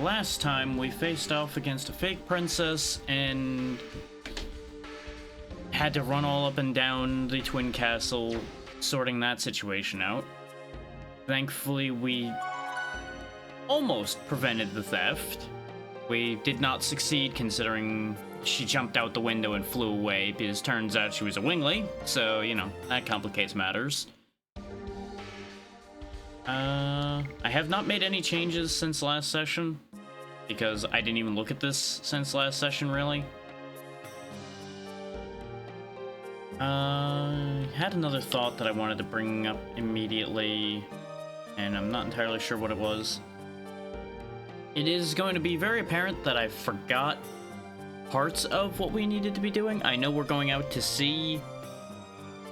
Last time we faced off against a fake princess and had to run all up and down the Twin Castle, sorting that situation out. Thankfully, we almost prevented the theft. We did not succeed, considering she jumped out the window and flew away, because turns out she was a wingly, so, you know, that complicates matters. I have not made any changes since last session, because I didn't even look at this since last session, really. Had another thought that I wanted to bring up immediately, and I'm not entirely sure what it was. It is going to be very apparent that I forgot parts of what we needed to be doing. I know we're going out to sea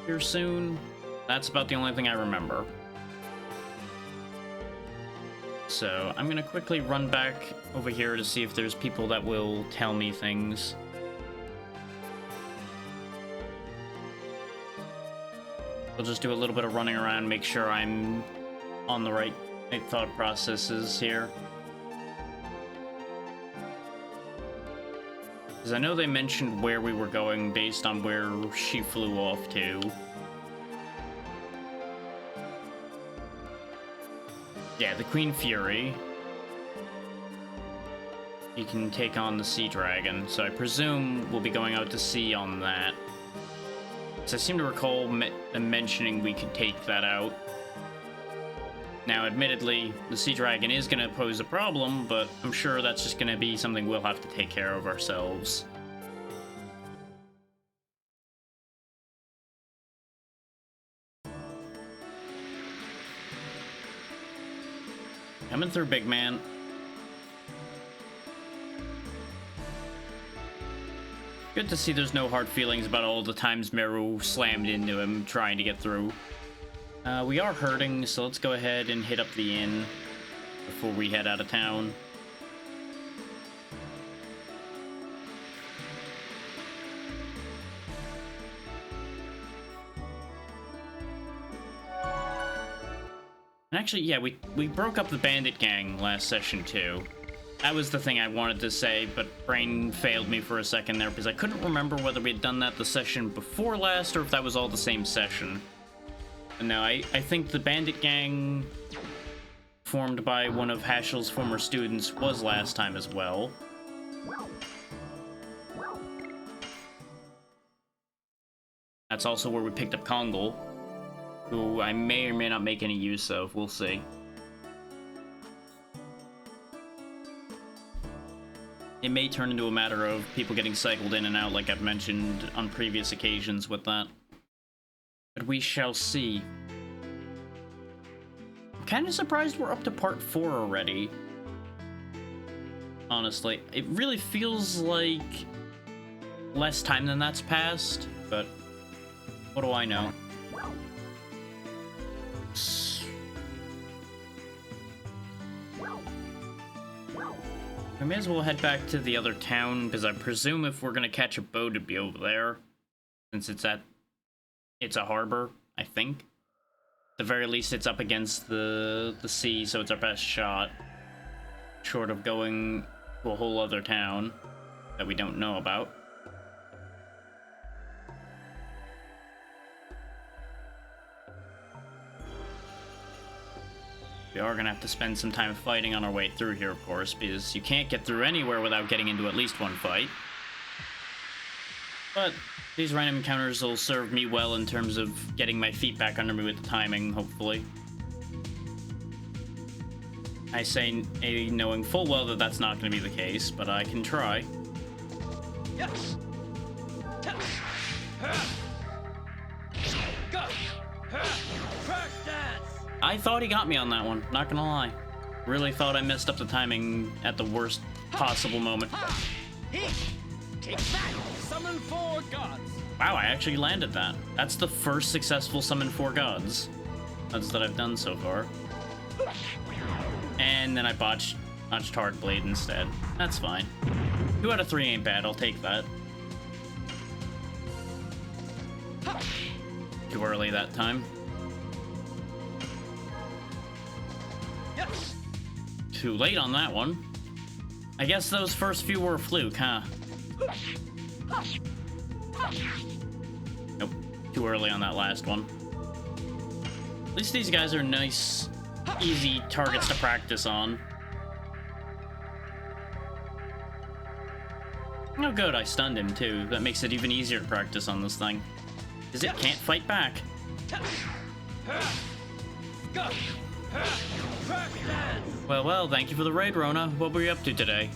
here soon. That's about the only thing I remember. So I'm gonna quickly run back over here to see if there's people that will tell me things. I'll just do a little bit of running around, make sure I'm on the right thought processes here. Because I know they mentioned where we were going based on where she flew off to. Yeah, the Queen Fury. You can take on the Sea Dragon, so I presume we'll be going out to sea on that. So I seem to recall them mentioning we could take that out. Now, admittedly, the Sea Dragon is going to pose a problem, but I'm sure that's just going to be something we'll have to take care of ourselves. Coming through, big man. Good to see there's no hard feelings about all the times Meru slammed into him trying to get through. We are hurting, so let's go ahead and hit up the inn before we head out of town. And actually, yeah, we broke up the bandit gang last session too. That was the thing I wanted to say, but brain failed me for a second there because I couldn't remember whether we had done that the session before last or if that was all the same session. No, I think the bandit gang formed by one of Haschel's former students was last time as well. That's also where we picked up Kongal, who I may or may not make any use of. We'll see. It may turn into a matter of people getting cycled in and out like I've mentioned on previous occasions with that. But we shall see. I'm kind of surprised we're up to part 4 already. Honestly, it really feels like less time than that's passed, but what do I know? We may as well head back to the other town, because I presume if we're gonna catch a boat, it'd be over there, since it's a harbor, I think. At the very least, it's up against the sea, so it's our best shot, short of going to a whole other town that we don't know about. We are gonna have to spend some time fighting on our way through here, of course, because you can't get through anywhere without getting into at least one fight. But these random encounters will serve me well in terms of getting my feet back under me with the timing, hopefully. I say knowing full well that that's not going to be the case, but I can try. I thought he got me on that one, not gonna lie. Really thought I messed up the timing at the worst possible moment. Summon 4 gods. Wow, I actually landed that. That's the first successful summon 4 gods that I've done so far. And then I botched Hard Blade instead. That's fine. 2 out of 3 ain't bad, I'll take that. Too early that time. Too late on that one. I guess those first few were a fluke, huh? Nope. Too early on that last one. At least these guys are nice, easy targets to practice on. Oh good, I stunned him too. That makes it even easier to practice on this thing. Because it can't fight back. Well, thank you for the raid, Rona. What were you up to today?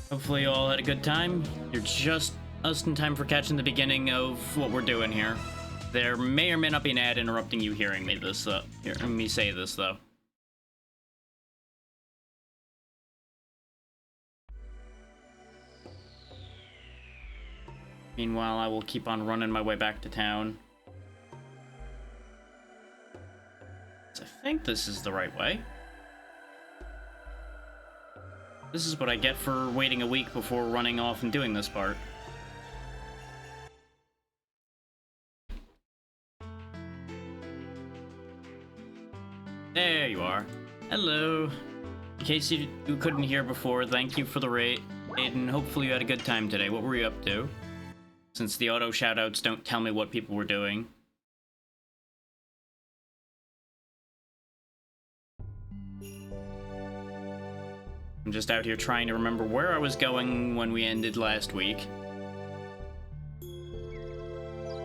Hopefully you all had a good time. You're just in time for catching the beginning of what we're doing here. There may or may not be an ad interrupting you hearing me say this, though. Meanwhile, I will keep on running my way back to town. I think this is the right way. This is what I get for waiting a week before running off and doing this part. There you are. Hello. In case you couldn't hear before, thank you for the raid, and hopefully you had a good time today. What were you up to? Since the auto shoutouts don't tell me what people were doing. I'm just out here trying to remember where I was going when we ended last week.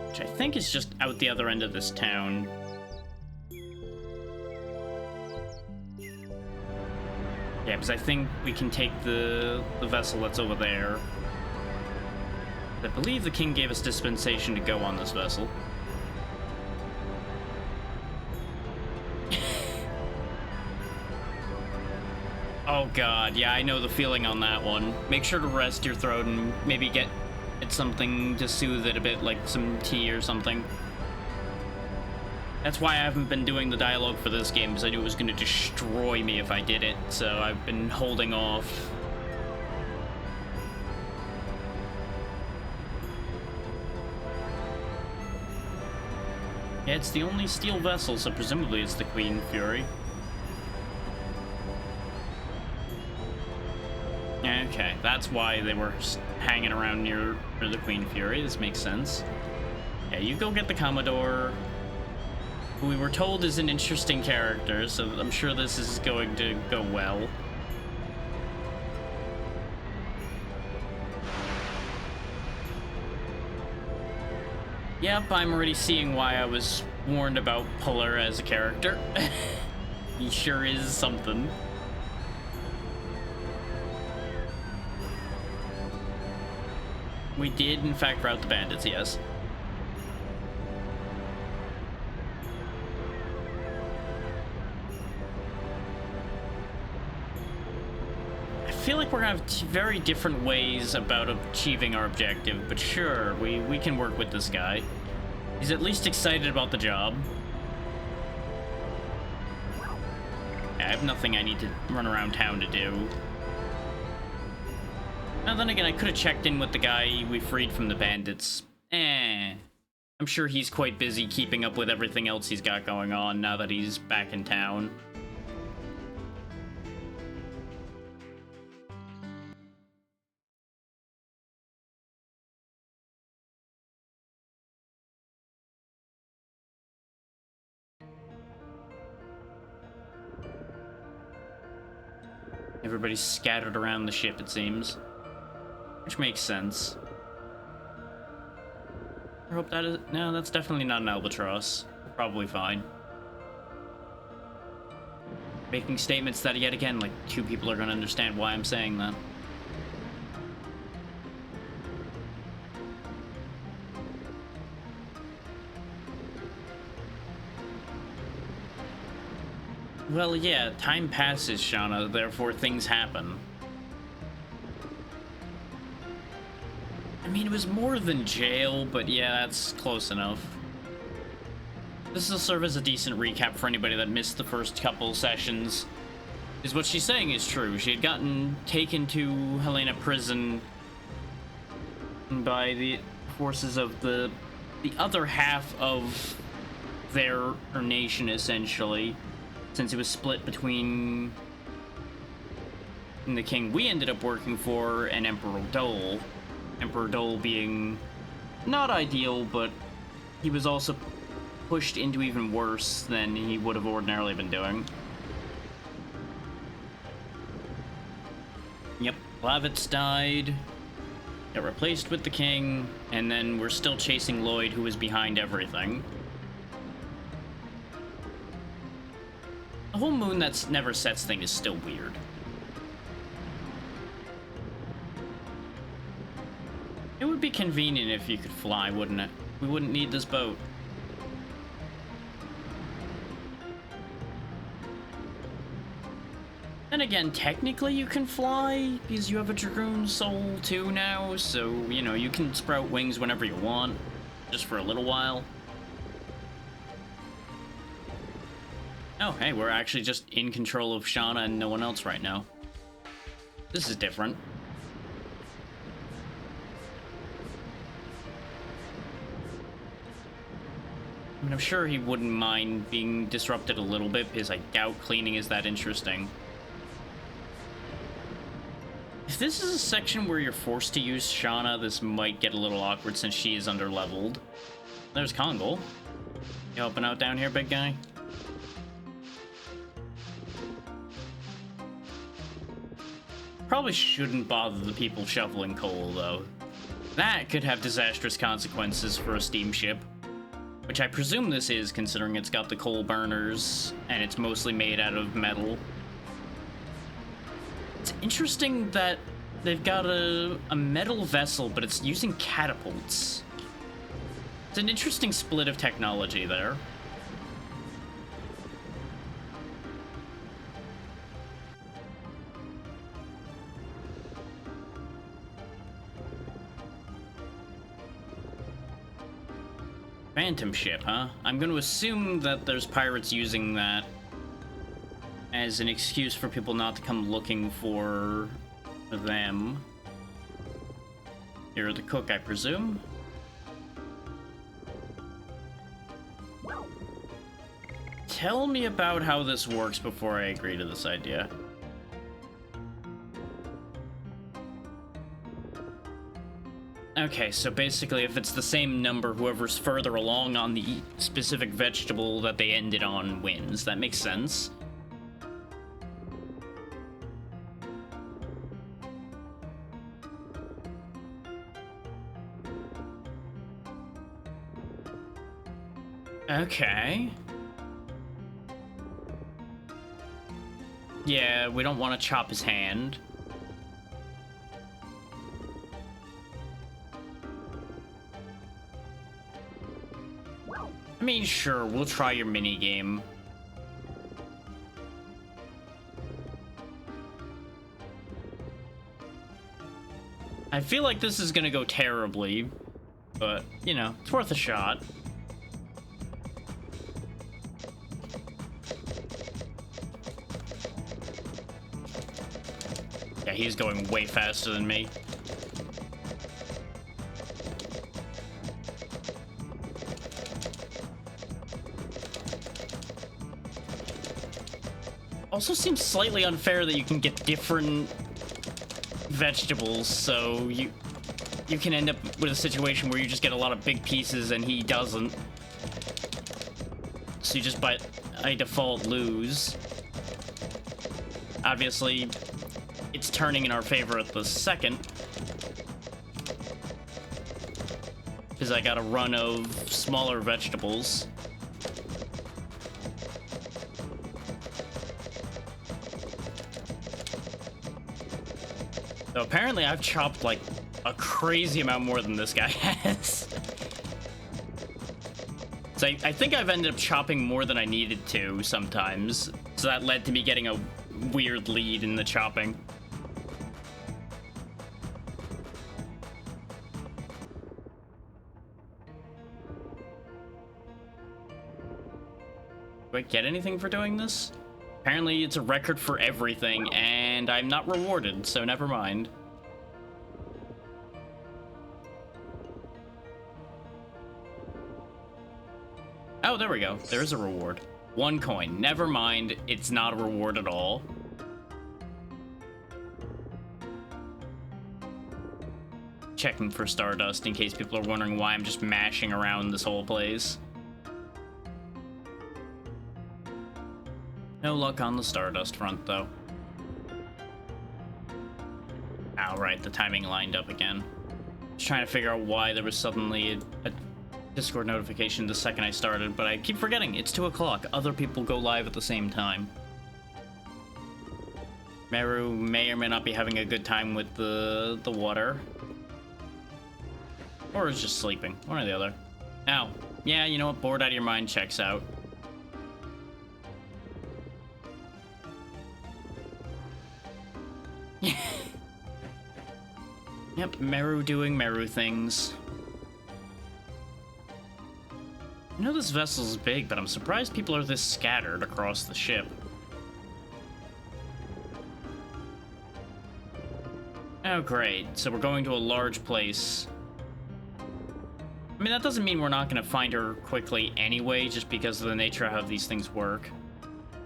Which I think is just out the other end of this town. Yeah, because I think we can take the vessel that's over there. I believe the king gave us dispensation to go on this vessel. Oh god, yeah, I know the feeling on that one. Make sure to rest your throat and maybe get something to soothe it a bit, like some tea or something. That's why I haven't been doing the dialogue for this game, because I knew it was going to destroy me if I did it, so I've been holding off. Yeah, it's the only steel vessel, so presumably it's the Queen Fury. Okay, that's why they were hanging around near the Queen Fury. This makes sense. Yeah, you go get the Commodore, who we were told is an interesting character, so I'm sure this is going to go well. Yep, I'm already seeing why I was warned about Puller as a character. He sure is something. We did, in fact, rout the bandits, yes. I feel like we're gonna have very different ways about achieving our objective, but sure, we can work with this guy. He's at least excited about the job. I have nothing I need to run around town to do. Now then again, I could have checked in with the guy we freed from the bandits. I'm sure he's quite busy keeping up with everything else he's got going on now that he's back in town. Everybody's scattered around the ship, it seems. Which makes sense. I hope that is... No, that's definitely not an albatross. Probably fine. Making statements that, yet again, like, 2 people are gonna understand why I'm saying that. Well, yeah, time passes, Shauna, therefore things happen. I mean, it was more than jail, but yeah, that's close enough. This will serve as a decent recap for anybody that missed the first couple sessions. Is what she's saying is true. She had gotten taken to Helena prison by the forces of the other half of their nation, essentially. Since it was split between and the king we ended up working for, and Emperor Dole. Emperor Dole being not ideal, but he was also pushed into even worse than he would have ordinarily been doing. Yep, Lavitz died, got replaced with the king, and then we're still chasing Lloyd, who was behind everything. The whole moon that never sets thing is still weird. It would be convenient if you could fly, wouldn't it? We wouldn't need this boat. Then again, technically you can fly, because you have a Dragoon soul too now, so, you know, you can sprout wings whenever you want, just for a little while. Oh, hey, we're actually just in control of Shauna and no one else right now. This is different. I mean, I'm sure he wouldn't mind being disrupted a little bit, because I doubt cleaning is that interesting. If this is a section where you're forced to use Shauna, this might get a little awkward since she is underleveled. There's Kongol. You helping out down here, big guy? Probably shouldn't bother the people shoveling coal, though. That could have disastrous consequences for a steamship. Which I presume this is, considering it's got the coal burners, and it's mostly made out of metal. It's interesting that they've got a metal vessel, but it's using catapults. It's an interesting split of technology there. Phantom ship, huh? I'm going to assume that there's pirates using that as an excuse for people not to come looking for them. You're the cook, I presume? Tell me about how this works before I agree to this idea. Okay, so basically if it's the same number, whoever's further along on the specific vegetable that they ended on wins. That makes sense. Okay. Yeah, we don't want to chop his hand. I mean, sure, we'll try your minigame. I feel like this is gonna go terribly, but, you know, it's worth a shot. Yeah, he's going way faster than me. Also seems slightly unfair that you can get different vegetables, so you can end up with a situation where you just get a lot of big pieces and he doesn't. So you just by default lose. Obviously, it's turning in our favor at the second, because I got a run of smaller vegetables. So apparently I've chopped like a crazy amount more than this guy has. So I think I've ended up chopping more than I needed to sometimes. So that led to me getting a weird lead in the chopping. Do I get anything for doing this? Apparently it's a record for everything, and I'm not rewarded, so never mind. Oh, there we go. There's a reward. 1 coin. Never mind. It's not a reward at all. checking for Stardust in case people are wondering why I'm just mashing around this whole place. No luck on the Stardust front, though. Oh, right, the timing lined up again. Just trying to figure out why there was suddenly a Discord notification the second I started, but I keep forgetting, it's 2 o'clock. Other people go live at the same time. Meru may or may not be having a good time with the water. Or is just sleeping, one or the other. Now, yeah, you know what, bored out of your mind checks out. Yep, Meru doing Meru things. I know this vessel's big, but I'm surprised people are this scattered across the ship. Oh, great. So we're going to a large place. I mean, that doesn't mean we're not going to find her quickly anyway, just because of the nature of how these things work.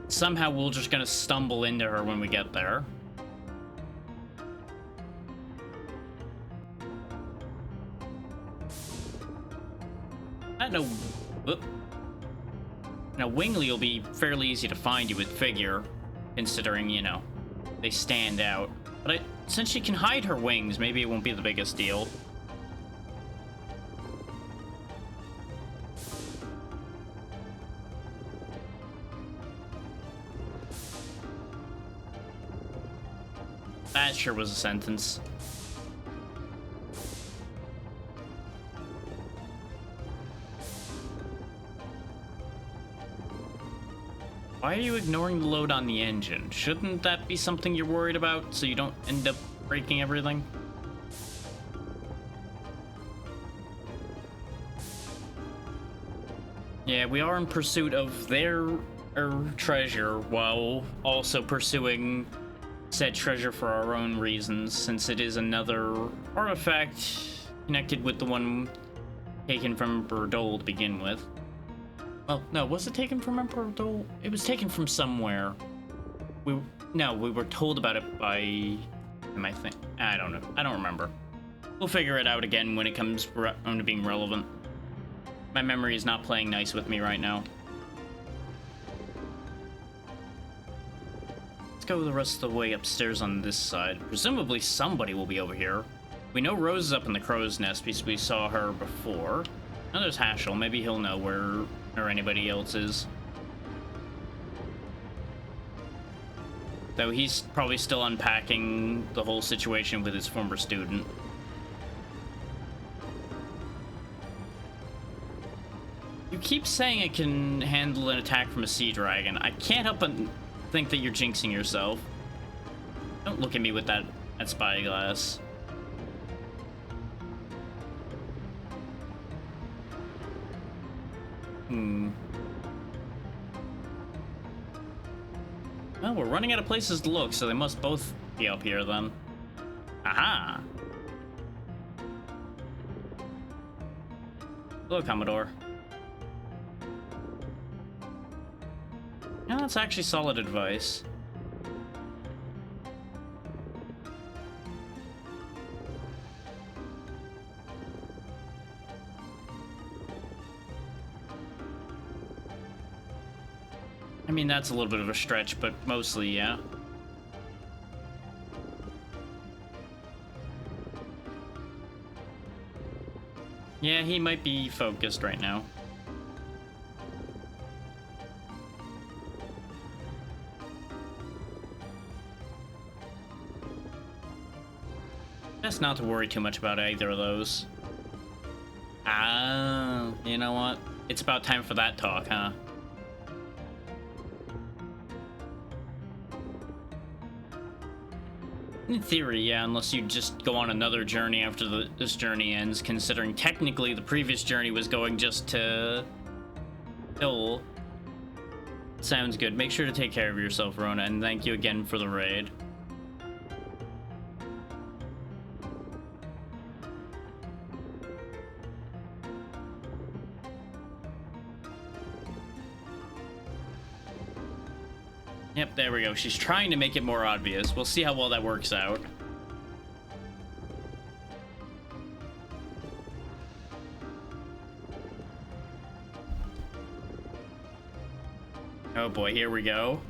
Somehow we're just going to stumble into her when we get there. I know. Whoop. Now, Wingley will be fairly easy to find, you would figure, considering, you know, they stand out. But since she can hide her wings, maybe it won't be the biggest deal. That sure was a sentence. Why are you ignoring the load on the engine? Shouldn't that be something you're worried about so you don't end up breaking everything? Yeah, we are in pursuit of their treasure while also pursuing said treasure for our own reasons, since it is another artifact connected with the one taken from Berdol to begin with. Well, no, was it taken from Emperor Dole? It was taken from somewhere. We were told about it by I think? I don't know. I don't remember. We'll figure it out again when it comes around to being relevant. My memory is not playing nice with me right now. Let's go the rest of the way upstairs on this side. Presumably somebody will be over here. We know Rose is up in the crow's nest because we saw her before. Now there's Hashel. Maybe he'll know where or anybody else is. Though he's probably still unpacking the whole situation with his former student. You keep saying it can handle an attack from a sea dragon. I can't help but think that you're jinxing yourself. Don't look at me with that spyglass. Well, we're running out of places to look, so they must both be up here then. Aha! Hello, Commodore. Yeah, that's actually solid advice. I mean, that's a little bit of a stretch, but mostly, yeah. Yeah, he might be focused right now. Best not to worry too much about either of those. Ah, you know what? It's about time for that talk, huh? In theory, yeah, unless you just go on another journey after this journey ends, considering technically the previous journey was going just to Hill. Sounds good. Make sure to take care of yourself, Rona, and thank you again for the raid. Yep, there we go. She's trying to make it more obvious. We'll see how well that works out. Oh boy, here we go.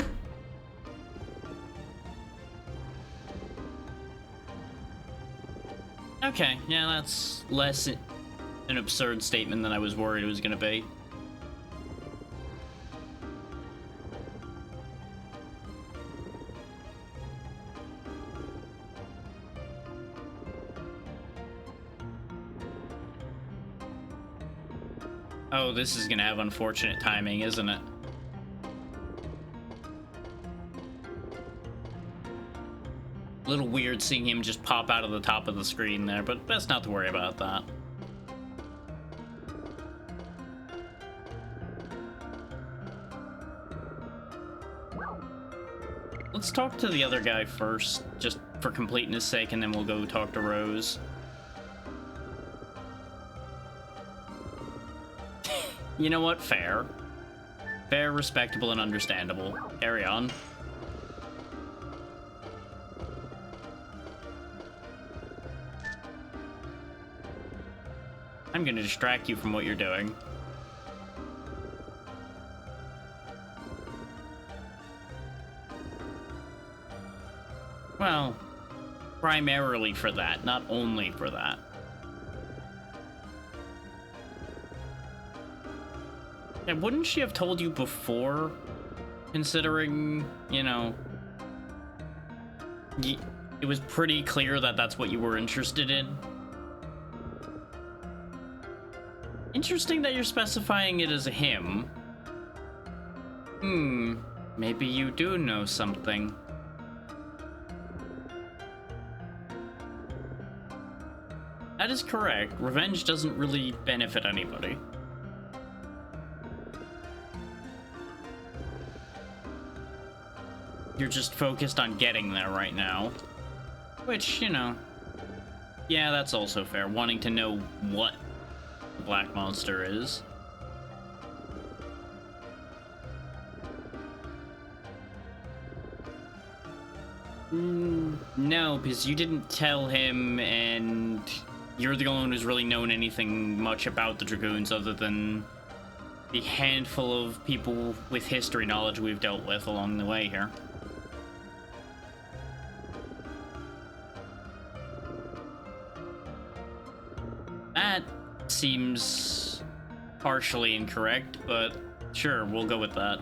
Okay, yeah, that's less an absurd statement than I was worried it was gonna be. Oh, this is gonna have unfortunate timing, isn't it? A little weird seeing him just pop out of the top of the screen there, but best not to worry about that. Let's talk to the other guy first, just for completeness sake, and then we'll go talk to Rose. You know what? Fair. Fair, respectable, and understandable. Carry on. I'm gonna distract you from what you're doing. Well, primarily for that, not only for that. Yeah, wouldn't she have told you before, considering, you know, it was pretty clear that that's what you were interested in? Interesting that you're specifying it as a him. Maybe you do know something. That is correct. Revenge doesn't really benefit anybody. You're just focused on getting there right now. Which, you know, yeah, that's also fair. Wanting to know what the Black Monster is. No, because you didn't tell him, and you're the only one who's really known anything much about the Dragoons other than the handful of people with history knowledge we've dealt with along the way here. That seems partially incorrect, but sure, we'll go with that.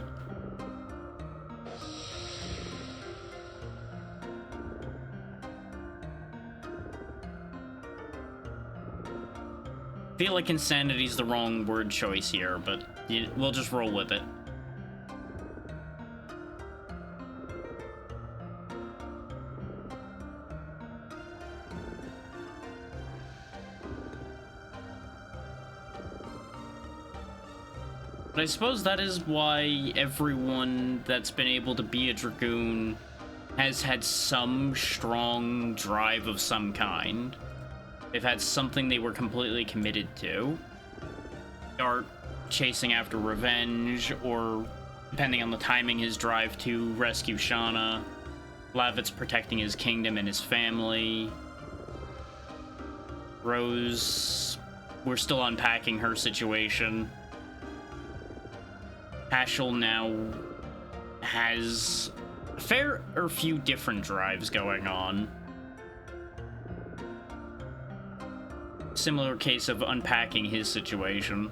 I feel like insanity's the wrong word choice here, but we'll just roll with it. But I suppose that is why everyone that's been able to be a Dragoon has had some strong drive of some kind. They've had something they were completely committed to. Start chasing after revenge, or depending on the timing, his drive to rescue Shauna. Lavit's protecting his kingdom and his family. Rose, we're still unpacking her situation. Ashel now has a fair or few different drives going on. Similar case of unpacking his situation.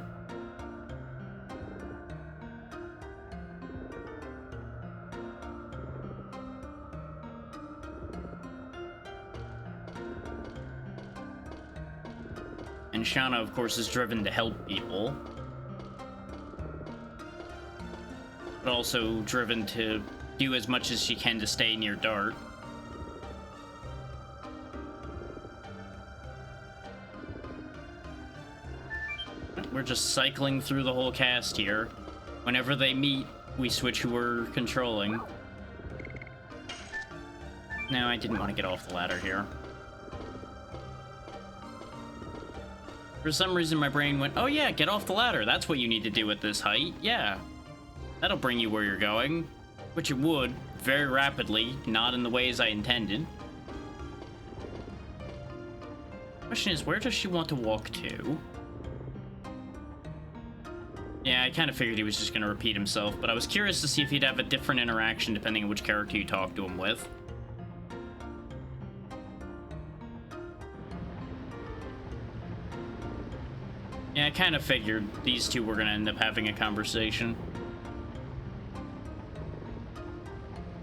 And Shauna, of course, is driven to help people. But also driven to do as much as she can to stay near Dart. We're just cycling through the whole cast here. Whenever they meet, we switch who we're controlling. No, I didn't want to get off the ladder here. For some reason, my brain went, oh yeah, get off the ladder. That's what you need to do at this height. Yeah. That'll bring you where you're going. Which it would, very rapidly, not in the ways I intended. Question is, where does she want to walk to? Yeah, I kind of figured he was just going to repeat himself, but I was curious to see if he'd have a different interaction depending on which character you talk to him with. Yeah, I kind of figured these two were going to end up having a conversation.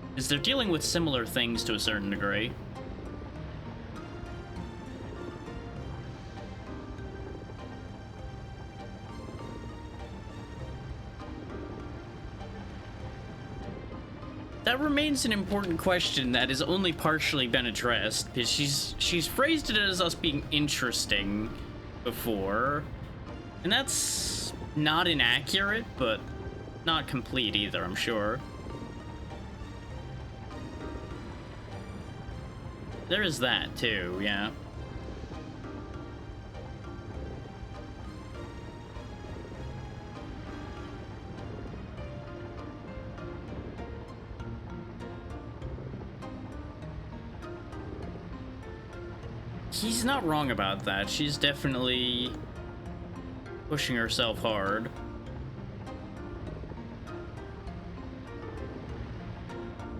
Because they're dealing with similar things to a certain degree. That remains an important question that has only partially been addressed, because she's phrased it as us being interesting before, and that's not inaccurate, but not complete either, I'm sure. There is that too, yeah. He's not wrong about that. She's definitely pushing herself hard.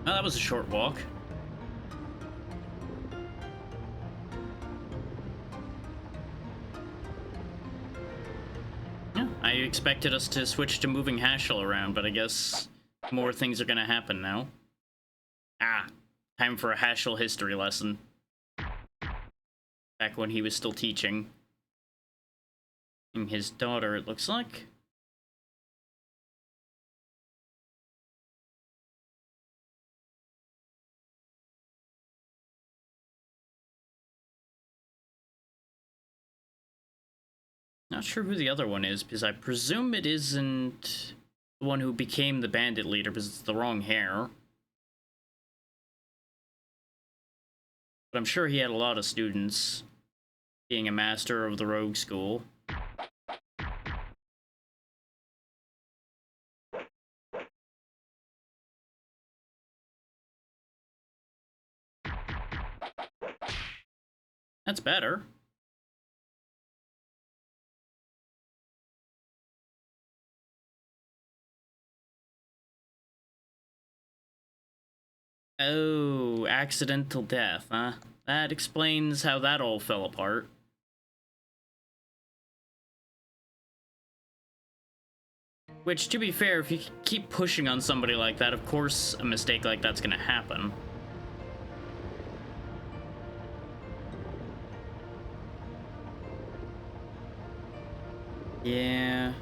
Oh, that was a short walk. Yeah, I expected us to switch to moving Haschel around, but I guess more things are gonna happen now. Ah, time for a Haschel history lesson. Back when he was still teaching. And his daughter, it looks like. Not sure who the other one is, because I presume it isn't the one who became the bandit leader, because it's the wrong hair. But I'm sure he had a lot of students, being a master of the rogue school. That's better. Oh, accidental death, huh? That explains how that all fell apart. Which, to be fair, if you keep pushing on somebody like that, of course a mistake like that's gonna happen. Yeah.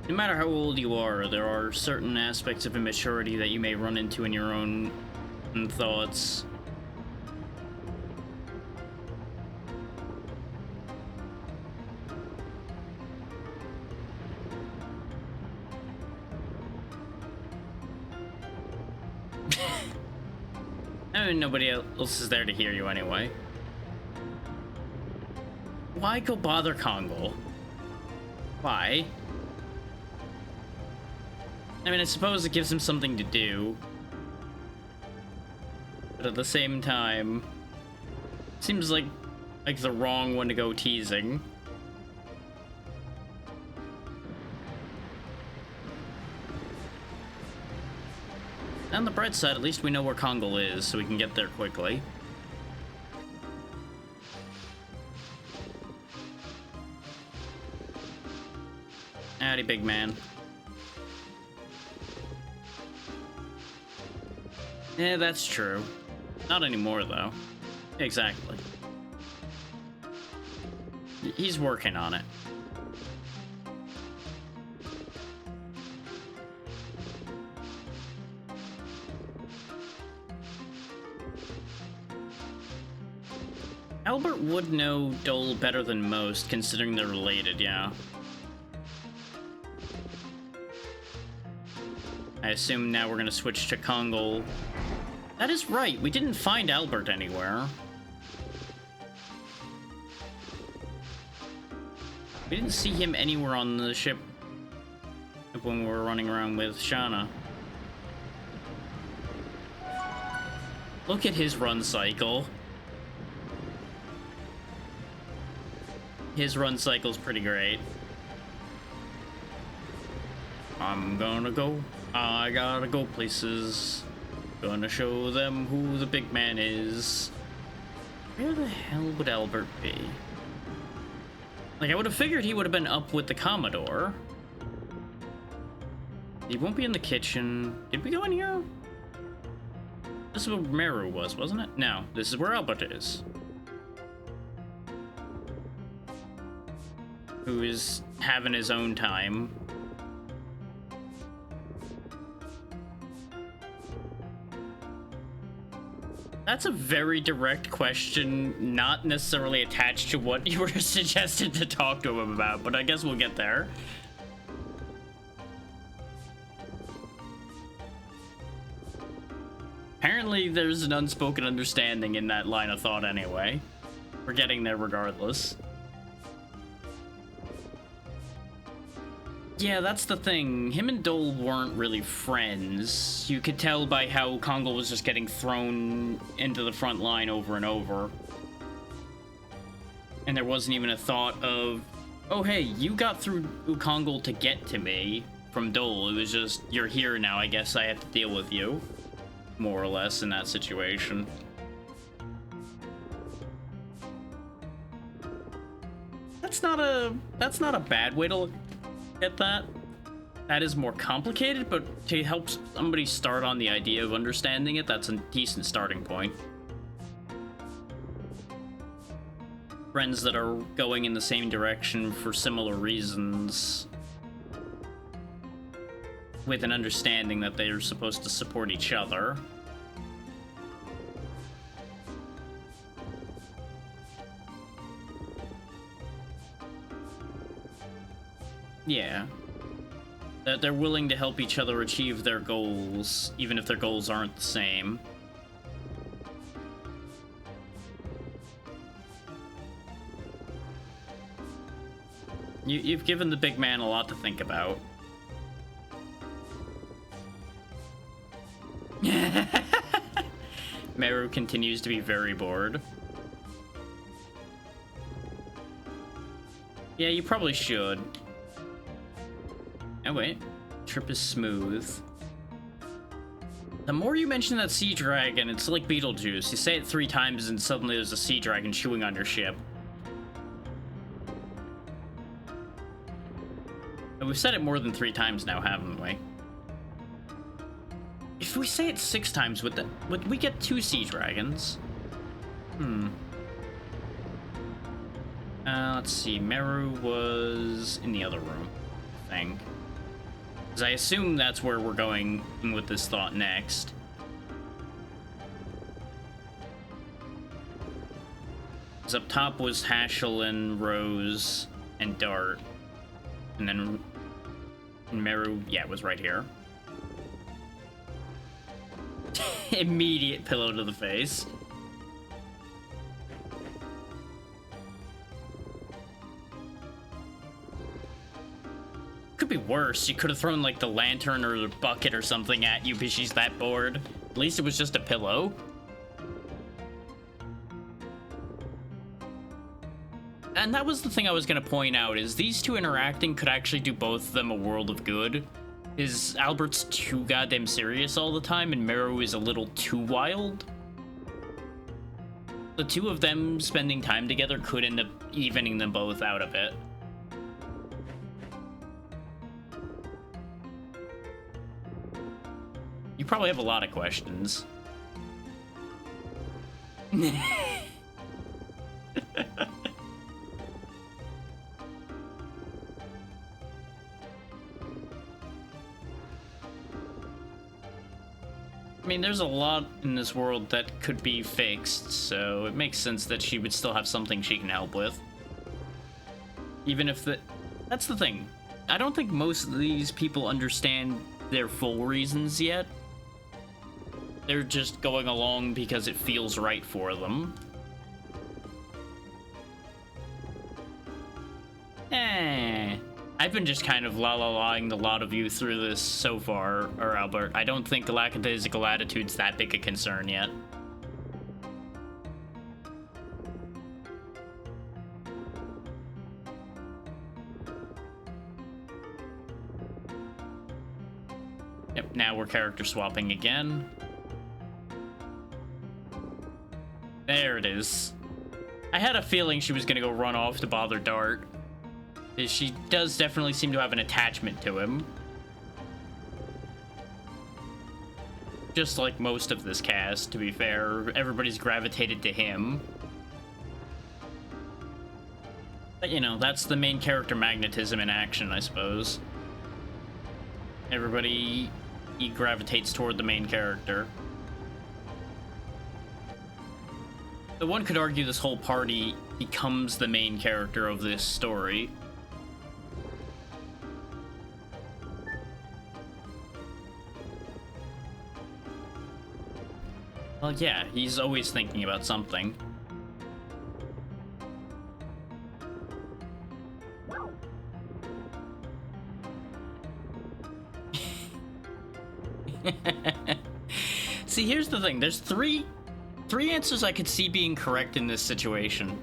No matter how old you are, there are certain aspects of immaturity that you may run into in your own thoughts. I mean, nobody else is there to hear you anyway. Why go bother Kongol? Why? I mean, I suppose it gives him something to do. But at the same time, seems like the wrong one to go teasing. On the bright side, at least we know where Kongol is, so we can get there quickly. Howdy, big man. Yeah, that's true. Not anymore, though. Exactly. He's working on it. Albert would know Dole better than most, considering they're related, yeah. I assume now we're gonna switch to Kongol. That is right, we didn't find Albert anywhere. We didn't see him anywhere on the ship when we were running around with Shauna. Look at his run cycle. His run cycle's pretty great. I'm gonna go. I gotta go places. Gonna show them who the big man is. Where the hell would Albert be? Like, I would have figured he would have been up with the Commodore. He won't be in the kitchen. Did we go in here? This is where Meru was, wasn't it? No, this is where Albert is. Who is having his own time. That's a very direct question, not necessarily attached to what you were suggested to talk to him about, but I guess we'll get there. Apparently, there's an unspoken understanding in that line of thought anyway. We're getting there regardless. Yeah, that's the thing. Him and Dole weren't really friends. You could tell by how Kongal was just getting thrown into the front line over and over. And there wasn't even a thought of, oh hey, you got through Kongal to get to me from Dole. It was just, you're here now, I guess I have to deal with you. More or less in that situation. That's not a bad way to look at that. That is more complicated, but to help somebody start on the idea of understanding it, that's a decent starting point. Friends that are going in the same direction for similar reasons, with an understanding that they are supposed to support each other. Yeah. That they're willing to help each other achieve their goals, even if their goals aren't the same. You've given the big man a lot to think about. Meru continues to be very bored. Yeah, you probably should. Oh wait, trip is smooth. The more you mention that sea dragon, it's like Beetlejuice. You say it 3 times and suddenly there's a sea dragon chewing on your ship. And we've said it more than 3 times now, haven't we? If we say it 6 times, would we get 2 sea dragons? Let's see. Meru was in the other room, I think. Because I assume that's where we're going with this thought next. Because up top was Hashelin, Rose, and Dart. And then Meru, yeah, it was right here. Immediate pillow to the face. Could be worse. You could have thrown like the lantern or the bucket or something at you because she's that bored. At least it was just a pillow. And that was the thing I was going to point out, is these two interacting could actually do both of them a world of good. Is Albert's too goddamn serious all the time, and Meru is a little too wild. The two of them spending time together could end up evening them both out a bit. You probably have a lot of questions. I mean, there's a lot in this world that could be fixed, so it makes sense that she would still have something she can help with. Even if that's the thing. I don't think most of these people understand their full reasons yet. They're just going along because it feels right for them. I've been just kind of la-la-laing the lot of you through this so far, or Albert. I don't think the lackadaisical attitude's that big a concern yet. Yep, now we're character swapping again. There it is. I had a feeling she was gonna go run off to bother Dart. She does definitely seem to have an attachment to him. Just like most of this cast, to be fair. Everybody's gravitated to him. But, you know, that's the main character magnetism in action, I suppose. Everybody, he gravitates toward the main character. So one could argue this whole party becomes the main character of this story. Well, yeah, he's always thinking about something. See, here's the thing. There's three answers I could see being correct in this situation.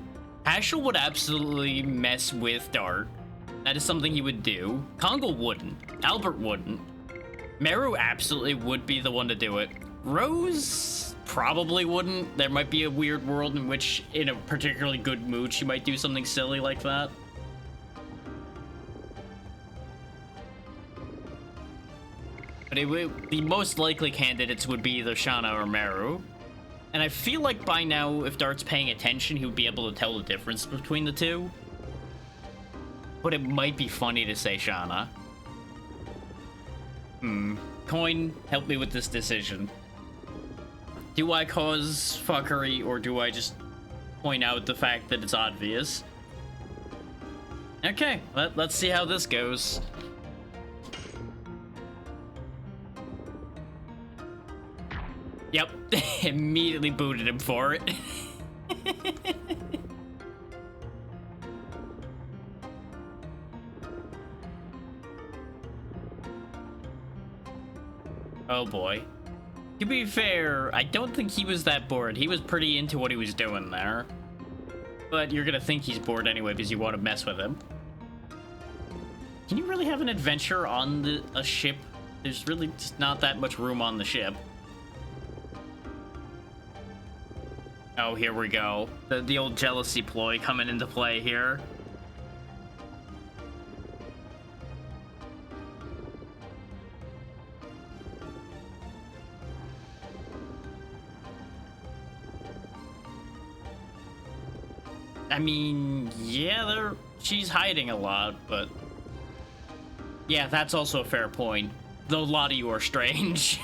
Hashel would absolutely mess with Dart. That is something he would do. Kongo wouldn't. Albert wouldn't. Meru absolutely would be the one to do it. Rose probably wouldn't. There might be a weird world in which, in a particularly good mood, she might do something silly like that. But the most likely candidates would be either Shauna or Meru. And I feel like by now, if Dart's paying attention, he would be able to tell the difference between the two. But it might be funny to say Shauna. Coin, help me with this decision. Do I cause fuckery, or do I just point out the fact that it's obvious? Okay, let's see how this goes. Yep, immediately booted him for it. Oh boy. To be fair, I don't think he was that bored. He was pretty into what he was doing there. But you're gonna think he's bored anyway because you want to mess with him. Can you really have an adventure on a ship? There's really just not that much room on the ship. Oh, here we go. The old jealousy ploy coming into play here. I mean, yeah, she's hiding a lot, but... Yeah, that's also a fair point. Though a lot of you are strange.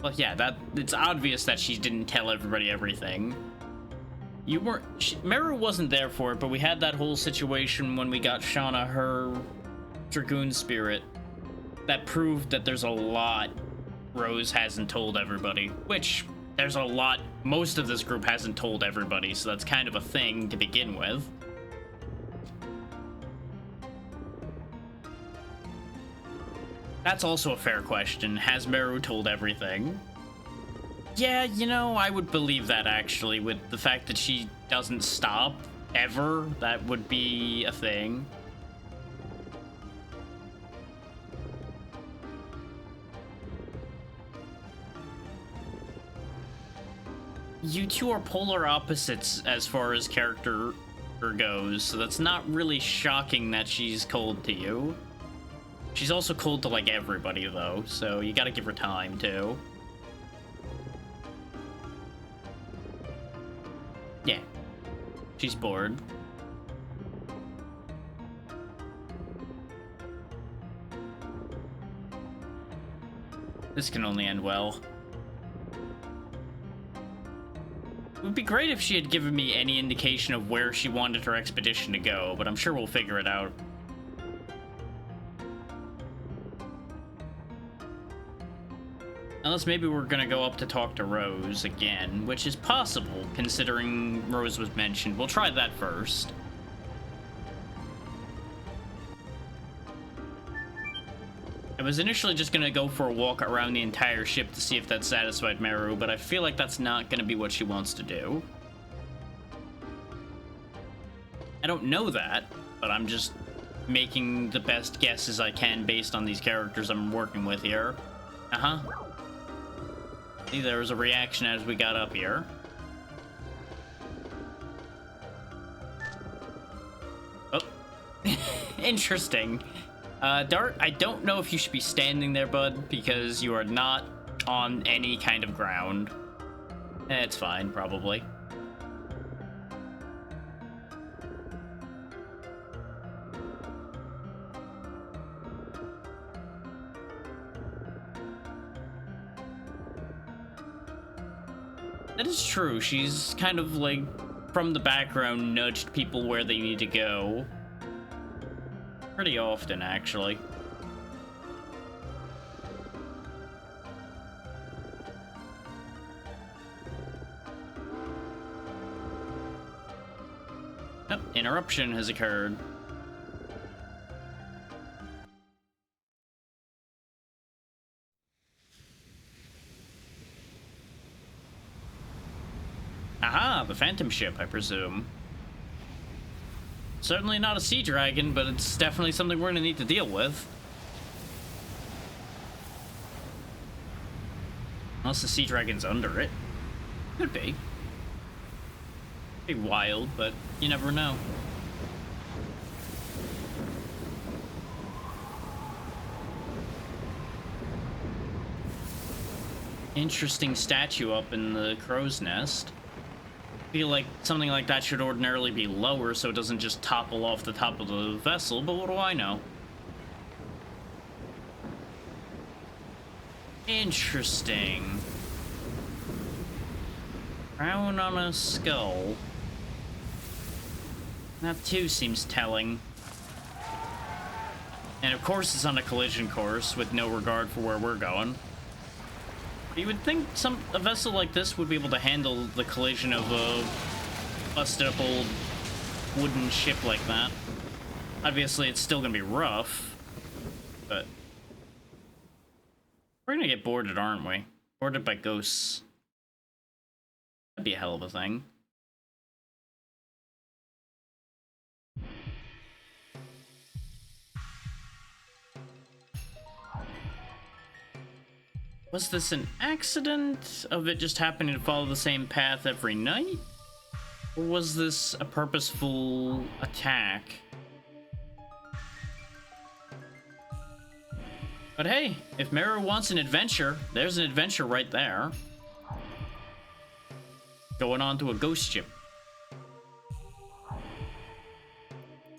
Well, yeah, it's obvious that she didn't tell everybody everything. Meru wasn't there for it, but we had that whole situation when we got Shauna her Dragoon spirit. That proved that there's a lot Rose hasn't told everybody, which there's a lot most of this group hasn't told everybody, so that's kind of a thing to begin with. That's also a fair question. Has Meru told everything? Yeah, you know, I would believe that actually, with the fact that she doesn't stop ever. That would be a thing. You two are polar opposites as far as character goes, so that's not really shocking that she's cold to you. She's also cold to, like, everybody, though, so you gotta give her time, too. Yeah. She's bored. This can only end well. It would be great if she had given me any indication of where she wanted her expedition to go, but I'm sure we'll figure it out. Unless maybe we're gonna go up to talk to Rose again, which is possible, considering Rose was mentioned. We'll try that first. I was initially just gonna go for a walk around the entire ship to see if that satisfied Meru, but I feel like that's not gonna be what she wants to do. I don't know that, but I'm just making the best guesses I can based on these characters I'm working with here. Uh-huh. See, there was a reaction as we got up here. Oh. Interesting. Dart, I don't know if you should be standing there, bud, because you are not on any kind of ground. It's fine, probably. That is true. She's kind of like, from the background, nudged people where they need to go. Pretty often, actually. Oh, interruption has occurred. Aha, the Phantom Ship, I presume. Certainly not a sea dragon, but it's definitely something we're gonna need to deal with. Unless the sea dragon's under it. Could be. Be wild, but you never know. Interesting statue up in the crow's nest. Feel like something like that should ordinarily be lower so it doesn't just topple off the top of the vessel, but what do I know? Interesting. Crown on a skull. That too seems telling. And of course it's on a collision course with no regard for where we're going. You would think a vessel like this would be able to handle the collision of a busted up old wooden ship like that. Obviously, it's still gonna be rough, but we're gonna get boarded, aren't we? Boarded by ghosts. That'd be a hell of a thing. Was this an accident of it just happening to follow the same path every night? Or was this a purposeful attack? But hey, if Meru wants an adventure, there's an adventure right there. Going on to a ghost ship.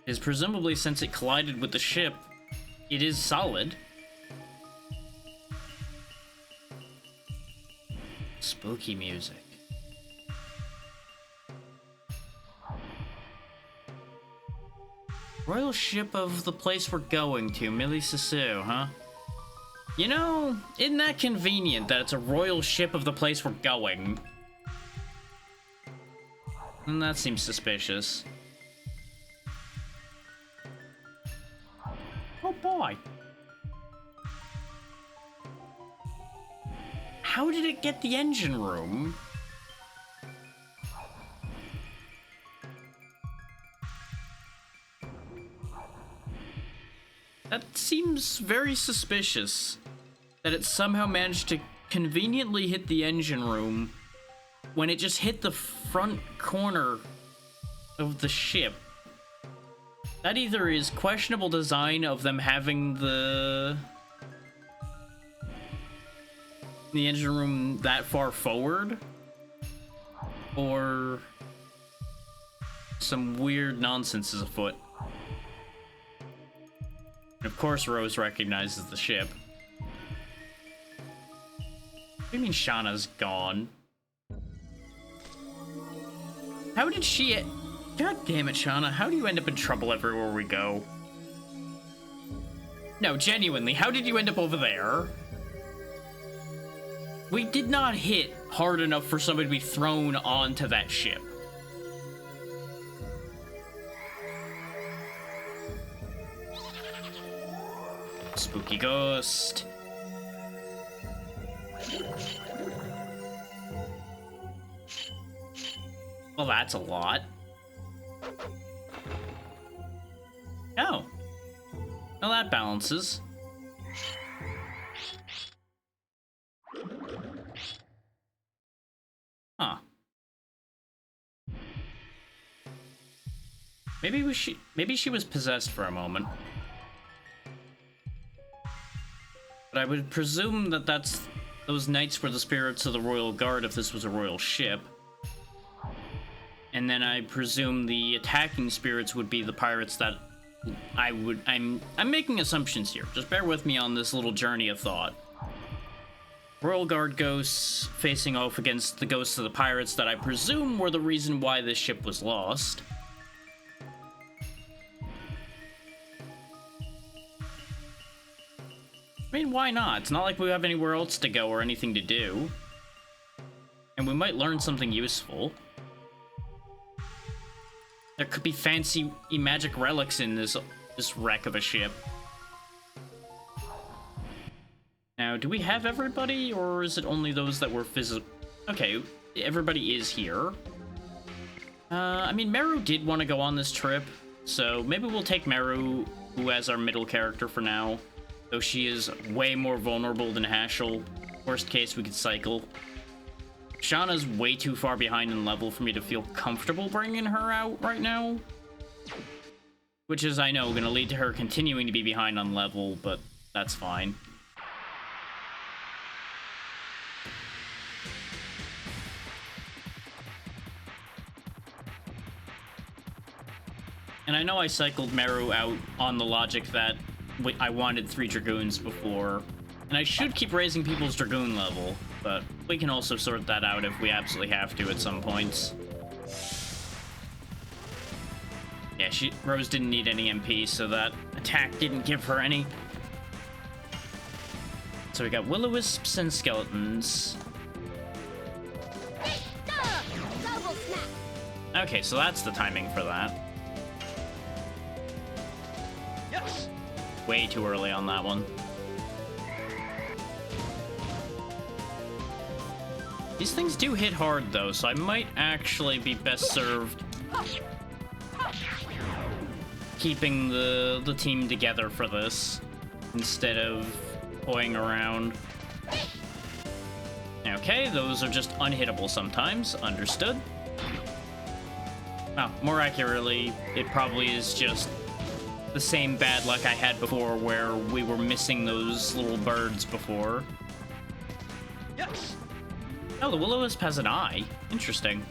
Is presumably, since it collided with the ship, it is solid. Spooky music. Royal ship of the place we're going to, Mili Sisu, huh? You know, isn't that convenient that it's a royal ship of the place we're going? And that seems suspicious. Oh boy. How did it get the engine room? That seems very suspicious. That it somehow managed to conveniently hit the engine room when it just hit the front corner of the ship. That either is questionable design of them having the engine room that far forward, or some weird nonsense is afoot. And of course Rose recognizes the ship. What do you mean Shauna's gone? How did she... God damn it, Shauna. How do you end up in trouble everywhere we go? No, genuinely, how did you end up over there? We did not hit hard enough for somebody to be thrown onto that ship. Spooky ghost. Well, that's a lot. Well, that balances. Huh. Maybe she was possessed for a moment. But I would presume that those knights were the spirits of the Royal Guard if this was a royal ship. And then I presume the attacking spirits would be the pirates that I'm making assumptions here. Just bear with me on this little journey of thought. Royal Guard ghosts facing off against the ghosts of the pirates that I presume were the reason why this ship was lost. I mean, why not? It's not like we have anywhere else to go or anything to do. And we might learn something useful. There could be fancy magic relics in this wreck of a ship. Now, do we have everybody, or is it only those that were Okay, everybody is here. I mean, Meru did want to go on this trip, so maybe we'll take Meru, who as our middle character for now. Though she is way more vulnerable than Hashel. Worst case, we could cycle. Shauna's way too far behind in level for me to feel comfortable bringing her out right now. Which is, I know, going to lead to her continuing to be behind on level, but that's fine. And I know I cycled Meru out on the logic that I wanted 3 Dragoons before, and I should keep raising people's Dragoon level, but we can also sort that out if we absolutely have to at some points. Yeah, Rose didn't need any MP, so that attack didn't give her any. So we got will-o-wisps and skeletons. Okay, so that's the timing for that. Yes. Way too early on that one. These things do hit hard, though, so I might actually be best served keeping the team together for this instead of toying around. Okay, those are just unhittable sometimes. Understood. Well, more accurately, it probably is just the same bad luck I had before where we were missing those little birds before. Yes. Oh, the will-o-wisp has an eye. Interesting.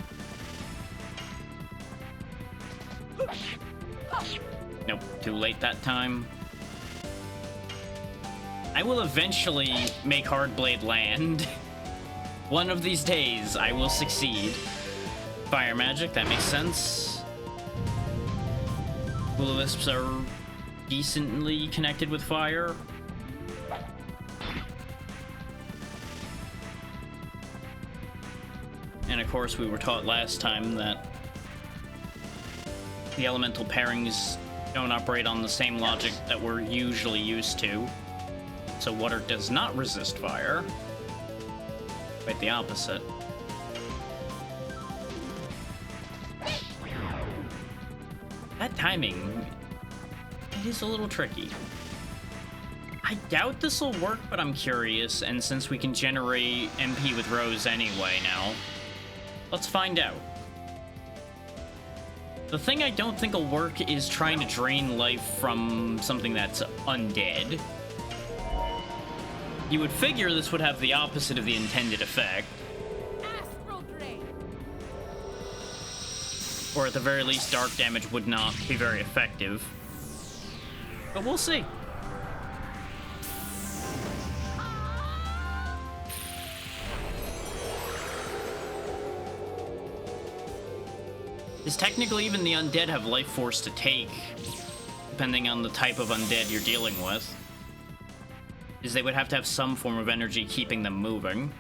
Nope, too late that time. I will eventually make Hardblade land. One of these days, I will succeed. Fire magic, that makes sense. Will-o-wisps are decently connected with fire. And of course, we were taught last time that the elemental pairings don't operate on the same logic that we're usually used to. So water does not resist fire. Quite the opposite. That timing, it is a little tricky. I doubt this will work, but I'm curious, and since we can generate MP with Rose anyway now, let's find out. The thing I don't think will work is trying to drain life from something that's undead. You would figure this would have the opposite of the intended effect. Astral drain. Or at the very least, dark damage would not be very effective. But we'll see. Is technically even the undead have life force to take, depending on the type of undead you're dealing with. Is they would have to have some form of energy keeping them moving.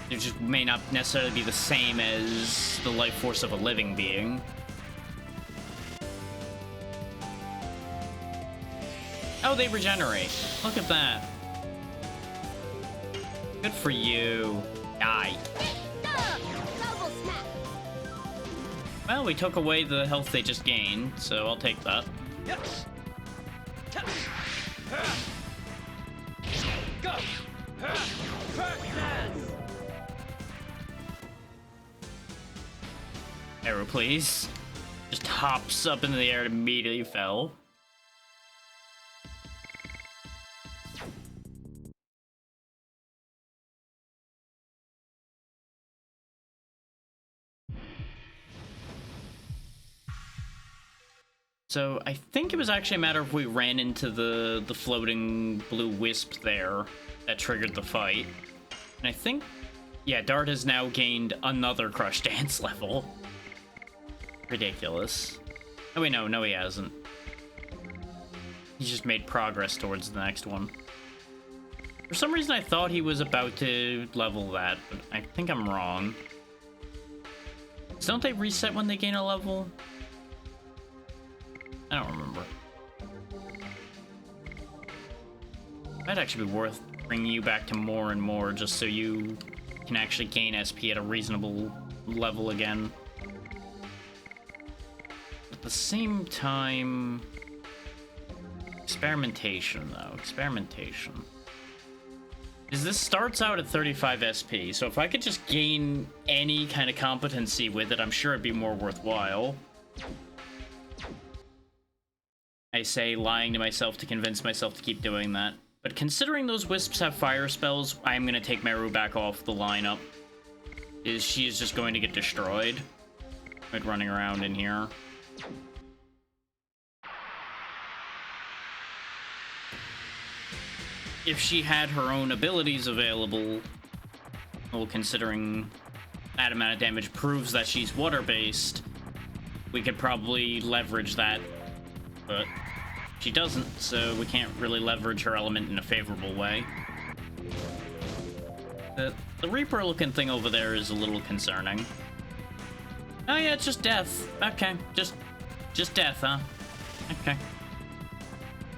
It just may not necessarily be the same as the life force of a living being. Oh, they regenerate. Look at that. Good for you. Die. Double snap. Well, we took away the health they just gained, so I'll take that. Yes. Go! Perfect dance! Arrow, please. Just hops up into the air and immediately fell. So I think it was actually a matter of we ran into the floating blue wisp there that triggered the fight. And I think, yeah, Dart has now gained another Crush Dance level. Ridiculous. Oh wait, no, he hasn't. He's just made progress towards the next one. For some reason I thought he was about to level that, but I think I'm wrong. So don't they reset when they gain a level? I don't remember. Might actually be worth bringing you back to more and more just so you can actually gain SP at a reasonable level again. At the same time... Experimentation, though. Experimentation. Is this starts out at 35 SP, so if I could just gain any kind of competency with it, I'm sure it'd be more worthwhile. I say lying to myself to convince myself to keep doing that. But considering those wisps have fire spells, I'm gonna take Meru back off the lineup. She is just going to get destroyed. Like running around in here. If she had her own abilities available, well, considering that amount of damage proves that she's water-based, we could probably leverage that, but she doesn't, so we can't really leverage her element in a favorable way. The Reaper-looking thing over there is a little concerning. Oh yeah, it's just death. Okay, just death, huh? Okay.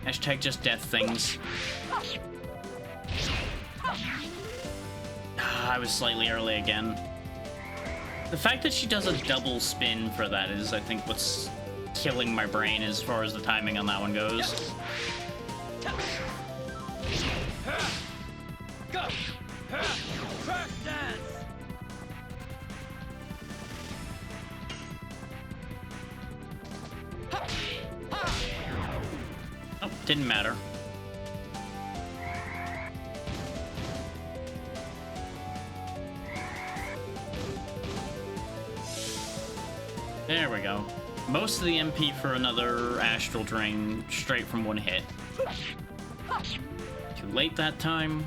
Hashtag just death things. I was slightly early again. The fact that she does a double spin for that is, I think, what's killing my brain as far as the timing on that one goes. Go! Perfect dance! Oh, didn't matter. There we go. Most of the MP for another Astral Drain straight from one hit. Too late that time.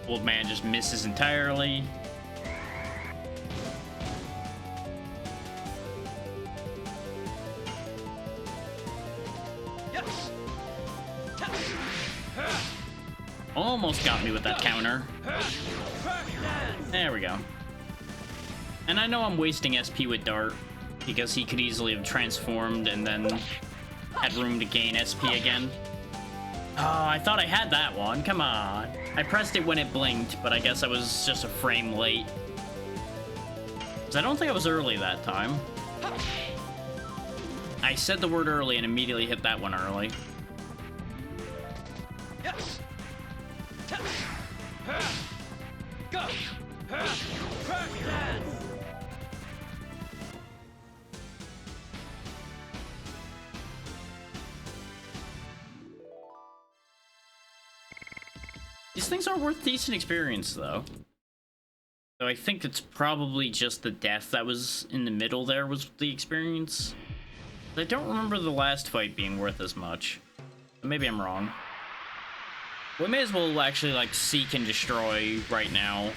Old man just misses entirely. Almost got me with that counter. There we go. And I know I'm wasting SP with Dart, because he could easily have transformed and then had room to gain SP again. Oh, I thought I had that one. Come on. I pressed it when it blinked, but I guess I was just a frame late. Because I don't think I was early that time. I said the word early and immediately hit that one early. Yes. Go. Perfect dance. These things are worth decent experience, though. So I think it's probably just the death that was in the middle there was the experience. I don't remember the last fight being worth as much. But maybe I'm wrong. We may as well actually, like, seek and destroy right now.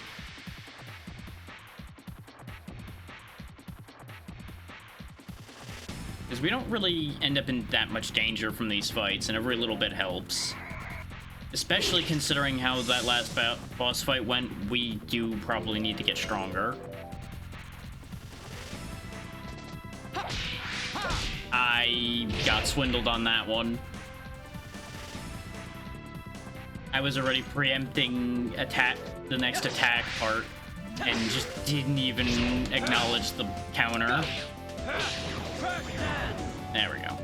Because we don't really end up in that much danger from these fights, and every little bit helps. Especially considering how that last boss fight went, we do probably need to get stronger. I got swindled on that one. I was already preempting the next attack part. and just didn't even acknowledge the counter. There we go.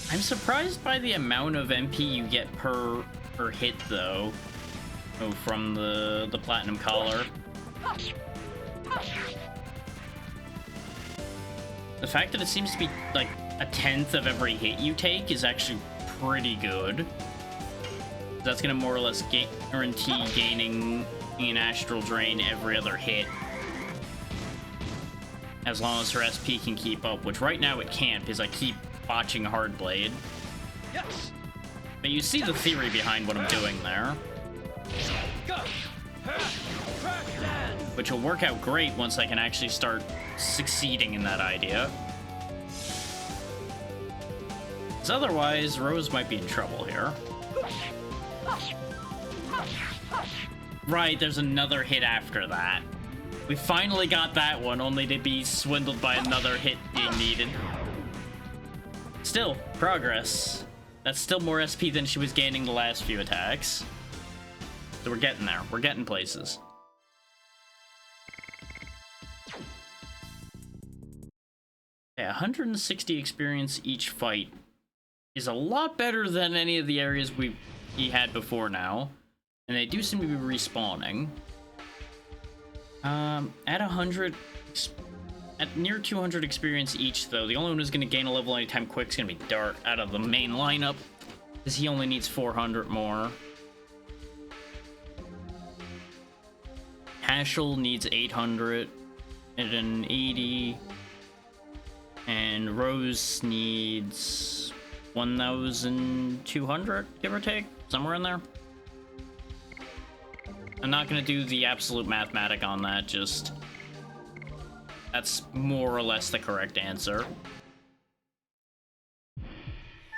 I'm surprised by the amount of MP you get per hit, though. Oh, from the platinum collar. The fact that it seems to be like a 10th of every hit you take is actually pretty good. That's gonna more or less guarantee gaining an astral drain every other hit, as long as her SP can keep up, which right now it can't because I keep watching Hardblade. Yes. But you see the theory behind what I'm doing there, which will work out great once I can actually start succeeding in that idea. Because otherwise, Rose might be in trouble here. Right, there's another hit after that. We finally got that one, only to be swindled by another hit being needed. Still, progress. That's still more SP than she was gaining the last few attacks. So we're getting there. We're getting places. Yeah, 160 experience each fight is a lot better than any of the areas we had before now. And they do seem to be respawning. At 100... At near 200 experience each, though, the only one who's going to gain a level anytime quick is going to be Dart out of the main lineup, because he only needs 400 more. Hashel needs 800 and an 80, and Rose needs 1,200, give or take, somewhere in there. I'm not going to do the absolute mathematic on that, just... That's more or less the correct answer.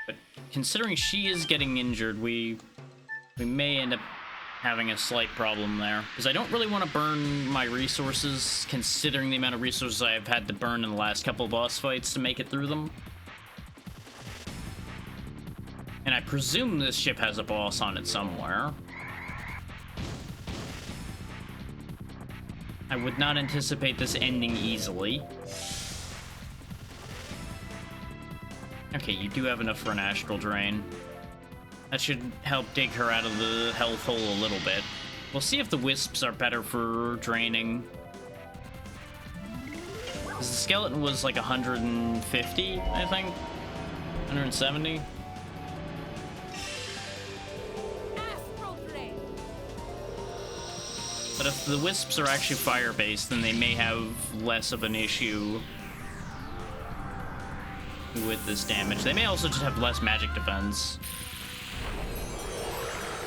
But considering she is getting injured, we may end up having a slight problem there. Because I don't really want to burn my resources, considering the amount of resources I've had to burn in the last couple boss fights to make it through them. And I presume this ship has a boss on it somewhere. I would not anticipate this ending easily. Okay, you do have enough for an astral drain. That should help dig her out of the health hole a little bit. We'll see if the wisps are better for draining. Because the skeleton was like 150, I think? 170? But if the wisps are actually fire-based, then they may have less of an issue with this damage. They may also just have less magic defense.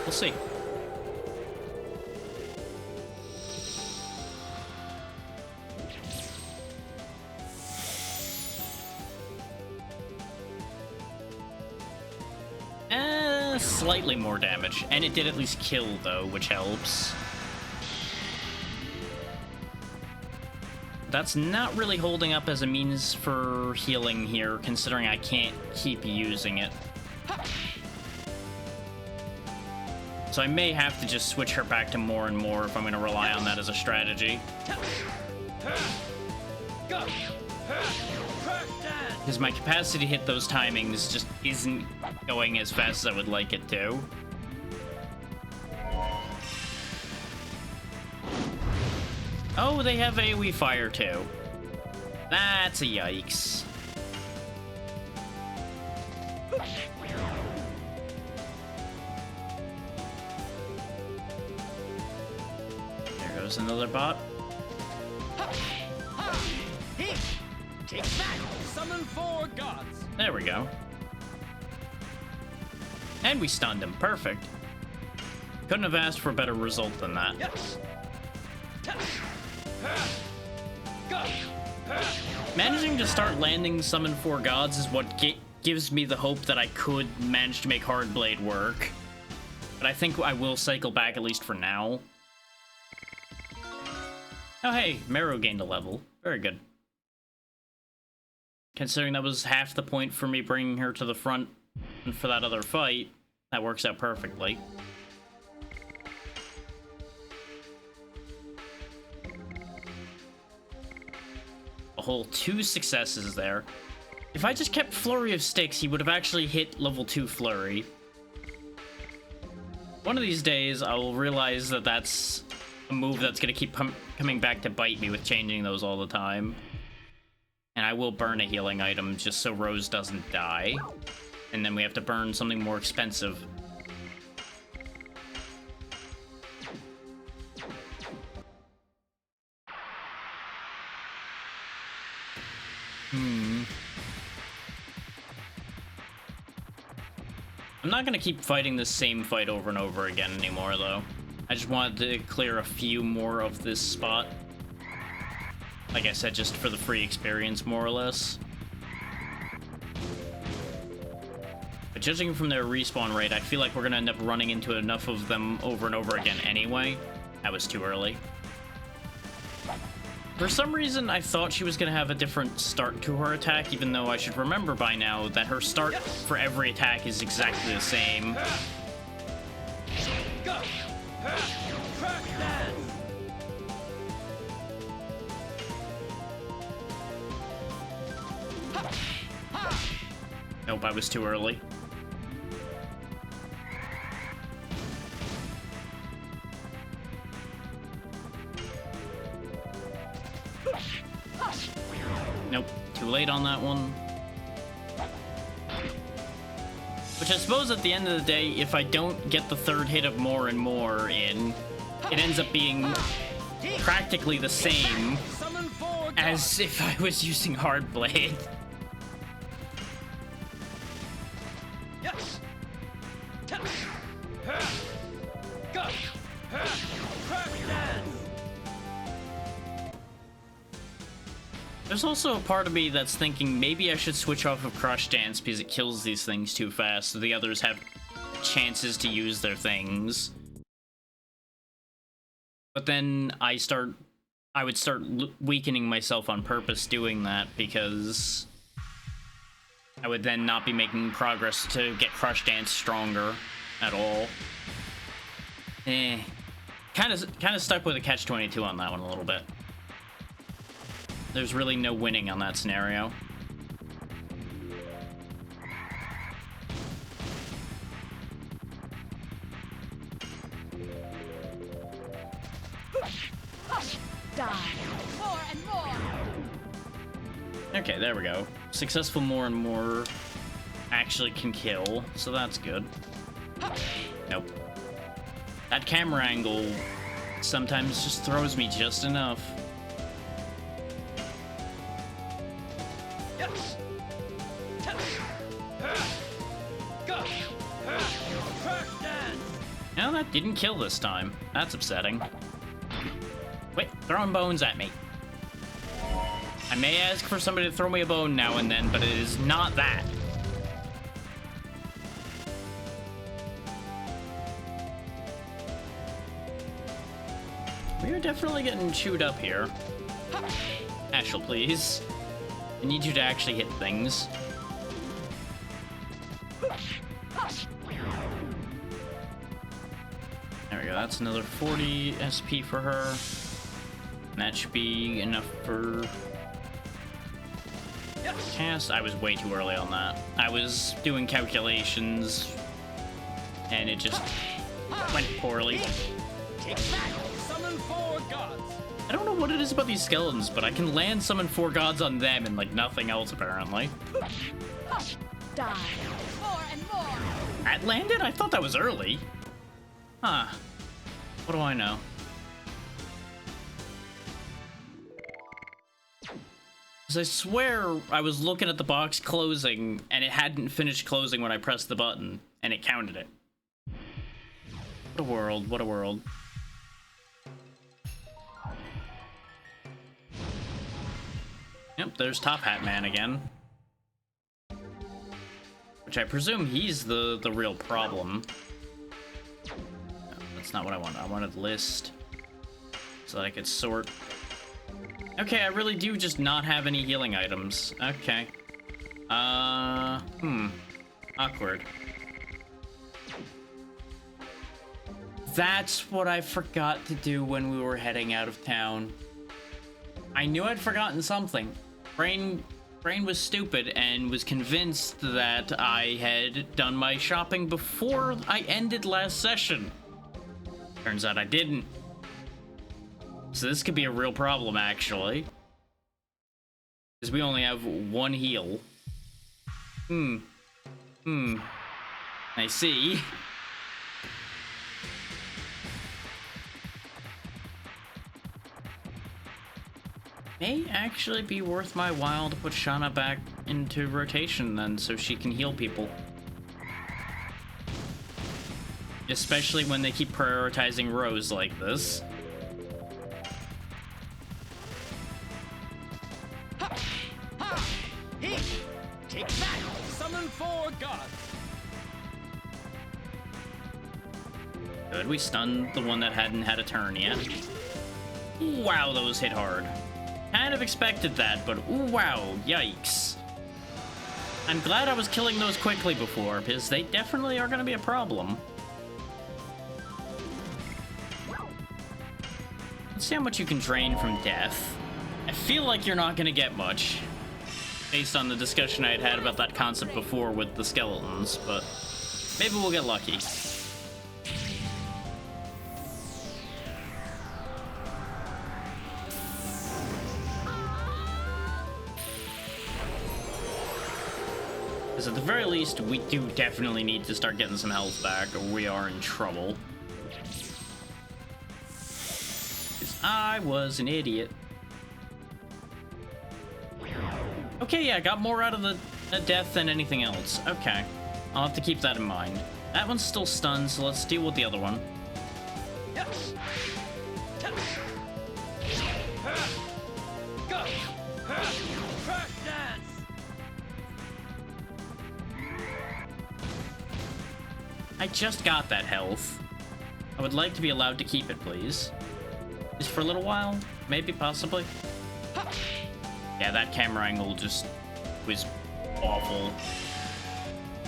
We'll see. Slightly more damage. And it did at least kill, though, which helps. That's not really holding up as a means for healing here, considering I can't keep using it. So I may have to just switch her back to more and more if I'm going to rely on that as a strategy. Because my capacity to hit those timings just isn't going as fast as I would like it to. Oh, they have AoE fire too. That's a yikes. There goes another bot. Take that! Summon 4 gods! There we go. And we stunned him. Perfect. Couldn't have asked for a better result than that. Yes. Managing to start landing Summon 4 Gods is what gives me the hope that I could manage to make Hardblade work. But I think I will cycle back at least for now. Oh hey, Meru gained a level. Very good. considering that was half the point for me bringing her to the front for that other fight, that works out perfectly. A whole 2 successes there. If I just kept Flurry of Sticks, he would have actually hit level 2 Flurry. One of these days, I will realize that that's a move that's going to keep coming back to bite me with changing those all the time. And I will burn a healing item just so Rose doesn't die. And then we have to burn something more expensive. I'm not gonna keep fighting the same fight over and over again anymore, though. I just wanted to clear a few more of this spot. Like I said, just for the free experience, more or less. But judging from their respawn rate, I feel like we're gonna end up running into enough of them over and over again anyway. That was too early. For some reason, I thought she was going to have a different start to her attack, even though I should remember by now that her start for every attack is exactly the same. Go! Crack that! Nope, I was too early. Nope, too late on that one. Which I suppose at the end of the day, if I don't get the third hit of more and more in, it ends up being practically the same as if I was using Hard Blade. There's also a part of me that's thinking maybe I should switch off of Crush Dance because it kills these things too fast, so the others have chances to use their things. But then I would start weakening myself on purpose doing that because I would then not be making progress to get Crush Dance stronger at all. Kind of stuck with a catch-22 on that one a little bit. There's really no winning on that scenario. Die. More and more. Okay, there we go. Successful more and more actually can kill, so that's good. Nope. That camera angle sometimes just throws me just enough. No, that didn't kill this time. That's upsetting. Quit throwing bones at me. I may ask for somebody to throw me a bone now and then, but it is not that. We are definitely getting chewed up here. Ashel, please. I need you to actually hit things. There we go, that's another 40 SP for her. And that should be enough for cast. I was way too early on that. I was doing calculations, and it just went poorly. Summon 4 gods. I don't know what it is about these skeletons, but I can land summon 4 gods on them and like nothing else apparently. Die. More and more. That landed? I thought that was early. Huh. What do I know? Because I swear I was looking at the box closing, and it hadn't finished closing when I pressed the button, and it counted it. What a world, what a world. Yep, there's Top Hat Man again. Which I presume he's the real problem. No, that's not what I wanted. I wanted list so that I could sort. Okay, I really do just not have any healing items. Okay, Awkward. That's what I forgot to do when we were heading out of town. I knew I'd forgotten something. Brain was stupid and was convinced that I had done my shopping before I ended last session. Turns out I didn't. So this could be a real problem, actually. Because we only have one heal. I see. May actually be worth my while to put Shauna back into rotation then, so she can heal people. Especially when they keep prioritizing Rose like this. Take back! Summon 4 gods! Good, we stunned the one that hadn't had a turn yet. Wow, those hit hard. Kind of expected that, but ooh, wow, yikes. I'm glad I was killing those quickly before, because they definitely are going to be a problem. Let's see how much you can drain from death. I feel like you're not going to get much, based on the discussion I had about that concept before with the skeletons, but maybe we'll get lucky. Because at the very least, we do definitely need to start getting some health back, or we are in trouble. Because I was an idiot. Okay, yeah, got more out of the death than anything else. Okay, I'll have to keep that in mind. That one's still stunned, so let's deal with the other one. Go! Crack dance! I just got that health. I would like to be allowed to keep it, please. Just for a little while? Maybe, possibly? Yeah, that camera angle just was awful.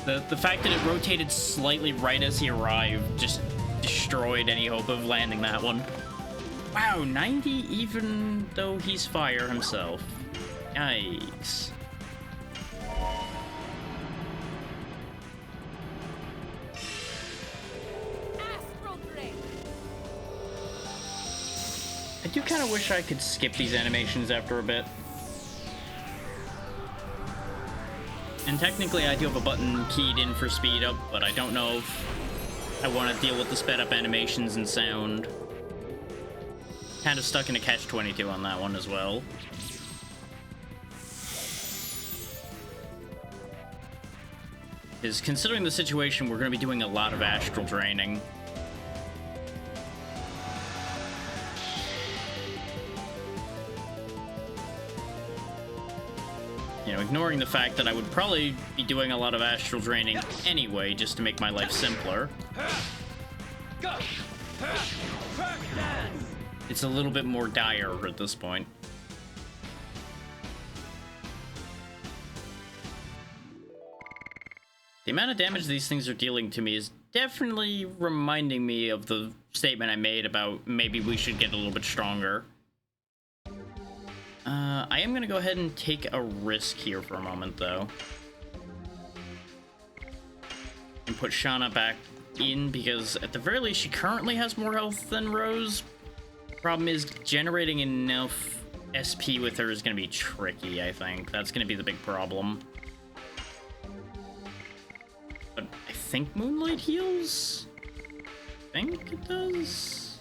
The fact that it rotated slightly right as he arrived just destroyed any hope of landing that one. Wow, 90 even though he's fire himself. Yikes. I do kind of wish I could skip these animations after a bit. And technically I do have a button keyed in for speed up, but I don't know if I want to deal with the sped up animations and sound. Kind of stuck in a catch-22 on that one as well. Because considering the situation, we're going to be doing a lot of astral draining. You know, ignoring the fact that I would probably be doing a lot of astral draining anyway, just to make my life simpler. Go! Crack dance! It's a little bit more dire at this point. The amount of damage these things are dealing to me is definitely reminding me of the statement I made about maybe we should get a little bit stronger. I am going to go ahead and take a risk here for a moment, though. And put Shauna back in, because at the very least, she currently has more health than Rose. Problem is, generating enough SP with her is going to be tricky, I think. That's going to be the big problem. But I think Moonlight heals? I think it does?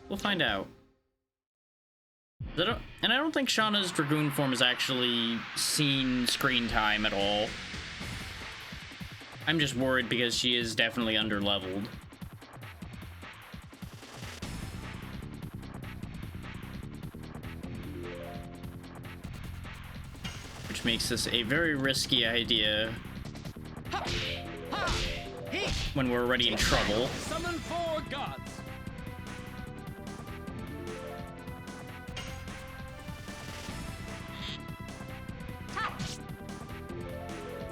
We'll find out. And I don't think Shauna's Dragoon form has actually seen screen time at all. I'm just worried because she is definitely under-leveled. Which makes this a very risky idea when we're already in trouble. Summon 4 gods!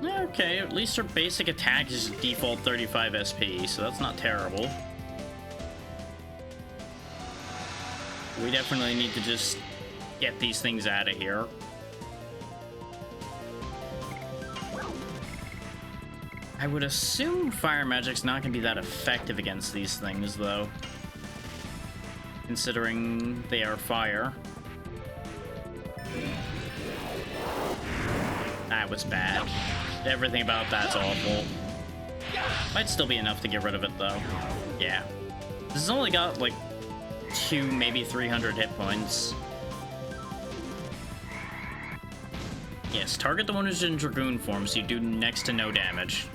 Okay, at least her basic attack is default 35 SP, so that's not terrible. We definitely need to just get these things out of here. I would assume fire magic's not going to be that effective against these things, though. Considering they are fire. That was bad. Everything about that's awful. Might still be enough to get rid of it, though. Yeah. This has only got, like, 2, maybe 300 hit points. Yes, target the one who's in Dragoon form, so you do next to no damage.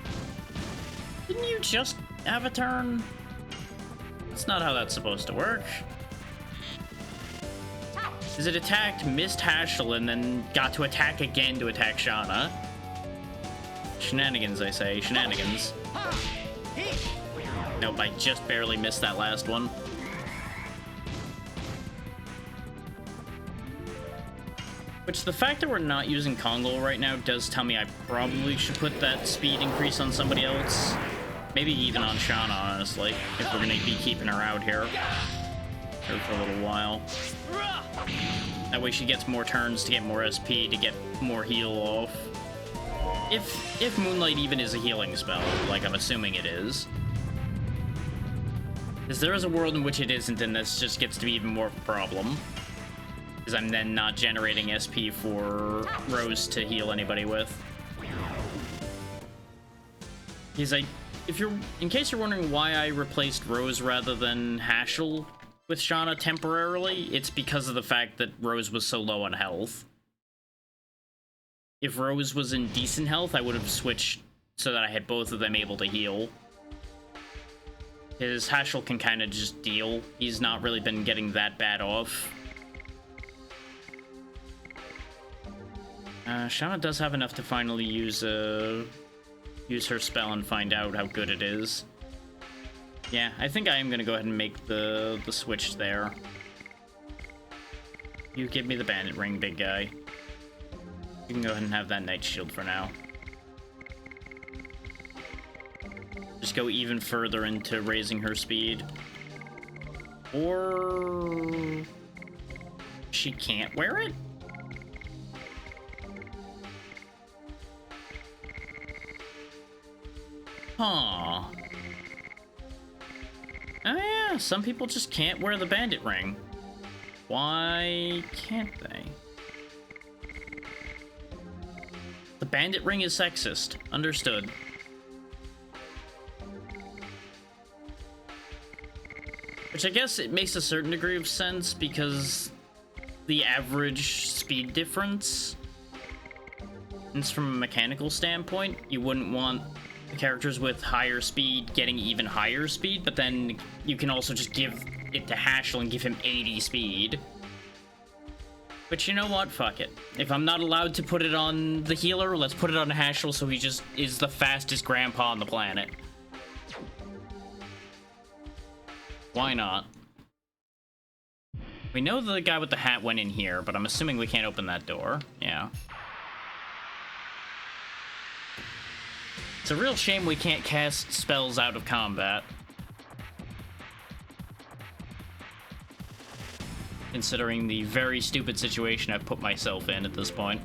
Didn't you just have a turn? That's not how that's supposed to work. Is it attacked, missed Haschel, and then got to attack again to attack Shauna? Shenanigans, I say. Shenanigans. Nope, I just barely missed that last one. Which, the fact that we're not using Kongol right now does tell me I probably should put that speed increase on somebody else. Maybe even on Shauna, honestly, if we're gonna be keeping her out here for a little while. That way she gets more turns to get more SP, to get more heal off. If Moonlight even is a healing spell, like I'm assuming it is. Because there is a world in which it isn't, and this just gets to be even more of a problem. Because I'm then not generating SP for Rose to heal anybody with. Because in case you're wondering why I replaced Rose rather than Haschel with Shauna temporarily, it's because of the fact that Rose was so low on health. If Rose was in decent health, I would have switched so that I had both of them able to heal. Because Haschel can kind of just deal. He's not really been getting that bad off. Shauna does have enough to finally use her spell and find out how good it is. Yeah, I think I am going to go ahead and make the switch there. You give me the bandit ring, big guy. You can go ahead and have that Night Shield for now. Just go even further into raising her speed. Or... she can't wear it? Huh. Oh yeah, some people just can't wear the bandit ring. Why can't they? The bandit ring is sexist. Understood. Which I guess it makes a certain degree of sense because the average speed difference, and from a mechanical standpoint, you wouldn't want characters with higher speed getting even higher speed, but then you can also just give it to Haschel and give him 80 speed. But you know what? Fuck it. If I'm not allowed to put it on the healer, let's put it on Haschel so he just is the fastest grandpa on the planet. Why not? We know the guy with the hat went in here, but I'm assuming we can't open that door. Yeah. It's a real shame we can't cast spells out of combat. Considering the very stupid situation I've put myself in at this point.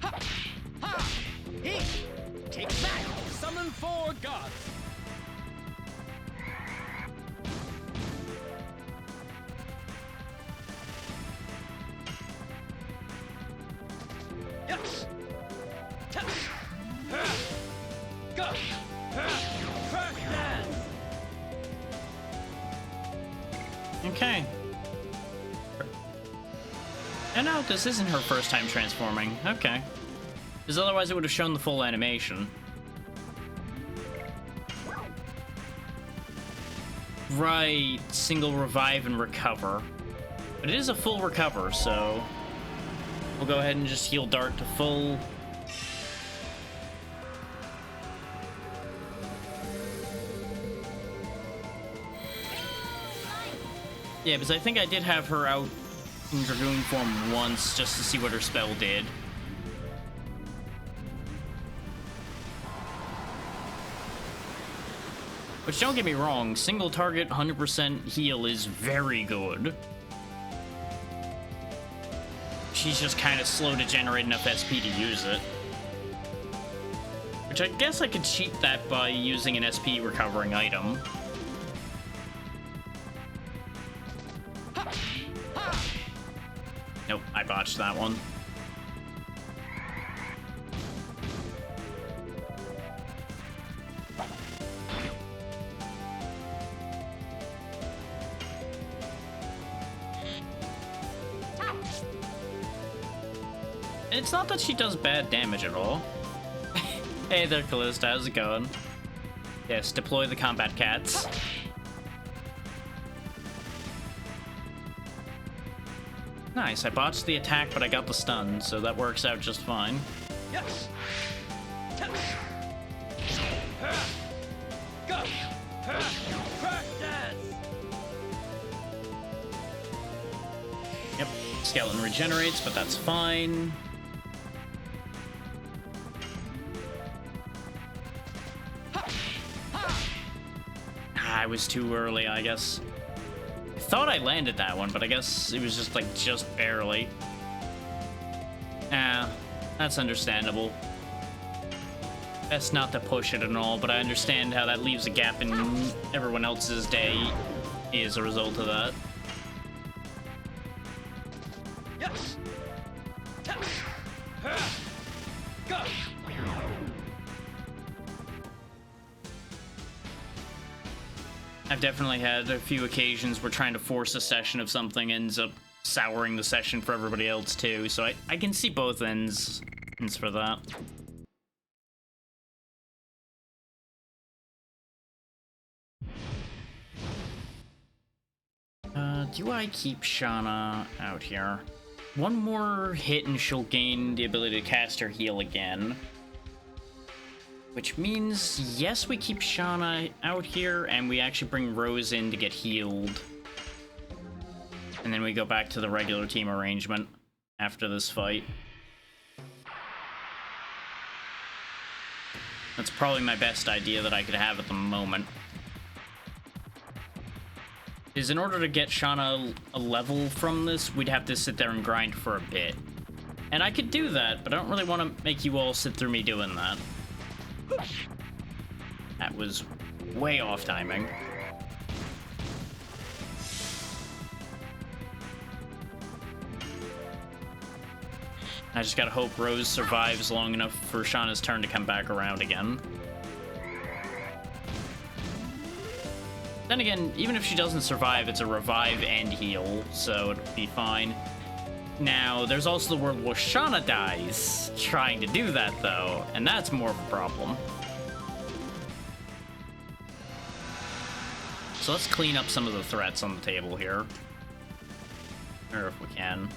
Ha! Ha! He! Take that! Summon 4 gods! Yes! Ta! Ha! Go! Ha! First dance! Okay. Oh no, this isn't her first time transforming. Okay. Because otherwise it would have shown the full animation. Right, single revive and recover. But it is a full recover, so... we'll go ahead and just heal Dart to full. Yeah, because I think I did have her out in Dragoon form once just to see what her spell did. Which, don't get me wrong, single target 100% heal is very good. She's just kind of slow to generate enough SP to use it. Which I guess I could cheat that by using an SP recovering item. Nope, I botched that one. It's not that she does bad damage at all. Hey there, Callista, how's it going? Yes, deploy the combat cats. Nice, I botched the attack, but I got the stun, so that works out just fine. Yes. Go. Yep, skeleton regenerates, but that's fine. I was too early, I guess. I thought I landed that one, but I guess it was just, like, just barely. Ah, that's understandable. Best not to push it and all, but I understand how that leaves a gap in everyone else's day as a result of that. Yes. Go. I've definitely had a few occasions where trying to force a session of something ends up souring the session for everybody else too, so I can see both ends for that. Do I keep Shauna out here? One more hit and she'll gain the ability to cast her heal again. Which means, yes, we keep Shauna out here, and we actually bring Rose in to get healed. And then we go back to the regular team arrangement after this fight. That's probably my best idea that I could have at the moment. Is in order to get Shauna a level from this, we'd have to sit there and grind for a bit. And I could do that, but I don't really want to make you all sit through me doing that. That was way off timing. I just gotta hope Rose survives long enough for Shauna's turn to come back around again. Then again, even if she doesn't survive, it's a revive and heal, so it'll be fine. Now, there's also the world where Shauna dies trying to do that, though, and that's more of a problem. So let's clean up some of the threats on the table here. Or if we can.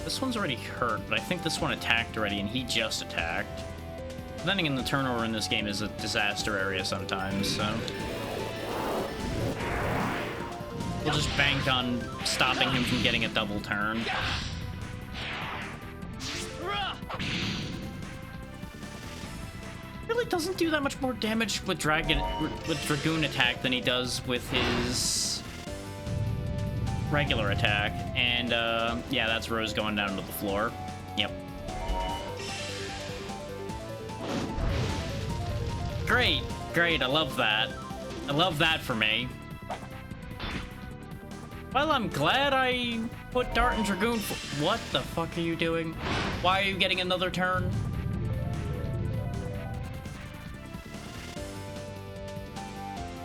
This one's already hurt, but I think this one attacked already, and he just attacked. Then again, the turnover in this game is a disaster area sometimes, so... We'll just bank on stopping him from getting a double turn. Really doesn't do that much more damage with Dragoon attack than he does with his regular attack. And yeah, that's Rose going down to the floor. Yep. Great, great, I love that. I love that for me. Well, I'm glad I put Dart and Dragoon for— What the fuck are you doing? Why are you getting another turn?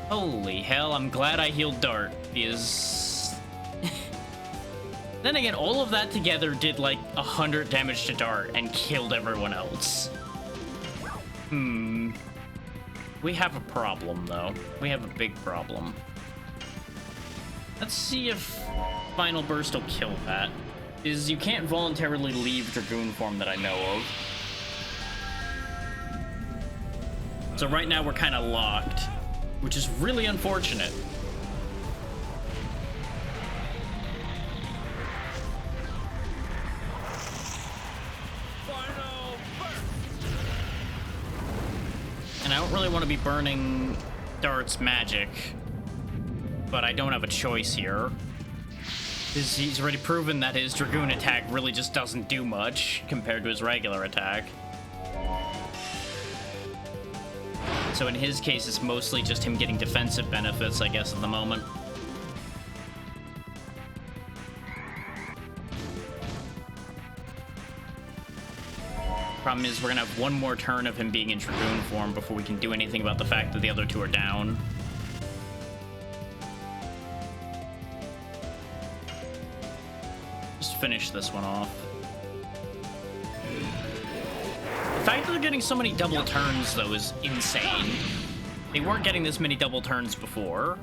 Holy hell, I'm glad I healed Dart, because... Then again, all of that together did like 100 damage to Dart and killed everyone else. We have a problem, though. We have a big problem. Let's see if Final Burst will kill that. Is you can't voluntarily leave Dragoon form that I know of. So right now we're kind of locked, which is really unfortunate. really want to be burning Dart's magic, but I don't have a choice here. He's already proven that his Dragoon attack really just doesn't do much compared to his regular attack. So in his case, it's mostly just him getting defensive benefits, I guess, at the moment. Problem is, we're gonna have one more turn of him being in Dragoon form before we can do anything about the fact that the other two are down. Just finish this one off. The fact that they're getting so many double turns, though, is insane. They weren't getting this many double turns before.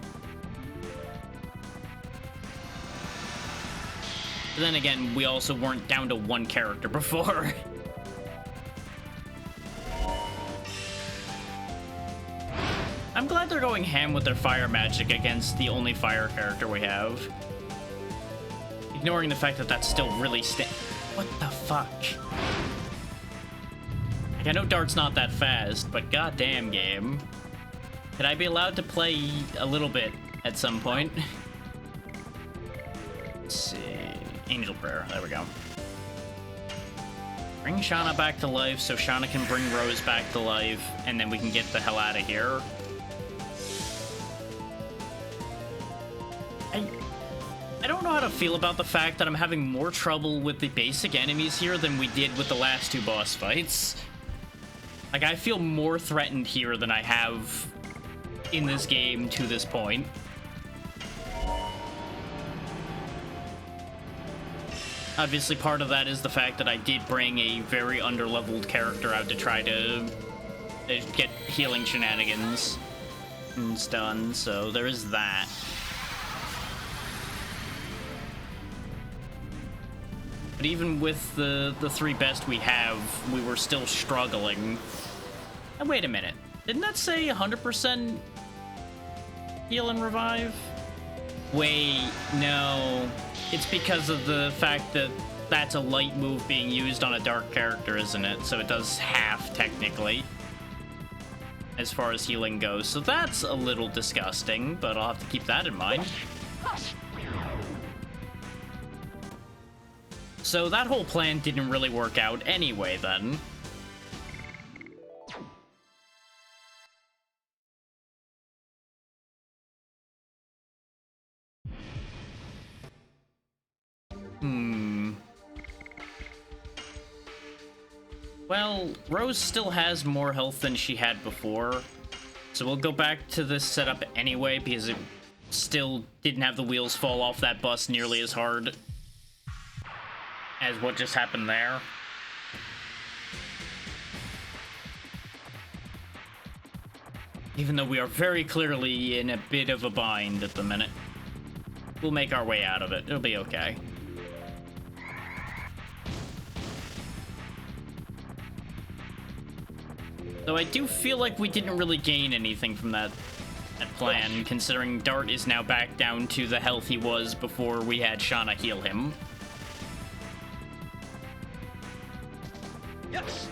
But then again, we also weren't down to one character before. I'm glad they're going ham with their fire magic against the only fire character we have. Ignoring the fact that that's still really What the fuck? Like, I know Dart's not that fast, but goddamn game. Could I be allowed to play a little bit at some point? Let's see. Angel Prayer. There we go. Bring Shauna back to life so Shauna can bring Rose back to life, and then we can get the hell out of here. I don't know how to feel about the fact that I'm having more trouble with the basic enemies here than we did with the last two boss fights. Like, I feel more threatened here than I have in this game to this point. Obviously, part of that is the fact that I did bring a very underleveled character out to try to get healing shenanigans done, so there is that. But even with the three best we have, we were still struggling. And wait a minute. Didn't that say 100% heal and revive? Wait, no. It's because of the fact that that's a light move being used on a dark character, isn't it? So it does half, technically, as far as healing goes. So that's a little disgusting, but I'll have to keep that in mind. So that whole plan didn't really work out anyway, then. Well, Rose still has more health than she had before, so we'll go back to this setup anyway, because it still didn't have the wheels fall off that bus nearly as hard as what just happened there. Even though we are very clearly in a bit of a bind at the minute. We'll make our way out of it. It'll be okay. Though I do feel like we didn't really gain anything from that plan, considering Dart is now back down to the health he was before we had Shauna heal him. Yes.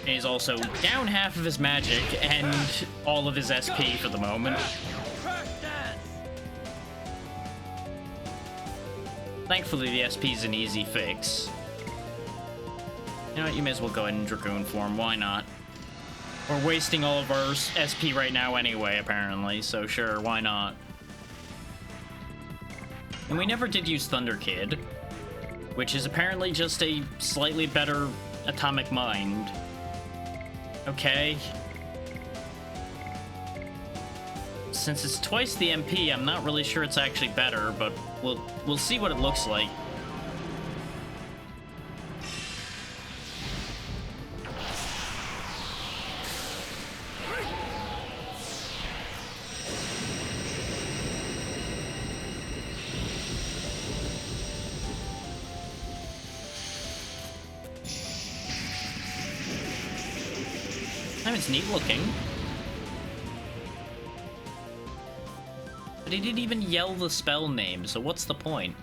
And he's also down half of his magic and all of his SP for the moment. Thankfully, the SP's an easy fix. You know what, you may as well go ahead and Dragoon form, why not? We're wasting all of our SP right now anyway, apparently, so sure, why not? And we never did use Thunder Kid, which is apparently just a slightly better atomic mind. Okay. Since it's twice the MP, I'm not really sure it's actually better, but we'll see what it looks like. It's neat looking. But he didn't even yell the spell name, so what's the point?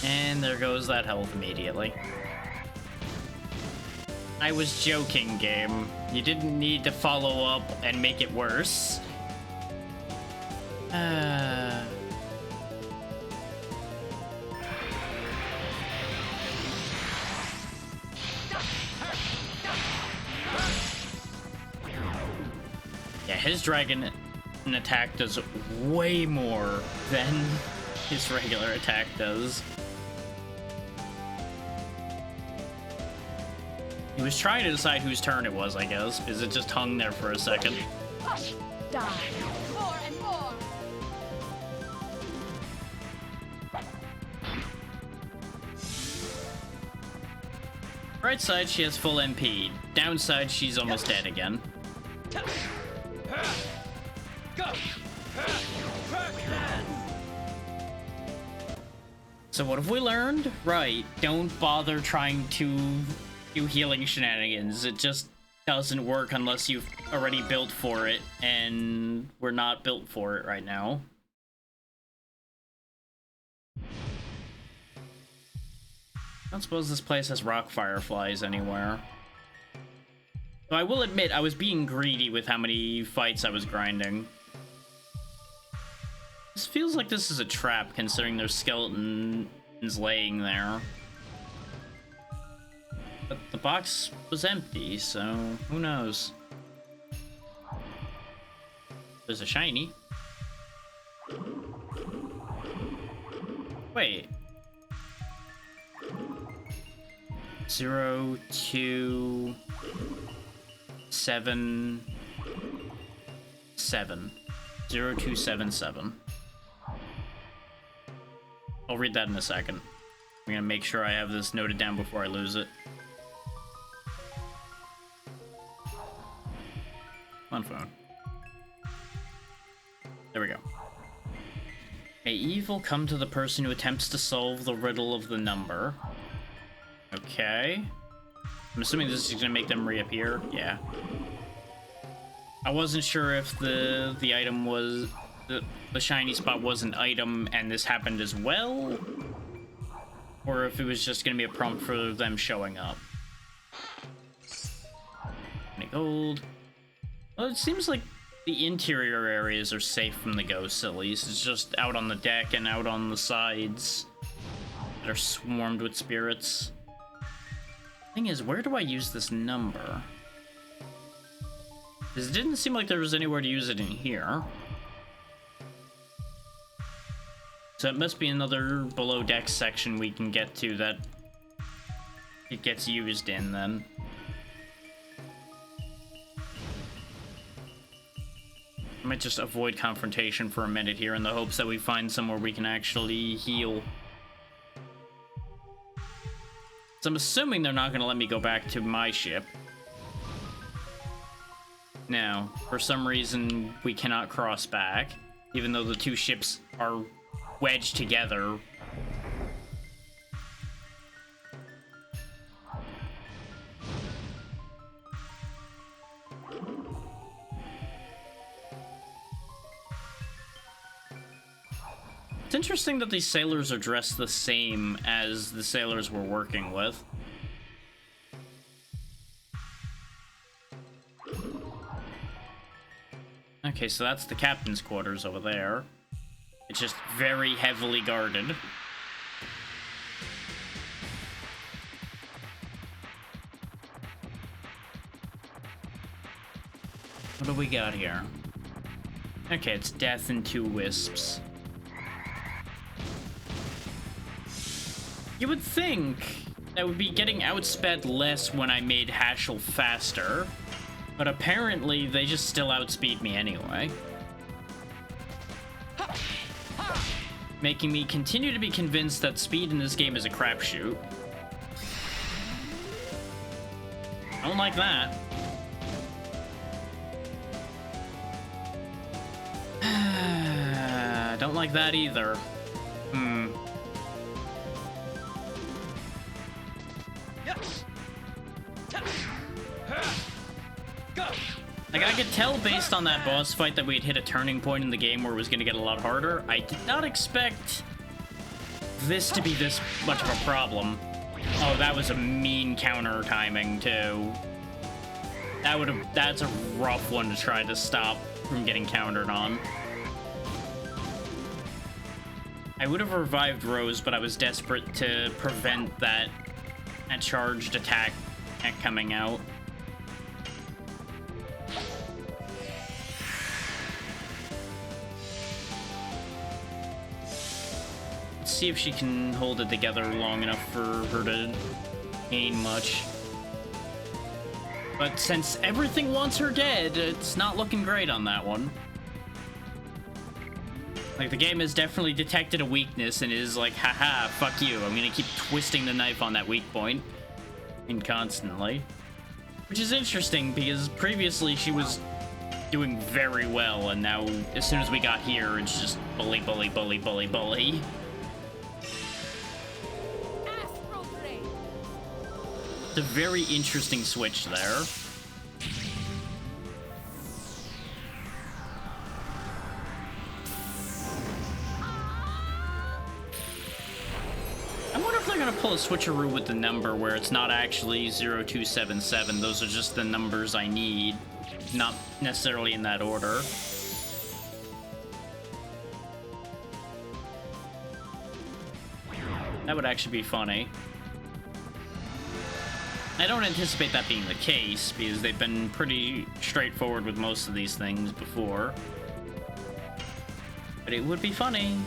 And there goes that health immediately. I was joking, game. You didn't need to follow up and make it worse. Yeah, his dragon attack does way more than his regular attack does. He was trying to decide whose turn it was, I guess, because it just hung there for a second. Hush! Die! More and more! Right side, she has full MP. Downside, she's almost dead again. Go! So what have we learned? Right, don't bother trying to do healing shenanigans. It just doesn't work unless you've already built for it, and we're not built for it right now. I don't suppose this place has rock fireflies anywhere. Though I will admit, I was being greedy with how many fights I was grinding. This feels like this is a trap, considering there's skeletons laying there. But the box was empty, so who knows? There's a shiny. Wait. 0, 2, 7, 7. 0, 2, 7, 7. I'll read that in a second. I'm gonna make sure I have this noted down before I lose it. On phone. There we go. May evil come to the person who attempts to solve the riddle of the number. Okay. I'm assuming this is gonna make them reappear. Yeah. I wasn't sure if the item was the shiny spot was an item and this happened as well, or if it was just gonna be a prompt for them showing up. Any gold? Well, it seems like the interior areas are safe from the ghosts, at least. It's just out on the deck and out on the sides that are swarmed with spirits. Thing is, where do I use this number? Because it didn't seem like there was anywhere to use it in here. So it must be another below deck section we can get to that it gets used in then. I might just avoid confrontation for a minute here in the hopes that we find somewhere we can actually heal. So I'm assuming they're not going to let me go back to my ship. Now, for some reason, we cannot cross back, even though the two ships are wedged together. It's interesting that these sailors are dressed the same as the sailors we're working with. Okay, so that's the captain's quarters over there. It's just very heavily guarded. What do we got here? Okay, it's death and 2 wisps. You would think I would be getting outsped less when I made Hashel faster, but apparently they just still outspeed me anyway. Making me continue to be convinced that speed in this game is a crapshoot. I don't like that. Don't like that either. Like, I could tell based on that boss fight that we had hit a turning point in the game where it was going to get a lot harder. I did not expect this to be this much of a problem. Oh, that was a mean counter timing, too. That's a rough one to try to stop from getting countered on. I would have revived Rose, but I was desperate to prevent that charged attack coming out. Let's see if she can hold it together long enough for her to gain much. But since everything wants her dead, it's not looking great on that one. Like, the game has definitely detected a weakness and is like, haha, fuck you. I'm gonna keep twisting the knife on that weak point. And constantly. Which is interesting, because previously she was doing very well, and now, as soon as we got here, it's just bully, bully, bully, bully, bully. It's a very interesting switch there. I wonder if they're gonna pull a switcheroo with the number where it's not actually 0277. Those are just the numbers I need, not necessarily in that order. That would actually be funny. I don't anticipate that being the case, because they've been pretty straightforward with most of these things before. But it would be funny.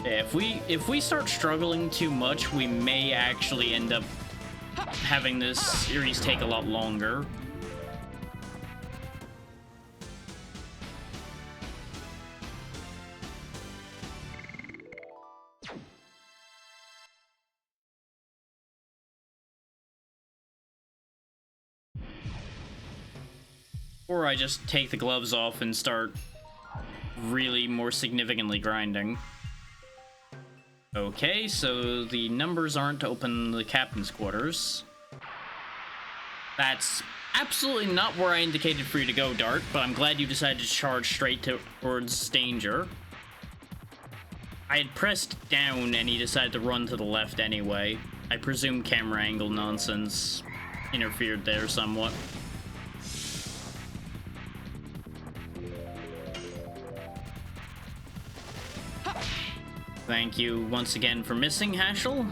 Yeah, if we start struggling too much, we may actually end up having this series take a lot longer. Or I just take the gloves off and start really more significantly grinding. Okay, so the numbers aren't to open the captain's quarters. That's absolutely not where I indicated for you to go, Dart, but I'm glad you decided to charge straight towards danger. I had pressed down and he decided to run to the left anyway. I presume camera angle nonsense interfered there somewhat. Thank you once again for missing, Hashel.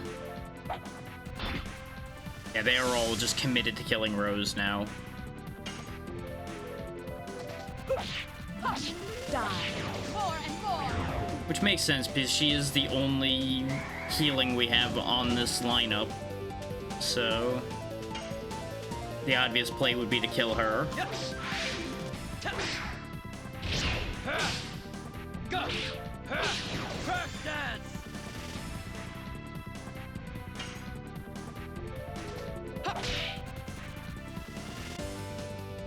Yeah, they are all just committed to killing Rose now. Die. More and more. Which makes sense, because she is the only healing we have on this lineup. So the obvious play would be to kill her.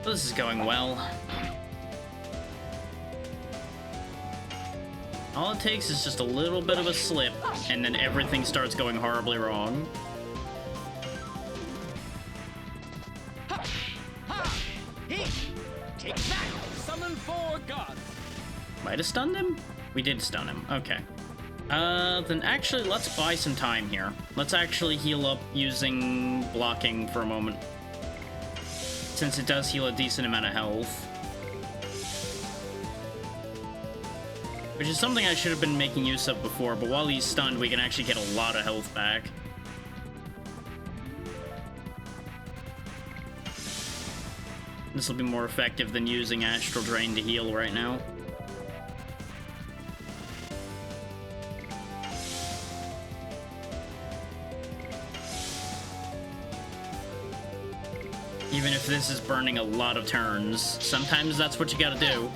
This is going well. All it takes is just a little bit of a slip, and then everything starts going horribly wrong. Take back! Summon 4 gods! Might have stunned him? We did stun him. Okay. Then actually, let's buy some time here. Let's actually heal up using blocking for a moment, since it does heal a decent amount of health. Which is something I should have been making use of before, but while he's stunned, we can actually get a lot of health back. This will be more effective than using Astral Drain to heal right now. Even if this is burning a lot of turns, sometimes that's what you gotta do.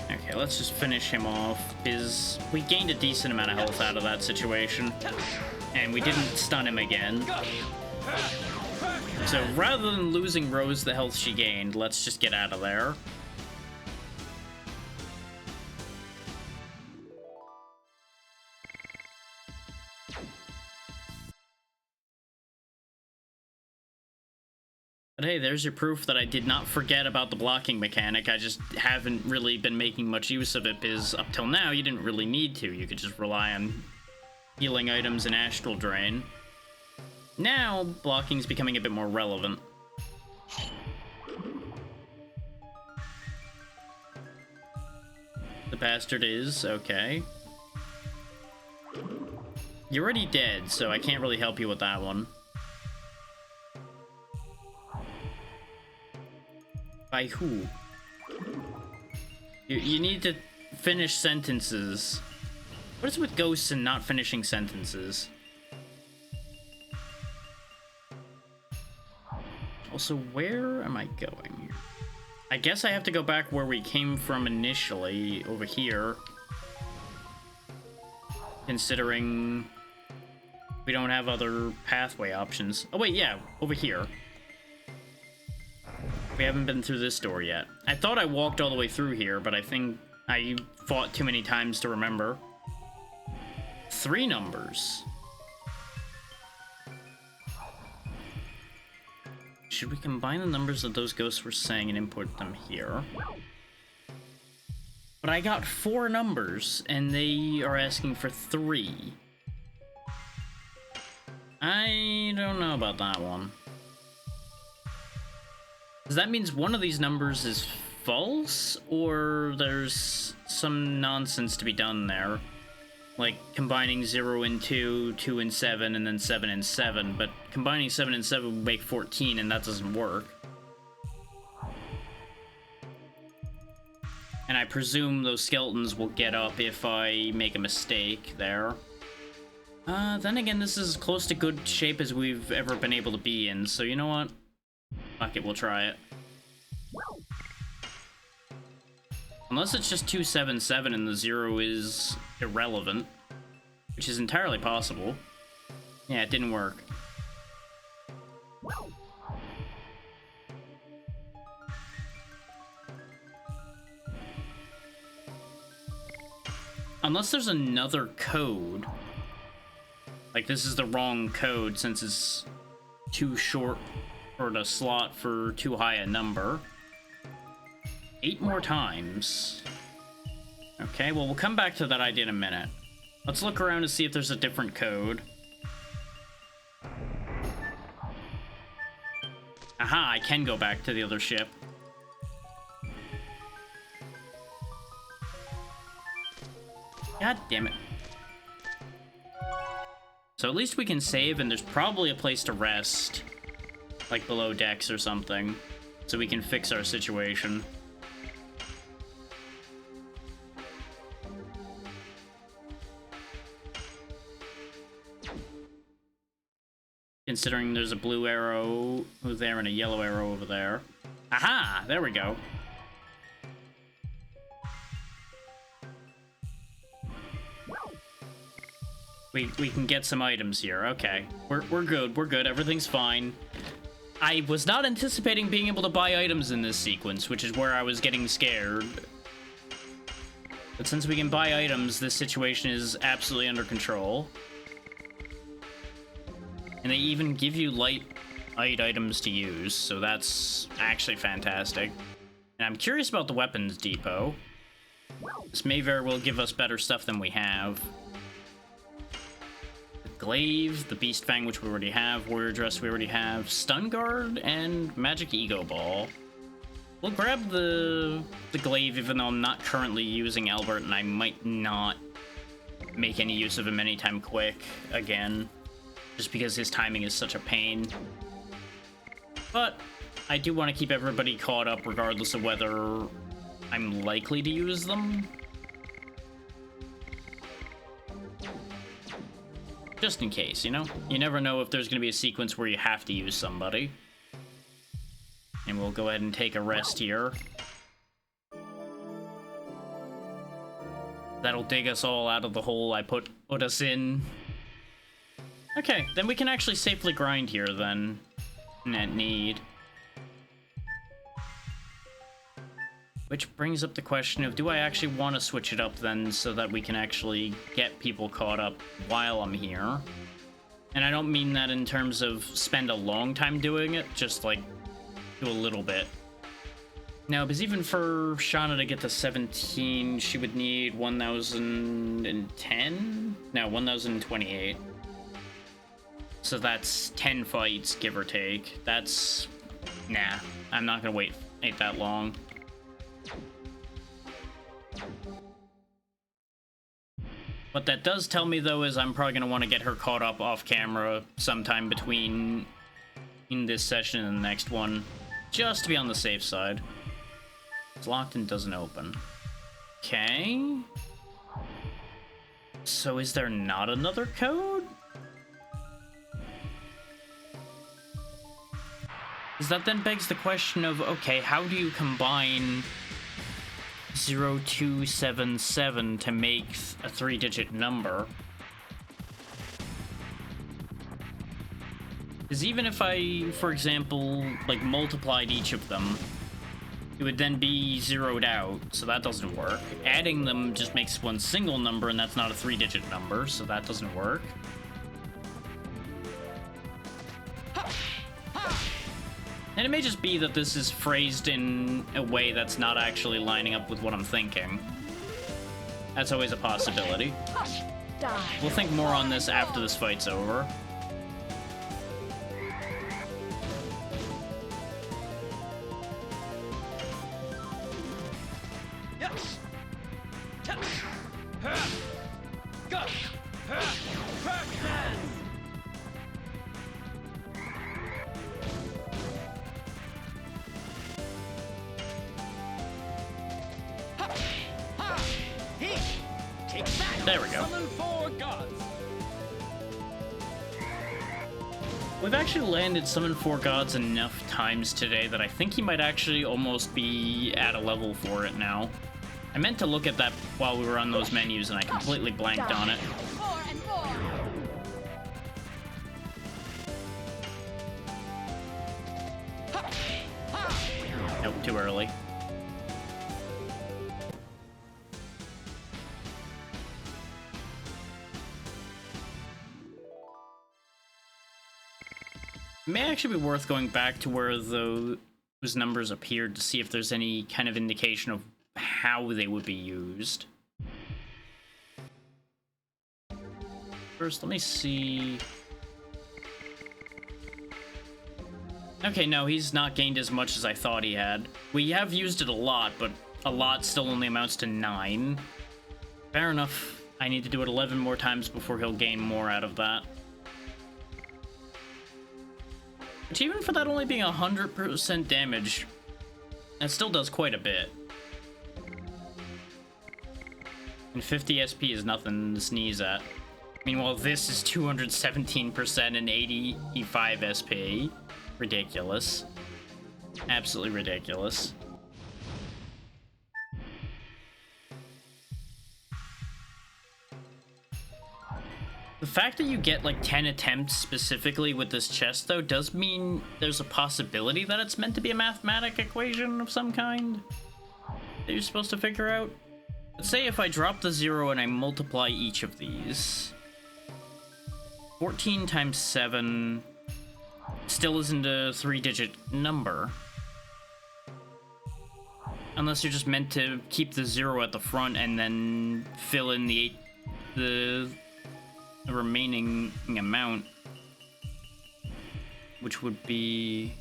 Okay, let's just finish him off, because we gained a decent amount of health out of that situation, and we didn't stun him again. So rather than losing Rose the health she gained, let's just get out of there. But hey, there's your proof that I did not forget about the blocking mechanic. I just haven't really been making much use of it because up till now you didn't really need to. You could just rely on healing items and Astral Drain. Now, blocking's becoming a bit more relevant. The bastard is, okay. You're already dead, so I can't really help you with that one. By who? You need to finish sentences. What is with ghosts and not finishing sentences? Also, where am I going? I guess I have to go back where we came from initially, over here. Considering we don't have other pathway options. Oh wait, yeah, over here. We haven't been through this door yet. I thought I walked all the way through here, but I think I fought too many times to remember. 3 numbers. Should we combine the numbers that those ghosts were saying and import them here? But I got 4 numbers, and they are asking for 3. I don't know about that one. Because that means one of these numbers is false, or there's some nonsense to be done there. Like combining 0 and 2, 2 and 7, and then 7 and 7, but combining 7 and 7 would make 14, and that doesn't work. And I presume those skeletons will get up if I make a mistake there. Then again, this is as close to good shape as we've ever been able to be in, so you know what? Fuck it, we'll try it. Unless it's just 277 and the 0 is irrelevant, which is entirely possible. Yeah, it didn't work. Unless there's another code. Like, this is the wrong code since it's too short for the slot for too high a number. 8 more times. Okay, well, we'll come back to that idea in a minute. Let's look around to see if there's a different code. Aha, I can go back to the other ship. God damn it. So at least we can save, and there's probably a place to rest. Like below decks or something. So we can fix our situation. Considering there's a blue arrow over there and a yellow arrow over there. Aha! There we go. We can get some items here. Okay. We're good. We're good. Everything's fine. I was not anticipating being able to buy items in this sequence, which is where I was getting scared. But since we can buy items, this situation is absolutely under control. And they even give you light items to use, so that's actually fantastic. And I'm curious about the weapons depot. This may very well give us better stuff than we have. The glaive, the beast fang, which we already have, warrior dress we already have, stun guard, and magic ego ball. We'll grab the glaive, even though I'm not currently using Albert, and I might not make any use of him anytime quick again. Just because his timing is such a pain. But I do want to keep everybody caught up regardless of whether I'm likely to use them. Just in case, you know? You never know if there's going to be a sequence where you have to use somebody. And we'll go ahead and take a rest here. That'll dig us all out of the hole I put us in. Okay, then we can actually safely grind here, then. net need. Which brings up the question of, do I actually want to switch it up then so that we can actually get people caught up while I'm here? And I don't mean that in terms of spend a long time doing it, just like do a little bit. No, because even for Shauna to get to 17, she would need 1,010? No, 1,028. So that's 10 fights, give or take. That's... nah, I'm not gonna wait that long. What that does tell me, though, is I'm probably going to want to get her caught up off camera sometime between in this session and the next one, just to be on the safe side. It's locked and doesn't open. Okay. So is there not another code? Because that then begs the question of, okay, how do you combine 0277 to make a 3-digit number? Because even if I, for example, like multiplied each of them, it would then be zeroed out, so that doesn't work. Adding them just makes one single number, and that's not a 3-digit number, so that doesn't work. And it may just be that this is phrased in a way that's not actually lining up with what I'm thinking. That's always a possibility. We'll think more on this after this fight's over. Yes. There we go. Summon 4 gods. We've actually landed Summon 4 Gods enough times today that I think he might actually almost be at a level for it now. I meant to look at that while we were on those menus and I completely blanked on it. 4 and 4. Nope, too early. It may actually be worth going back to where those numbers appeared to see if there's any kind of indication of how they would be used. First, let me see. Okay, no, he's not gained as much as I thought he had. We have used it a lot, but a lot still only amounts to 9. Fair enough. I need to do it 11 more times before he'll gain more out of that. Which, even for that only being 100% damage, that still does quite a bit. And 50 SP is nothing to sneeze at. Meanwhile, this is 217% and 85 SP. Ridiculous. Absolutely ridiculous. The fact that you get like 10 attempts specifically with this chest, though, does mean there's a possibility that it's meant to be a mathematic equation of some kind that you're supposed to figure out. Let's say if I drop the 0 and I multiply each of these. 14 times 7 still isn't a 3-digit number. Unless you're just meant to keep the 0 at the front and then fill in the remaining amount, which would be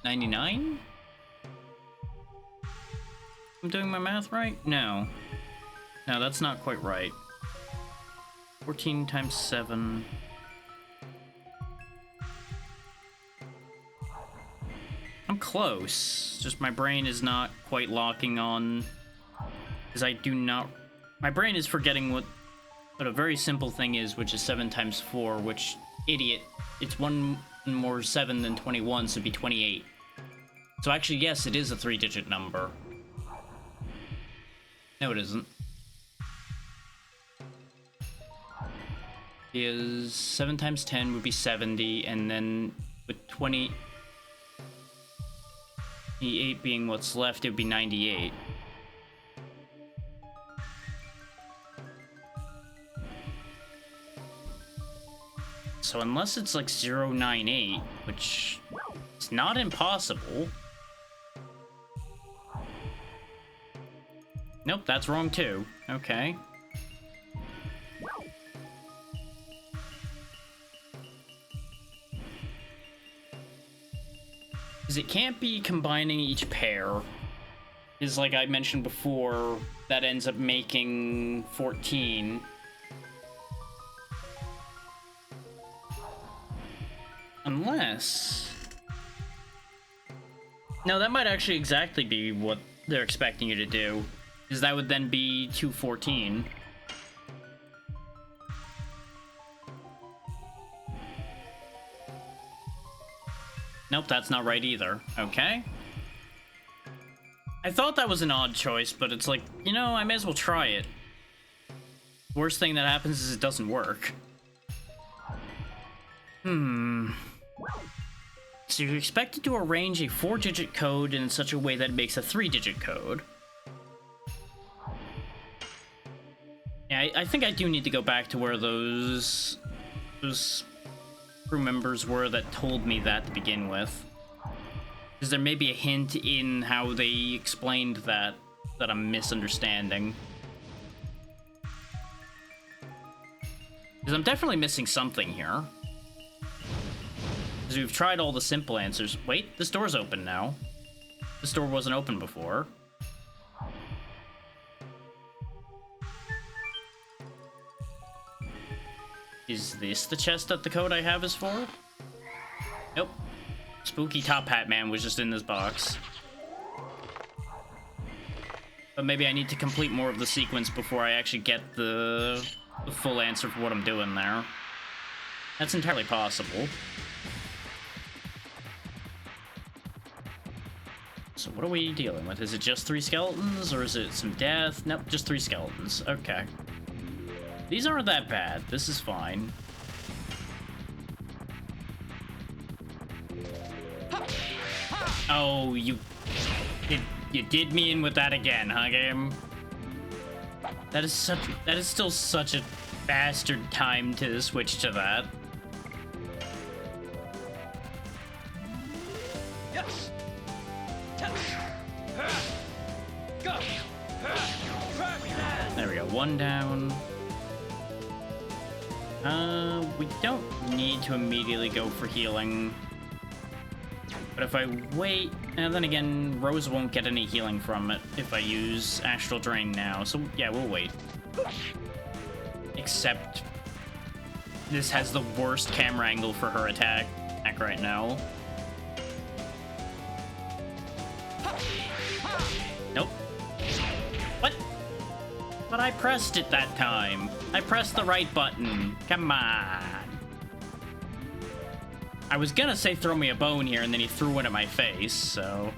99? I'm doing my math right? No. No, that's not quite right. 14 times 7. I'm close. Just my brain is not quite locking on, because I do not... My brain is forgetting what a very simple thing is, which is 7 times 4, which, idiot, it's 1 more 7 than 21, so it'd be 28. So actually, yes, it is a 3-digit number. No, it isn't. is 7 times 10 would be 70, and then with 28 being what's left, it would be 98. So unless it's like 098, which is not impossible. Nope, that's wrong too. Okay. Because it can't be combining each pair. Because like I mentioned before, that ends up making 14. Unless... No, that might actually exactly be what they're expecting you to do. Because that would then be 214. Nope, that's not right either. Okay. I thought that was an odd choice, but it's like, you know, I may as well try it. Worst thing that happens is it doesn't work. So you're expected to arrange a 4-digit code in such a way that it makes a 3-digit code. Yeah, I think I do need to go back to where those crew members were that told me that to begin with. Because there may be a hint in how they explained that I'm misunderstanding. Because I'm definitely missing something here. Because we've tried all the simple answers. Wait, this door's open now. This door wasn't open before. Is this the chest that the code I have is for? Nope. Spooky Top Hat Man was just in this box. But maybe I need to complete more of the sequence before I actually get the full answer for what I'm doing there. That's entirely possible. So what are we dealing with? Is it just 3 skeletons, or is it some death? Nope, just 3 skeletons. Okay. These aren't that bad. This is fine. Oh, you did me in with that again, huh, game? That is still such a bastard time to switch to that. Yes. There we go, 1 down. We don't need to immediately go for healing. But if I wait, and then again, Rose won't get any healing from it if I use Astral Drain now. So yeah, we'll wait. Except this has the worst camera angle for her attack right now. Nope. What? But I pressed it that time. I pressed the right button. Come on. I was gonna say throw me a bone here, and then he threw one at my face, so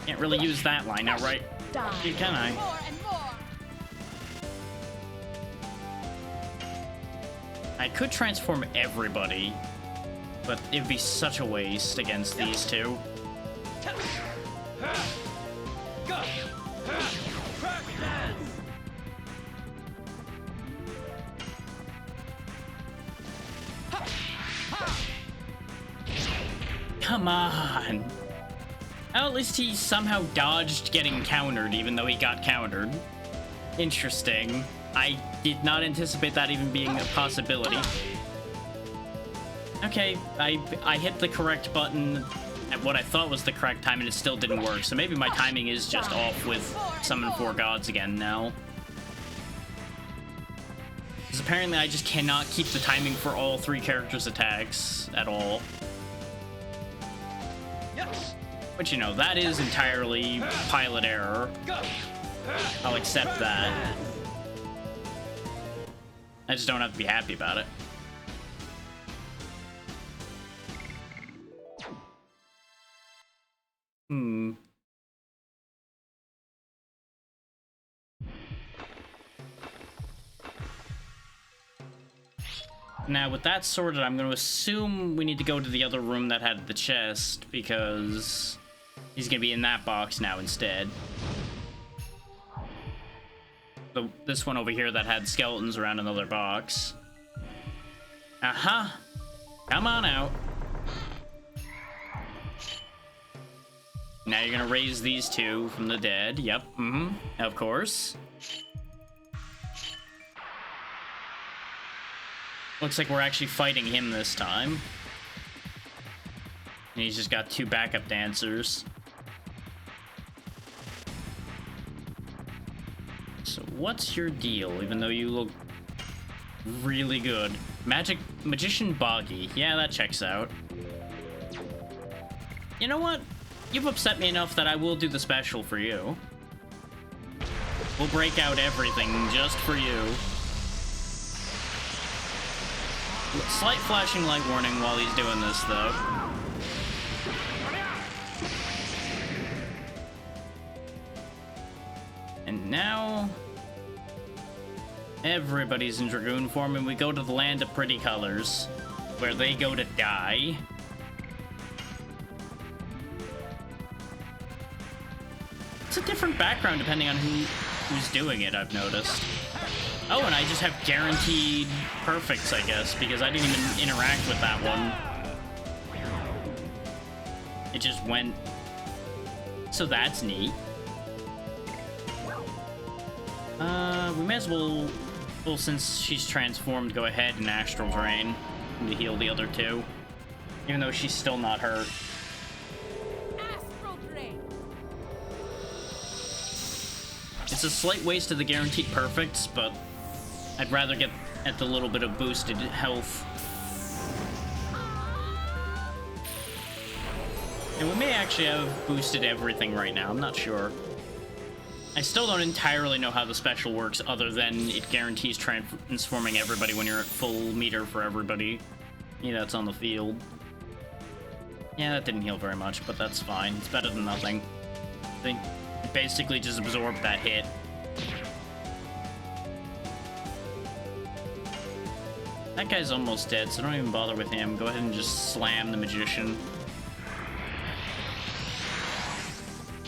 can't really use that line now, right? Can I? More and more. I could transform everybody, but it'd be such a waste against these two. Come on. Oh, at least he somehow dodged getting countered, even though he got countered. Interesting. I did not anticipate that even being a possibility. Okay, I hit the correct button at what I thought was the correct time, and it still didn't work. So maybe my timing is just off with Summon 4 Gods again now. Because apparently I just cannot keep the timing for all 3 characters' attacks at all. But you know, that is entirely pilot error. I'll accept that. I just don't have to be happy about it. Now, with that sorted, I'm going to assume we need to go to the other room that had the chest, because he's going to be in that box now instead. So this one over here that had skeletons around another box. Aha! Come on out. Now you're going to raise these two from the dead. Yep, of course. Looks like we're actually fighting him this time. And he's just got two backup dancers. So what's your deal, even though you look really good? Magician Boggy. Yeah, that checks out. You know what? You've upset me enough that I will do the special for you. We'll break out everything just for you. Slight flashing light warning while he's doing this, though. And now everybody's in Dragoon form, and we go to the land of pretty colors, where they go to die. It's a different background depending on who's doing it, I've noticed. Oh, and I just have guaranteed perfects, I guess, because I didn't even interact with that one. It just went. So that's neat. We may as well, since she's transformed, go ahead and Astral Drain to heal the other two. Even though she's still not hurt. Astral Drain. It's a slight waste of the guaranteed perfects, but I'd rather get at the little bit of boosted health. And we may actually have boosted everything right now, I'm not sure. I still don't entirely know how the special works other than it guarantees transforming everybody when you're at full meter for everybody. Yeah, that's on the field. Yeah, that didn't heal very much, but that's fine. It's better than nothing. I think it basically just absorbed that hit. That guy's almost dead, so don't even bother with him. Go ahead and just slam the Magician.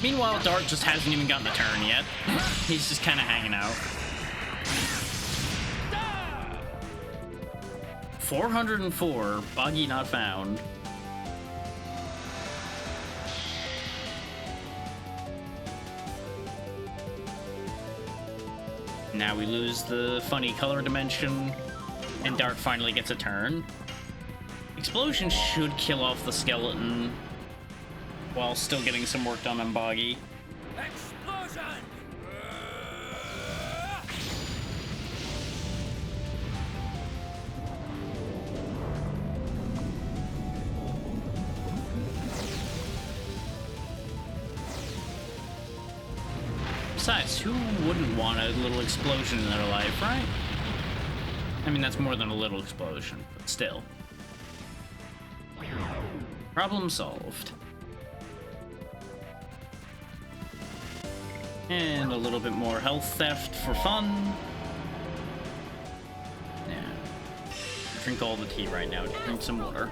Meanwhile, Dart just hasn't even gotten a turn yet. He's just kind of hanging out. 404, Boggy not found. Now we lose the funny color dimension, and Dart finally gets a turn. Explosion should kill off the skeleton while still getting some work done on Boggy. Explosion! Besides, who wouldn't want a little explosion in their life, right? I mean, that's more than a little explosion, but still. Problem solved. And a little bit more health theft for fun. Yeah. Drink all the tea right now. Drink some water.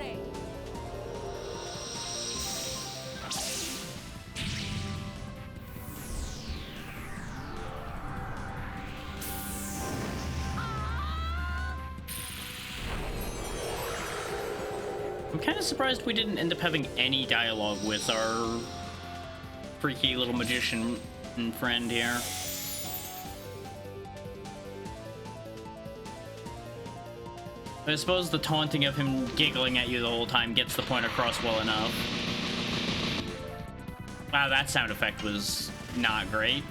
I'm kind of surprised we didn't end up having any dialogue with our freaky little magician and friend here. But I suppose the taunting of him giggling at you the whole time gets the point across well enough. Wow, that sound effect was not great.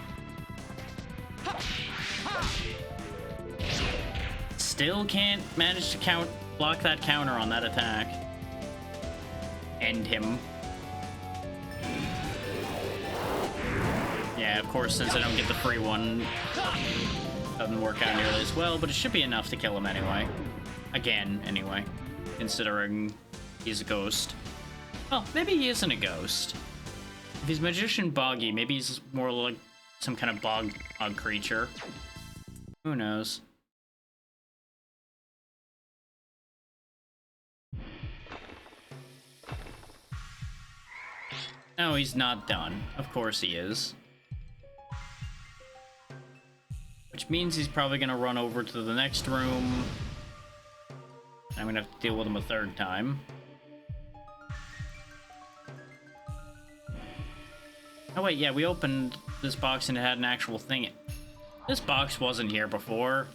Still can't manage to block that counter on that attack. End him. Yeah, of course, since I don't get the free one, doesn't work out nearly as well, but it should be enough to kill him anyway. Again, anyway, considering he's a ghost. Well, maybe he isn't a ghost. If he's Magician Boggy, maybe he's more like some kind of bog creature. Who knows? No, he's not done. Of course he is. Which means he's probably gonna run over to the next room. I'm gonna have to deal with him a third time. Oh wait, yeah, we opened this box and it had an actual thing. This box wasn't here before.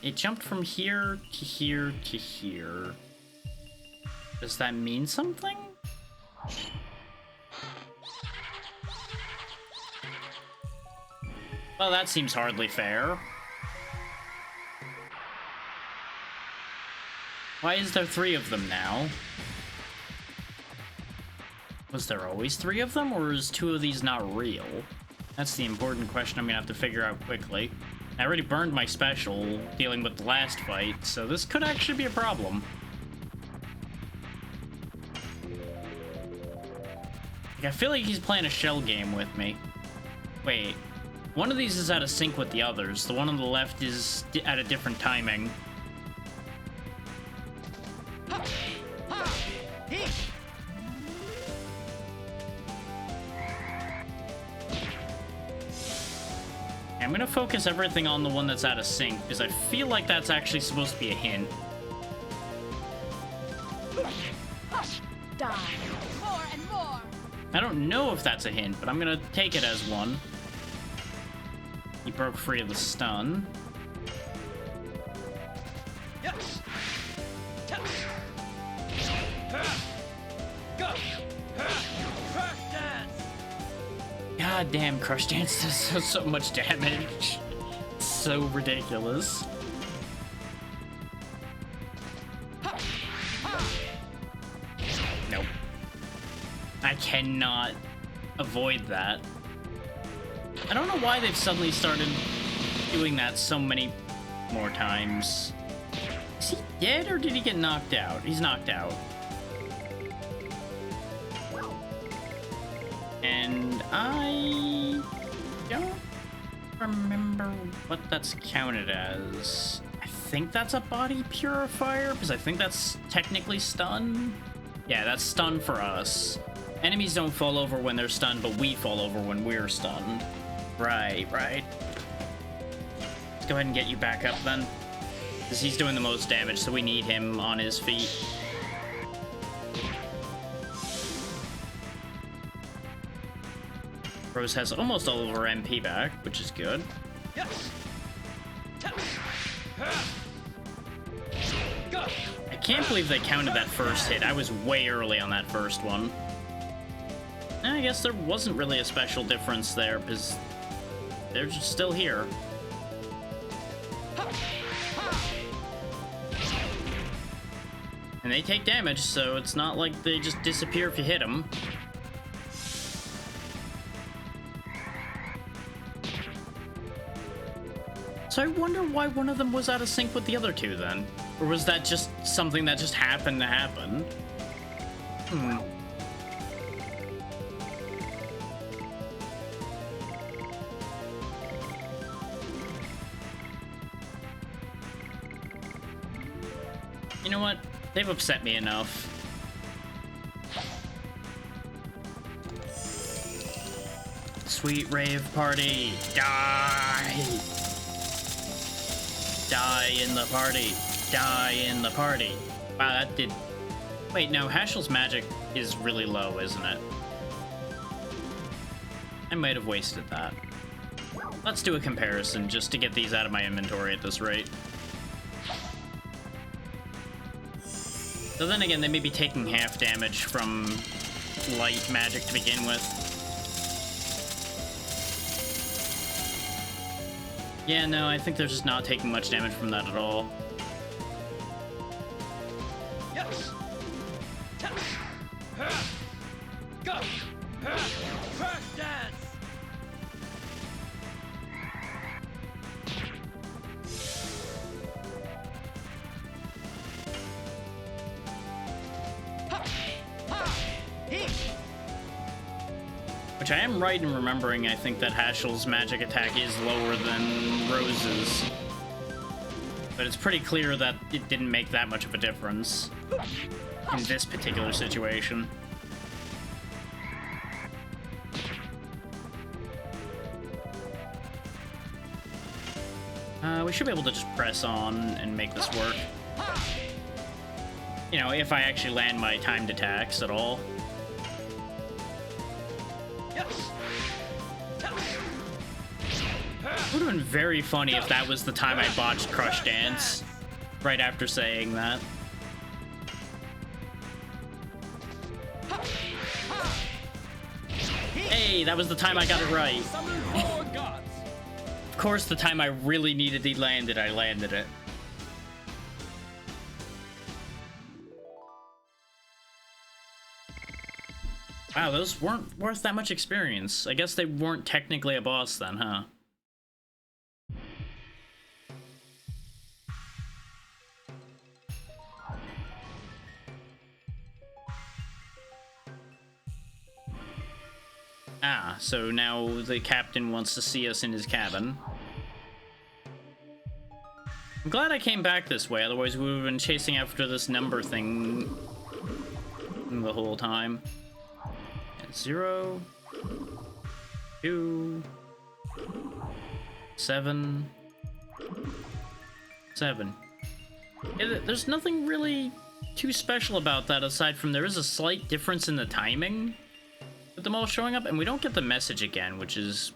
It jumped from here to here to here. Does that mean something? Well, that seems hardly fair. Why is there 3 of them now? Was there always 3 of them, or is 2 of these not real? That's the important question I'm gonna have to figure out quickly. I already burned my special dealing with the last fight, so this could actually be a problem. Like, I feel like he's playing a shell game with me. Wait, one of these is out of sync with the others. The one on the left is at a different timing. I'm gonna focus everything on the one that's out of sync, because I feel like that's actually supposed to be a hint. Die. More and more. I don't know if that's a hint, but I'm gonna take it as one. He broke free of the stun. God damn, Crush Dance does so much damage. It's so ridiculous. Nope. I cannot avoid that. I don't know why they've suddenly started doing that so many more times. Is he dead or did he get knocked out? He's knocked out. And I don't remember what that's counted as. I think that's a body purifier, because I think that's technically stun. Yeah, that's stun for us. Enemies don't fall over when they're stunned, but we fall over when we're stunned. Right. Let's go ahead and get you back up then, because he's doing the most damage, so we need him on his feet. Rose has almost all of her MP back, which is good. I can't believe they counted that first hit. I was way early on that first one. I guess there wasn't really a special difference there, because they're just still here. And they take damage, so it's not like they just disappear if you hit them. So I wonder why one of them was out of sync with the other 2 then? Or was that just something that just happened to happen? You know what? They've upset me enough. Sweet rave party, die! Die in the party. Die in the party. Wow, that did... Wait, no, Hashel's magic is really low, isn't it? I might have wasted that. Let's do a comparison, just to get these out of my inventory at this rate. So then again, they may be taking half damage from light magic to begin with. Yeah, no, I think they're just not taking much damage from that at all. Which I am right in remembering, I think that Hashel's magic attack is lower than Rose's. But it's pretty clear that it didn't make that much of a difference in this particular situation. We should be able to just press on and make this work. You know, if I actually land my timed attacks at all. It would have been very funny if that was the time I botched Crush Dance right after saying that. Hey, that was the time I got it right. Of course, the time I really needed to land it, I landed it. Wow, those weren't worth that much experience. I guess they weren't technically a boss then, huh? Ah, so now the captain wants to see us in his cabin. I'm glad I came back this way, otherwise we would have been chasing after this number thing the whole time. 0, 2, 7, 7. There's nothing really too special about that aside from there is a slight difference in the timing with them all showing up, and we don't get the message again, which is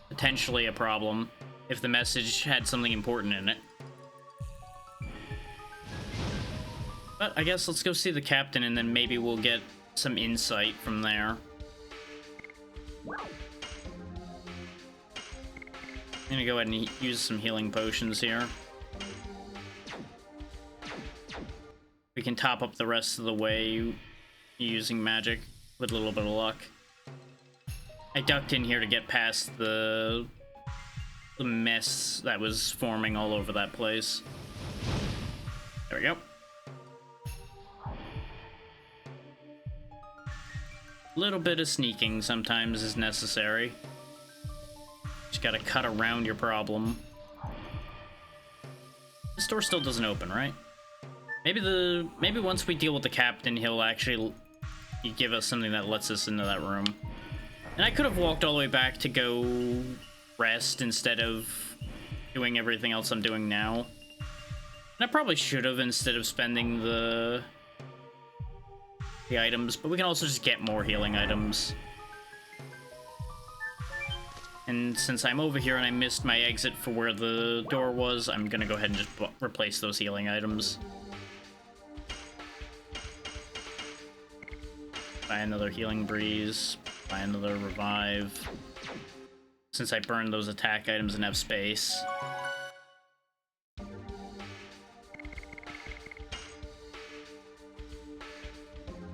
potentially a problem if the message had something important in it. But I guess let's go see the captain and then maybe we'll get some insight from there. I'm gonna go ahead and use some healing potions here. We can top up the rest of the way using magic with a little bit of luck. I ducked in here to get past the mess that was forming all over that place. There we go. A little bit of sneaking sometimes is necessary. Just gotta cut around your problem. This door still doesn't open, right? Maybe once we deal with the captain, he'll actually give us something that lets us into that room. And I could have walked all the way back to go rest instead of doing everything else I'm doing now. And I probably should have instead of spending the items, but we can also just get more healing items. And since I'm over here and I missed my exit for where the door was, I'm gonna go ahead and just replace those healing items. Buy another healing breeze, buy another revive. Since I burned those attack items and have space.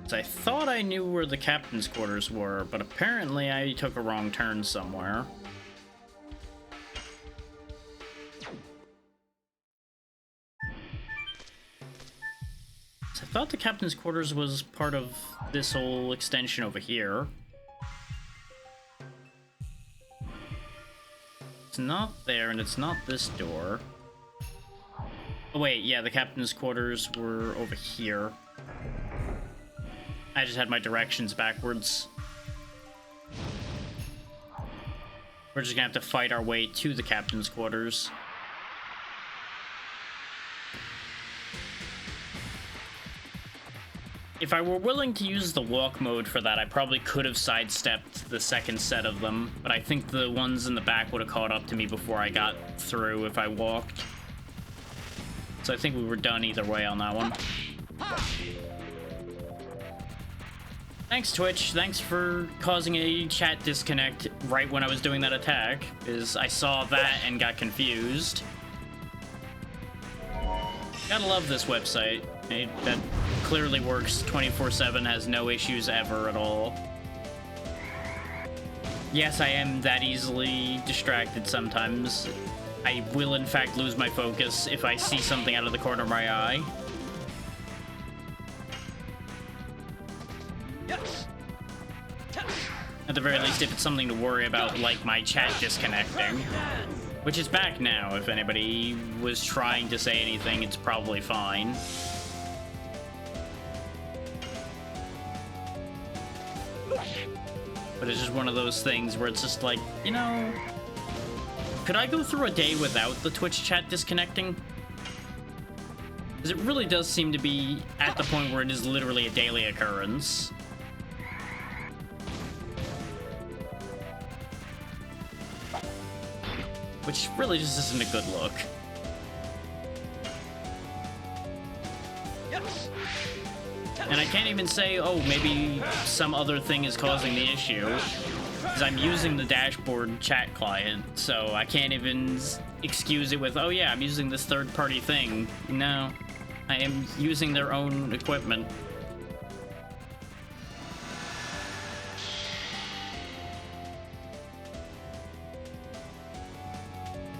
So I thought I knew where the captain's quarters were, but apparently I took a wrong turn somewhere. So I thought the captain's quarters was part of this whole extension over here. It's not there, and it's not this door. Oh wait, yeah, the captain's quarters were over here. I just had my directions backwards. We're just gonna have to fight our way to the captain's quarters. If I were willing to use the walk mode for that, I probably could have sidestepped the second set of them, but I think the ones in the back would have caught up to me before I got through if I walked. So I think we were done either way on that one. Thanks, Twitch. Thanks for causing a chat disconnect right when I was doing that attack, because I saw that and got confused. Gotta love this website. That clearly works 24/7, has no issues ever at all. Yes, I am that easily distracted sometimes. I will, in fact, lose my focus if I see something out of the corner of my eye. At the very least, if it's something to worry about, like my chat disconnecting. Which is back now. If anybody was trying to say anything, it's probably fine. But it's just one of those things where it's just like, you know... Could I go through a day without the Twitch chat disconnecting? Because it really does seem to be at the point where it is literally a daily occurrence. Which really just isn't a good look. And I can't even say, oh, maybe some other thing is causing the issue. Because I'm using the dashboard chat client, so I can't even excuse it with, oh yeah, I'm using this third-party thing. No, I am using their own equipment.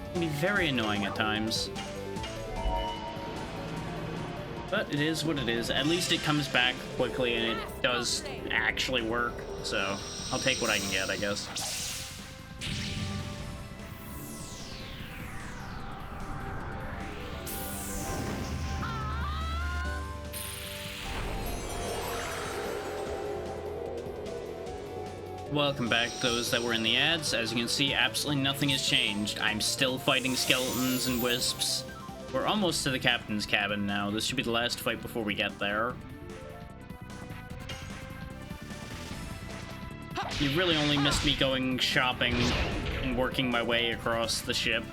It can be very annoying at times. But it is what it is. At least it comes back quickly and it does actually work. So I'll take what I can get, I guess. Welcome back, those that were in the ads. As you can see, absolutely nothing has changed. I'm still fighting skeletons and wisps. We're almost to the captain's cabin now. This should be the last fight before we get there. You really only missed me going shopping and working my way across the ship.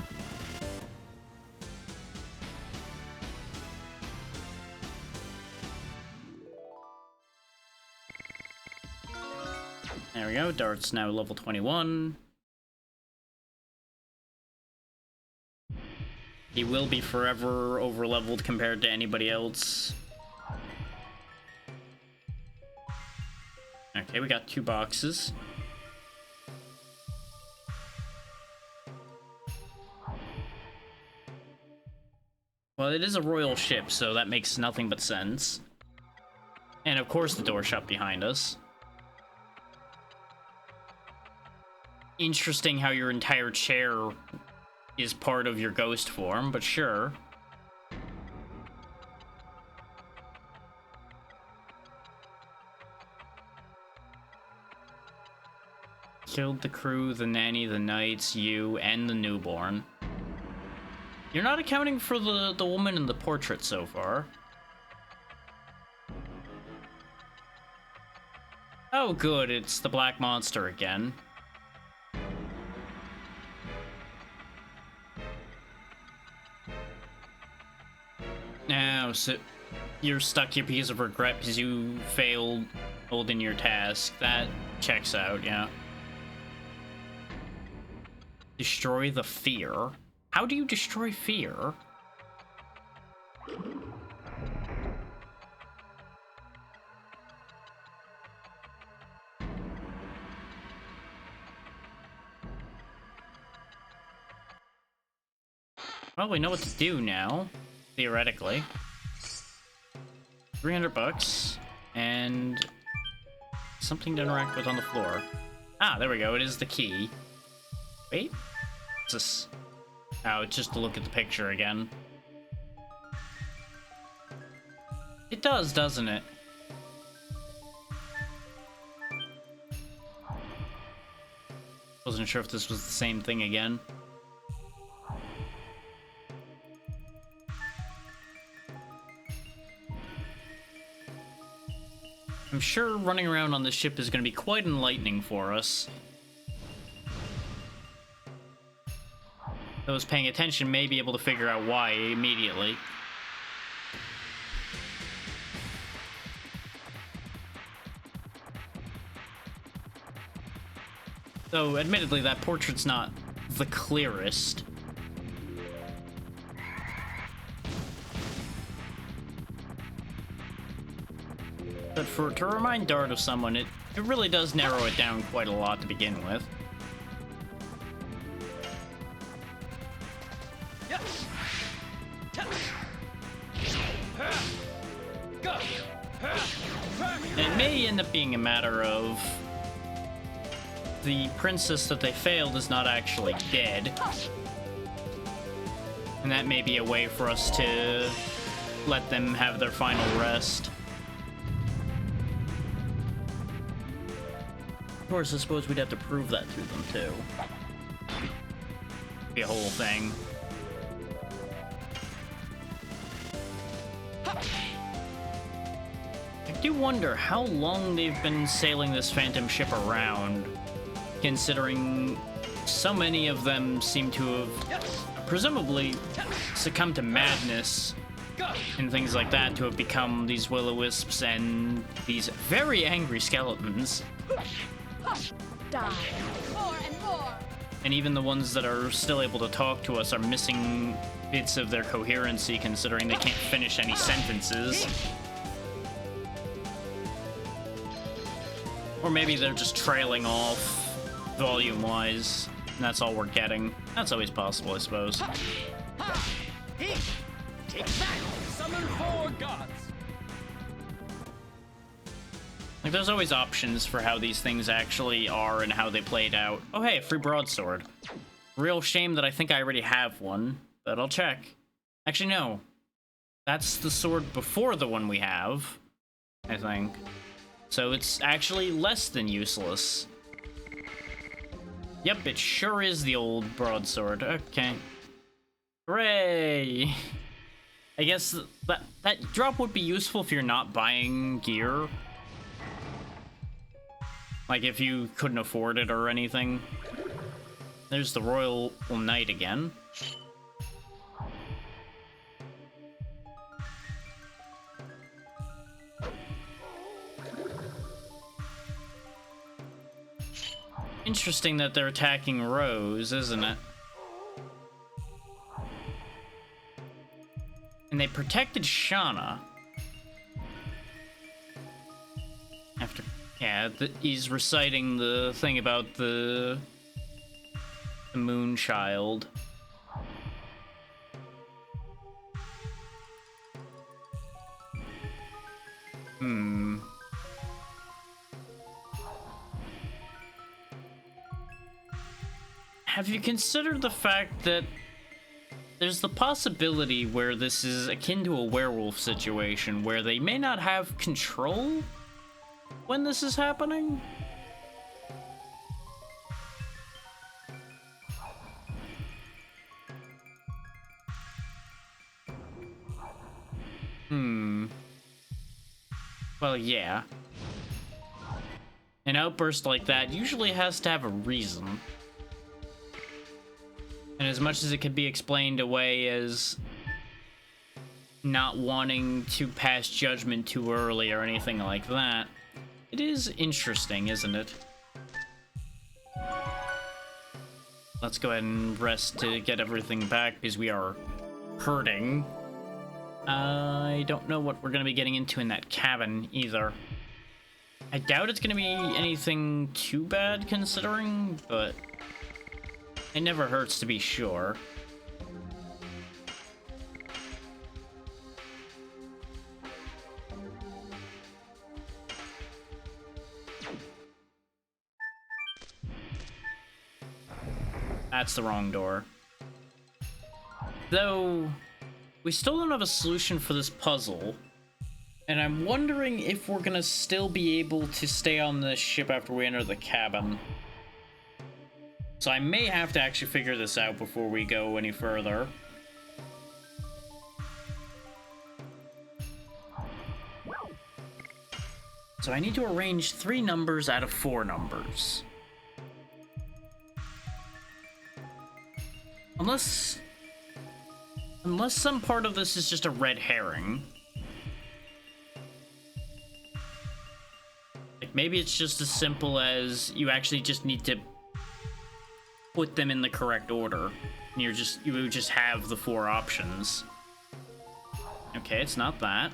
There we go, Dart's now level 21. He will be forever over-leveled compared to anybody else. Okay, we got 2 boxes. Well, it is a royal ship, so that makes nothing but sense. And of course the door shut behind us. Interesting how your entire chair is part of your ghost form, but sure. Killed the crew, the nanny, the knights, you, and the newborn. You're not accounting for the woman in the portrait so far. Oh good, it's the black monster again. Now, so you're stuck here because of regret because you failed holding your task. That checks out, yeah. Destroy the fear? How do you destroy fear? Well, we know what to do now. Theoretically. 300 bucks and something to interact with on the floor. Ah, there we go. It is the key. Wait, what's this? Oh, it's just to look at the picture again. It does, doesn't it? Wasn't sure if this was the same thing again. I'm sure running around on this ship is going to be quite enlightening for us. Those paying attention may be able to figure out why immediately. Though, admittedly, that portrait's not the clearest. But to remind Dart of someone, it really does narrow it down quite a lot to begin with. And it may end up being a matter of the princess that they failed is not actually dead. And that may be a way for us to let them have their final rest. Of course, I suppose we'd have to prove that to them, too. Be a whole thing. I do wonder how long they've been sailing this phantom ship around, considering so many of them seem to have presumably succumbed to madness and things like that to have become these will-o-wisps and these very angry skeletons. Die. More and more. And even the ones that are still able to talk to us are missing bits of their coherency, considering they can't finish any sentences. Or maybe they're just trailing off volume-wise, and that's all we're getting. That's always possible, I suppose. Take back! Summon 4 gods! Like, there's always options for how these things actually are and how they played out. Oh, hey, a free broadsword. Real shame that I think I already have one, but I'll check. Actually, no. That's the sword before the one we have, I think. So it's actually less than useless. Yep, it sure is the old broadsword. Okay. Hooray! I guess that drop would be useful if you're not buying gear. Like, if you couldn't afford it or anything. There's the Royal Knight again. Interesting that they're attacking Rose, isn't it? And they protected Shauna. After... yeah, he's reciting the thing about the moon child. Have you considered the fact that there's the possibility where this is akin to a werewolf situation, where they may not have control when this is happening? Well, yeah. An outburst like that usually has to have a reason. And as much as it could be explained away as not wanting to pass judgment too early or anything like that, it is interesting, isn't it? Let's go ahead and rest to get everything back, because we are hurting. I don't know what we're going to be getting into in that cabin, either. I doubt it's going to be anything too bad, considering, but it never hurts to be sure. That's the wrong door. Though, we still don't have a solution for this puzzle. And I'm wondering if we're gonna still be able to stay on this ship after we enter the cabin. So I may have to actually figure this out before we go any further. So I need to arrange 3 numbers out of 4 numbers. Unless some part of this is just a red herring. Like, maybe it's just as simple as you actually just need to put them in the correct order. And you would just have the 4 options. Okay, it's not that.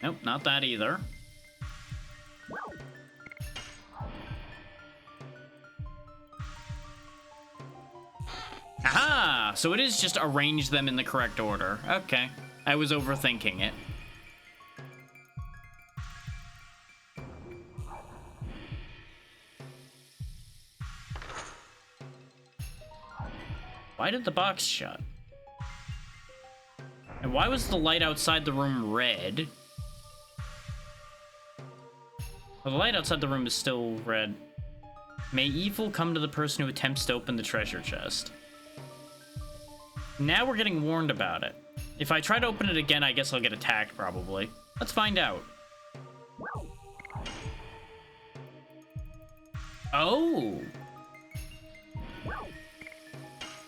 Nope, not that either. Aha! So it is just arrange them in the correct order. Okay. I was overthinking it. Why did the box shut? And why was the light outside the room red? Well, the light outside the room is still red. May evil come to the person who attempts to open the treasure chest. Now we're getting warned about it. If I try to open it again, I guess I'll get attacked, probably. Let's find out. Oh!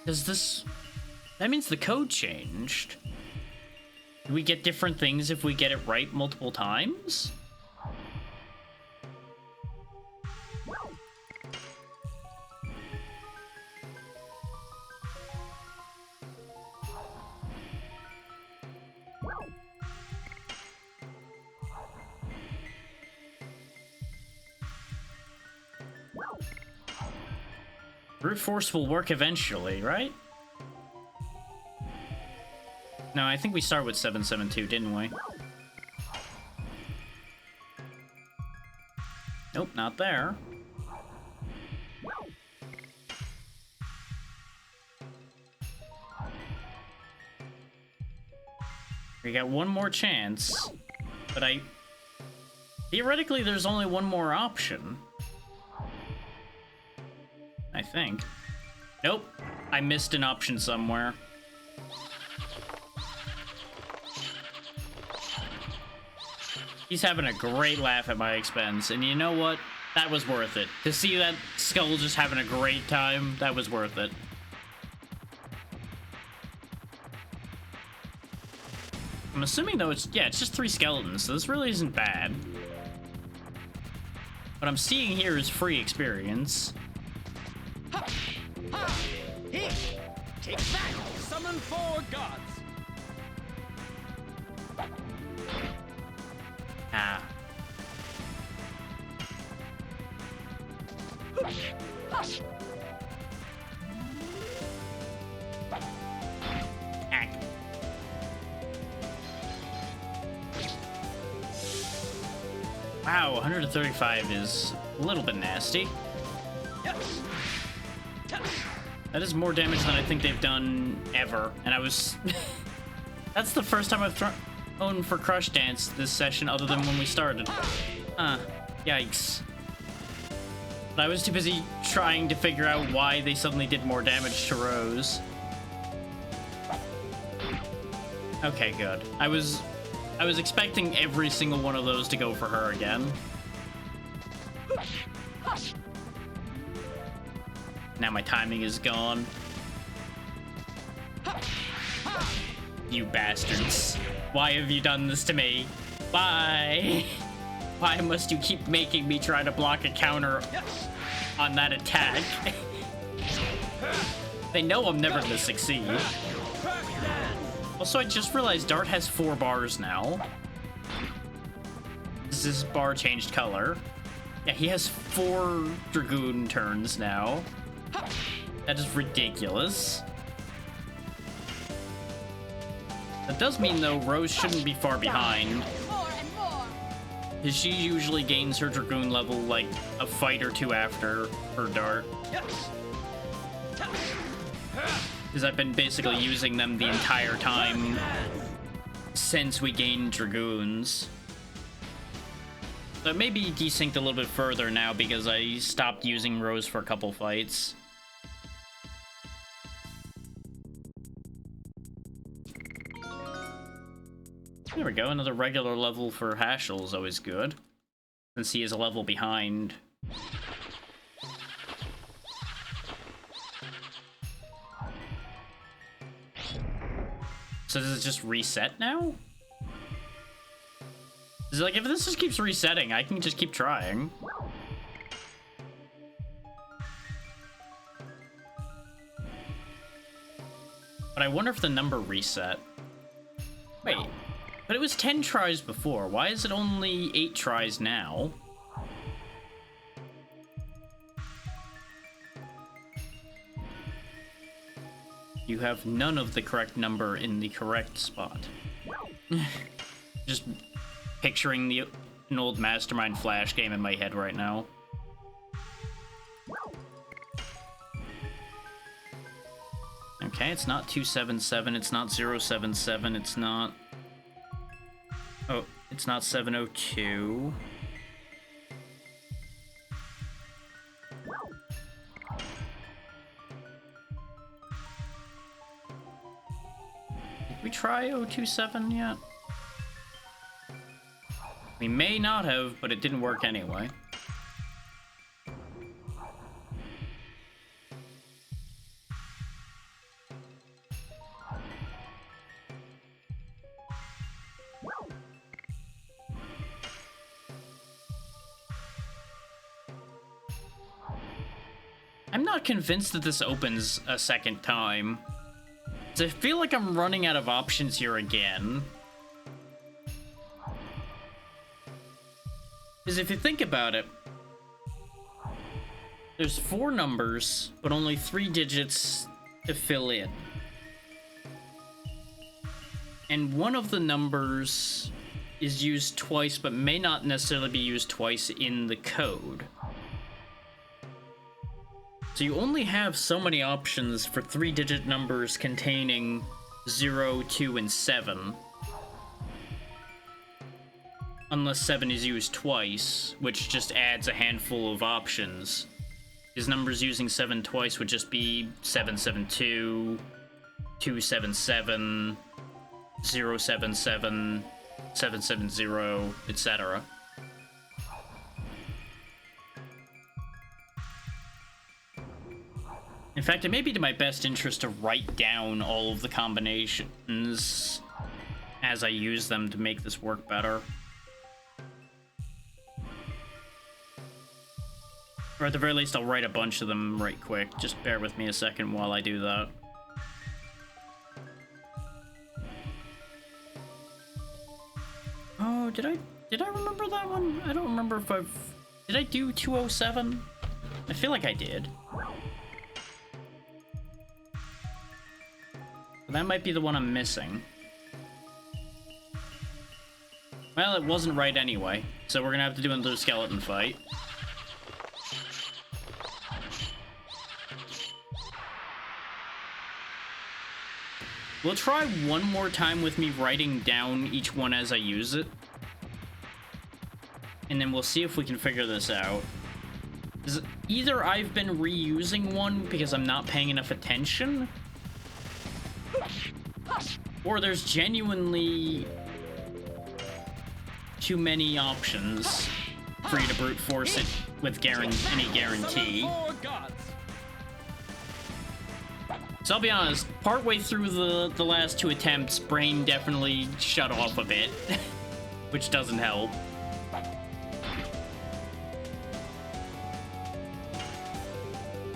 Does this... That means the code changed. Do we get different things if we get it right multiple times? Brute force will work eventually, right? No, I think we start with 772, didn't we? Nope, not there. We got one more chance, but theoretically, there's only one more option. I think. Nope. I missed an option somewhere. He's having a great laugh at my expense, and you know what? That was worth it. To see that skull just having a great time, that was worth it. I'm assuming, though, it's just 3 skeletons, so this really isn't bad. What I'm seeing here is free experience. Ha! Ha! He! Take that! Summon 4 gods! Ah. Ack. Wow, 135 is a little bit nasty. That is more damage than I think they've done ever, and I was... That's the first time I've thrown for Crush Dance this session, other than when we started. Yikes. But I was too busy trying to figure out why they suddenly did more damage to Rose. Okay, good. I was expecting every single one of those to go for her again. Now my timing is gone. You bastards. Why have you done this to me? Why? Why must you keep making me try to block a counter on that attack? They know I'm never gonna succeed. Also, I just realized Dart has 4 bars now. This bar changed color. Yeah, he has 4 Dragoon turns now. That is ridiculous. That does mean, though, Rose shouldn't be far behind. More and more. Because she usually gains her Dragoon level, like, a fight or 2 after her Dart. Because I've been basically using them the entire time since we gained Dragoons. So it may be desynced a little bit further now because I stopped using Rose for a couple fights. There we go, another regular level for Hashel is always good, since he is a level behind. So does it just reset now? Is it like, if this just keeps resetting, I can just keep trying. But I wonder if the number reset. Wait. But it was 10 tries before. Why is it only 8 tries now? You have none of the correct number in the correct spot. Just picturing an old Mastermind Flash game in my head right now. Okay, it's not 277, it's not 077, it's not... Oh, it's not 702. Did we try 027 yet? We may not have, but it didn't work anyway. I'm not convinced that this opens a second time. I feel like I'm running out of options here again. Because if you think about it, there's 4 numbers, but only 3 digits to fill in. And one of the numbers is used twice, but may not necessarily be used twice in the code. So you only have so many options for 3-digit numbers containing 0, 2, and 7. Unless 7 is used twice, which just adds a handful of options. Because numbers using 7 twice would just be 772, 277, 077, 770, etc. In fact, it may be to my best interest to write down all of the combinations as I use them to make this work better. Or at the very least, I'll write a bunch of them right quick. Just bear with me a second while I do that. Oh, did I remember that one? I don't remember if did I do 207? I feel like I did. That might be the one I'm missing. Well, it wasn't right anyway, so we're gonna have to do another skeleton fight. We'll try one more time with me writing down each one as I use it. And then we'll see if we can figure this out. Either I've been reusing one because I'm not paying enough attention, or there's genuinely too many options for you to brute force it with any guarantee. So I'll be honest, partway through the last 2 attempts, brain definitely shut off a bit, which doesn't help.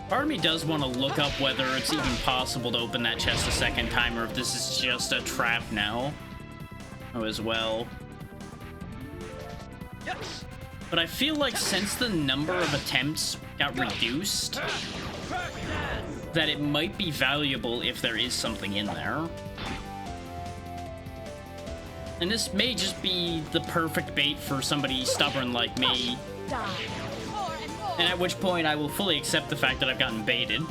Part of me does want to look up whether it's even possible to open that chest a second time, or if this is just a trap now. Oh, as well. Yes. But I feel like since the number of attempts got reduced, that it might be valuable if there is something in there. And this may just be the perfect bait for somebody stubborn like me. And at which point I will fully accept the fact that I've gotten baited.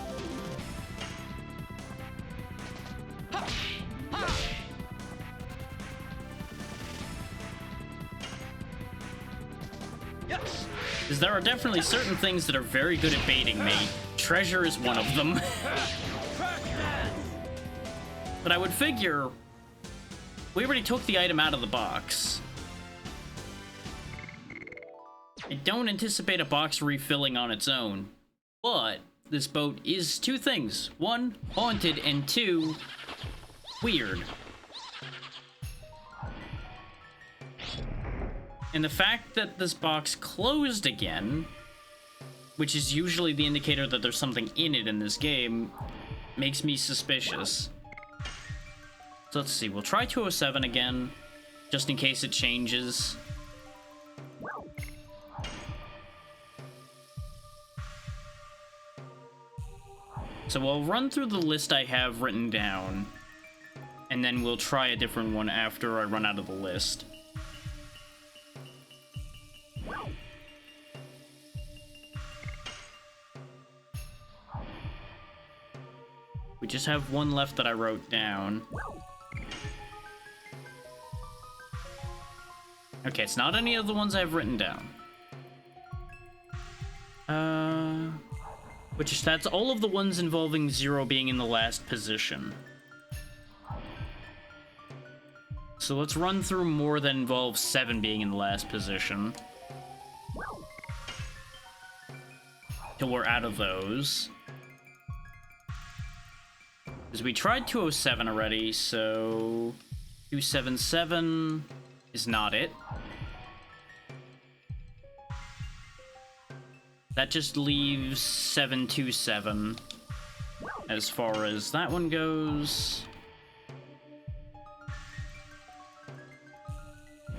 Because there are definitely certain things that are very good at baiting me. Treasure is one of them. But I would figure we already took the item out of the box. I don't anticipate a box refilling on its own, but this boat is 2 things. 1, haunted, and 2, weird. And the fact that this box closed again, which is usually the indicator that there's something in it in this game, makes me suspicious. So let's see, we'll try 207 again, just in case it changes. So we'll run through the list I have written down, and then we'll try a different one after I run out of the list. We We just have one left that I wrote down. Okay, it's not any of the ones I've written down. That's all of the ones involving 0 being in the last position. So let's run through more that involve 7 being in the last position. Till we're out of those. Because we tried 207 already, so 277 is not it. That just leaves 727 as far as that one goes.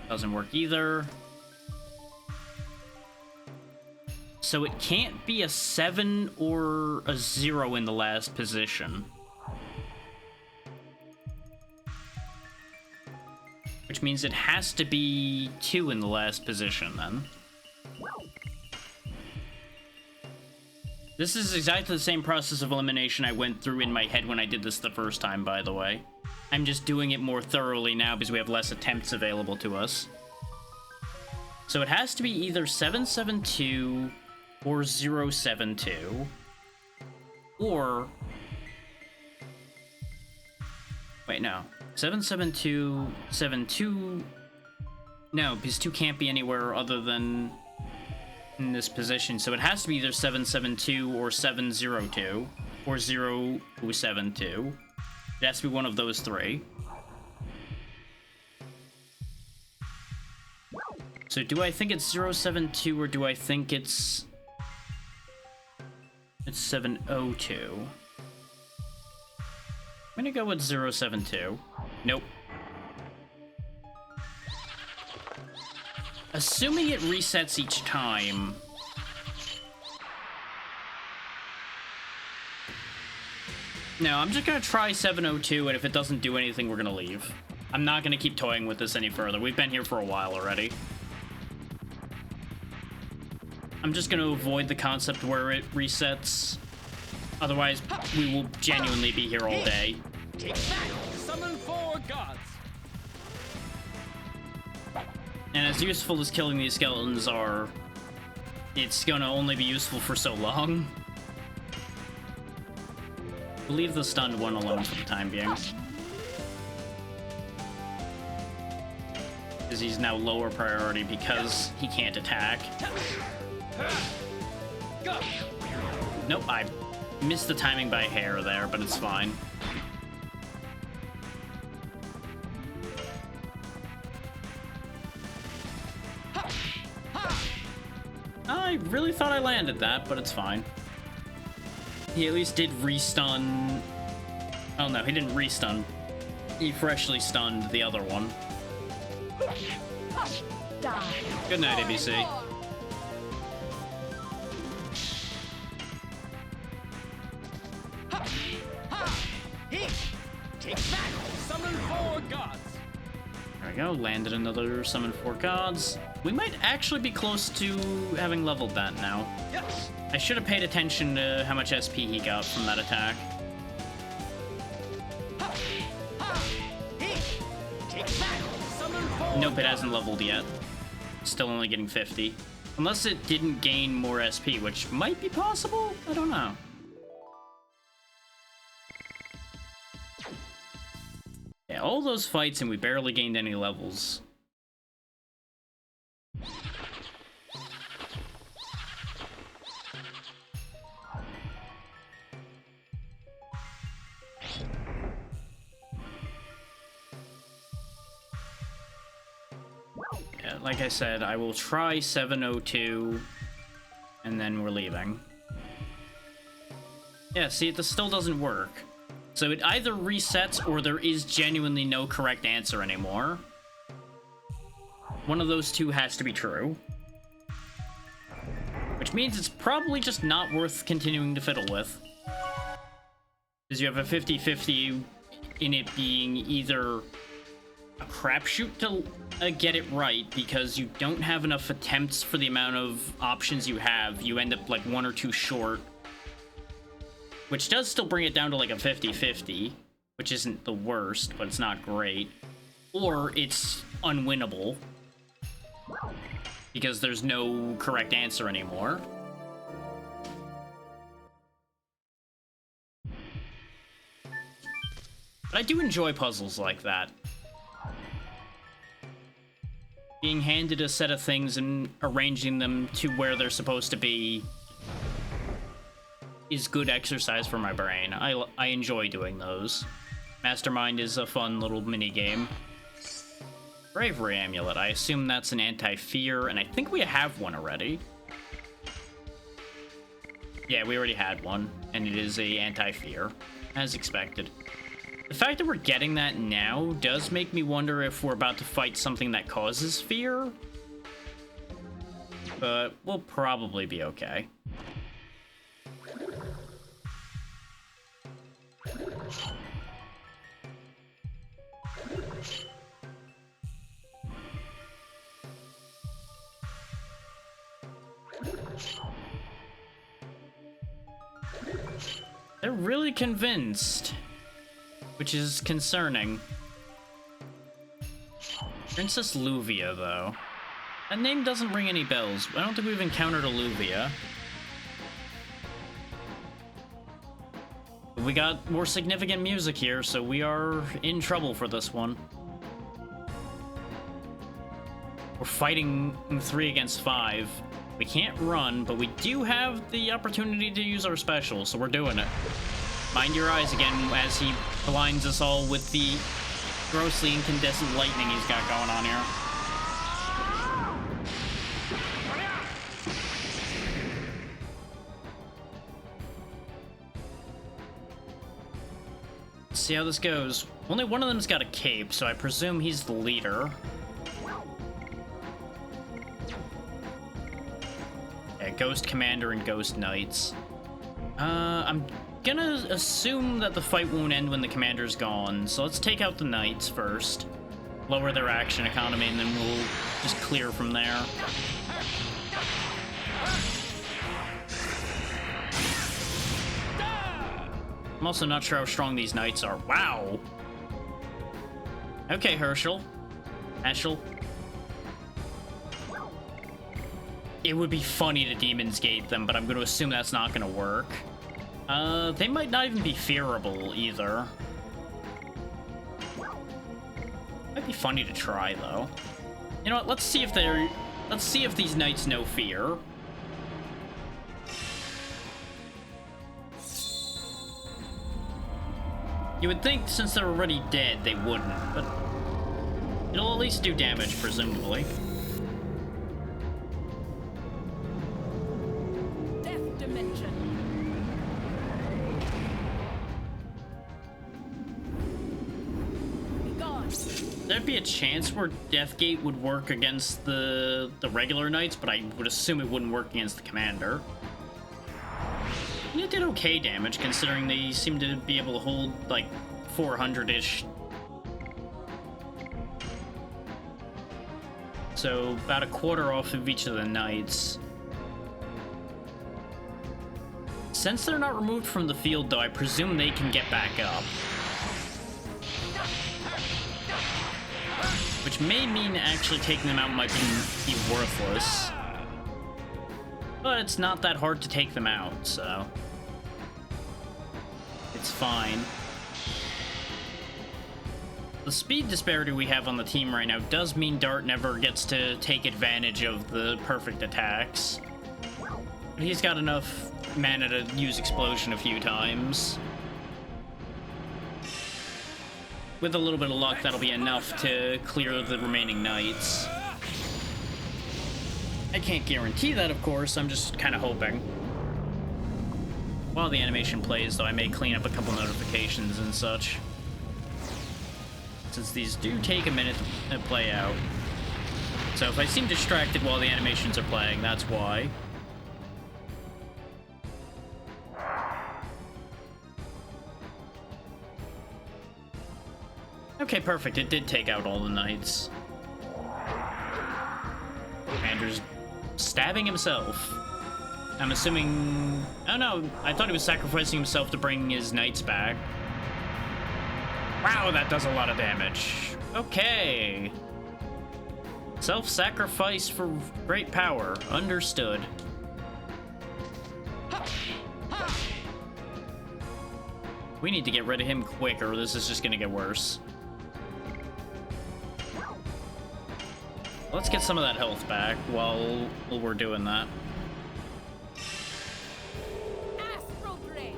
Doesn't work either. So it can't be a 7 or a 0 in the last position. Which means it has to be 2 in the last position, then. This is exactly the same process of elimination I went through in my head when I did this the first time, by the way. I'm just doing it more thoroughly now because we have less attempts available to us. So it has to be either 772 or 072. Or... Wait, no. 77272... No, because 2 can't be anywhere other than in this position. So it has to be either 772 or 702 or 072. It has to be one of those 3. So do I think it's 072 or do I think it's 702? I'm gonna go with 072. Nope. Assuming it resets each time. No, I'm just gonna try 702, and if it doesn't do anything, we're gonna leave. I'm not gonna keep toying with this any further. We've been here for a while already. I'm just gonna avoid the concept where it resets. Otherwise, we will genuinely be here all day. Take back! Summon 4 gods! And as useful as killing these skeletons are, it's gonna only be useful for so long. We'll leave the stunned one alone for the time being. Because he's now lower priority because he can't attack. Nope, I missed the timing by a hair there, but it's fine. I really thought I landed that, but it's fine. He at least did restun. Oh no, he didn't restun. He freshly stunned the other one. Die. Good night, ABC. Take back! Summon 4 gods! There we go, landed another summon 4 gods. We might actually be close to having leveled that now. Yes. I should have paid attention to how much SP he got from that attack. Take back! Summon 4 Nope, it hasn't leveled yet. Still only getting 50. Unless it didn't gain more SP, which might be possible? I don't know. Yeah, all those fights and we barely gained any levels. Yeah, like I said, I will try 702 and then we're leaving. Yeah, see, this still doesn't work. So it either resets or there is genuinely no correct answer anymore. One of those two has to be true. Which means it's probably just not worth continuing to fiddle with. Because you have a 50-50 in it being either a crapshoot to get it right because you don't have enough attempts for the amount of options you have. You end up like 1 or 2 short. which does still bring it down to like a 50-50, which isn't the worst, but it's not great. Or it's unwinnable, because there's no correct answer anymore. But I do enjoy puzzles like that. Being handed a set of things and arranging them to where they're supposed to be is good exercise for my brain. I enjoy doing those. Mastermind is a fun little mini game. Bravery Amulet. I assume that's an anti-fear, and I think we have one already. Yeah, we already had one, and it is a anti-fear, as expected. The fact that we're getting that now does make me wonder if we're about to fight something that causes fear. But we'll probably be okay. They're really convinced, which is concerning. Princess Luvia, though. That name doesn't ring any bells. I don't think we've encountered a Luvia. We got more significant music here, so we are in trouble for this one. We're fighting 3 against 5. We can't run, but we do have the opportunity to use our special, so we're doing it. Mind your eyes again as he blinds us all with the grossly incandescent lightning he's got going on here. Let's see how this goes. Only one of them's got a cape, so I presume he's the leader. Yeah, Ghost Commander and Ghost Knights. I'm gonna assume that the fight won't end when the commander's gone, so let's take out the knights first. Lower their action economy, and then we'll just clear from there. I'm also not sure how strong these knights are. Wow! Okay, Herschel. Ashel. It would be funny to Demon's Gate them, but I'm going to assume that's not going to work. They might not even be fearable, either. Might be funny to try, though. You know what, let's see if these knights know fear. You would think since they're already dead, they wouldn't, but it'll at least do damage, presumably. Death Dimension. Be gone. There'd be a chance where Deathgate would work against the regular knights, but I would assume it wouldn't work against the commander. And it did okay damage, considering they seem to be able to hold, like, 400-ish. So, about a quarter off of each of the knights. Since they're not removed from the field, though, I presume they can get back up. Which may mean actually taking them out might be worthless. But it's not that hard to take them out, so it's fine. The speed disparity we have on the team right now does mean Dart never gets to take advantage of the perfect attacks. But he's got enough mana to use Explosion a few times. With a little bit of luck, that'll be enough to clear the remaining knights. I can't guarantee that, of course, I'm just kind of hoping. While the animation plays, though, I may clean up a couple notifications and such. Since these do take a minute to play out. So if I seem distracted while the animations are playing, that's why. Okay, perfect. It did take out all the knights. Commander's stabbing himself. I'm assuming... Oh no, I thought he was sacrificing himself to bring his knights back. Wow, that does a lot of damage. Okay. Self-sacrifice for great power. Understood. We need to get rid of him quick, or this is just gonna get worse. Let's get some of that health back while we're doing that. Astral Drain.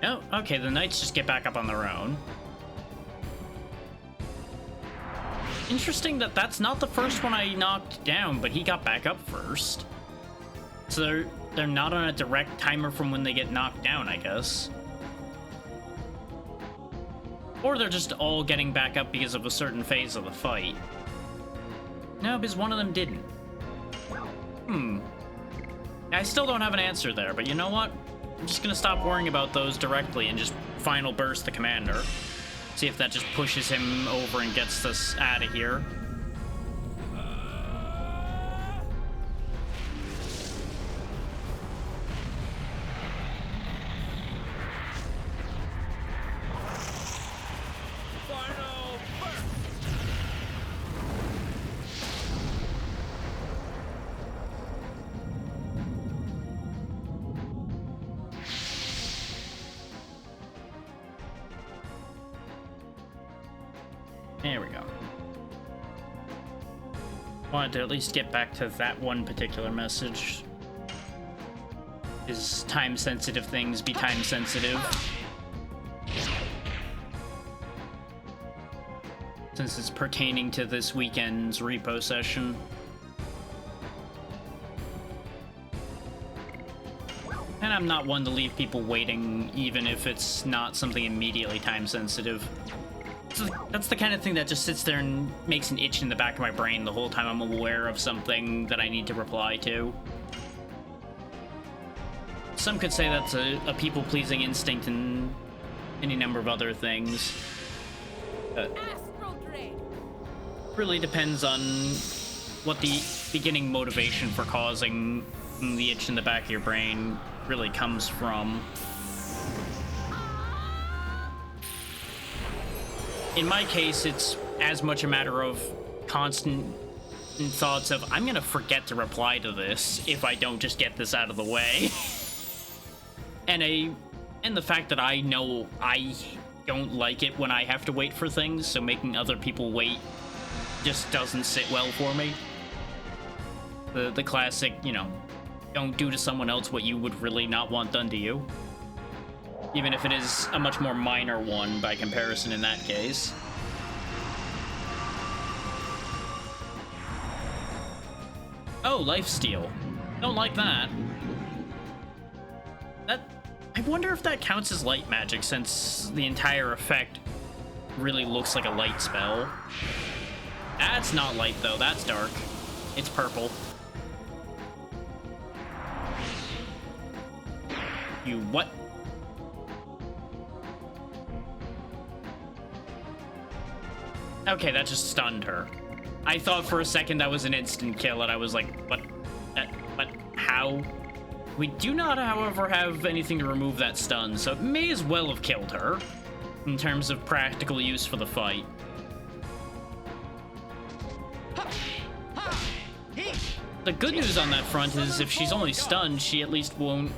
Oh, okay, the knights just get back up on their own. Interesting that that's not the first one I knocked down, but he got back up first. So they're not on a direct timer from when they get knocked down, I guess. Or they're just all getting back up because of a certain phase of the fight. No, because one of them didn't. I still don't have an answer there, but you know what? I'm just gonna stop worrying about those directly and just final burst the commander. See if that just pushes him over and gets us out of here. Final burst. There we go. Wanted to at least get back to that one particular message. Is time-sensitive things be time-sensitive? Since it's pertaining to this weekend's repo session. And I'm not one to leave people waiting, even if it's not something immediately time-sensitive. So that's the kind of thing that just sits there and makes an itch in the back of my brain the whole time I'm aware of something that I need to reply to. Some could say that's a people-pleasing instinct and any number of other things. Astral Drain. Really depends on what the beginning motivation for causing the itch in the back of your brain really comes from. In my case, it's as much a matter of constant thoughts of, I'm gonna forget to reply to this if I don't just get this out of the way. and the fact that I know I don't like it when I have to wait for things, so making other people wait just doesn't sit well for me. The classic, you know, don't do to someone else what you would really not want done to you. Even if it is a much more minor one by comparison in that case. Oh, lifesteal. Don't like that. I wonder if that counts as light magic, since the entire effect really looks like a light spell. That's not light, though. That's dark. It's purple. You what? Okay, that just stunned her. I thought for a second that was an instant kill, and I was like, what? How? We do not, however, have anything to remove that stun, so it may as well have killed her, in terms of practical use for the fight. The good news on that front is if she's only stunned, she at least won't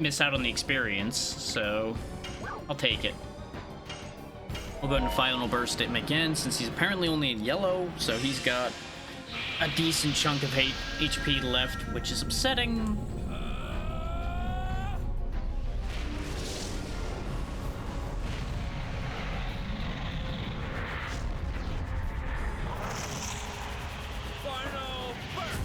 miss out on the experience, so I'll take it. We'll go into Final Burst him again, since he's apparently only in yellow, so he's got a decent chunk of HP left, which is upsetting. Final burst.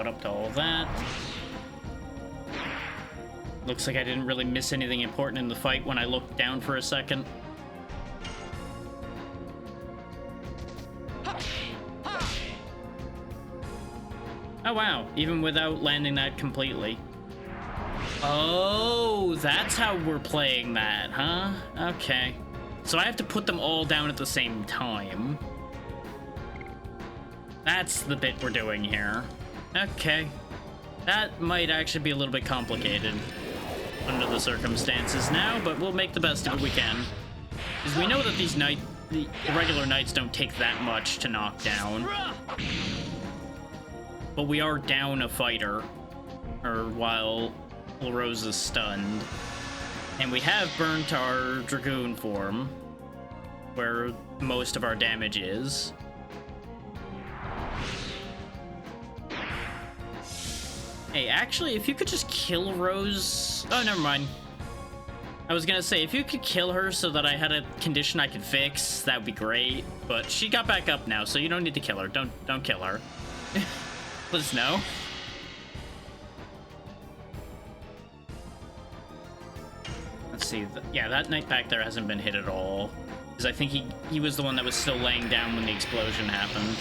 caught up to all that. Looks like I didn't really miss anything important in the fight when I looked down for a second. Oh wow, even without landing that completely. Oh, that's how we're playing that, huh? Okay. So I have to put them all down at the same time. That's the bit we're doing here. Okay. That might actually be a little bit complicated under the circumstances now, but we'll make the best of it we can. Because we know that the regular knights don't take that much to knock down. But we are down a fighter, or while Rose is stunned. And we have burnt our Dragoon form, where most of our damage is. Hey, actually, if you could just kill Rose... Oh, never mind. I was gonna say, if you could kill her so that I had a condition I could fix, that would be great. But she got back up now, so you don't need to kill her. Don't kill her. Let us know. Let's see. Yeah, that knight back there hasn't been hit at all. Because I think he was the one that was still laying down when the explosion happened.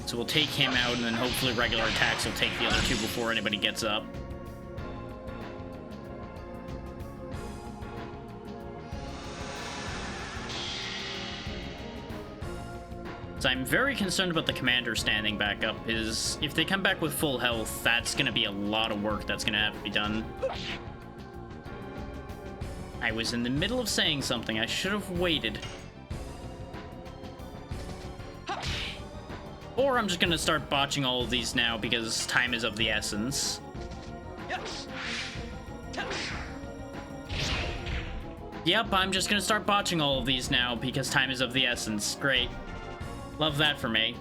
So we'll take him out, and then hopefully regular attacks will take the other two before anybody gets up. So I'm very concerned about the commander standing back up, because if they come back with full health, that's going to be a lot of work that's going to have to be done. I was in the middle of saying something. I should have waited. Or I'm just going to start botching all of these now, because time is of the essence. Yep, I'm just going to start botching all of these now, because time is of the essence. Great. Love that for me.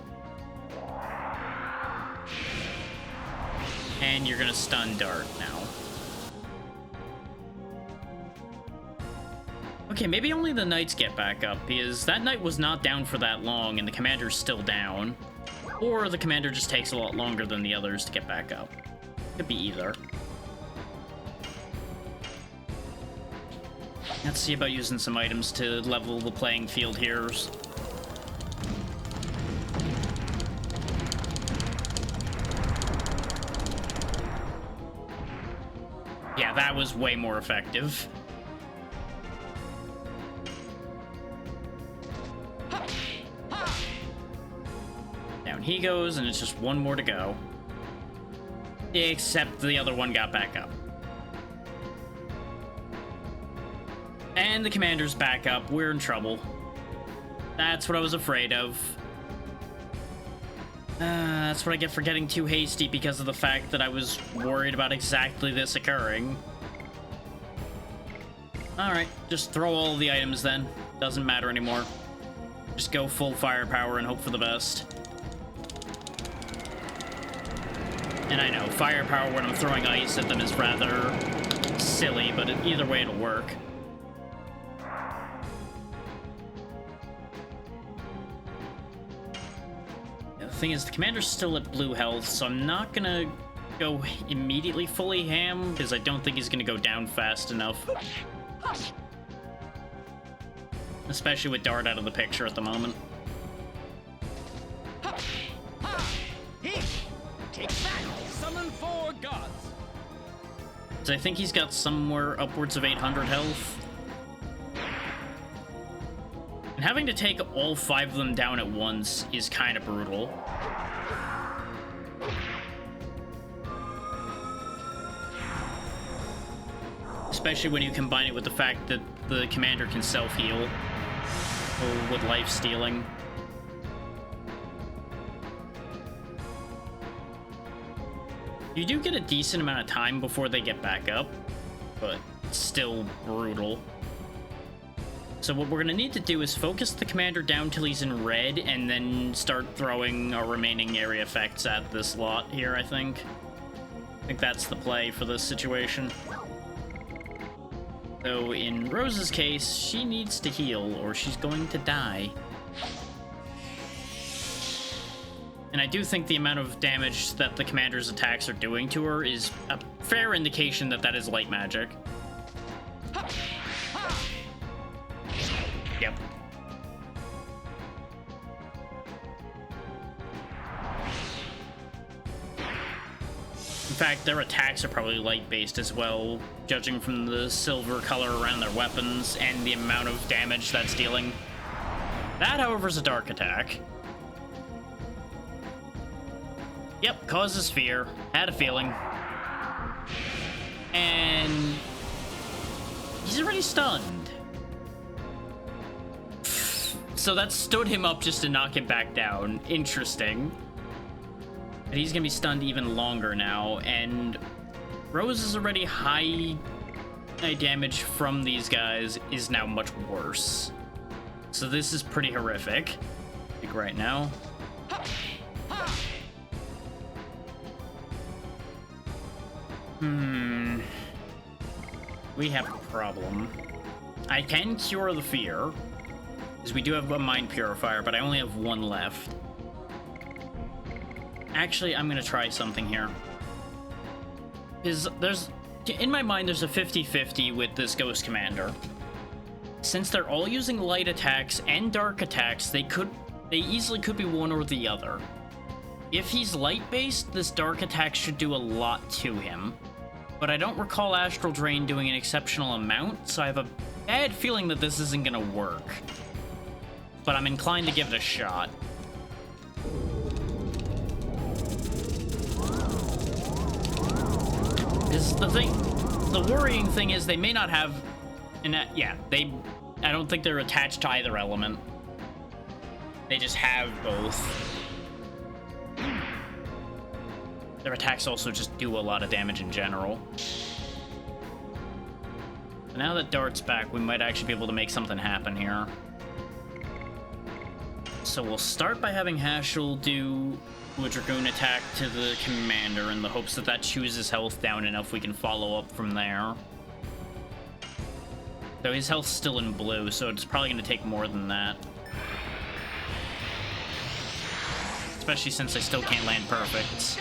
And you're gonna stun Dart now. Okay, maybe only the knights get back up, because that knight was not down for that long and the commander's still down. Or the commander just takes a lot longer than the others to get back up. Could be either. Let's see about using some items to level the playing field here. Yeah, that was way more effective. Down he goes, and it's just one more to go. Except the other one got back up. And the commander's back up. We're in trouble. That's what I was afraid of. That's what I get for getting too hasty because of the fact that I was worried about exactly this occurring. Alright, just throw all the items then. Doesn't matter anymore. Just go full firepower and hope for the best. And I know, firepower when I'm throwing ice at them is rather silly, but either way it'll work. The thing is, the commander's still at blue health, so I'm not gonna go immediately fully ham, because I don't think he's gonna go down fast enough. Especially with Dart out of the picture at the moment. Take back! Summon 4 gods! So I think he's got somewhere upwards of 800 health. And having to take all 5 of them down at once is kind of brutal. Especially when you combine it with the fact that the commander can self-heal or with life stealing. You do get a decent amount of time before they get back up, but it's still brutal. So what we're going to need to do is focus the commander down till he's in red, and then start throwing our remaining area effects at this lot here, I think. I think that's the play for this situation. So in Rose's case, she needs to heal, or she's going to die. And And I do think the amount of damage that the commander's attacks are doing to her is a fair indication that that is light magic. Yep. In fact, their attacks are probably light-based as well, judging from the silver color around their weapons and the amount of damage that's dealing. That, however, is a dark attack. Yep, causes fear. Had a feeling. And he's already stunned. So that stood him up just to knock him back down. Interesting. But he's gonna be stunned even longer now, and Rose is already high damage from these guys is now much worse. So this is pretty horrific. Like right now. We have a problem. I can cure the fear, because we do have a mind purifier, but I only have one left. Actually, I'm gonna try something here. In my mind, there's a 50-50 with this Ghost Commander. Since they're all using light attacks and dark attacks, they easily could be one or the other. If he's light-based, this dark attack should do a lot to him. But I don't recall Astral Drain doing an exceptional amount, so I have a bad feeling that this isn't gonna work. But I'm inclined to give it a shot. The worrying thing is they may not have I don't think they're attached to either element. They just have both. Their attacks also just do a lot of damage in general. So now that Dart's back, we might actually be able to make something happen here. So we'll start by having Hashel do a Dragoon attack to the commander in the hopes that that chews his health down enough we can follow up from there. Though his health's still in blue, so it's probably going to take more than that. Especially since I still can't land perfects.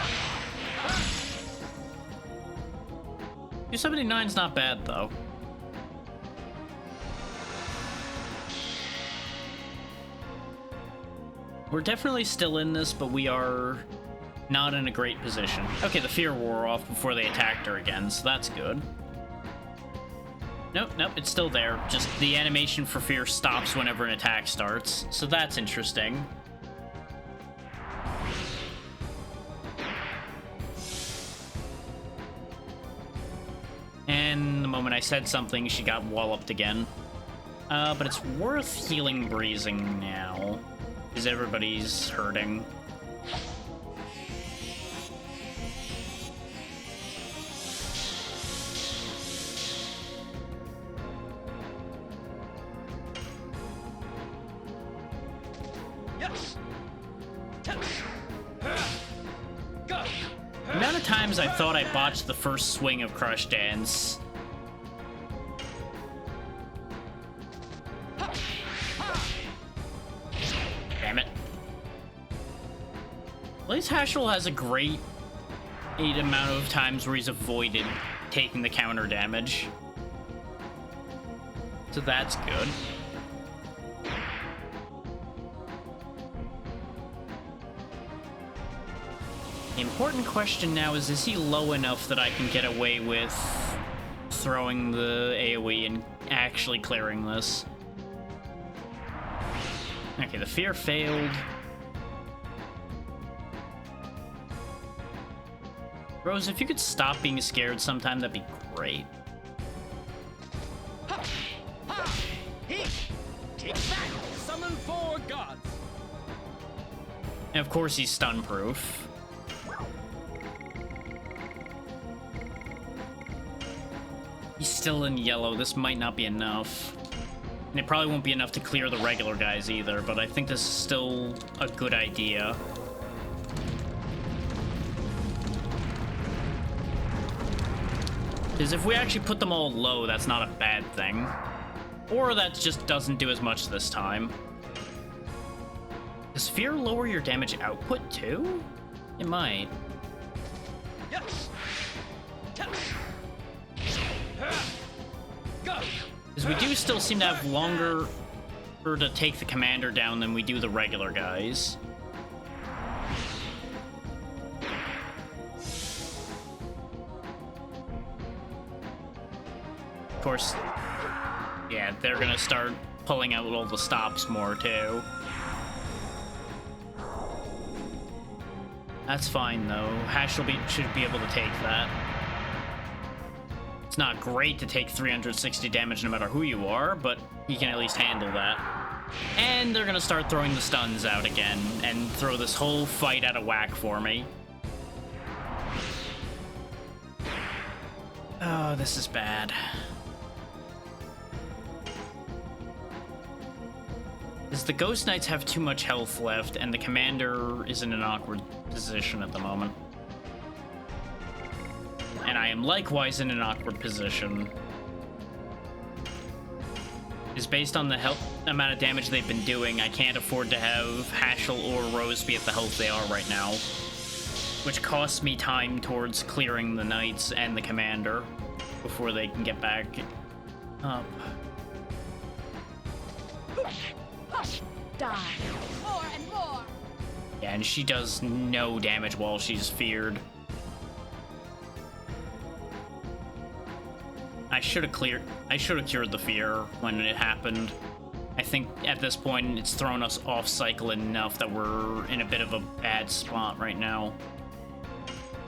279's not bad, though. We're definitely still in this, but we are not in a great position. Okay, the fear wore off before they attacked her again, so that's good. Nope, it's still there. Just the animation for fear stops whenever an attack starts, so that's interesting. And the moment I said something, she got walloped again. But it's worth healing Breezing now, because everybody's hurting. The amount of times I thought I botched the first swing of Crush Dance. Damn it. At least Hashel has a great amount of times where he's avoided taking the counter damage. So that's good. The important question now is he low enough that I can get away with throwing the AoE and actually clearing this? Okay, the fear failed. Rose, if you could stop being scared sometime, that'd be great. Take back! Summon 4 gods! And of course he's stun-proof. He's still in yellow. This might not be enough. And it probably won't be enough to clear the regular guys either, but I think this is still a good idea. Because if we actually put them all low, that's not a bad thing. Or that just doesn't do as much this time. Does fear lower your damage output too? It might. Yes. Go. Because we do still seem to have longer to take the commander down than we do the regular guys. Of course, yeah, they're gonna start pulling out all the stops more too. That's fine though. Hash should be able to take that. It's not great to take 360 damage no matter who you are, but he can at least handle that. And they're gonna start throwing the stuns out again and throw this whole fight out of whack for me. Oh, this is bad. Because the Ghost Knights have too much health left, and the commander is in an awkward position at the moment. And I am likewise in an awkward position. Is based on the amount of damage they've been doing, I can't afford to have Hashel or Rose be at the health they are right now. Which costs me time towards clearing the Knights and the commander before they can get back up. Die. More and more. Yeah, and she does no damage while she's feared. I should have cured the fear when it happened. I think at this point it's thrown us off cycle enough that we're in a bit of a bad spot right now.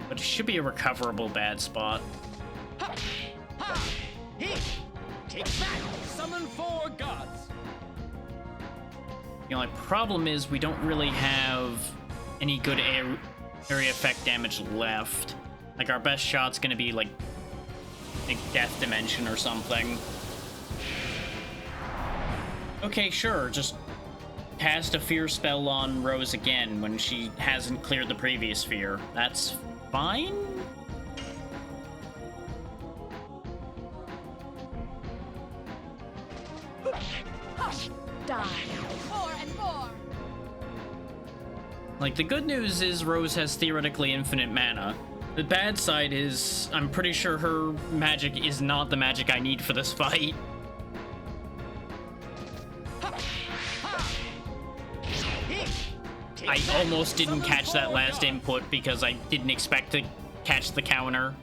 But it should be a recoverable bad spot. Ha! Ha! He! Take back! Summon 4 gods! The only problem is we don't really have any good area effect damage left. Like, our best shot's gonna be, like Death Dimension or something. Okay, sure, just cast a fear spell on Rose again when she hasn't cleared the previous fear. That's fine? Die. More and more. Like, the good news is Rose has theoretically infinite mana. The bad side is, I'm pretty sure her magic is not the magic I need for this fight. I almost didn't catch that last input because I didn't expect to catch the counter.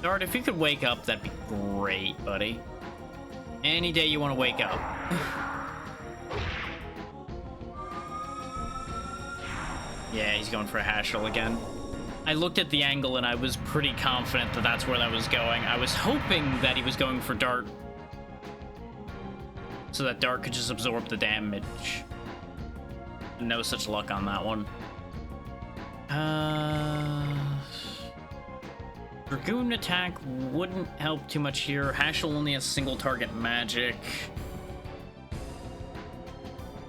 Dart, if you could wake up, that'd be great, buddy. Any day you want to wake up. Yeah, he's going for a Hashel again. I looked at the angle and I was pretty confident that that's where that was going. I was hoping that he was going for Dart, so that Dart could just absorb the damage. No such luck on that one. Dragoon attack wouldn't help too much here. Hashel only has single target magic,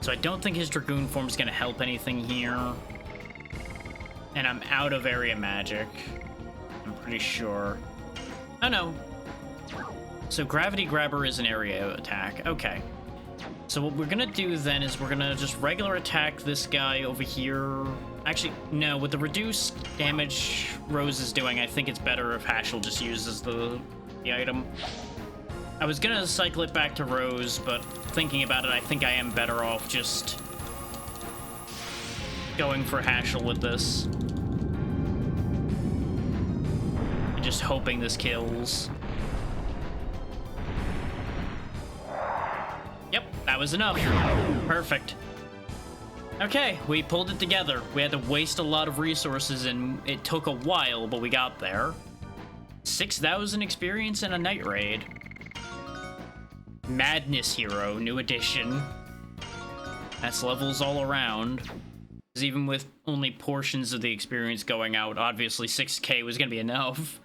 so I don't think his Dragoon form is going to help anything here. And I'm out of area magic, I'm pretty sure. Oh no. So Gravity Grabber is an area attack. Okay. So what we're gonna do then is we're gonna just regular attack this guy over here. Actually, no, with the reduced damage Rose is doing, I think it's better if Hashel just uses the item. I was gonna cycle it back to Rose, but thinking about it, I think I am better off just going for Hashel with this. And just hoping this kills. Yep, that was enough. Perfect. Okay, we pulled it together. We had to waste a lot of resources and it took a while, but we got there. 6,000 experience in a night raid. Madness Hero, new edition. That's levels all around. Because even with only portions of the experience going out, obviously 6k was gonna be enough.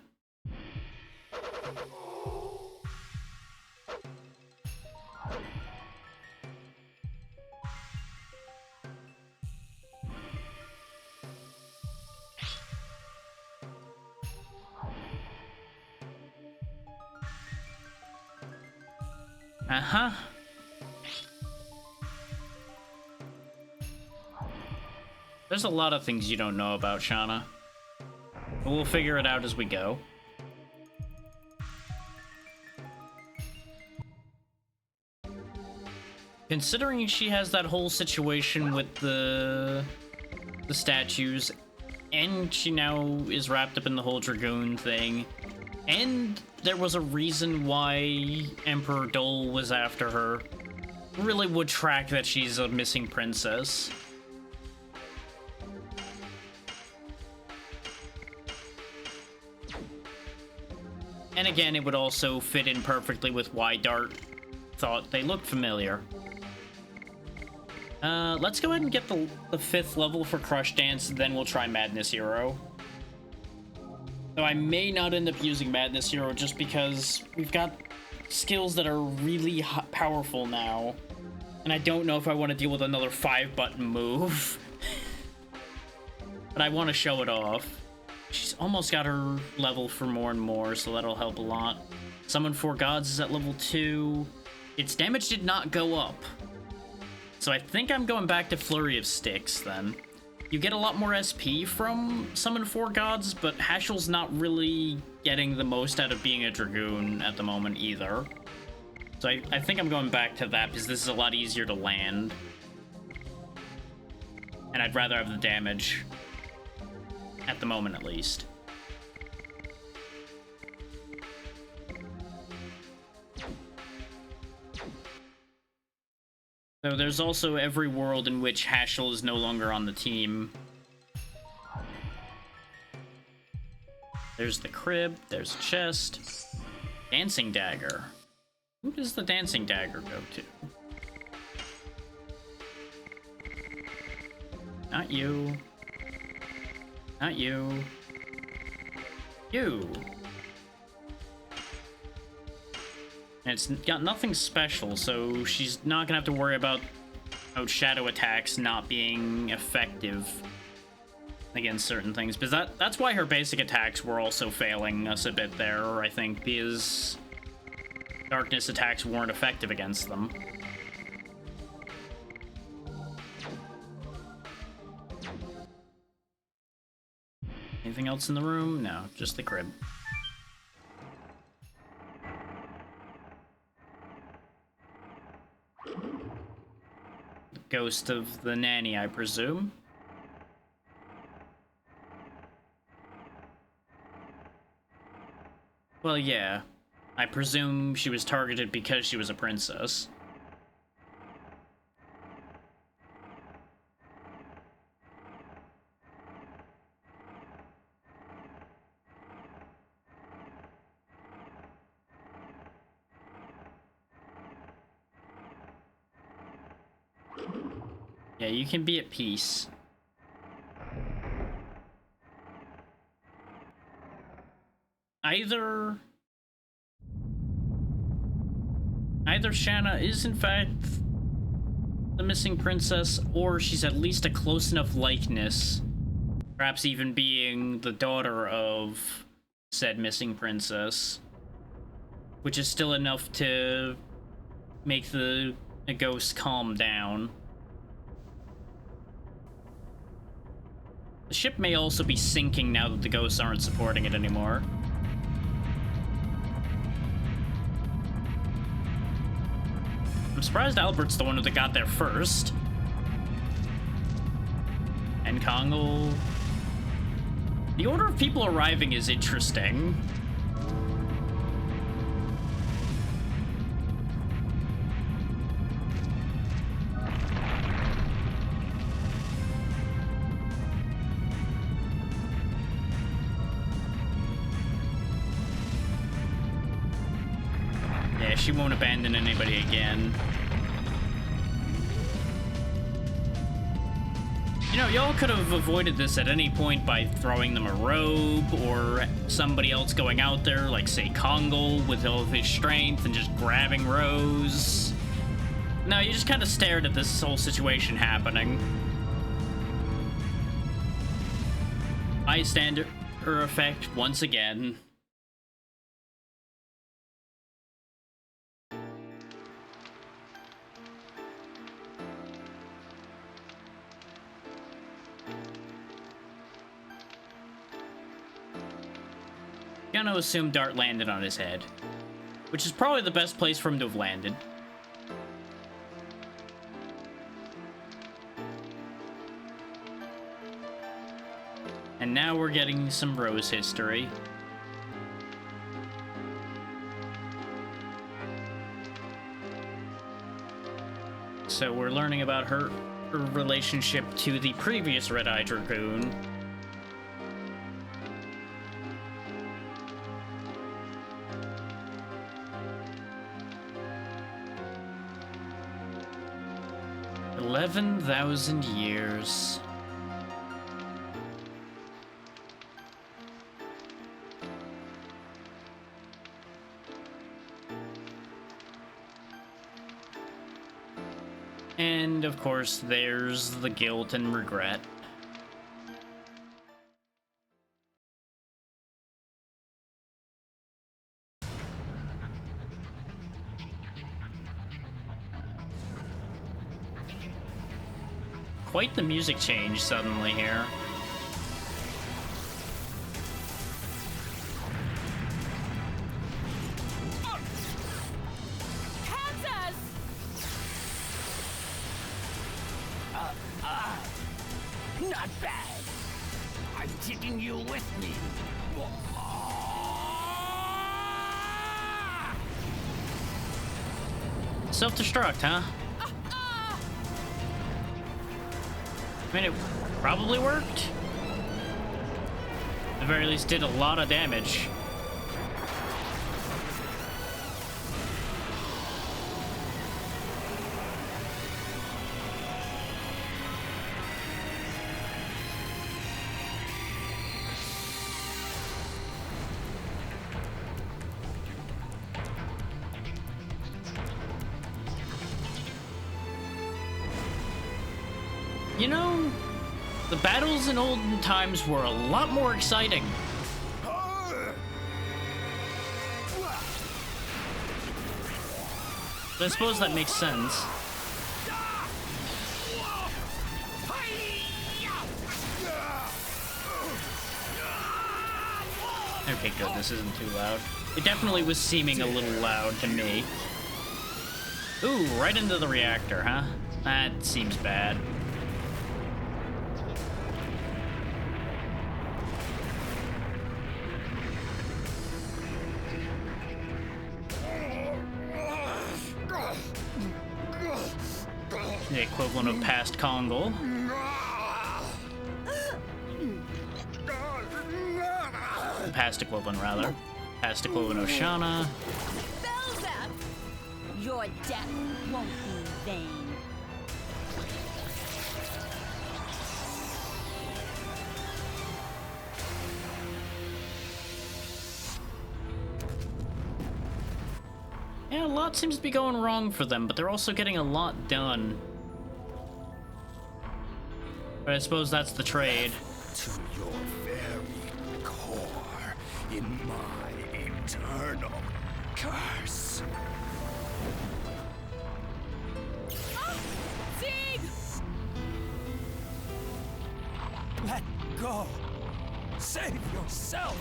Uh-huh. There's a lot of things you don't know about Shauna. But we'll figure it out as we go. Considering she has that whole situation with the statues, and she now is wrapped up in the whole Dragoon thing, and there was a reason why Emperor Dole was after her, really would track that she's a missing princess. And again, it would also fit in perfectly with why Dart thought they looked familiar. Let's go ahead and get the 5th level for Crush Dance, then we'll try Madness Hero. Though I may not end up using Madness Hero just because we've got skills that are really powerful now. And I don't know if I want to deal with another 5-button move. But I want to show it off. She's almost got her level for more and more, so that'll help a lot. Summon 4 Gods is at level 2. Its damage did not go up. So I think I'm going back to Flurry of Sticks, then. You get a lot more SP from Summon 4 Gods, but Hashel's not really getting the most out of being a Dragoon at the moment, either. So I think I'm going back to that, because this is a lot easier to land. And I'd rather have the damage. At the moment, at least. So there's also every world in which Hashel is no longer on the team. There's the crib, there's a chest. Dancing Dagger. Who does the Dancing Dagger go to? Not you. Not you. You. And it's got nothing special, so she's not gonna have to worry about shadow attacks not being effective against certain things. Because that's why her basic attacks were also failing us a bit there, I think, because darkness attacks weren't effective against them. Anything else in the room? No, just the crib. The ghost of the nanny, I presume. Well, yeah. I presume she was targeted because she was a princess. Yeah, you can be at peace. Either Shanna is in fact the missing princess, or she's at least a close enough likeness, perhaps even being the daughter of said missing princess, which is still enough to make the ghost calm down. The ship may also be sinking now that the ghosts aren't supporting it anymore. I'm surprised Albert's the one that got there first. And Kongal. The order of people arriving is interesting. Yeah, she won't abandon anybody again. You know, y'all could have avoided this at any point by throwing them a robe, or somebody else going out there, like, say, Kongal, with all of his strength, and just grabbing Rose. No, you just kind of stared at this whole situation happening. Bystander effect once again. gonna assume Dart landed on his head, which is probably the best place for him to have landed. And now we're getting some Rose history. So we're learning about her relationship to the previous Red-Eye Dragoon. "11,000 years. And, of course, there's the guilt and regret. Quite the music change suddenly here. Kansas! Not bad. I'm taking you with me. Self-destruct, huh? I mean, it probably worked. At the very least, did a lot of damage. You know, the battles in olden times were a lot more exciting. I suppose that makes sense. Okay, good, this isn't too loud. It definitely was seeming a little loud to me. Ooh, right into the reactor, huh? That seems bad. The equivalent of past Kongal. The past equivalent, rather. Past equivalent of Shana. Belzep! Your death won't be in vain. Yeah, a lot seems to be going wrong for them, but they're also getting a lot done. But I suppose that's the trade. To your very core, in my eternal curse. Zeke! Let go. Save yourself.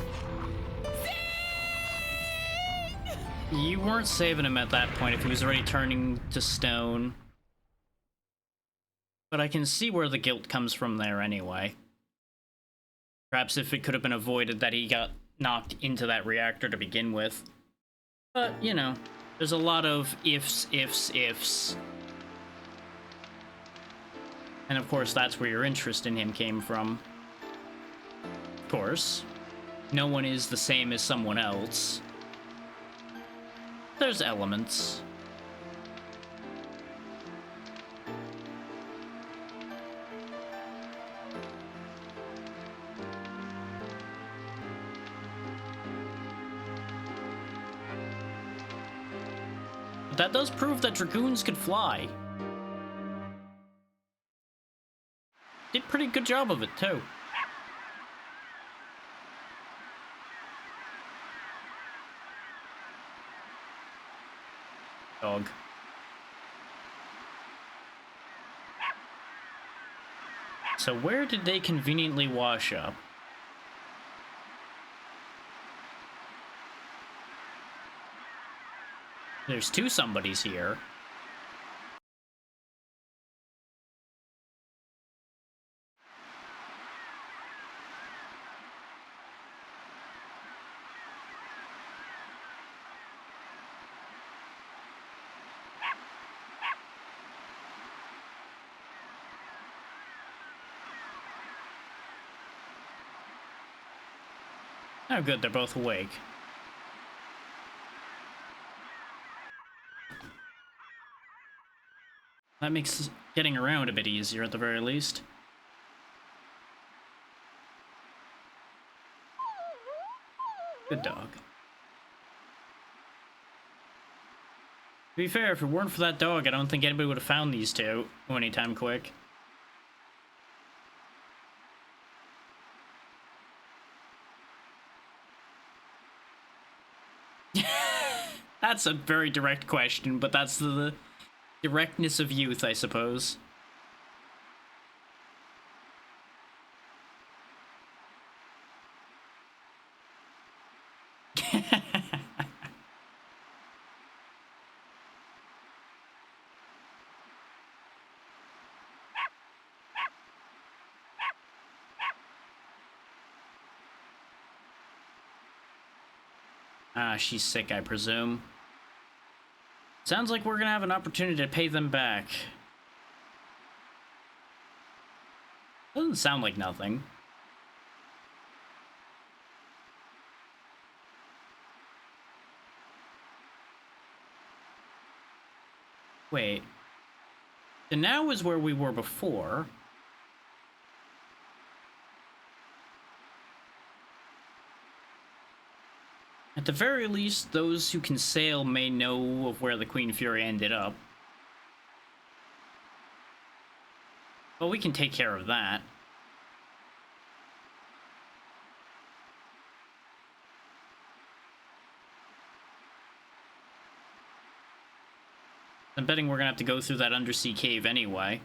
You weren't saving him at that point if he was already turning to stone. But I can see where the guilt comes from there anyway. Perhaps if it could have been avoided that he got knocked into that reactor to begin with. But, you know, there's a lot of ifs, ifs, ifs. And of course, that's where your interest in him came from. Of course, no one is the same as someone else. There's elements. But that does prove that Dragoons could fly. Did pretty good job of it, too. Dog. So where did they conveniently wash up? There's two somebodies here. Oh, good, they're both awake. That makes getting around a bit easier at the very least. Good dog. To be fair, if it weren't for that dog, I don't think anybody would have found these two anytime quick. That's a very direct question, but that's the directness of youth, I suppose. Ah, she's sick, I presume. Sounds like we're gonna have an opportunity to pay them back. Doesn't sound like nothing. Wait. So now is where we were before. At the very least, those who can sail may know of where the Queen Fury ended up. Well, we can take care of that. I'm betting we're gonna have to go through that undersea cave anyway.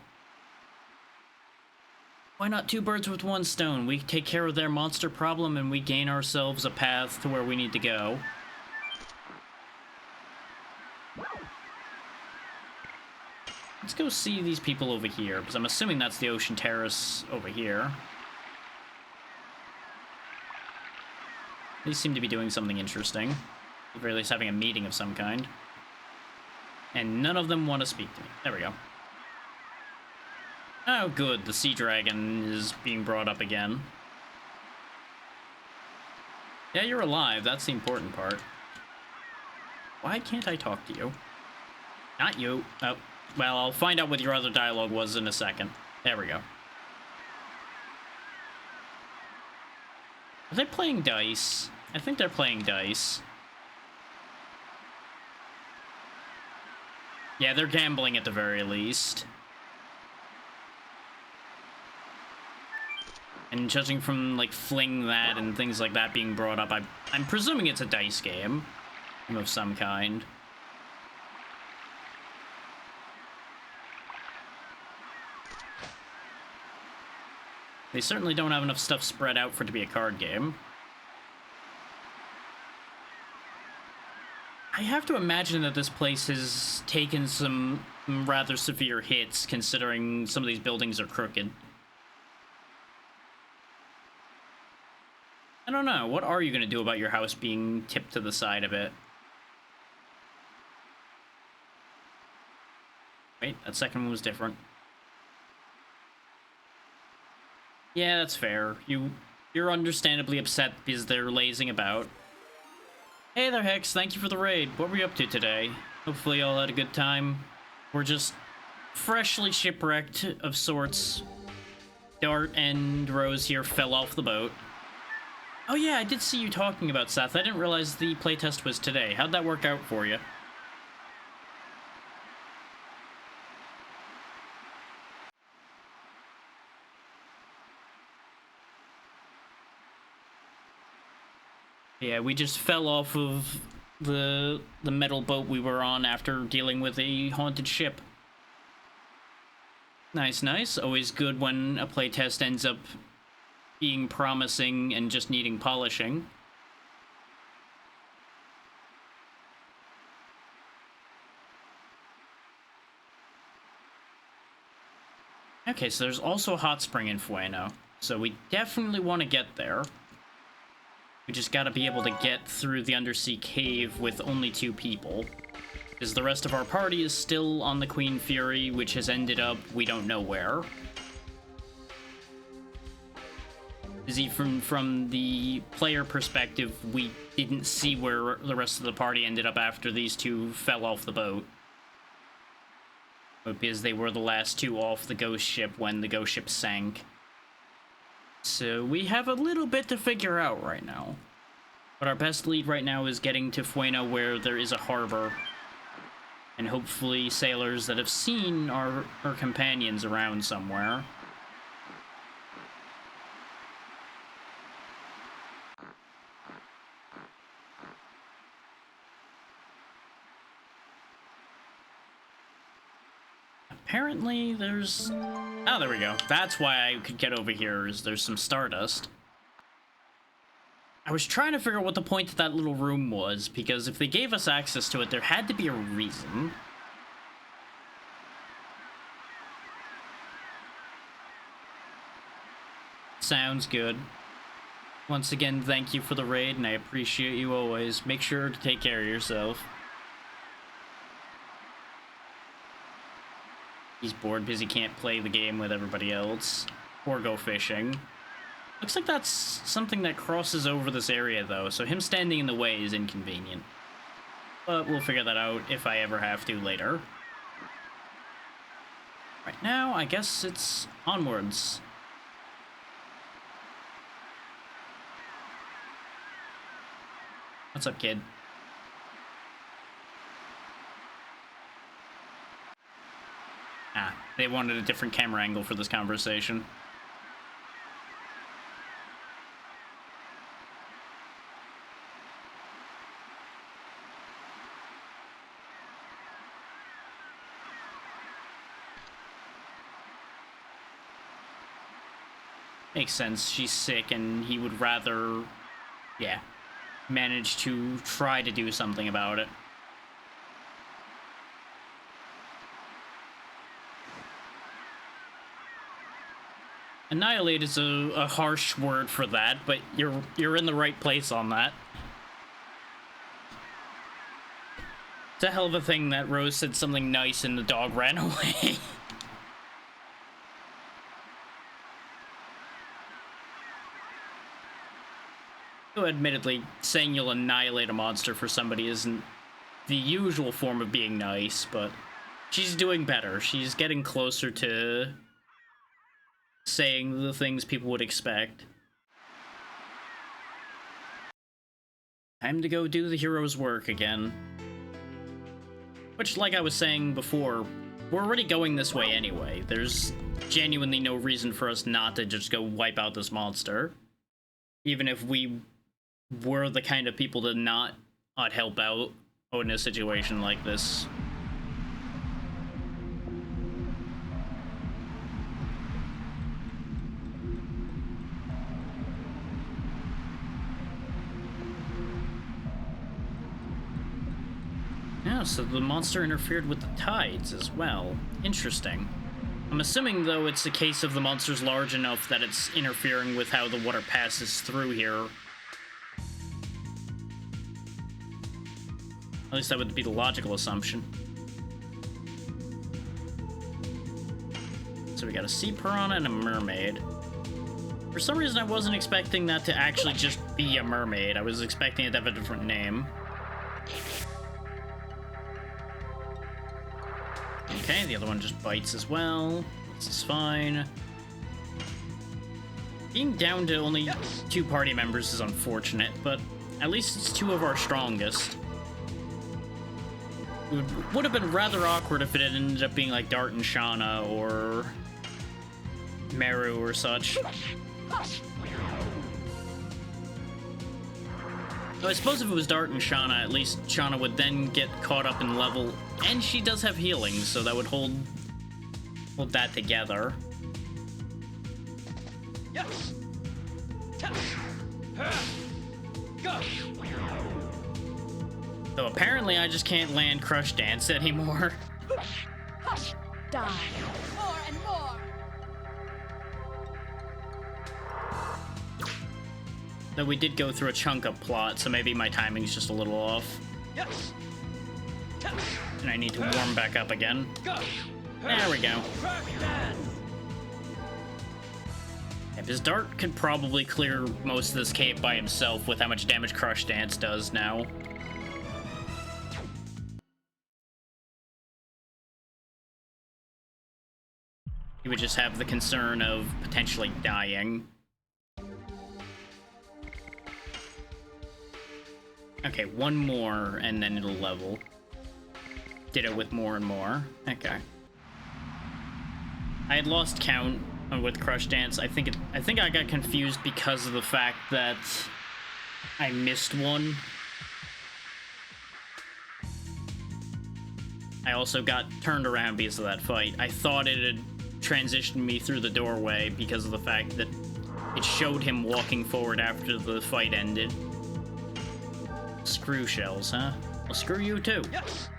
Why not two birds with one stone? We take care of their monster problem and we gain ourselves a path to where we need to go. Let's go see these people over here, because I'm assuming that's the Ocean Terrace over here. They seem to be doing something interesting. At the very least having a meeting of some kind. And none of them want to speak to me. There we go. Oh, good. The sea dragon is being brought up again. Yeah, you're alive. That's the important part. Why can't I talk to you? Not you. Oh, well, I'll find out what your other dialogue was in a second. There we go. Are they playing dice? I think they're playing dice. Yeah, they're gambling at the very least. And judging from, like, fling that and things like that being brought up, I'm presuming it's a dice game of some kind. They certainly don't have enough stuff spread out for it to be a card game. I have to imagine that this place has taken some rather severe hits, considering some of these buildings are crooked. I don't know. What are you going to do about your house being tipped to the side of it? Wait, that second one was different. Yeah, that's fair. You're understandably upset because they're lazing about. Hey there, Hex. Thank you for the raid. What were you up to today? Hopefully y'all had a good time. We're just freshly shipwrecked of sorts. Dart and Rose here fell off the boat. Oh yeah, I did see you talking about Seth. I didn't realize the playtest was today. How'd that work out for you? Yeah, we just fell off of the metal boat we were on after dealing with a haunted ship. Nice, nice. Always good when a playtest ends up being promising and just needing polishing. Okay, so there's also a hot spring in Fueno. So we definitely want to get there. We just gotta be able to get through the undersea cave with only 2 people. Because the rest of our party is still on the Queen Fury, which has ended up we don't know where. See, from the player perspective, we didn't see where the rest of the party ended up after these 2 fell off the boat. But because they were the last 2 off the ghost ship when the ghost ship sank. So we have a little bit to figure out right now. But our best lead right now is getting to Fueno where there is a harbor. And hopefully sailors that have seen our companions around somewhere. Apparently there's... Oh, there we go. That's why I could get over here, is there's some stardust. I was trying to figure out what the point of that little room was, because if they gave us access to it, there had to be a reason. Sounds good. Once again, thank you for the raid, and I appreciate you always. Make sure to take care of yourself. He's bored because he can't play the game with everybody else. Or go fishing. Looks like that's something that crosses over this area, though, so him standing in the way is inconvenient. But we'll figure that out if I ever have to later. Right now, I guess it's onwards. What's up, kid? Ah, they wanted a different camera angle for this conversation. Makes sense. She's sick and he would rather, yeah, manage to try to do something about it. Annihilate is a harsh word for that, but you're in the right place on that. It's a hell of a thing that Rose said something nice and the dog ran away. Though admittedly, saying you'll annihilate a monster for somebody isn't the usual form of being nice, but she's doing better. She's getting closer to saying the things people would expect. Time to go do the hero's work again. Which, like I was saying before, we're already going this way anyway. There's genuinely no reason for us not to just go wipe out this monster. Even if we were the kind of people to not help out in a situation like this. Yeah, so the monster interfered with the tides as well. Interesting. I'm assuming, though, it's a case of the monster's large enough that it's interfering with how the water passes through here. At least that would be the logical assumption. So we got a sea piranha and a mermaid. For some reason, I wasn't expecting that to actually just be a mermaid. I was expecting it to have a different name. Okay, the other one just bites as well. This is fine. Being down to only 2 party members is unfortunate, but at least it's 2 of our strongest. It would have been rather awkward if it had ended up being like Dart and Shauna or Meru or such. I suppose if it was Dart and Shauna, at least Shauna would then get caught up in level, and she does have healing, so that would hold that together. Yes. Go. So apparently I just can't land Crush Dance anymore. Die. More and more. Though we did go through a chunk of plot, so maybe my timing's just a little off. Yes. And I need to warm back up again. Go. There we go. Crack that. If his dart could probably clear most of this cave by himself with how much damage Crush Dance does now. He would just have the concern of potentially dying. Okay, one more, and then it'll level. Ditto with more and more. Okay. I had lost count with Crush Dance. I think I got confused because of the fact that I missed one. I also got turned around because of that fight. I thought it had transitioned me through the doorway because of the fact that it showed him walking forward after the fight ended. Screw shells, huh? Well, screw you too. Yes.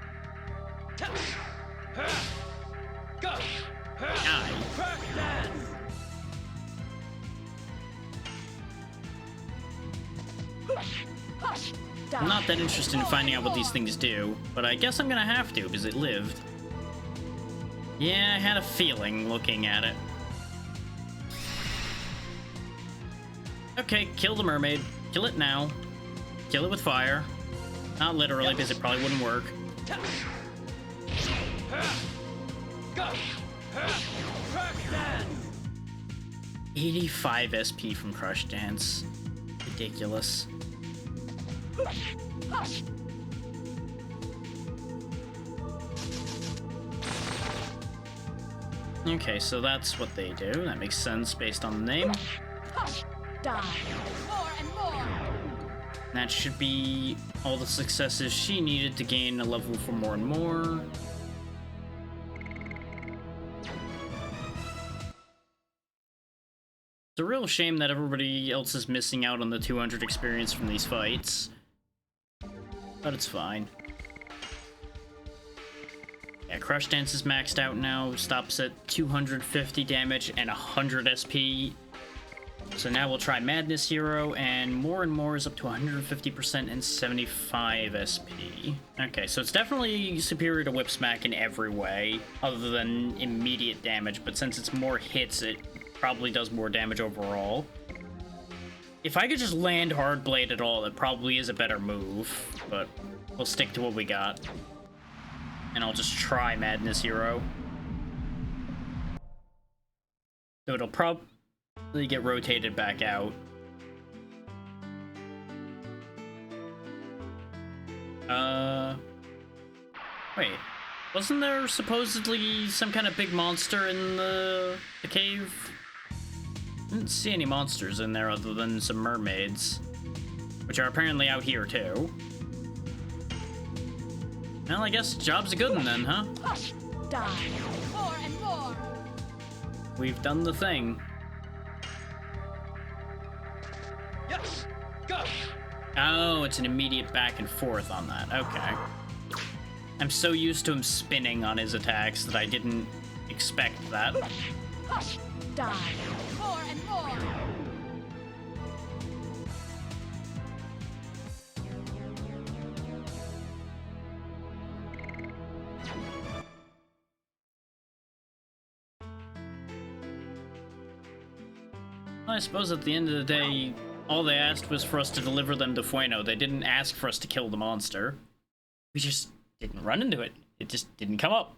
Go. Die. Crack that. Die. I'm not that interested in finding out what these things do, but I guess I'm gonna have to because it lived. Yeah, I had a feeling looking at it. Okay, kill the mermaid. Kill it now. Kill it with fire. Not literally, because it probably wouldn't work. Go. Crack that. 85 SP from Crush Dance. Ridiculous. Okay, so that's what they do. That makes sense based on the name. Die. More and more. That should be all the successes she needed to gain a level for more and more. It's a real shame that everybody else is missing out on the 200 experience from these fights. But it's fine. Yeah, Crush Dance is maxed out now. Stops at 250 damage and 100 SP. So now we'll try Madness Hero, and more is up to 150% and 75 SP. Okay, so it's definitely superior to Whip Smack in every way, other than immediate damage, but since it's more hits, it probably does more damage overall. If I could just land Hard Blade at all, it probably is a better move, but we'll stick to what we got. And I'll just try Madness Hero. So it'll probably get rotated back out. Wait. Wasn't there supposedly some kind of big monster in the cave? I didn't see any monsters in there other than some mermaids, which are apparently out here too. Well, I guess job's a good one then, huh? Die. More and more. We've done the thing. Yes. Go. Oh, it's an immediate back and forth on that. Okay. I'm so used to him spinning on his attacks that I didn't expect that. Die. More and more. Well, I suppose at the end of the day, all they asked was for us to deliver them to Fueno. They didn't ask for us to kill the monster. We just didn't run into it. It just didn't come up.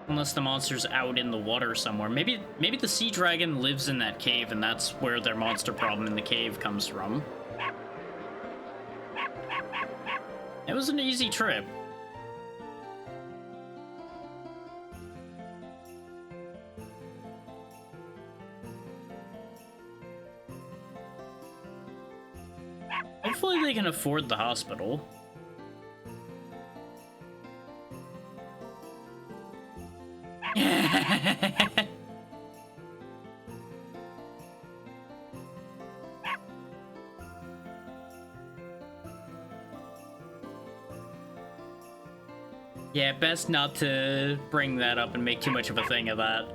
Unless the monster's out in the water somewhere. Maybe the sea dragon lives in that cave and that's where their monster problem in the cave comes from. It was an easy trip. Hopefully they can afford the hospital. Yeah, best not to bring that up and make too much of a thing of that.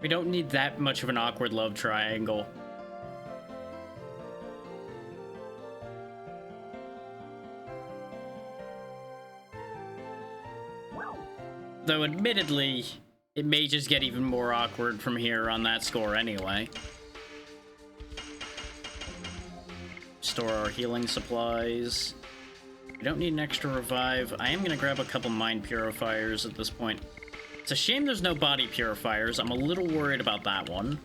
We don't need that much of an awkward love triangle. Though admittedly, it may just get even more awkward from here on that score anyway. Store our healing supplies. We don't need an extra revive. I am gonna grab a couple mind purifiers at this point. It's a shame there's no body purifiers. I'm a little worried about that one.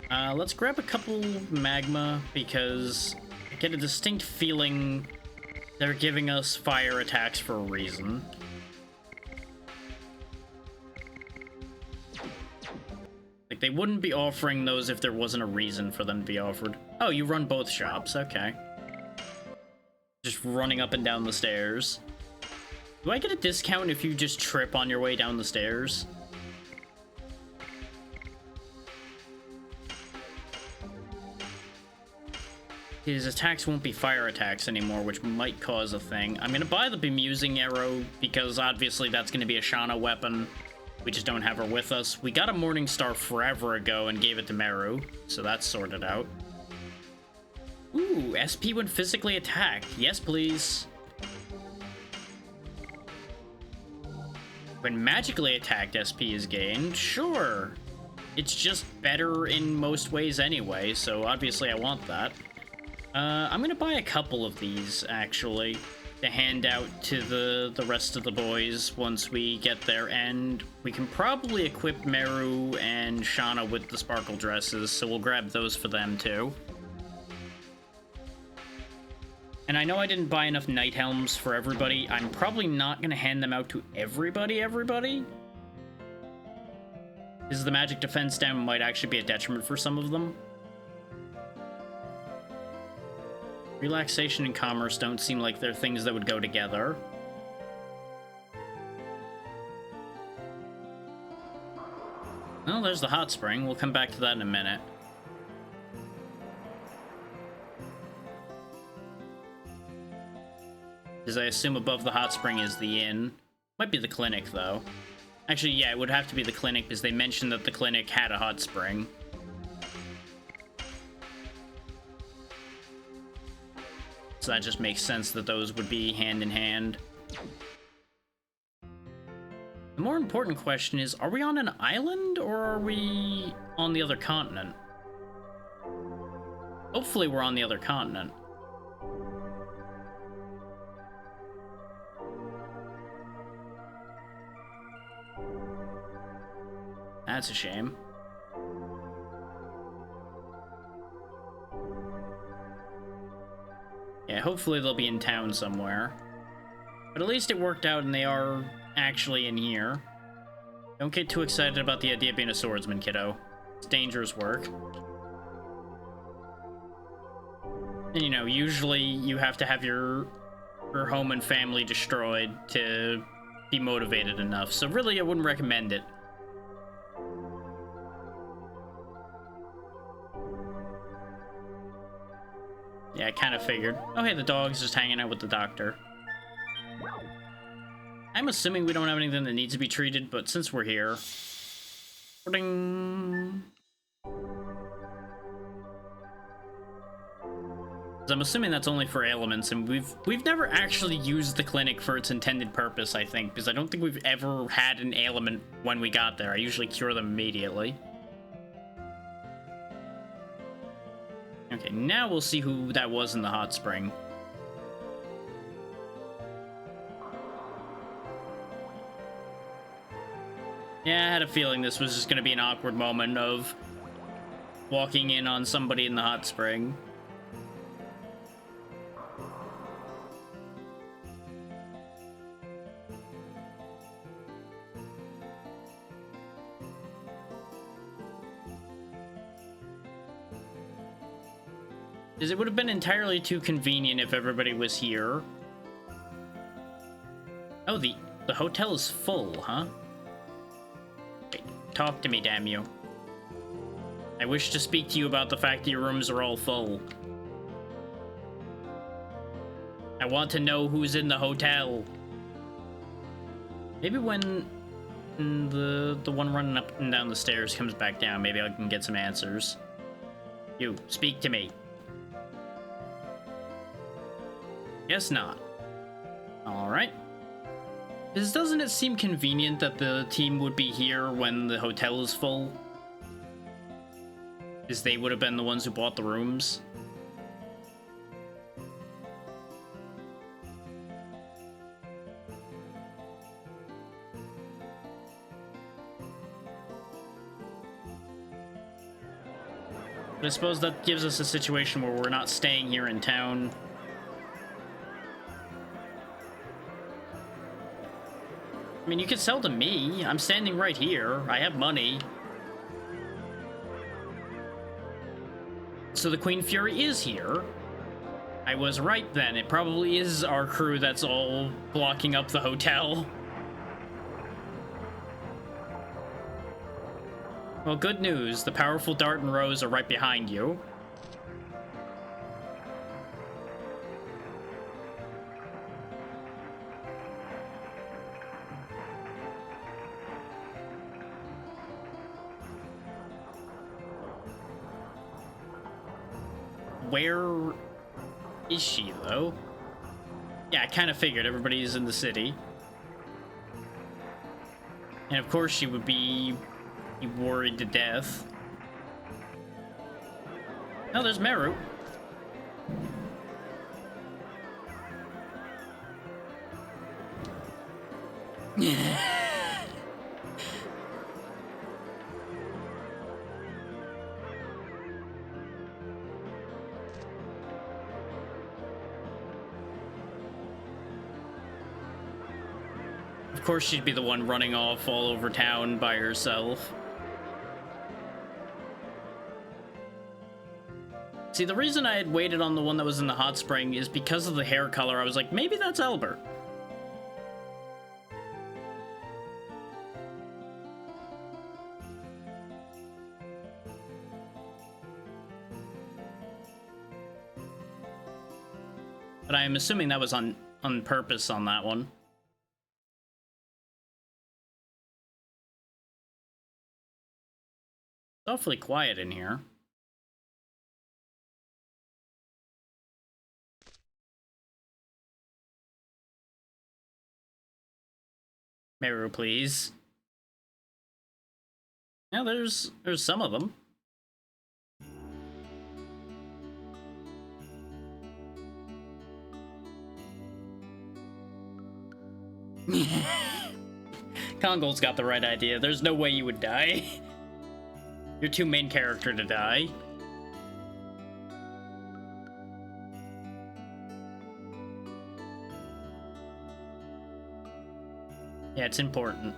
Let's grab a couple magma because I get a distinct feeling they're giving us fire attacks for a reason. Like, they wouldn't be offering those if there wasn't a reason for them to be offered. Oh, you run both shops, okay. Just running up and down the stairs. Do I get a discount if you just trip on your way down the stairs? His attacks won't be fire attacks anymore, which might cause a thing. I'm gonna buy the bemusing arrow because obviously that's gonna be a Shauna weapon. We just don't have her with us. We got a Morning Star forever ago and gave it to Meru, so that's sorted out. Ooh, SP when physically attacked. Yes, please. When magically attacked, SP is gained. Sure. It's just better in most ways anyway, so obviously I want that. I'm gonna buy a couple of these, actually, to hand out to the rest of the boys once we get there, and we can probably equip Meru and Shauna with the sparkle dresses, so we'll grab those for them too. And I know I didn't buy enough night helms for everybody. I'm probably not gonna hand them out to everybody. Because the magic defense down might actually be a detriment for some of them. Relaxation and commerce don't seem like they're things that would go together. Well, there's the hot spring. We'll come back to that in a minute. Because I assume above the hot spring is the inn. Might be the clinic, though. Actually, yeah, it would have to be the clinic because they mentioned that the clinic had a hot spring. So that just makes sense that those would be hand in hand. The more important question is, are we on an island or are we on the other continent? Hopefully we're on the other continent. That's a shame. Yeah, hopefully they'll be in town somewhere. But at least it worked out and they are actually in here. Don't get too excited about the idea of being a swordsman, kiddo. It's dangerous work. And you know, usually you have to have your home and family destroyed to be motivated enough. So really, I wouldn't recommend it. Yeah, I kind of figured. Oh, hey, the dog's just hanging out with the doctor. I'm assuming we don't have anything that needs to be treated, but since we're here... Ding. I'm assuming that's only for ailments, and we've never actually used the clinic for its intended purpose, I think, because I don't think we've ever had an ailment when we got there. I usually cure them immediately. Okay, now we'll see who that was in the hot spring. Yeah, I had a feeling this was just gonna be an awkward moment of walking in on somebody in the hot spring. Because it would have been entirely too convenient if everybody was here. Oh, the hotel is full, huh? Talk to me, damn you. I wish to speak to you about the fact that your rooms are all full. I want to know who's in the hotel. Maybe when the one running up and down the stairs comes back down, maybe I can get some answers. You, speak to me. Guess not. Alright. Doesn't it seem convenient that the team would be here when the hotel is full? Because they would have been the ones who bought the rooms. But I suppose that gives us a situation where we're not staying here in town. I mean, you could sell to me. I'm standing right here. I have money. So the Queen Fury is here. I was right then. It probably is our crew that's all blocking up the hotel. Well, good news. The powerful Dart and Rose are right behind you. Where is she, though? Yeah, I kind of figured everybody's in the city. And of course she would be worried to death. Oh, there's Meru. Of course she'd be the one running off all over town by herself. See, the reason I had waited on the one that was in the hot spring is because of the hair color. I was like, maybe that's Albert. But I am assuming that was on purpose on that one. It's awfully quiet in here. Meru, please. Yeah, there's some of them. Kongol's got the right idea. There's no way you would die. You're too main character to die. Yeah, it's important.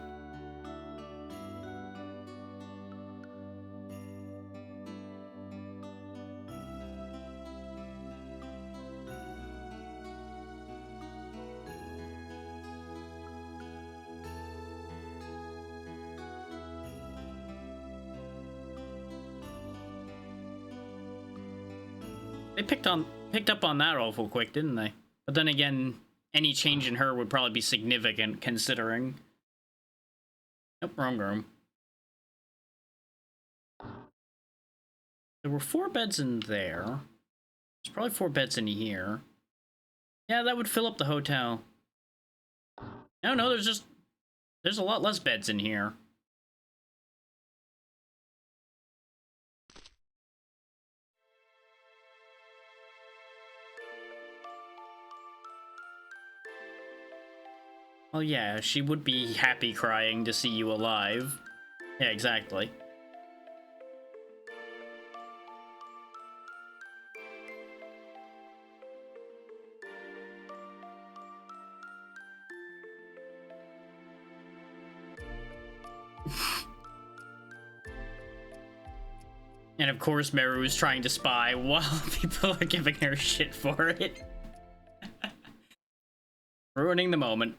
They picked up on that awful quick, didn't they? But then again, any change in her would probably be significant, considering... Nope, wrong room. There were 4 beds in there. There's probably 4 beds in here. Yeah, that would fill up the hotel. No, there's a lot less beds in here. Well, yeah, she would be happy crying to see you alive. Yeah, exactly. And of course, Meru is trying to spy while people are giving her shit for it. Ruining the moment.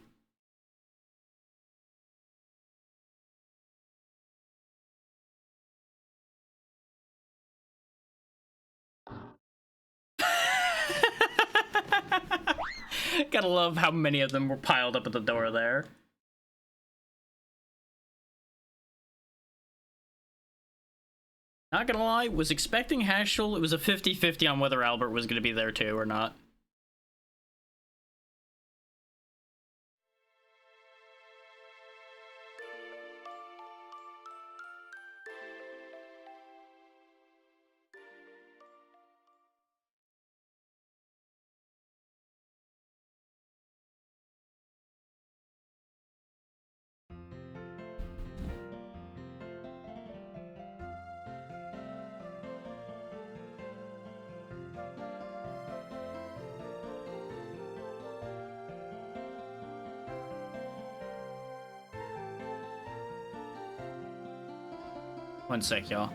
Gotta love how many of them were piled up at the door there. Not gonna lie, was expecting Haschel. It was a 50-50 on whether Albert was gonna be there too or not. One sec, y'all.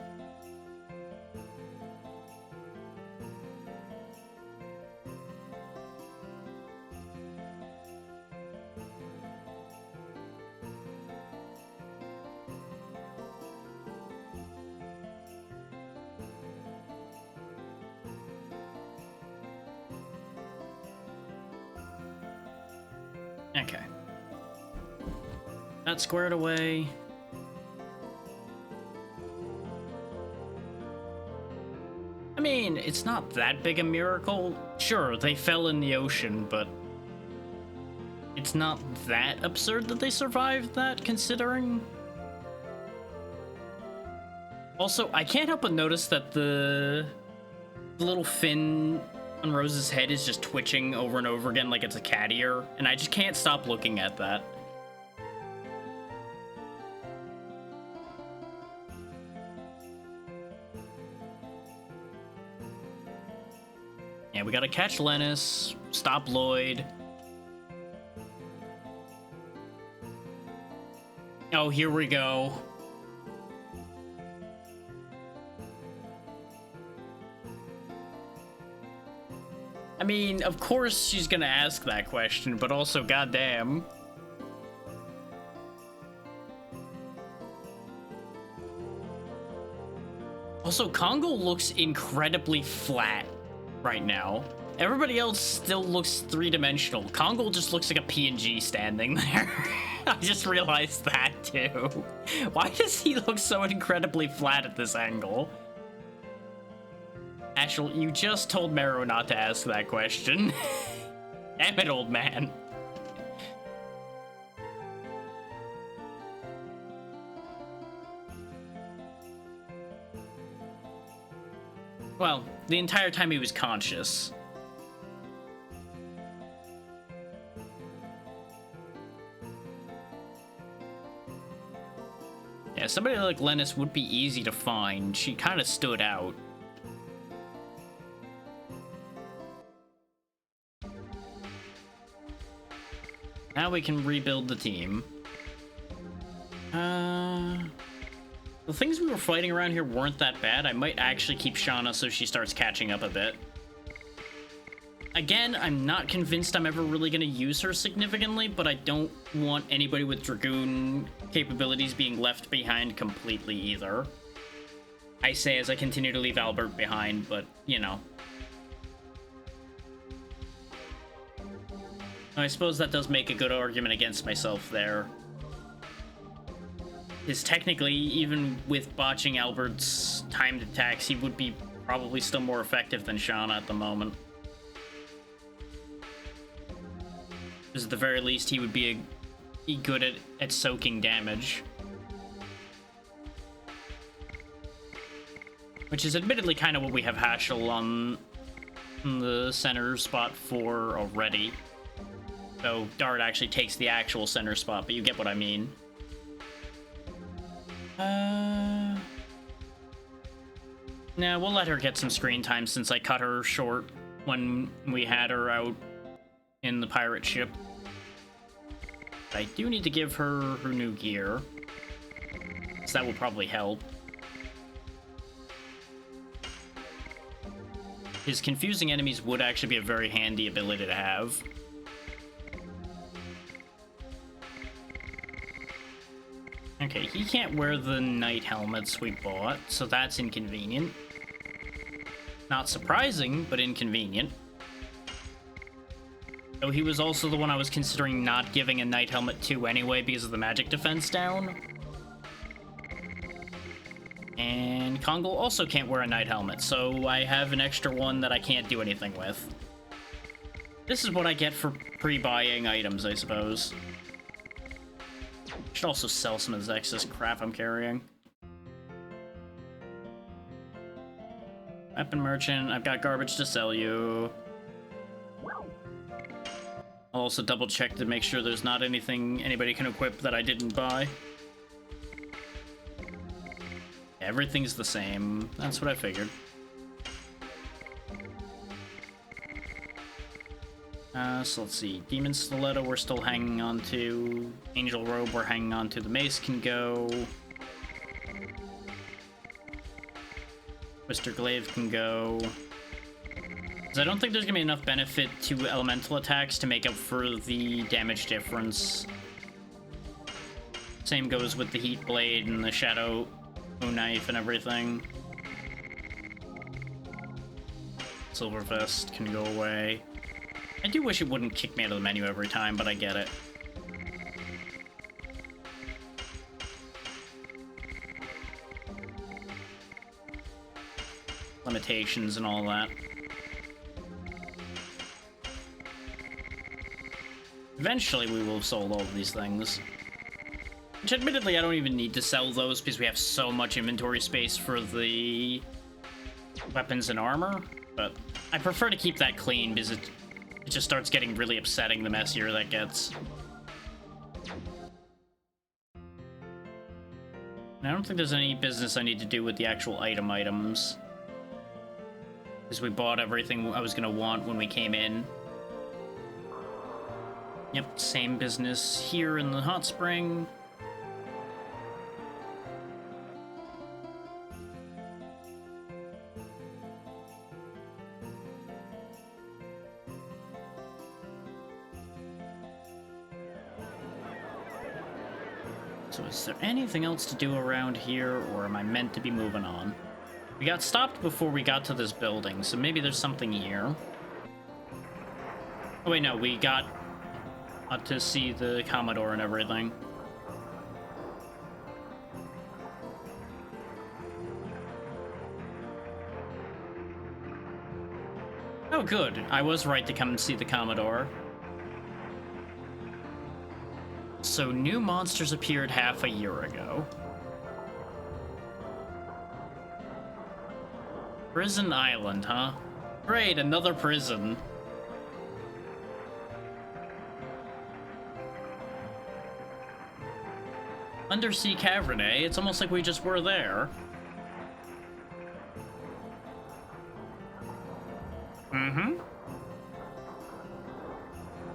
Okay. That's squared away. I mean, it's not that big a miracle. Sure, they fell in the ocean, but it's not that absurd that they survived that, considering. Also, I can't help but notice that the little fin on Rose's head is just twitching over and over again like it's a cat ear, and I just can't stop looking at that. Yeah, we gotta catch Lennis, stop Lloyd. Oh, here we go. I mean, of course she's gonna ask that question, but also, goddamn. Also, Congo looks incredibly flat right now. Everybody else still looks three-dimensional. Congo just looks like a PNG standing there. I just realized that, too. Why does he look so incredibly flat at this angle? Ashel, you just told Meru not to ask that question. Damn it, old man. Well, the entire time he was conscious. Yeah, somebody like Lennis would be easy to find. She kind of stood out. Now we can rebuild the team. The things we were fighting around here weren't that bad. I might actually keep Shauna so she starts catching up a bit. Again, I'm not convinced I'm ever really going to use her significantly, but I don't want anybody with Dragoon capabilities being left behind completely either. I say as I continue to leave Albert behind, but, you know. I suppose that does make a good argument against myself there. Is technically, even with botching Albert's timed attacks, he would be probably still more effective than Shauna at the moment. Because at the very least, he would be good at soaking damage. Which is admittedly kind of what we have Haschel on the center spot for already. So Dart actually takes the actual center spot, but you get what I mean. Nah, we'll let her get some screen time since I cut her short when we had her out in the pirate ship. I do need to give her her new gear, so that will probably help. His confusing enemies would actually be a very handy ability to have. Okay, he can't wear the knight helmets we bought, so that's inconvenient. Not surprising, but inconvenient. So he was also the one I was considering not giving a Knight Helmet to anyway because of the magic defense down. And Kongol also can't wear a Knight Helmet, so I have an extra one that I can't do anything with. This is what I get for pre-buying items, I suppose. Should also sell some of this excess crap I'm carrying. Weapon merchant, I've got garbage to sell you. I'll also double check to make sure there's not anything anybody can equip that I didn't buy. Everything's the same. That's what I figured. So let's see. Demon Stiletto we're still hanging on to. Angel Robe we're hanging on to. The Mace can go. Twister Glaive can go. Because I don't think there's going to be enough benefit to elemental attacks to make up for the damage difference. Same goes with the Heat Blade and the Shadow Knife and everything. Silver Vest can go away. I do wish it wouldn't kick me out of the menu every time, but I get it. Limitations and all that. Eventually we will have sold all of these things. Which admittedly I don't even need to sell those because we have so much inventory space for the weapons and armor, but I prefer to keep that clean because it just starts getting really upsetting the messier that gets. And I don't think there's any business I need to do with the actual items. Because we bought everything I was going to want when we came in. Yep, same business here in the hot spring. So is there anything else to do around here, or am I meant to be moving on? We got stopped before we got to this building, so maybe there's something here. Oh wait, no, we got to see the Commodore and everything. Oh good, I was right to come and see the Commodore. So new monsters appeared half a year ago. Prison Island, huh? Great, another prison. Undersea Cavern, eh? It's almost like we just were there. Mm-hmm.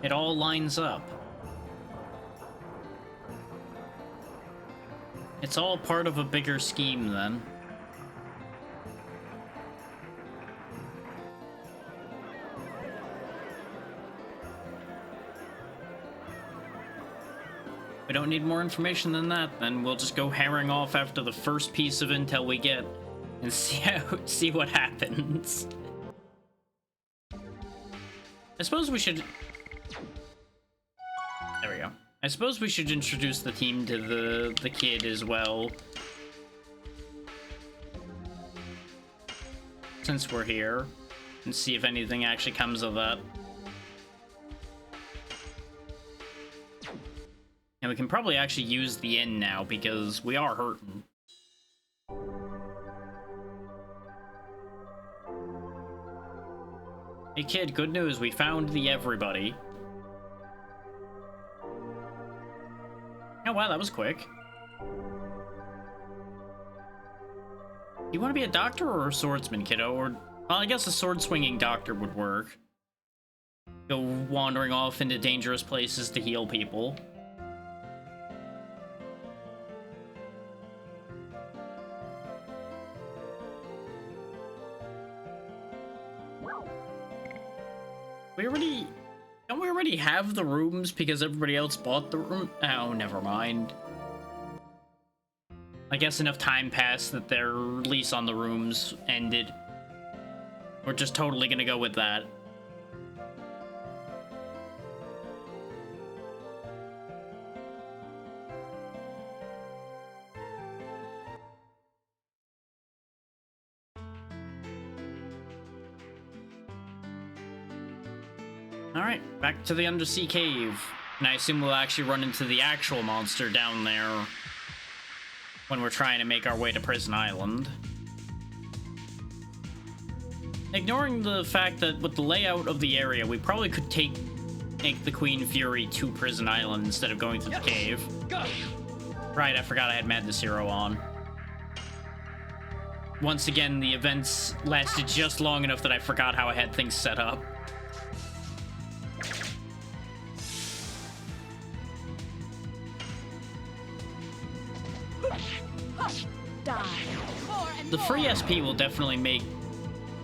It all lines up. It's all part of a bigger scheme, then. We don't need more information than that, then we'll just go herring off after the first piece of intel we get and see what happens. I suppose we should... There we go. I suppose we should introduce the team to the kid as well. Since we're here. And see if anything actually comes of that. And we can probably actually use the inn now because we are hurting. Hey kid, good news, we found the everybody. Oh wow, that was quick. You want to be a doctor or a swordsman, kiddo? Or, well, I guess a sword-swinging doctor would work. Go wandering off into dangerous places to heal people. Don't we already have the rooms because everybody else bought the room? Oh, never mind. I guess enough time passed that their lease on the rooms ended. We're just totally gonna go with that. Alright, back to the undersea cave. And I assume we'll actually run into the actual monster down there when we're trying to make our way to Prison Island. Ignoring the fact that with the layout of the area, we probably could take the Queen Fury to Prison Island instead of going to the cave. Go! Right, I forgot I had Madness Hero on. Once again, the events lasted just long enough that I forgot how I had things set up. Die. More and The free more. SP will definitely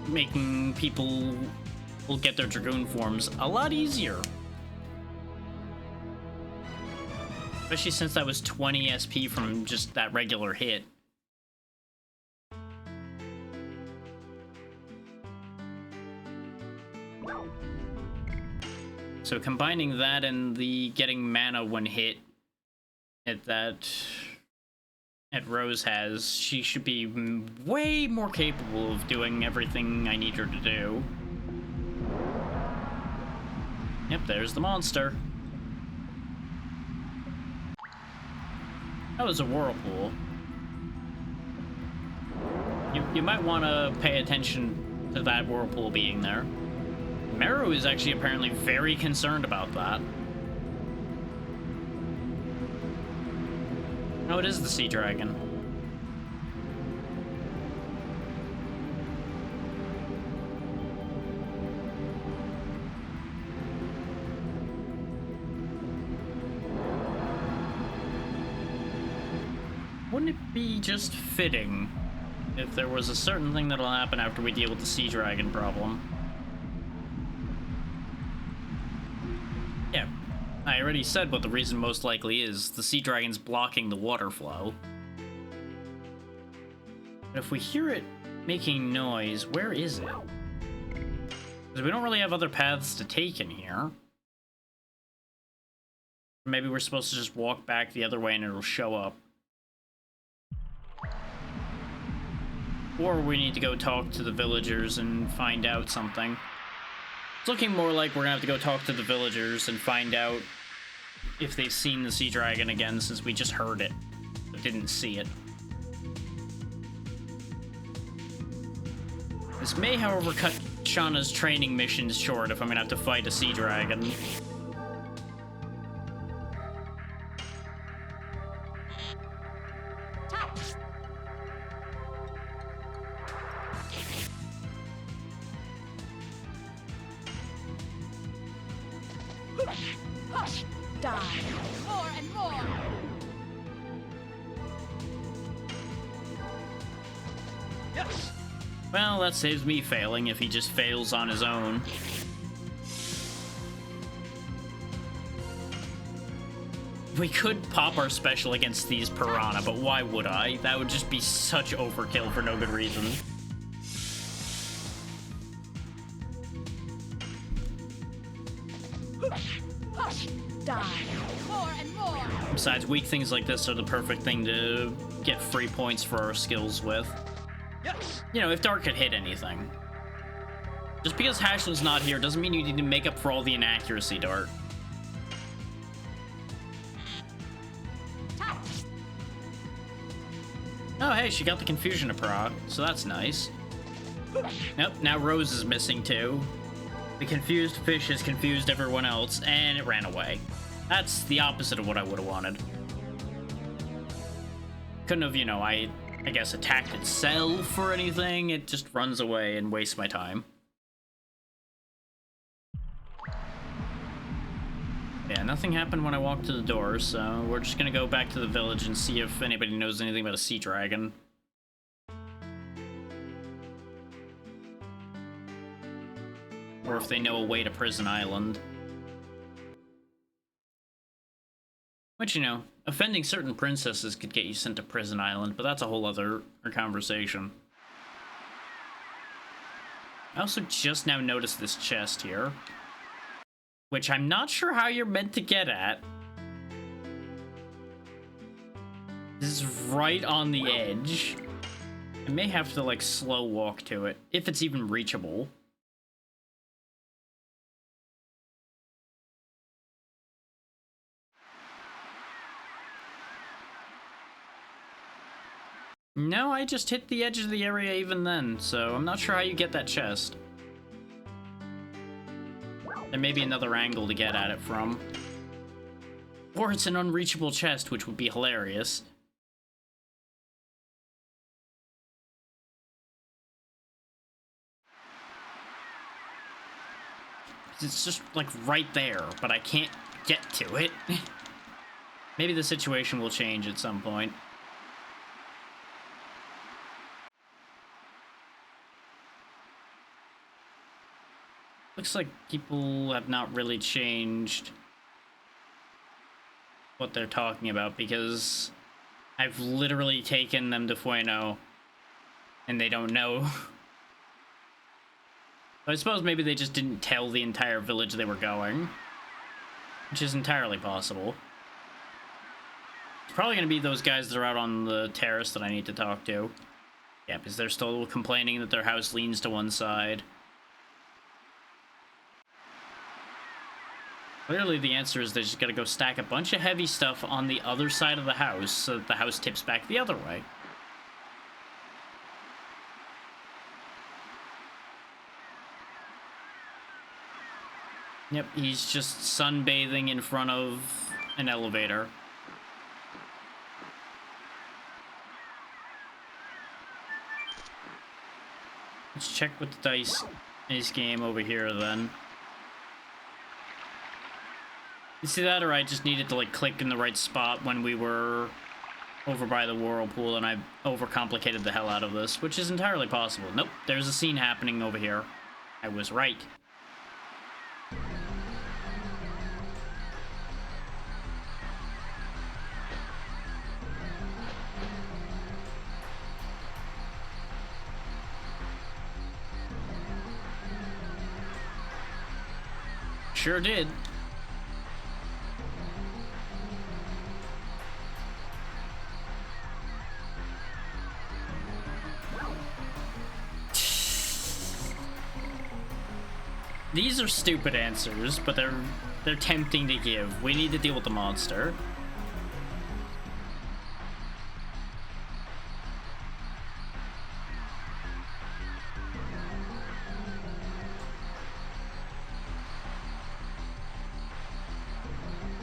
making people will get their Dragoon forms a lot easier. Especially since that was 20 SP from just that regular hit. So combining that and the getting mana when hit that Rose has, she should be way more capable of doing everything I need her to do. Yep, there's the monster. That was a whirlpool. You might want to pay attention to that whirlpool being there. Meru is actually apparently very concerned about that. Oh, it is the sea dragon. Wouldn't it be just fitting if there was a certain thing that'll happen after we deal with the sea dragon problem? Yeah, I already said what the reason most likely is. The sea dragon's blocking the water flow. But if we hear it making noise, where is it? Because we don't really have other paths to take in here. Maybe we're supposed to just walk back the other way and it'll show up. Or we need to go talk to the villagers and find out something. It's looking more like we're gonna have to go talk to the villagers and find out if they've seen the sea dragon again, since we just heard it, but didn't see it. This may, however, cut Shauna's training missions short if I'm gonna have to fight a sea dragon. Die. More and more. Yes! Well, that saves me failing if he just fails on his own. We could pop our special against these piranha, but why would I? That would just be such overkill for no good reason. Die. More and more. Besides, weak things like this are the perfect thing to get free points for our skills with. Yes! You know, if Dark could hit anything. Just because Hashlin's not here doesn't mean you need to make up for all the inaccuracy, Dart. Oh, hey, she got the confusion to proc, so that's nice. Nope, now Rose is missing too. The confused fish has confused everyone else, and it ran away. That's the opposite of what I would have wanted. Couldn't have, you know, I guess attacked itself or anything. It just runs away and wastes my time. Yeah, nothing happened when I walked to the door, so we're just gonna go back to the village and see if anybody knows anything about a sea dragon. Or if they know a way to Prison Island. Which, you know, offending certain princesses could get you sent to Prison Island, but that's a whole other conversation. I also just now noticed this chest here, which I'm not sure how you're meant to get at. This is right on the edge. I may have to, like, slow walk to it, if it's even reachable. No, I just hit the edge of the area even then, so I'm not sure how you get that chest. There may be another angle to get at it from. Or it's an unreachable chest, which would be hilarious. It's just, like, right there, but I can't get to it. Maybe the situation will change at some point. Looks like people have not really changed what they're talking about, because I've literally taken them to Fueno, and they don't know. I suppose maybe they just didn't tell the entire village they were going, which is entirely possible. It's probably going to be those guys that are out on the terrace that I need to talk to. Yeah, because they're still complaining that their house leans to one side. Clearly the answer is they just gotta go stack a bunch of heavy stuff on the other side of the house so that the house tips back the other way. Yep, he's just sunbathing in front of an elevator. Let's check with the dice game over here then. You see that, or I just needed to, like, click in the right spot when we were over by the whirlpool and I overcomplicated the hell out of this, which is entirely possible. Nope, there's a scene happening over here. I was right. Sure did. These are stupid answers, but they're tempting to give. We need to deal with the monster.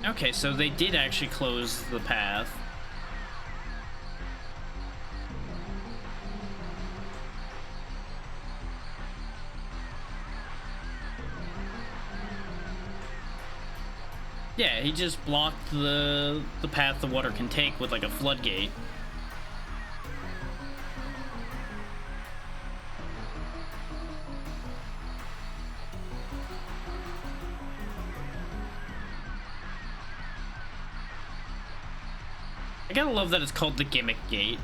Okay, so they did actually close the path. Yeah, he just blocked the path the water can take with, like, a floodgate. I gotta love that it's called the Gimmick Gate.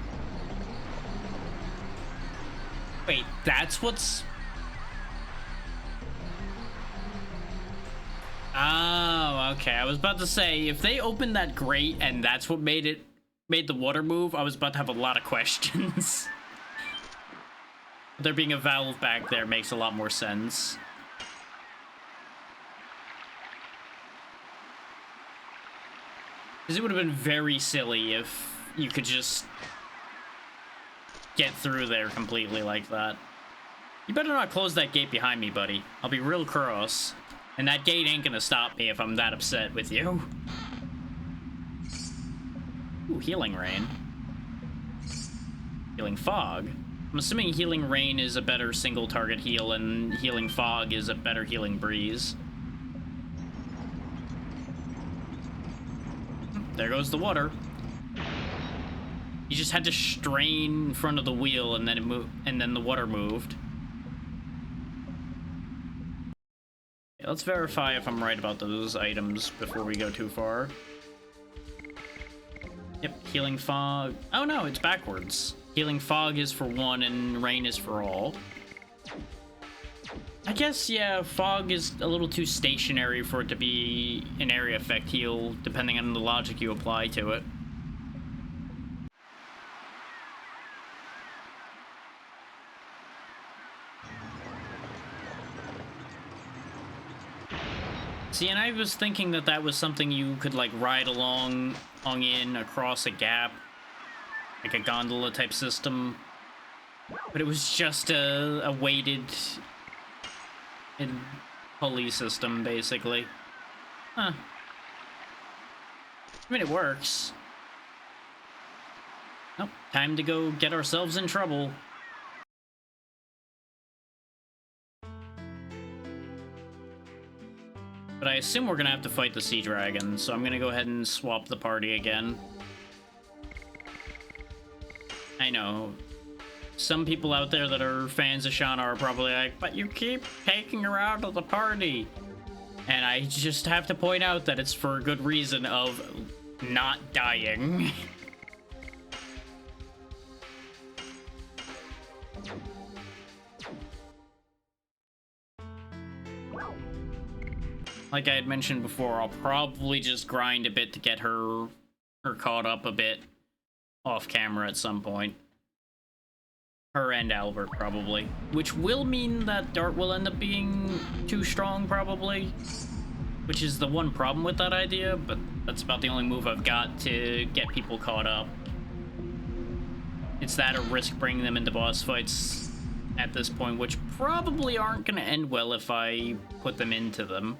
Wait, that's what's... Oh, okay. I was about to say, if they opened that grate and that's what made the water move, I was about to have a lot of questions. There being a valve back there makes a lot more sense. Because it would have been very silly if you could just get through there completely like that. You better not close that gate behind me, buddy. I'll be real cross. And that gate ain't gonna stop me if I'm that upset with you. Ooh, Healing Rain. Healing Fog. I'm assuming Healing Rain is a better single target heal and Healing Fog is a better Healing Breeze. There goes the water. You just had to strain in front of the wheel and then it moved, and then the water moved. Let's verify if I'm right about those items before we go too far. Yep, Healing Fog. Oh no, it's backwards. Healing Fog is for one and Rain is for all. I guess, yeah, Fog is a little too stationary for it to be an area effect heal, depending on the logic you apply to it. See, and I was thinking that was something you could, like, ride along in across a gap like a gondola type system, but it was just a weighted pulley system, basically. Huh. I mean, it works. Nope, time to go get ourselves in trouble. But I assume we're gonna have to fight the sea dragon, so I'm gonna go ahead and swap the party again. I know. Some people out there that are fans of Shauna are probably like, but you keep taking her out of the party. And I just have to point out that it's for a good reason of not dying. Like I had mentioned before, I'll probably just grind a bit to get her caught up a bit off camera at some point. Her and Albert, probably. Which will mean that Dart will end up being too strong, probably. Which is the one problem with that idea, but that's about the only move I've got to get people caught up. It's that or risk bringing them into boss fights at this point, which probably aren't going to end well if I put them into them.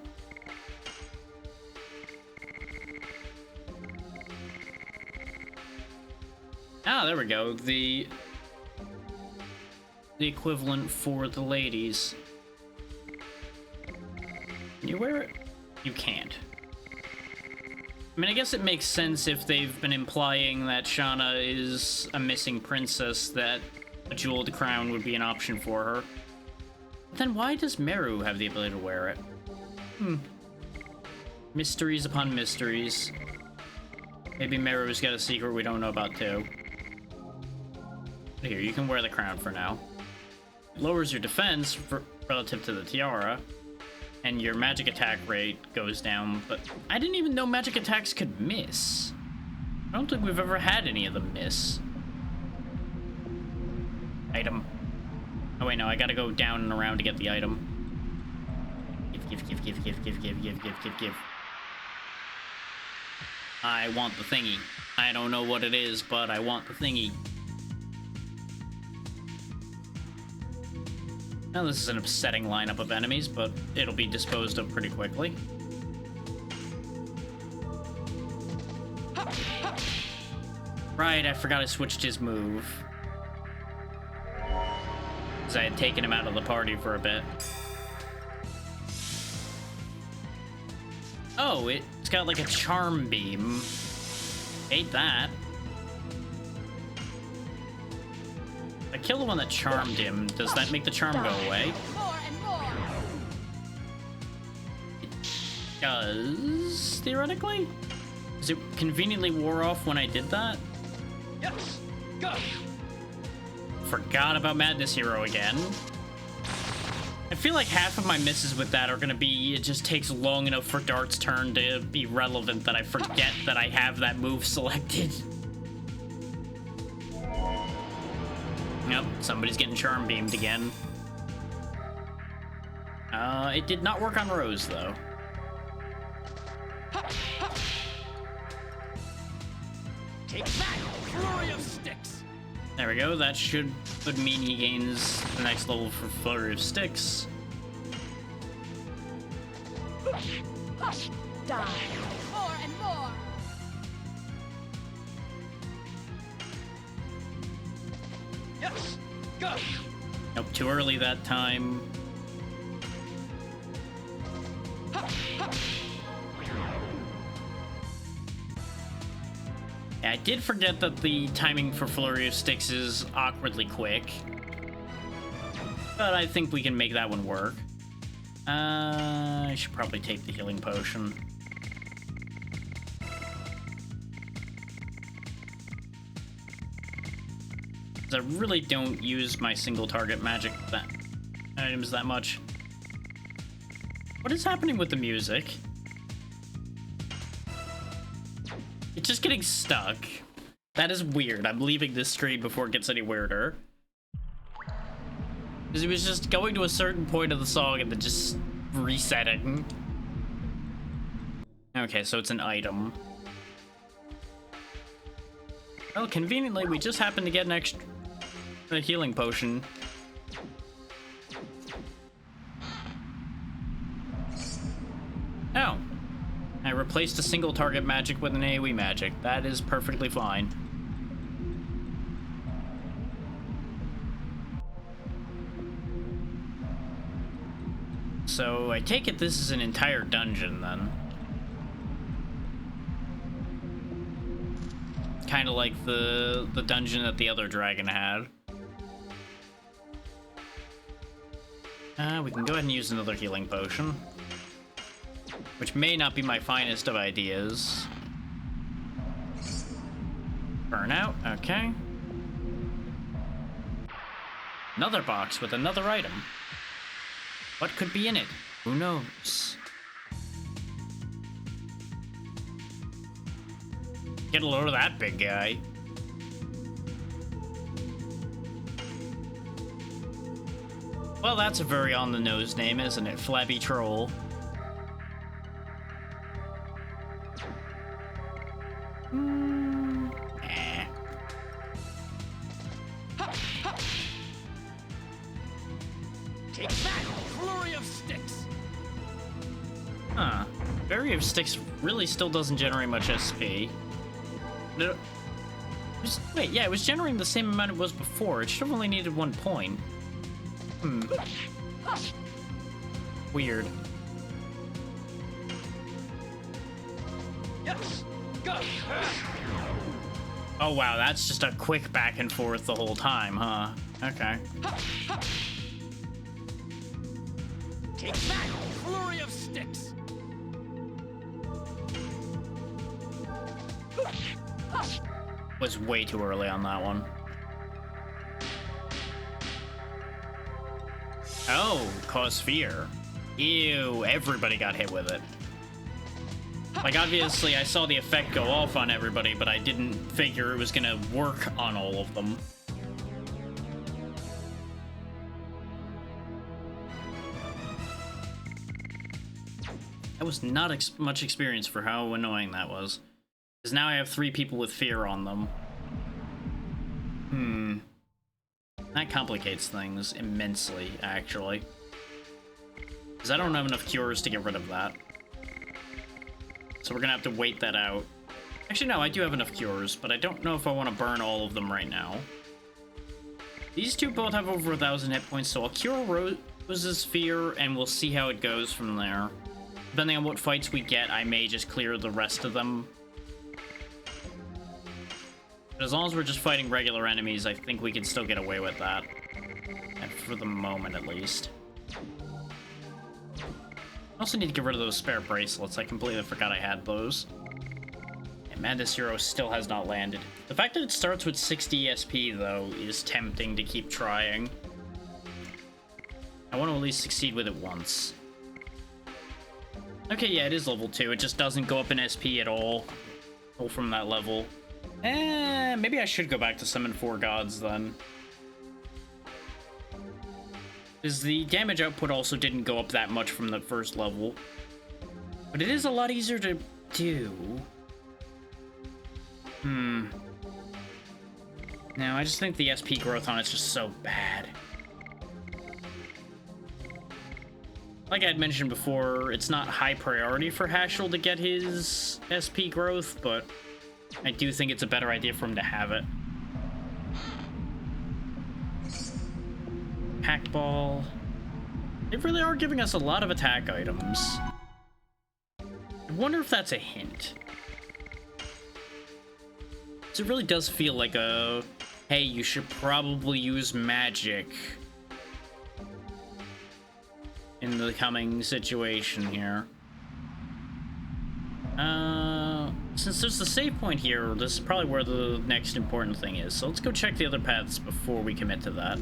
Ah, there we go. The equivalent for the ladies. Can you wear it? You can't. I mean, I guess it makes sense if they've been implying that Shauna is a missing princess, that a jeweled crown would be an option for her. But then why does Meru have the ability to wear it? Mysteries upon mysteries. Maybe Meru's got a secret we don't know about too. Here, you can wear the crown for now. It lowers your defense relative to the tiara, and your magic attack rate goes down, but I didn't even know magic attacks could miss. I don't think we've ever had any of them miss. Item. Oh wait, no, I gotta go down and around to get the item. Give. I want the thingy. I don't know what it is, but I want the thingy. Now this is an upsetting lineup of enemies, but it'll be disposed of pretty quickly. Right, I forgot I switched his move. Because I had taken him out of the party for a bit. Oh, it's got like a charm beam. Hate that. I kill the one that charmed him. Does that make the charm go away? More and more. It does, theoretically? Because it conveniently wore off when I did that? Yes, go. Forgot about Madness Hero again. I feel like half of my misses with that are gonna be, it just takes long enough for Dart's turn to be relevant that I forget that I have that move selected. Yep, somebody's getting charm beamed again. It did not work on Rose, though. Take that, flurry of sticks. There we go, that would mean he gains the next level for Flurry of Sticks. Die. More and more. Yes, go. Nope, too early that time. Yeah, I did forget that the timing for Flurry of Sticks is awkwardly quick. But I think we can make that one work. I should probably take the healing potion. I really don't use my single target magic items that much. What is happening with the music? It's just getting stuck. That is weird. I'm leaving this screen before it gets any weirder. Because it was just going to a certain point of the song and then just resetting. Okay, so it's an item. Well, conveniently, we just happened to get an extra healing potion. Oh. I replaced a single target magic with an AoE magic. That is perfectly fine. So, I take it this is an entire dungeon, then. Kind of like the dungeon that the other dragon had. We can go ahead and use another healing potion. Which may not be my finest of ideas. Burnout, okay. Another box with another item. What could be in it? Who knows? Get a load of that big guy. Well, that's a very on-the-nose name, isn't it? Flabby Troll. Take that, flurry of sticks. Huh. Flurry of Sticks really still doesn't generate much SP. Wait, yeah, it was generating the same amount it was before. It should have only needed 1 point. Weird. Yes, go. Oh wow, that's just a quick back and forth the whole time, huh? Okay. Take that, flurry of sticks. Was way too early on that one. Oh, cause fear. Ew, everybody got hit with it. Like, obviously, I saw the effect go off on everybody, but I didn't figure it was gonna work on all of them. That was not much experience for how annoying that was. Because now I have 3 people with fear on them. That complicates things immensely, actually. Because I don't have enough cures to get rid of that. So we're gonna have to wait that out. Actually, no, I do have enough cures, but I don't know if I want to burn all of them right now. These two both have over 1,000 hit points, so I'll cure Rose's fear, and we'll see how it goes from there. Depending on what fights we get, I may just clear the rest of them. But as long as we're just fighting regular enemies, I think we can still get away with that. And for the moment, at least. I also need to get rid of those spare bracelets. I completely forgot I had those. And Madness Hero still has not landed. The fact that it starts with 60 SP, though, is tempting to keep trying. I want to at least succeed with it once. Okay, yeah, it is level 2. It just doesn't go up in SP at all. Pull from that level. Maybe I should go back to summon 4 gods, then. Because the damage output also didn't go up that much from the first level. But it is a lot easier to do. No, I just think the SP growth on it's just so bad. Like I had mentioned before, it's not high priority for Hashel to get his SP growth, but I do think it's a better idea for him to have it. Pack Ball. They really are giving us a lot of attack items. I wonder if that's a hint. 'Cause it really does feel like a, hey, you should probably use magic in the coming situation here. Since there's the save point here, this is probably where the next important thing is. So let's go check the other paths before we commit to that.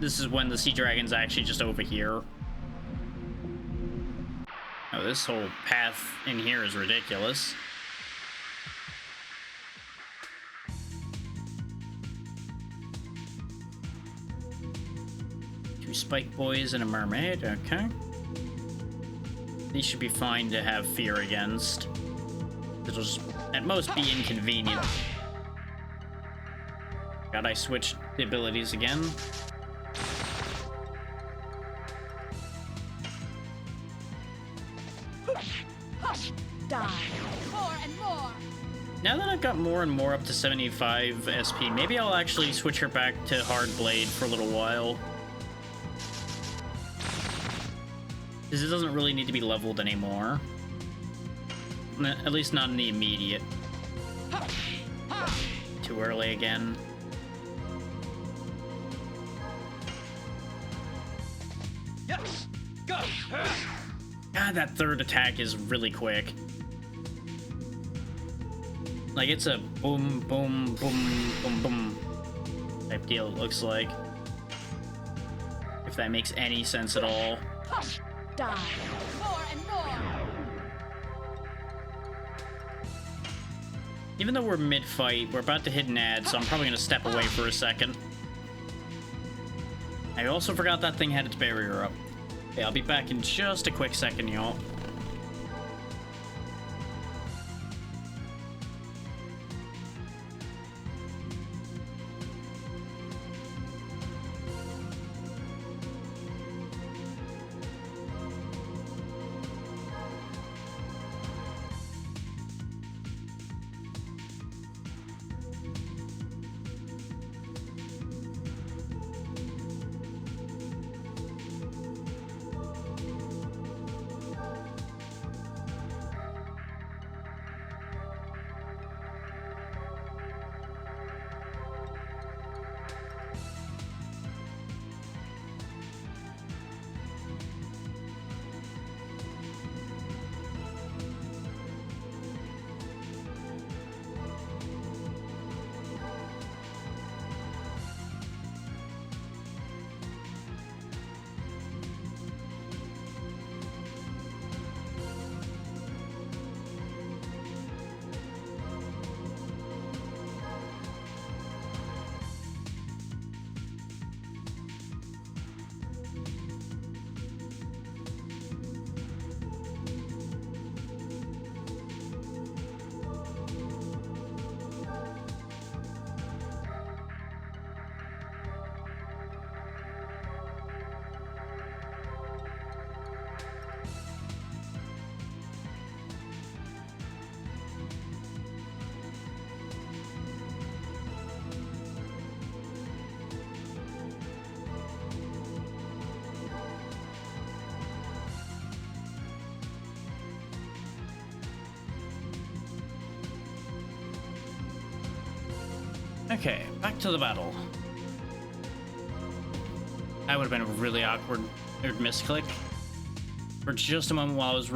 This is when the sea dragon's actually just over here. Oh, this whole path in here is ridiculous. spike boys and a mermaid, okay. These should be fine to have fear against. It'll just, at most, be inconvenient. God, I switched the abilities again. Die. More and more. Now that I've got more and more up to 75 SP, maybe I'll actually switch her back to Hard Blade for a little while. Because it doesn't really need to be leveled anymore. At least not in the immediate. Too early again. Yes. Go. God, that third attack is really quick. Like, it's a boom, boom, boom, boom, boom type deal, it looks like. If that makes any sense at all. Die. More and more. Even though we're mid-fight, we're about to hit an ad, so I'm probably gonna step away for a second. I also forgot that thing had its barrier up. Okay, I'll be back in just a quick second, y'all. Okay, back to the battle. That would have been a really awkward misclick. For just a moment while I was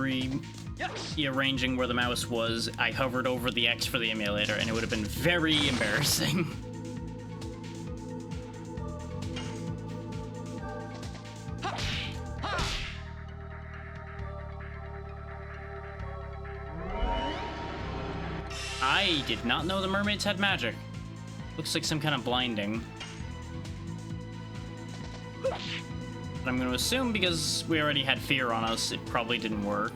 rearranging where the mouse was, I hovered over the X for the emulator, and it would have been very embarrassing. I did not know the mermaids had magic. Looks like some kind of blinding. But I'm going to assume because we already had fear on us, it probably didn't work.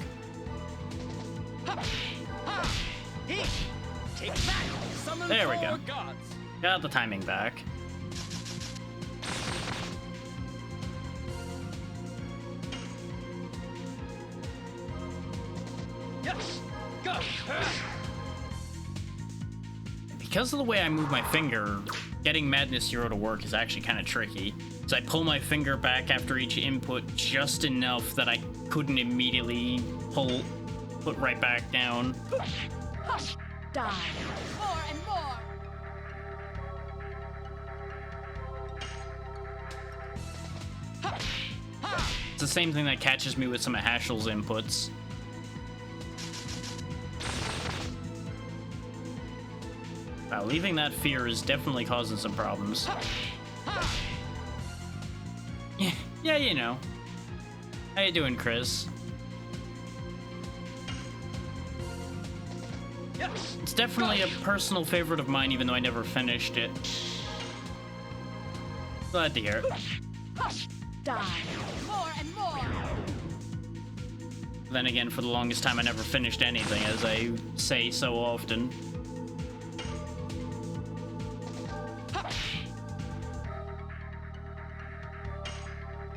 Take back. Summon There we go. four gods. Got the timing back. Yes. Go. Because of the way I move my finger, getting Madness Zero to work is actually kind of tricky. So I pull my finger back after each input just enough that I couldn't immediately put right back down. Die. More and more. It's the same thing that catches me with some of Hashel's inputs. Wow, leaving that fear is definitely causing some problems. Yeah, you know. How you doing, Chris? It's definitely a personal favorite of mine, even though I never finished it. Glad to hear it. Die. More and more. Then again, for the longest time, I never finished anything, as I say so often.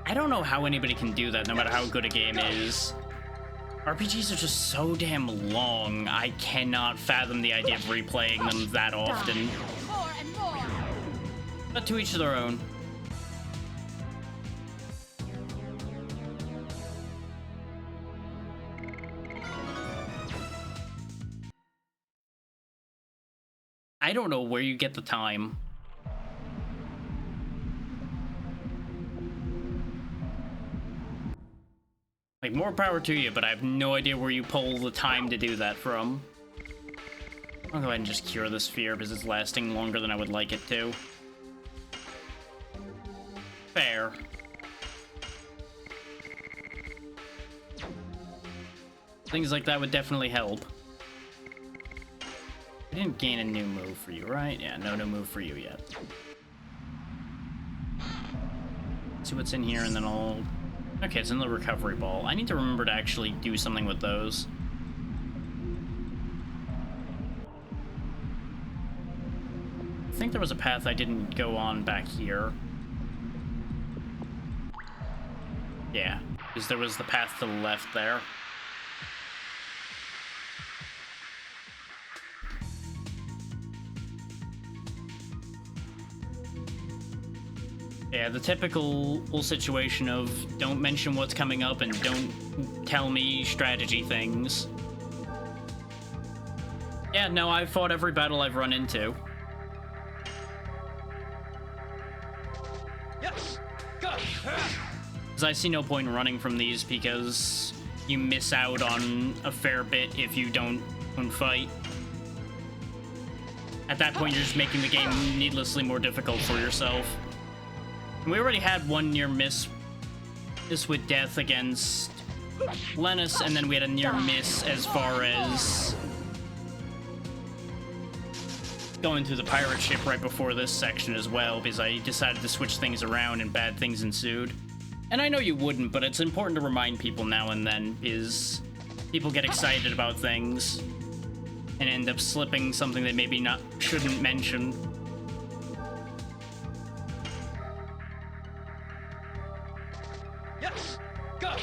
I don't know how anybody can do that, no matter how good a game is. RPGs are just so damn long, I cannot fathom the idea of replaying them that often. More and more. But to each their own. I don't know where you get the time. Like, more power to you, but I have no idea where you pull the time to do that from. I'll go ahead and just cure this fear because it's lasting longer than I would like it to. Fair. Things like that would definitely help. I didn't gain a new move for you, right? Yeah, no new move for you yet. See what's in here, and then I'll... Okay, it's in the recovery ball. I need to remember to actually do something with those. I think there was a path I didn't go on back here. Yeah, because there was the path to the left there. Yeah, the typical situation of don't mention what's coming up and don't tell me strategy things. Yeah, no, I've fought every battle I've run into. Yes. Go. Because I see no point in running from these because you miss out on a fair bit if you don't fight. At that point, you're just making the game needlessly more difficult for yourself. We already had one near miss with death against Lennis, and then we had a near miss as far as going through the pirate ship right before this section as well, because I decided to switch things around and bad things ensued. And I know you wouldn't, but it's important to remind people now and then, because people get excited about things and end up slipping something they maybe shouldn't mention. Yes. Go.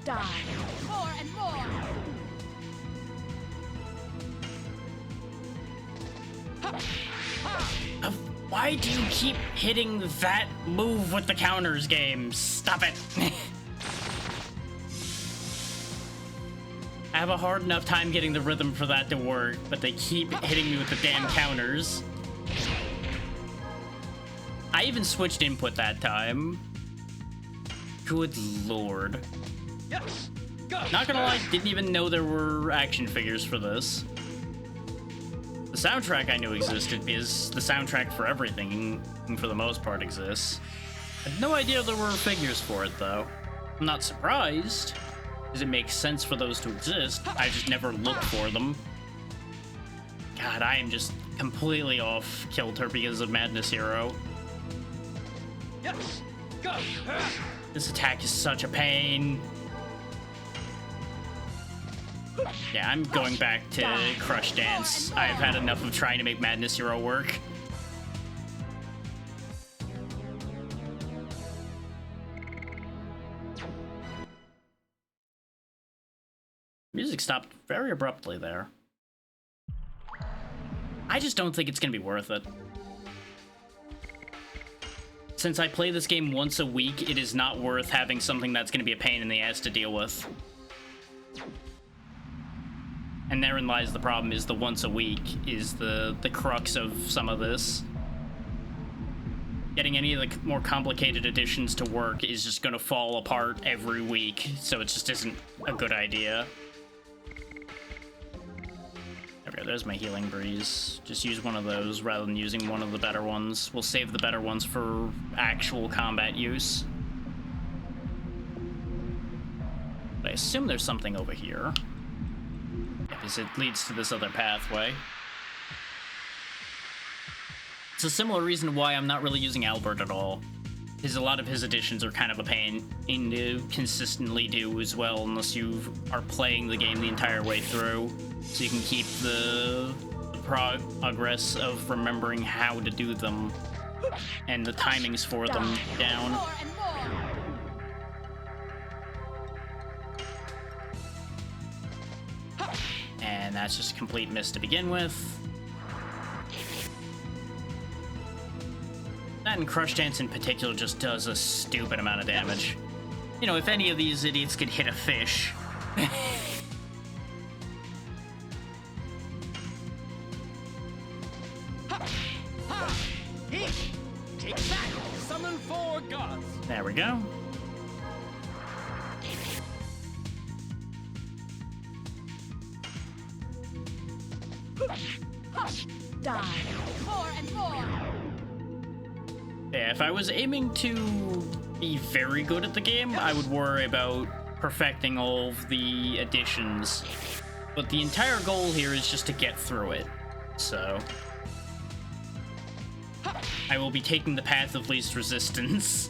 Die. More and more. Why do you keep hitting that move with the counters, game? Stop it. I have a hard enough time getting the rhythm for that to work, but they keep hitting me with the damn counters. I even switched input that time. Good lord. Yes. Go. Not gonna lie, didn't even know there were action figures for this. The soundtrack I knew existed because the soundtrack for everything, for the most part, exists. I had no idea there were figures for it, though. I'm not surprised, because it makes sense for those to exist. I just never looked for them. God, I am just completely off kilter because of Madness Hero. Yes. Go. This attack is such a pain. Yeah, I'm going back to Crush Dance. I've had enough of trying to make Madness Hero work. Music stopped very abruptly there. I just don't think it's gonna be worth it. Since I play this game once a week, it is not worth having something that's gonna be a pain in the ass to deal with. And therein lies the problem, is the once a week is the crux of some of this. Getting any of the more complicated additions to work is just gonna fall apart every week, so it just isn't a good idea. Okay, there's my healing breeze. Just use one of those rather than using one of the better ones. We'll save the better ones for actual combat use. But I assume there's something over here, because it leads to this other pathway. It's a similar reason why I'm not really using Albert at all. Because a lot of his additions are kind of a pain to consistently do as well, unless you are playing the game the entire way through. So you can keep the progress of remembering how to do them and the timings for them down. More and more. And that's just a complete miss to begin with. That and Crush Dance in particular just does a stupid amount of damage. You know, if any of these idiots could hit a fish. Heat! Take back! Summon 4 gods! There we go. Die. More and more. Yeah, if I was aiming to be very good at the game, I would worry about perfecting all of the additions. But the entire goal here is just to get through it. So I will be taking the path of least resistance.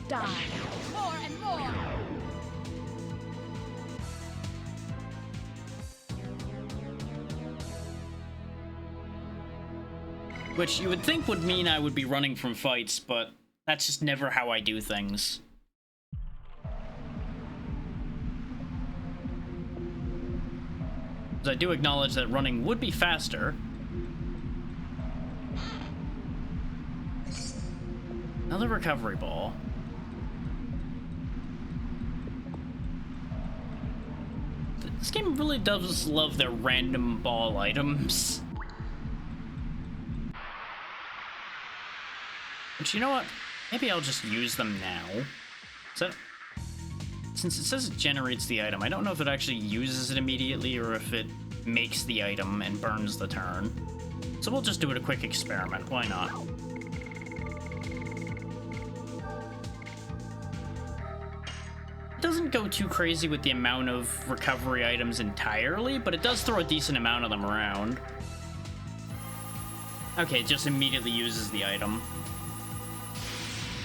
Die. More and more. Which you would think would mean I would be running from fights, but that's just never how I do things. I do acknowledge that running would be faster. Another recovery ball. This game really does love their random ball items. But you know what? Maybe I'll just use them now. So, since it says it generates the item, I don't know if it actually uses it immediately or if it makes the item and burns the turn. So we'll just do it a quick experiment. Why not? It doesn't go too crazy with the amount of recovery items entirely, but it does throw a decent amount of them around. Okay, it just immediately uses the item.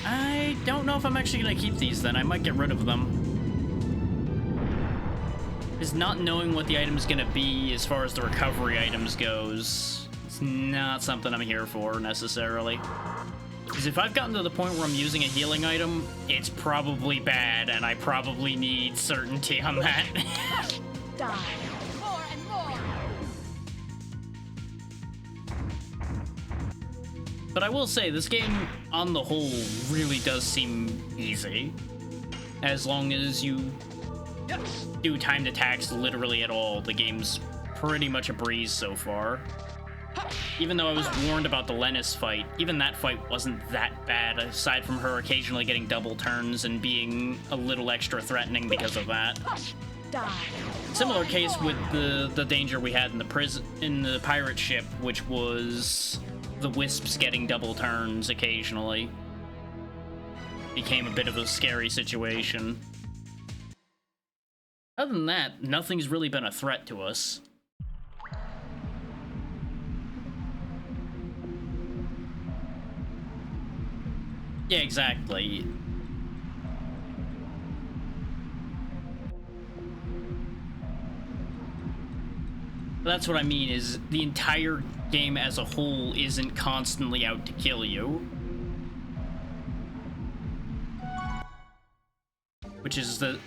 I don't know if I'm actually going to keep these then. I might get rid of them. Because not knowing what the item's going to be as far as the recovery items goes, it's not something I'm here for necessarily. Because if I've gotten to the point where I'm using a healing item, it's probably bad, and I probably need certainty on that. Die. More and more. But I will say, this game, on the whole, really does seem easy. As long as you do timed attacks literally at all, the game's pretty much a breeze so far. Even though I was warned about the Lennis fight, even that fight wasn't that bad, aside from her occasionally getting double turns and being a little extra threatening because of that. Die. Similar case with the danger we had in the pirate ship, which was the wisps getting double turns occasionally. Became a bit of a scary situation. Other than that, nothing's really been a threat to us. Yeah, exactly. That's what I mean, is the entire game as a whole isn't constantly out to kill you. Which is the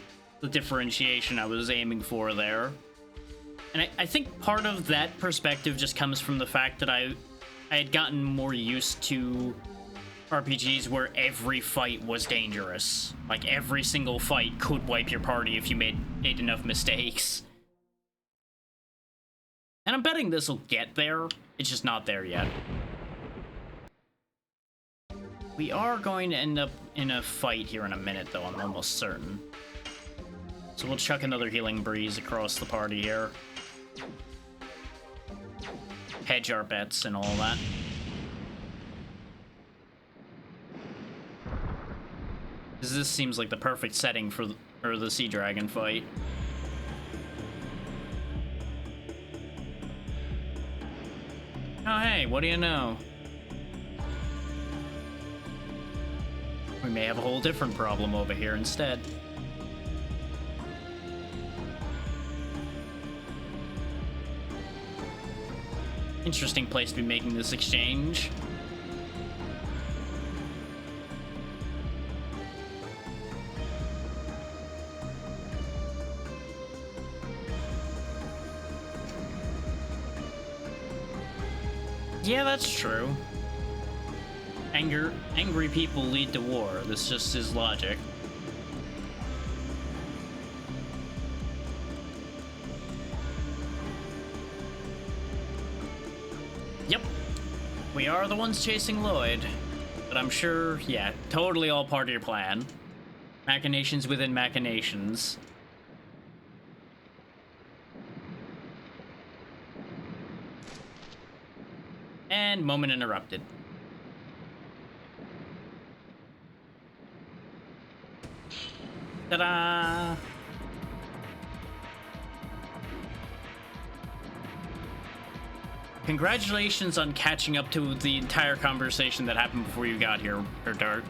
differentiation I was aiming for there. And I think part of that perspective just comes from the fact that I had gotten more used to RPGs where every fight was dangerous. Like, every single fight could wipe your party if you made enough mistakes. And I'm betting this will get there. It's just not there yet. We are going to end up in a fight here in a minute, though, I'm almost certain. So we'll chuck another healing breeze across the party here. Hedge our bets and all that. This seems like the perfect setting for the Sea Dragon fight. Oh, hey, what do you know? We may have a whole different problem over here instead. Interesting place to be making this exchange. Yeah, that's true. Angry people lead to war. This just is logic. Yep. We are the ones chasing Lloyd. But I'm sure, yeah, totally all part of your plan. Machinations within machinations. And moment interrupted. Ta-da! Congratulations on catching up to the entire conversation that happened before you got here, Dart.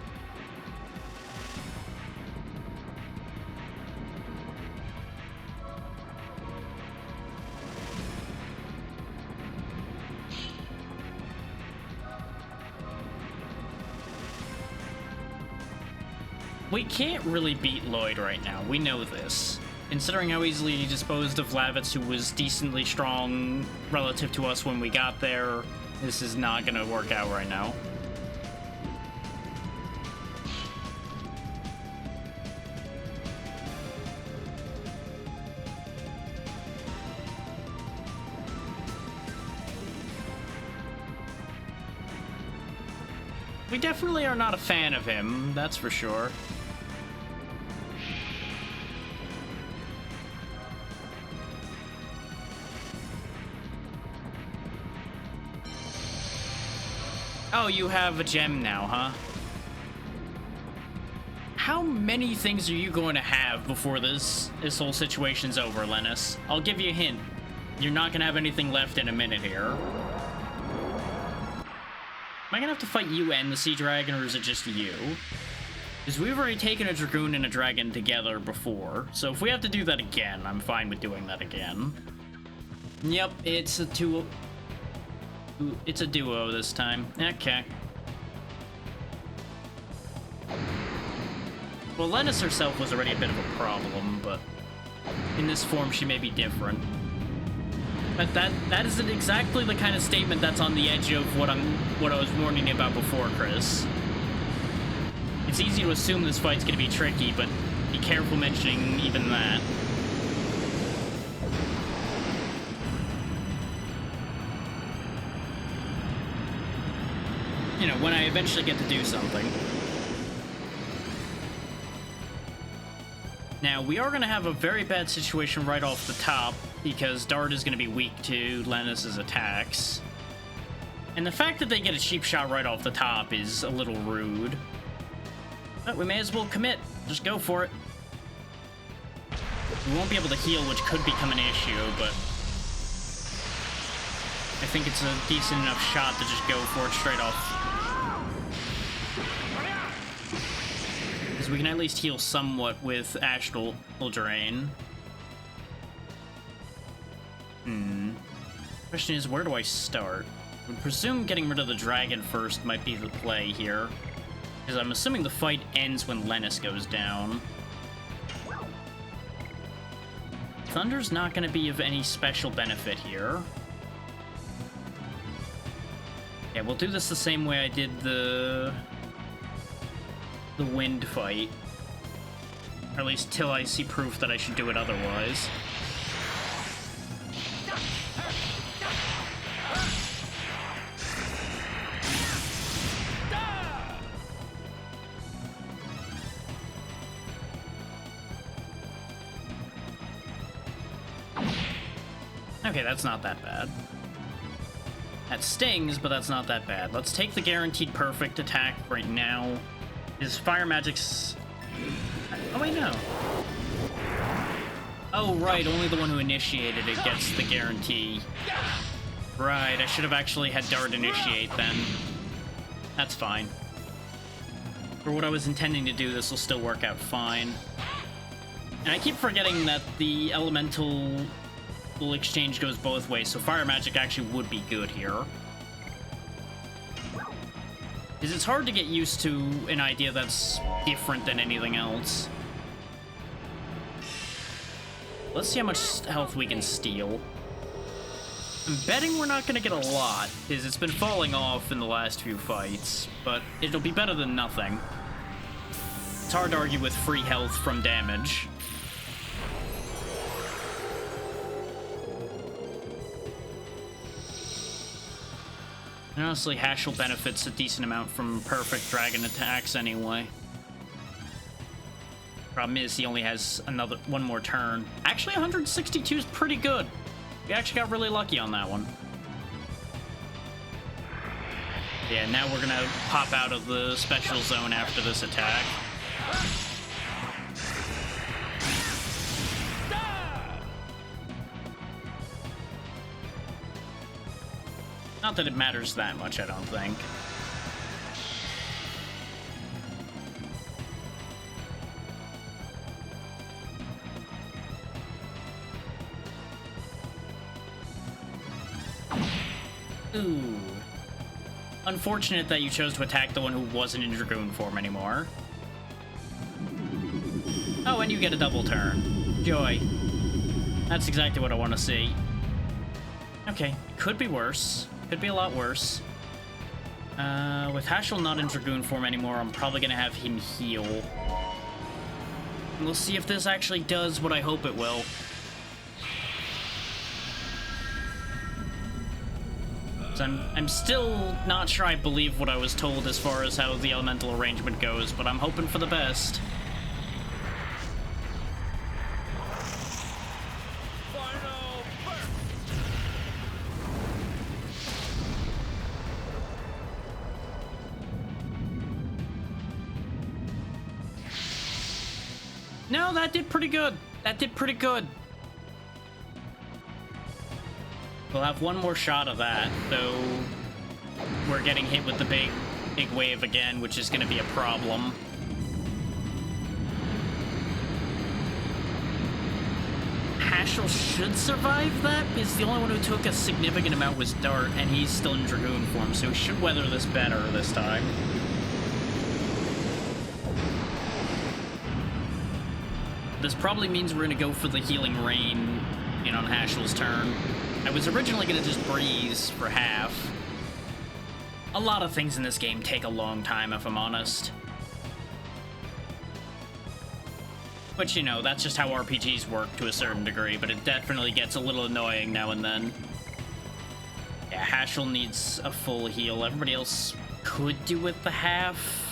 We can't really beat Lloyd right now. We know this. Considering how easily he disposed of Lavitz, who was decently strong relative to us when we got there, this is not gonna work out right now. We definitely are not a fan of him, that's for sure. Oh, you have a gem now, huh? How many things are you going to have before this whole situation's over, Lennis? I'll give you a hint. You're not gonna have anything left in a minute here. Am I gonna have to fight you and the Sea Dragon, or is it just you? Because we've already taken a Dragoon and a Dragon together before, so if we have to do that again, I'm fine with doing that again. Yep, it's a duo. It's a duo this time. Okay. Well, Lennis herself was already a bit of a problem, but in this form she may be different. But that isn't exactly the kind of statement that's on the edge of what I was warning you about before, Chris. It's easy to assume this fight's gonna be tricky, but be careful mentioning even that. You know, when I eventually get to do something. Now, we are going to have a very bad situation right off the top, because Dart is going to be weak to Lennis's attacks. And the fact that they get a cheap shot right off the top is a little rude. But we may as well commit. Just go for it. We won't be able to heal, which could become an issue, but I think it's a decent enough shot to just go for it straight off. Because we can at least heal somewhat with Astral Drain. Question is, where do I start? I would presume getting rid of the dragon first might be the play here. Because I'm assuming the fight ends when Lennis goes down. Thunder's not going to be of any special benefit here. Yeah, we'll do this the same way I did the wind fight. Or at least till I see proof that I should do it otherwise. Okay, that's not that bad. That stings, but that's not that bad. Let's take the guaranteed perfect attack right now. His fire magic's... Oh, wait, no. Oh, right, only the one who initiated it gets the guarantee. Right, I should have actually had Dart initiate then. That's fine. For what I was intending to do, this will still work out fine. And I keep forgetting that the elemental exchange goes both ways, so fire magic actually would be good here. Because it's hard to get used to an idea that's different than anything else. Let's see how much health we can steal. I'm betting we're not going to get a lot, because it's been falling off in the last few fights, but it'll be better than nothing. It's hard to argue with free health from damage. And honestly, Hashel benefits a decent amount from perfect dragon attacks anyway. Problem is, he only has one more turn. Actually, 162 is pretty good. We actually got really lucky on that one. Yeah, now we're gonna pop out of the special zone after this attack. Not that it matters that much, I don't think. Ooh. Unfortunate that you chose to attack the one who wasn't in Dragoon form anymore. Oh, and you get a double turn. Joy. That's exactly what I want to see. Okay, could be worse. Could be a lot worse. With Hashel not in Dragoon form anymore, I'm probably going to have him heal. We'll see if this actually does what I hope it will. So I'm still not sure I believe what I was told as far as how the elemental arrangement goes, but I'm hoping for the best. No, that did pretty good. That did pretty good. We'll have one more shot of that, though we're getting hit with the big wave again, which is going to be a problem. Hashel should survive that, because the only one who took a significant amount was Dart, and he's still in Dragoon form, so he should weather this better this time. This probably means we're going to go for the Healing Rain on Hashel's turn. I was originally going to just breeze for half. A lot of things in this game take a long time, if I'm honest. Which, that's just how RPGs work to a certain degree, but it definitely gets a little annoying now and then. Yeah, Hashel needs a full heal. Everybody else could do with the half.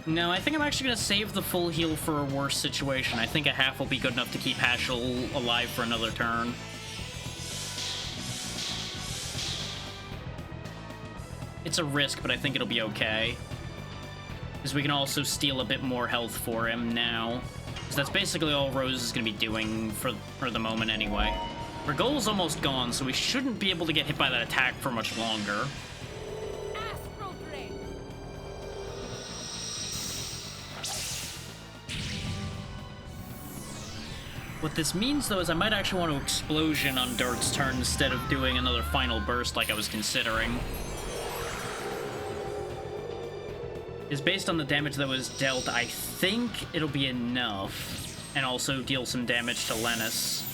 No, I think I'm actually going to save the full heal for a worse situation. I think a half will be good enough to keep Hashel alive for another turn. It's a risk, but I think it'll be okay. Because we can also steal a bit more health for him now. Because that's basically all Rose is going to be doing for the moment anyway. Our goal's almost gone, so we shouldn't be able to get hit by that attack for much longer. What this means, though, is I might actually want to Explosion on Dart's turn instead of doing another final burst like I was considering. Is based on the damage that was dealt, I think it'll be enough. And also deal some damage to Lennis.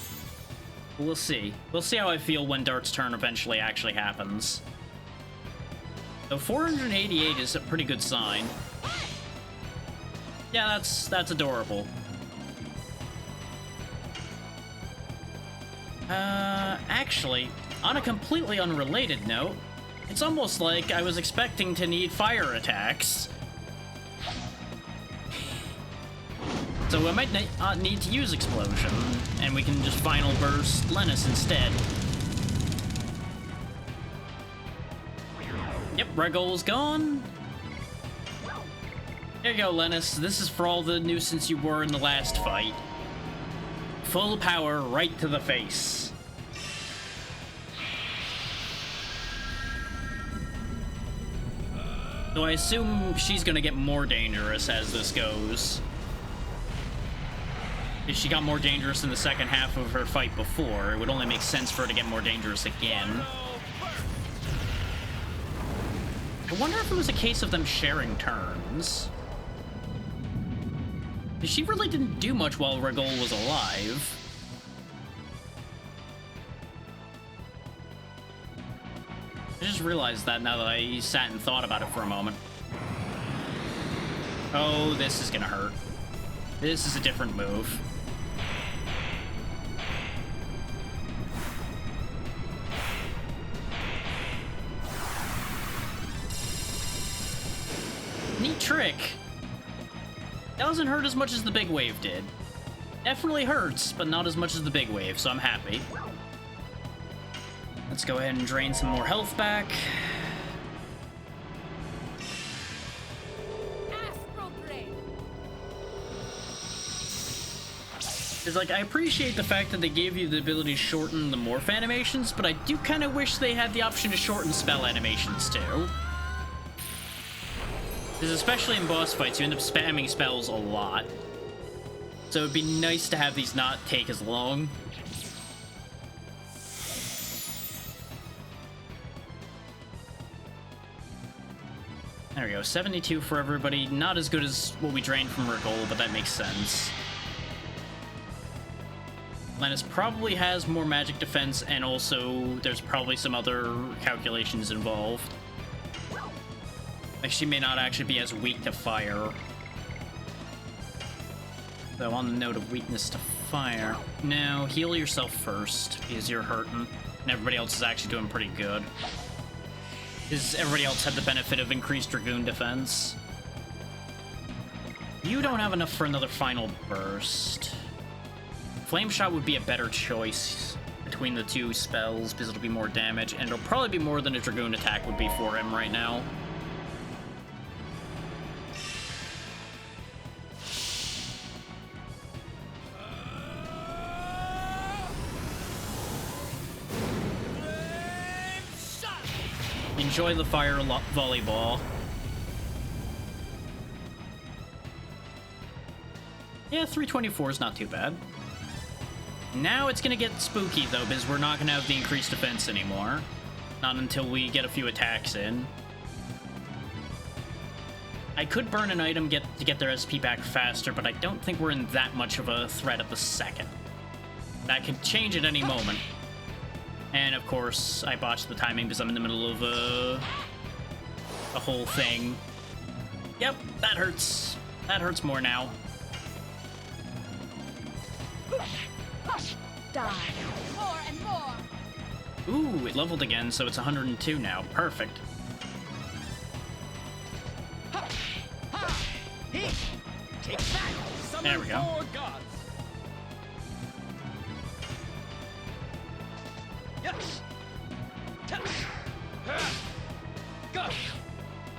We'll see. We'll see how I feel when Dart's turn eventually actually happens. So 488 is a pretty good sign. Yeah, that's adorable. Actually, on a completely unrelated note, it's almost like I was expecting to need fire attacks. So I might not need to use Explosion, and we can just Final Burst Lennis instead. Yep, Regal's gone. There you go, Lennis. This is for all the nuisance you were in the last fight. full power right to the face. So I assume she's gonna get more dangerous as this goes. If she got more dangerous in the second half of her fight before, it would only make sense for her to get more dangerous again. I wonder if it was a case of them sharing turns. She really didn't do much while Regol was alive. I just realized that now that I sat and thought about it for a moment. Oh, this is gonna hurt. This is a different move. Neat trick. Doesn't hurt as much as the big wave did. Definitely hurts, but not as much as the big wave, so I'm happy. Let's go ahead and drain some more health back. It's like, I appreciate the fact that they gave you the ability to shorten the morph animations, but I do kind of wish they had the option to shorten spell animations too. Because especially in boss fights, you end up spamming spells a lot. So it'd be nice to have these not take as long. There we go, 72 for everybody. Not as good as what we drained from Regol, but that makes sense. Lannis probably has more magic defense, and also there's probably some other calculations involved. Like, she may not actually be as weak to fire. Though, on the note of weakness to fire, no, heal yourself first, because you're hurting, and everybody else is actually doing pretty good. Because everybody else had the benefit of increased Dragoon defense. You don't have enough for another final burst. Flame Shot would be a better choice between the two spells, because it'll be more damage, and it'll probably be more than a Dragoon attack would be for him right now. Enjoy the fire volleyball. Yeah, 324 is not too bad. Now it's gonna get spooky though, because we're not gonna have the increased defense anymore. Not until we get a few attacks in. I could burn an item to get their SP back faster, but I don't think we're in that much of a threat at the second. That could change at any moment. And of course, I botched the timing because I'm in the middle of a whole thing. Yep, that hurts. That hurts more now. Die. More and more. Ooh, it leveled again, so it's 102 now. Perfect. Take back. Summon There we go. 4 gods. Go.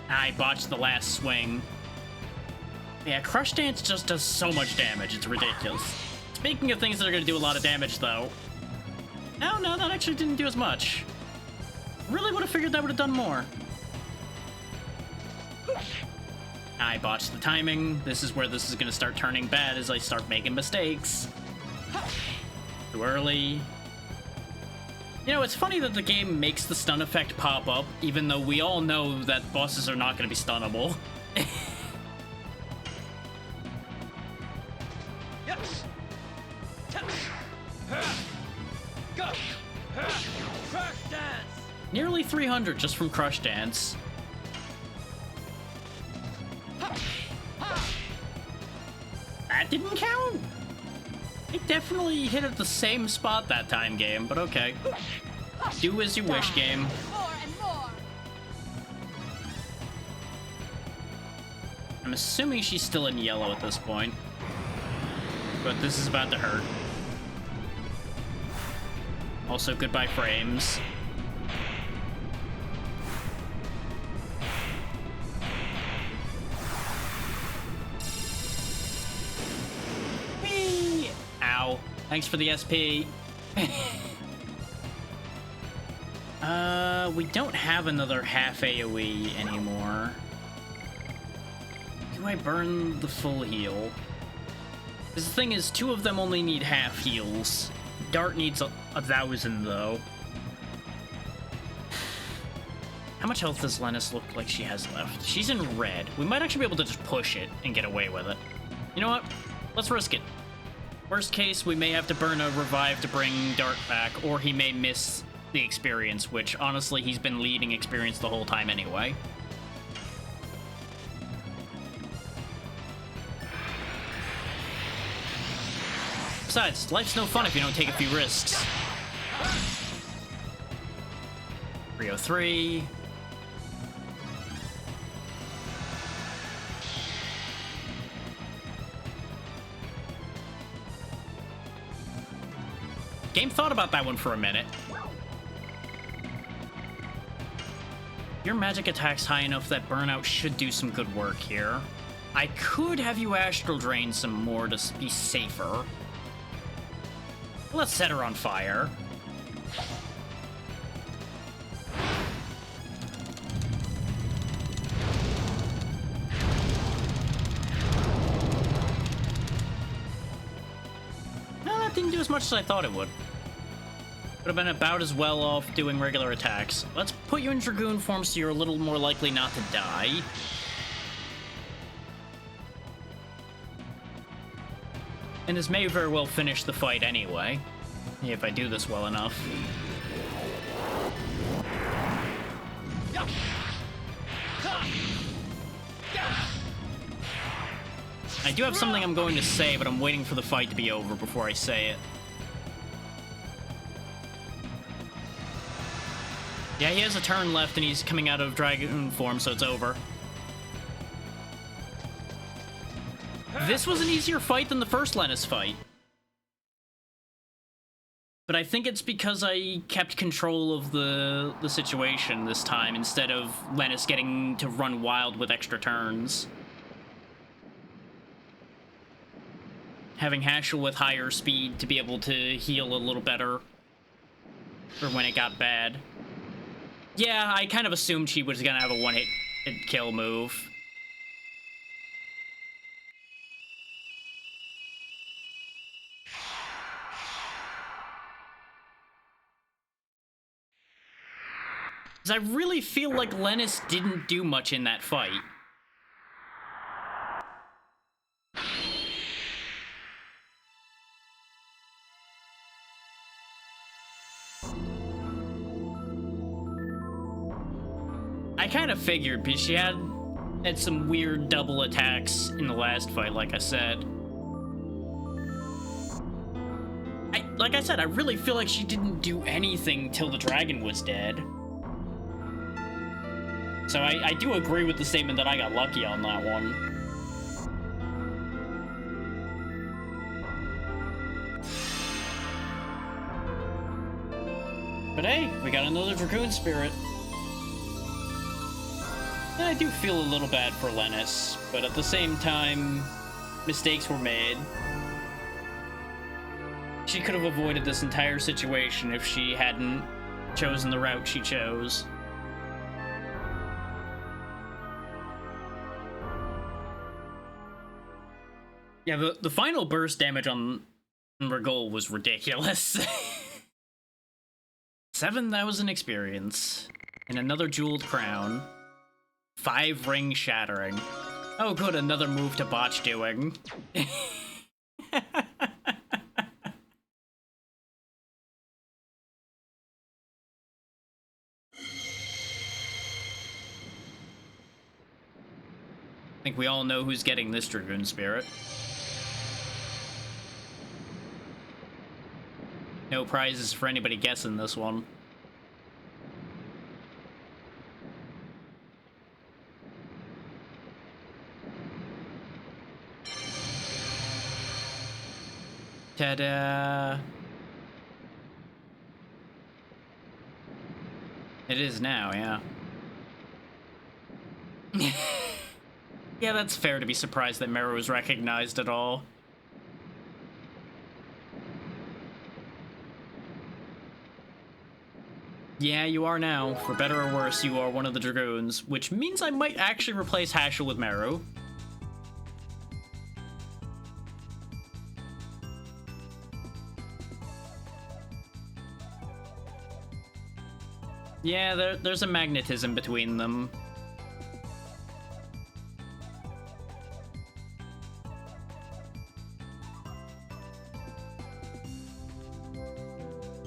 I botched the last swing. Yeah, Crush Dance just does so much damage, it's ridiculous. Speaking of things that are going to do a lot of damage, though. No, that actually didn't do as much. Really would have figured that would have done more. I botched the timing. This is where this is going to start turning bad as I start making mistakes. Too early. You know, it's funny that the game makes the stun effect pop up, even though we all know that bosses are not going to be stunnable. Crush dance. Nearly 300 just from Crush Dance. That didn't count? It definitely hit at the same spot that time, game, but okay. Do as you wish, game. More and more. I'm assuming she's still in yellow at this point. But this is about to hurt. Also, goodbye frames. Whee! Ow. Thanks for the SP. We don't have another half AoE anymore. Do I burn the full heal? Because the thing is, 2 of them only need half heals. Dart needs 1,000 though. How much health does Lennis look like she has left? She's in red. We might actually be able to just push it and get away with it. You know what? Let's risk it. Worst case, we may have to burn a revive to bring Dart back, or he may miss the experience, which honestly, he's been leading experience the whole time anyway. Besides, life's no fun if you don't take a few risks. 303. Game thought about that one for a minute. Your magic attack's high enough that burnout should do some good work here. I could have you astral drain some more to be safer. Let's set her on fire. No, that didn't do as much as I thought it would. Would have been about as well off doing regular attacks. Let's put you in Dragoon form so you're a little more likely not to die. And this may very well finish the fight anyway, if I do this well enough. I do have something I'm going to say, but I'm waiting for the fight to be over before I say it. Yeah, he has a turn left and he's coming out of Dragoon form, so it's over. This was an easier fight than the first Lennis fight. But I think it's because I kept control of the situation this time, instead of Lennis getting to run wild with extra turns. Having Hashel with higher speed to be able to heal a little better for when it got bad. Yeah, I kind of assumed she was gonna have a one-hit kill move. Because I really feel like Lennis didn't do much in that fight. I kind of figured, because she had some weird double attacks in the last fight, like I said. Like I said, I really feel like she didn't do anything till the dragon was dead. So I do agree with the statement that I got lucky on that one. But hey, we got another Dragoon Spirit. And I do feel a little bad for Lennis, but at the same time, mistakes were made. She could have avoided this entire situation if she hadn't chosen the route she chose. Yeah, the final burst damage on Regol was ridiculous. 7,000 experience. And another jeweled crown. 5 ring shattering. Oh good, another move to botch doing. I think we all know who's getting this Dragoon Spirit. No prizes for anybody guessing this one. Ta-da! It is now, yeah. Yeah, that's fair to be surprised that Mero was recognized at all. Yeah, you are now. For better or worse, you are one of the Dragoons, which means I might actually replace Haschel with Meru. Yeah, there's a magnetism between them.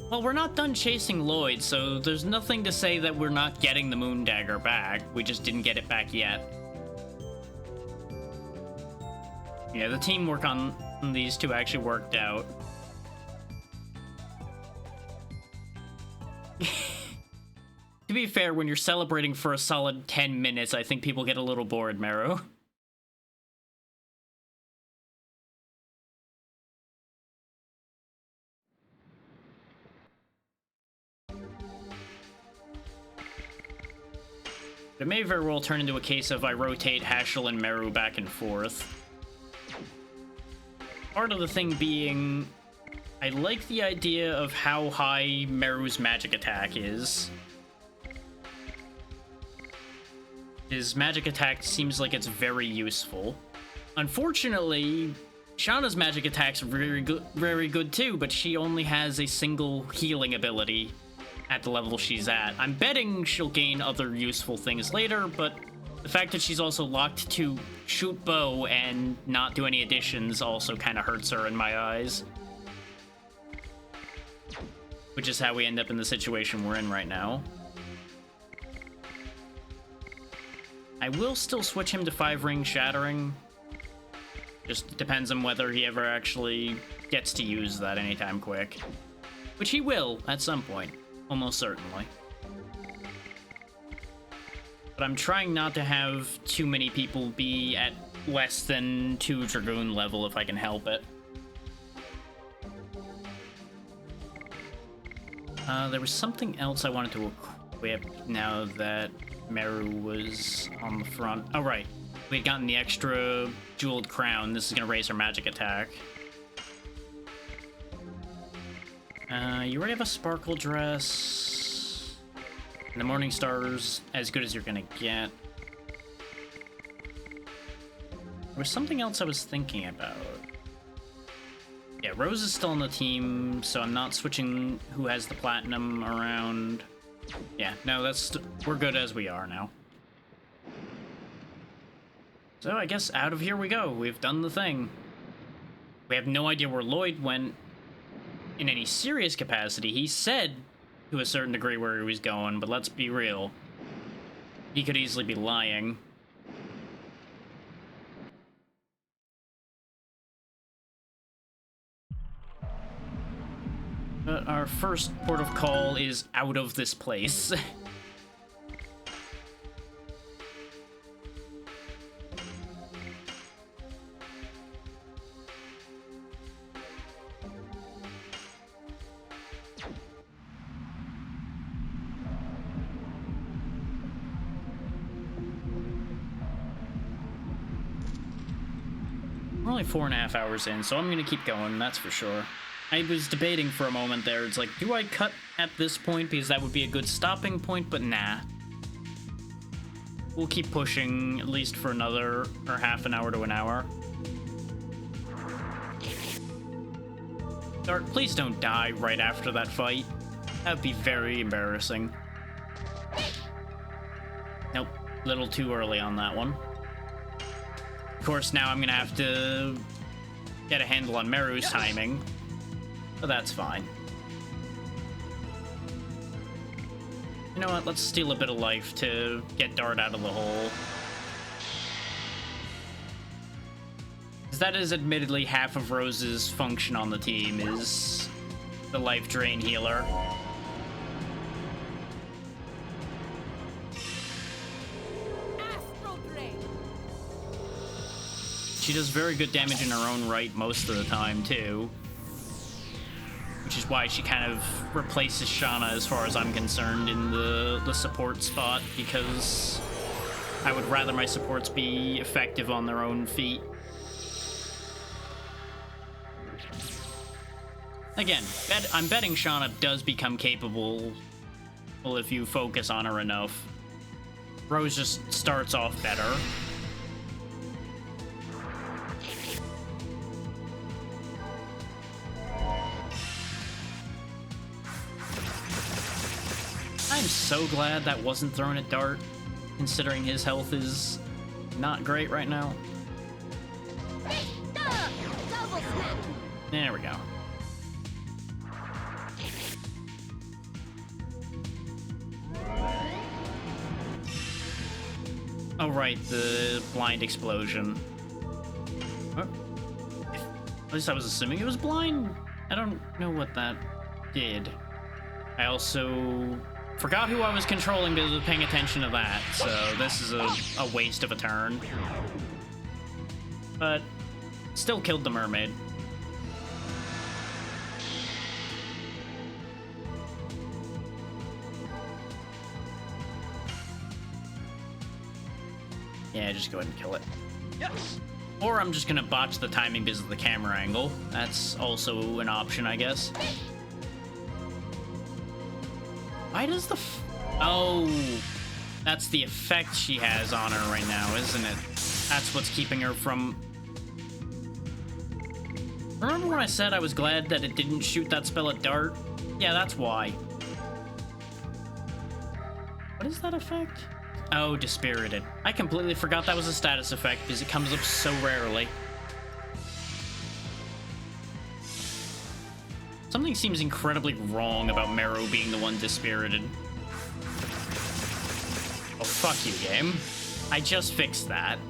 Well, we're not done chasing Lloyd, so there's nothing to say that we're not getting the Moon Dagger back. We just didn't get it back yet. Yeah, the teamwork on these two actually worked out. To be fair, when you're celebrating for a solid 10 minutes, I think people get a little bored, Meru. It may very well turn into a case of I rotate Haschel and Meru back and forth. Part of the thing being, I like the idea of how high Meru's magic attack is. His magic attack seems like it's very useful. Unfortunately, Shauna's magic attack's very good too, but she only has a single healing ability at the level she's at. I'm betting she'll gain other useful things later, but the fact that she's also locked to shoot bow and not do any additions also kind of hurts her in my eyes. Which is how we end up in the situation we're in right now. I will still switch him to 5-ring Shattering. Just depends on whether he ever actually gets to use that anytime quick. Which he will, at some point. Almost certainly. But I'm trying not to have too many people be at less than 2 Dragoon level if I can help it. There was something else I wanted to equip now that Meru was on the front. Oh, right. We had gotten the extra jeweled crown. This is going to raise her magic attack. You already have a sparkle dress. And the Morning Star's as good as you're going to get. There was something else I was thinking about. Yeah, Rose is still on the team, so I'm not switching who has the platinum around. Yeah, no, we're good as we are now. So I guess out of here we go. We've done the thing. We have no idea where Lloyd went in any serious capacity. He said to a certain degree where he was going, but let's be real. He could easily be lying. But our first port of call is out of this place. We're only 4.5 hours in, so I'm gonna keep going, that's for sure. I was debating for a moment there. It's like, do I cut at this point because that would be a good stopping point? But nah. We'll keep pushing at least for another or half an hour to an hour. Dart, please don't die right after that fight. That would be very embarrassing. Nope, a little too early on that one. Of course, now I'm gonna have to get a handle on Meru's timing. But that's fine. You know what? Let's steal a bit of life to get Dart out of the hole. Because that is admittedly half of Rose's function on the team, is the life drain healer. She does very good damage in her own right most of the time, too. Which is why she kind of replaces Shauna, as far as I'm concerned, in the support spot, because I would rather my supports be effective on their own feet. Again, I'm betting Shauna does become capable Well, if you focus on her enough. Rose just starts off better. I'm so glad that wasn't thrown at Dart, considering his health is not great right now. Double snap. There we go. Oh, right, the blind explosion. Oh. At least I was assuming it was blind. I don't know what that did. I also forgot who I was controlling because I was paying attention to that, so this is a waste of a turn. But still killed the mermaid. Yeah, just go ahead and kill it. Yes. Or I'm just gonna botch the timing because of the camera angle. That's also an option, I guess. Why does the oh, that's the effect she has on her right now, isn't it? That's what's keeping her from... Remember when I said I was glad that it didn't shoot that spell at Dart? Yeah, that's why. What is that effect? Oh, Dispirited. I completely forgot that was a status effect because it comes up so rarely. Something seems incredibly wrong about Marrow being the one dispirited. Oh, fuck you, game. I just fixed that.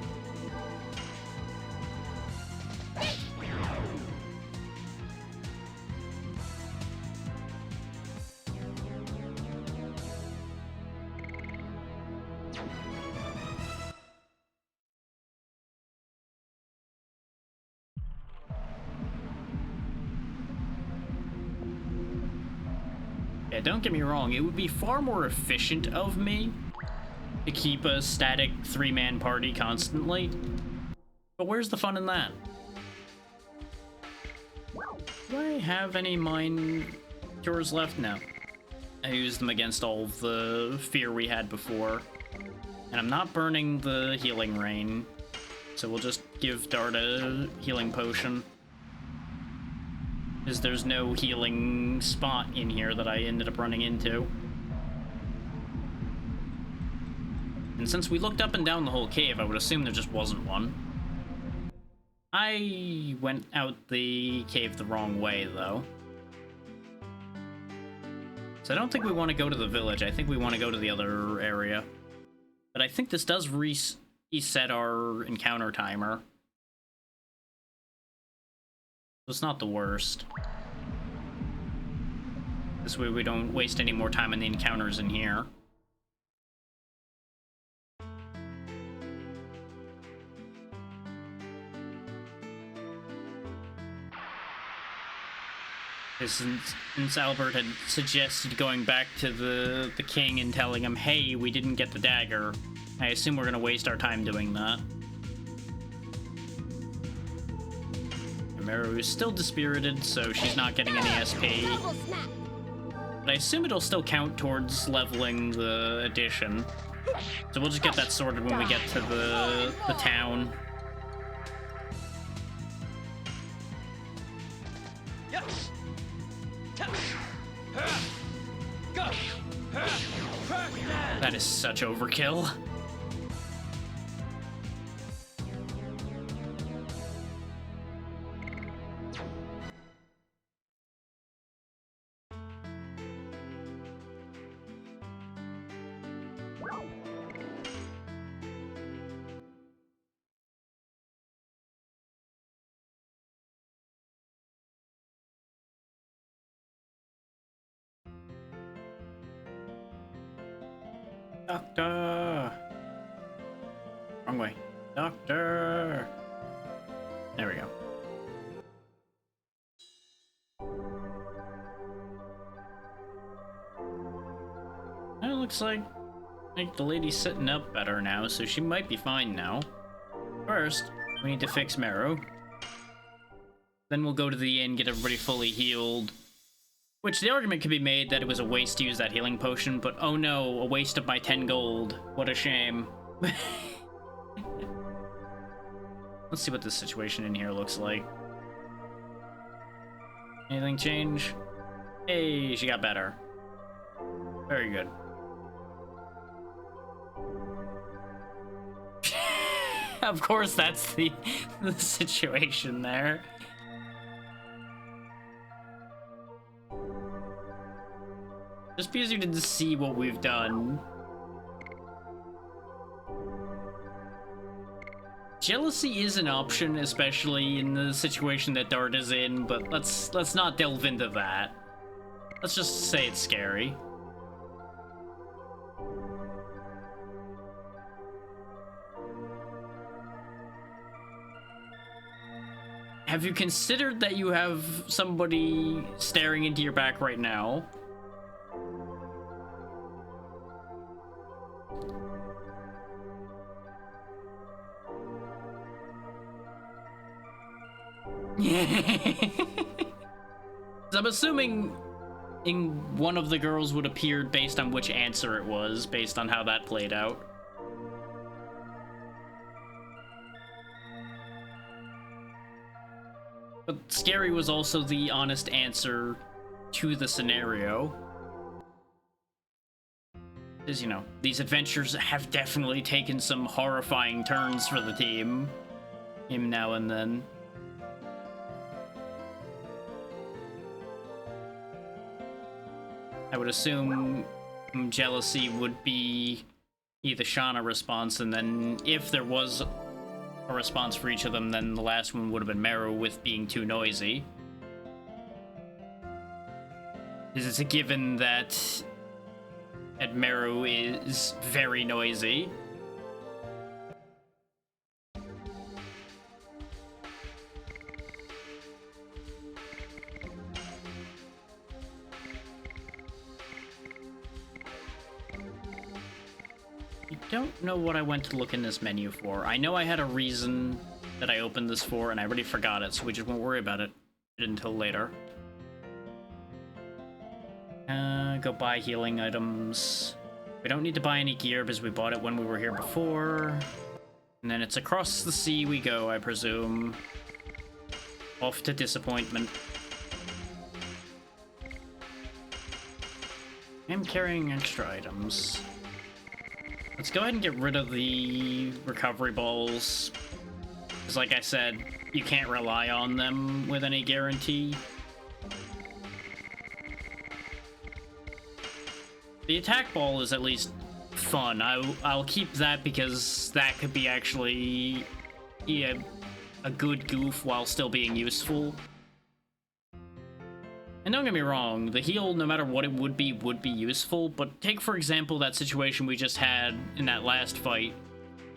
Yeah, don't get me wrong, it would be far more efficient of me to keep a static three-man party constantly. But where's the fun in that? Do I have any mind cures left? No. I used them against all of the fear we had before. And I'm not burning the healing rain, so we'll just give Dart a healing potion. Because there's no healing spot in here that I ended up running into. And since we looked up and down the whole cave, I would assume there just wasn't one. I went out the cave the wrong way, though. So I don't think we want to go to the village. I think we want to go to the other area. But I think this does reset our encounter timer. It's not the worst. This way we don't waste any more time on the encounters in here. Since Albert had suggested going back to the king and telling him, hey, we didn't get the dagger, I assume we're gonna waste our time doing that. Meru is still dispirited, so she's not getting any SP. But I assume it'll still count towards leveling the addition. So we'll just get that sorted when we get to the town. Yes. That is such overkill. Doctor! Wrong way. Doctor! There we go. It looks like the lady's sitting up better now, so she might be fine now. First, we need to fix Marrow. Then we'll go to the inn, get everybody fully healed. Which the argument could be made that it was a waste to use that healing potion, but oh no, a waste of my 10 gold. What a shame. Let's see what this situation in here looks like. Anything change? Hey, she got better. Very good. Of course, that's the situation there. Just because you didn't see what we've done. Jealousy is an option, especially in the situation that Dart is in, but let's not delve into that. Let's just say it's scary. Have you considered that you have somebody staring into your back right now? I'm assuming one of the girls would appear based on which answer it was, based on how that played out. But scary was also the honest answer to the scenario. As you know, these adventures have definitely taken some horrifying turns for the team, him now and then. I would assume jealousy would be either Shauna response, and then if there was a response for each of them, then the last one would have been Meru with being too noisy. It's a given that Meru is very noisy. I don't know what I went to look in this menu for. I know I had a reason that I opened this for, and I already forgot it, so we just won't worry about it until later. Go buy healing items. We don't need to buy any gear because we bought it when we were here before. And then it's across the sea we go, I presume. Off to disappointment. I'm carrying extra items. Let's go ahead and get rid of the recovery balls. Because like I said, you can't rely on them with any guarantee. The attack ball is at least fun. I'll keep that because that could be actually a good goof while still being useful. And don't get me wrong, the heal, no matter what it would be useful, but take for example that situation we just had in that last fight,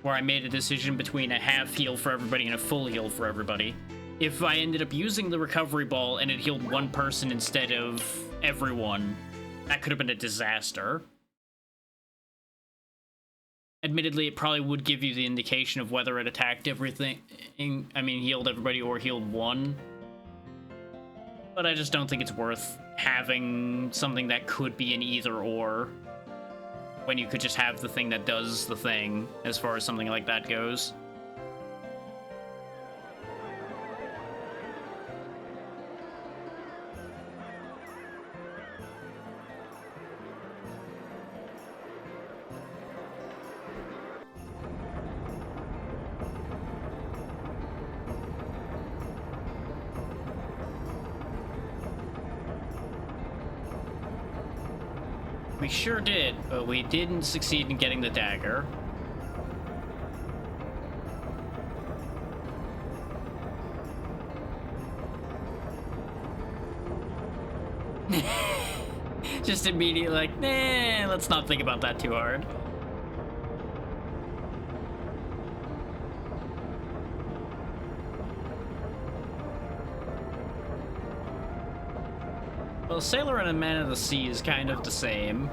where I made a decision between a half heal for everybody and a full heal for everybody. If I ended up using the recovery ball and it healed one person instead of everyone, that could have been a disaster. Admittedly, it probably would give you the indication of whether it attacked everything, healed everybody or healed one. But I just don't think it's worth having something that could be an either-or when you could just have the thing that does the thing, as far as something like that goes. We sure did, but we didn't succeed in getting the dagger. Just immediately like, nah, let's not think about that too hard. Well, Sailor and a Man of the Sea is kind of the same.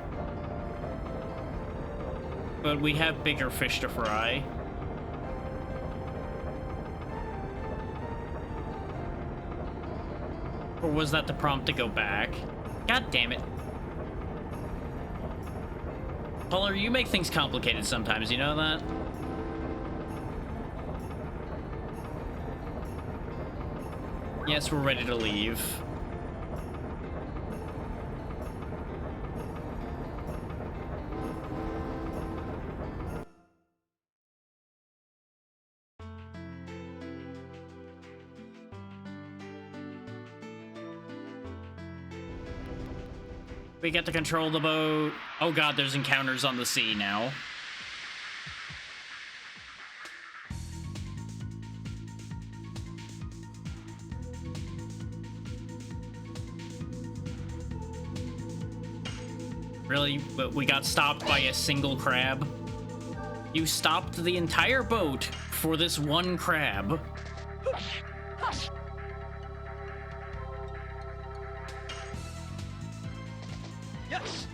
But we have bigger fish to fry. Or was that the prompt to go back? God damn it. Polar, you make things complicated sometimes, you know that? Yes, we're ready to leave. We get to control the boat. Oh god, there's encounters on the sea now. Really? But we got stopped by a single crab? You stopped the entire boat for this one crab. Yes.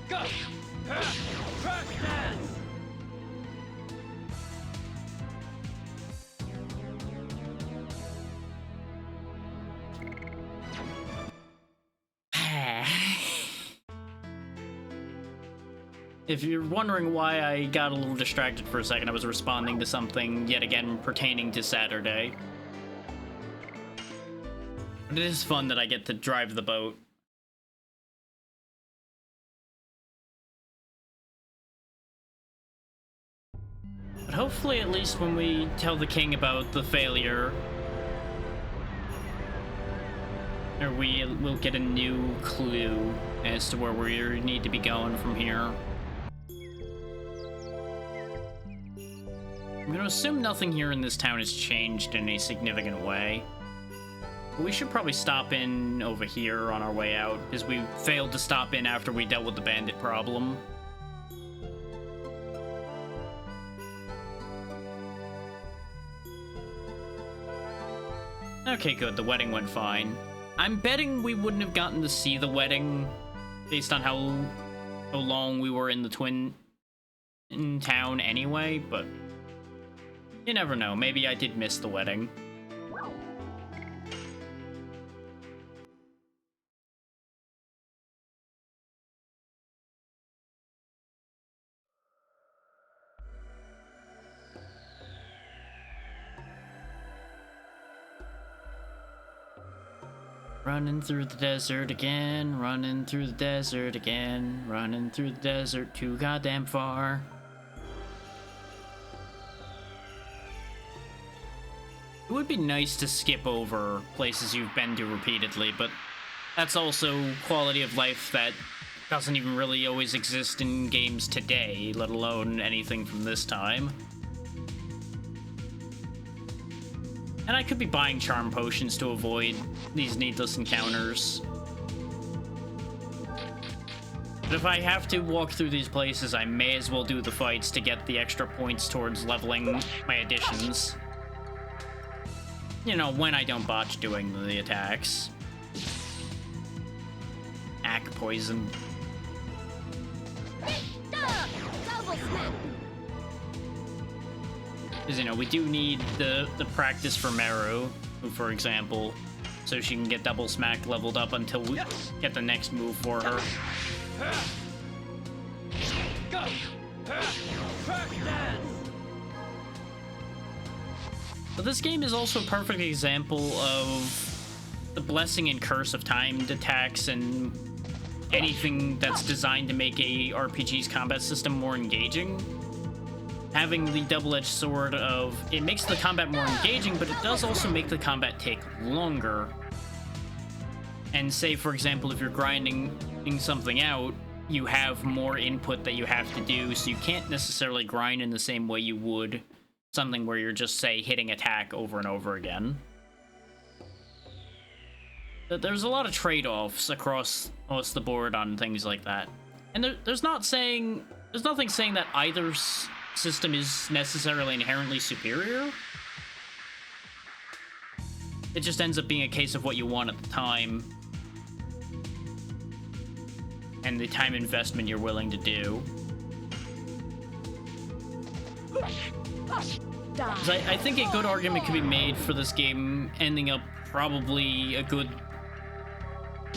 Go. Crash dance. If you're wondering why I got a little distracted for a second, I was responding to something yet again pertaining to Saturday. But it is fun that I get to drive the boat. But hopefully, at least when we tell the king about the failure, or we will get a new clue as to where we need to be going from here. I'm gonna assume nothing here in this town has changed in a significant way. But we should probably stop in over here on our way out, because we failed to stop in after we dealt with the bandit problem. Okay, good. The wedding went fine. I'm betting we wouldn't have gotten to see the wedding based on how long we were in the Twin town anyway, but you never know. Maybe I did miss the wedding. Running through the desert again, running through the desert again, running through the desert too goddamn far. It would be nice to skip over places you've been to repeatedly, but that's also quality of life that doesn't even really always exist in games today, let alone anything from this time. And I could be buying charm potions to avoid these needless encounters. But if I have to walk through these places, I may as well do the fights to get the extra points towards leveling my additions. You know, when I don't botch doing the attacks. Ack poison. Double snap. Because, you know, we do need the practice for Meru, who, for example, so she can get double smack leveled up until we get the next move for her. Go. Crash dance. But this game is also a perfect example of the blessing and curse of timed attacks and anything that's designed to make a RPG's combat system more engaging. Having the double-edged sword of it makes the combat more engaging, but it does also make the combat take longer. And say, for example, if you're grinding something out, you have more input that you have to do, so you can't necessarily grind in the same way you would something where you're just, say, hitting attack over and over again. But there's a lot of trade-offs across the board on things like that. And there's nothing saying that either system is necessarily inherently superior. It just ends up being a case of what you want at the time and the time investment you're willing to do. 'Cause I think a good argument can be made for this game ending up probably a good,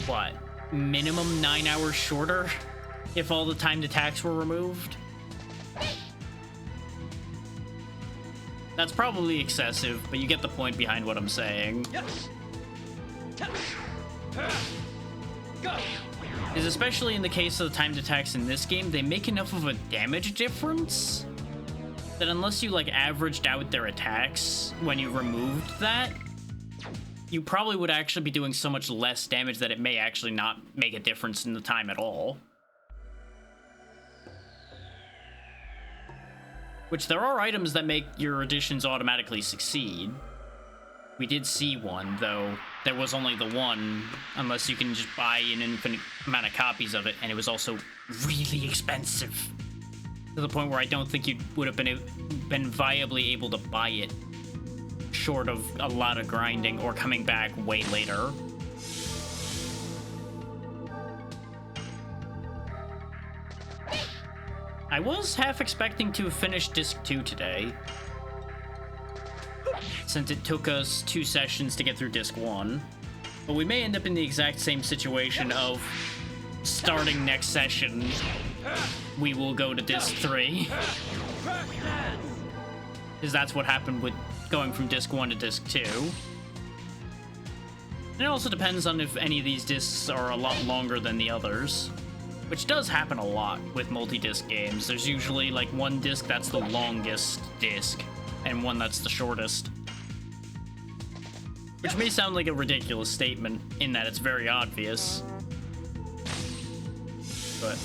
what, minimum 9 hours shorter if all the timed attacks were removed. That's probably excessive, but you get the point behind what I'm saying. Go. Is especially in the case of the timed attacks in this game, they make enough of a damage difference that unless you like averaged out their attacks when you removed that, you probably would actually be doing so much less damage that it may actually not make a difference in the time at all. Which there are items that make your additions automatically succeed. We did see one, though there was only the one, unless you can just buy an infinite amount of copies of it, and it was also really expensive. To the point where I don't think you would have been viably able to buy it, short of a lot of grinding or coming back way later. I was half expecting to have finished Disc 2 today, since it took us 2 sessions to get through Disc 1. But we may end up in the exact same situation of starting next session, we will go to Disc 3. Because that's what happened with going from Disc 1 to Disc 2. And it also depends on if any of these discs are a lot longer than the others. Which does happen a lot with multi-disc games. There's usually like one disc that's the longest disc, and one that's the shortest. Which may sound like a ridiculous statement, in that it's very obvious. But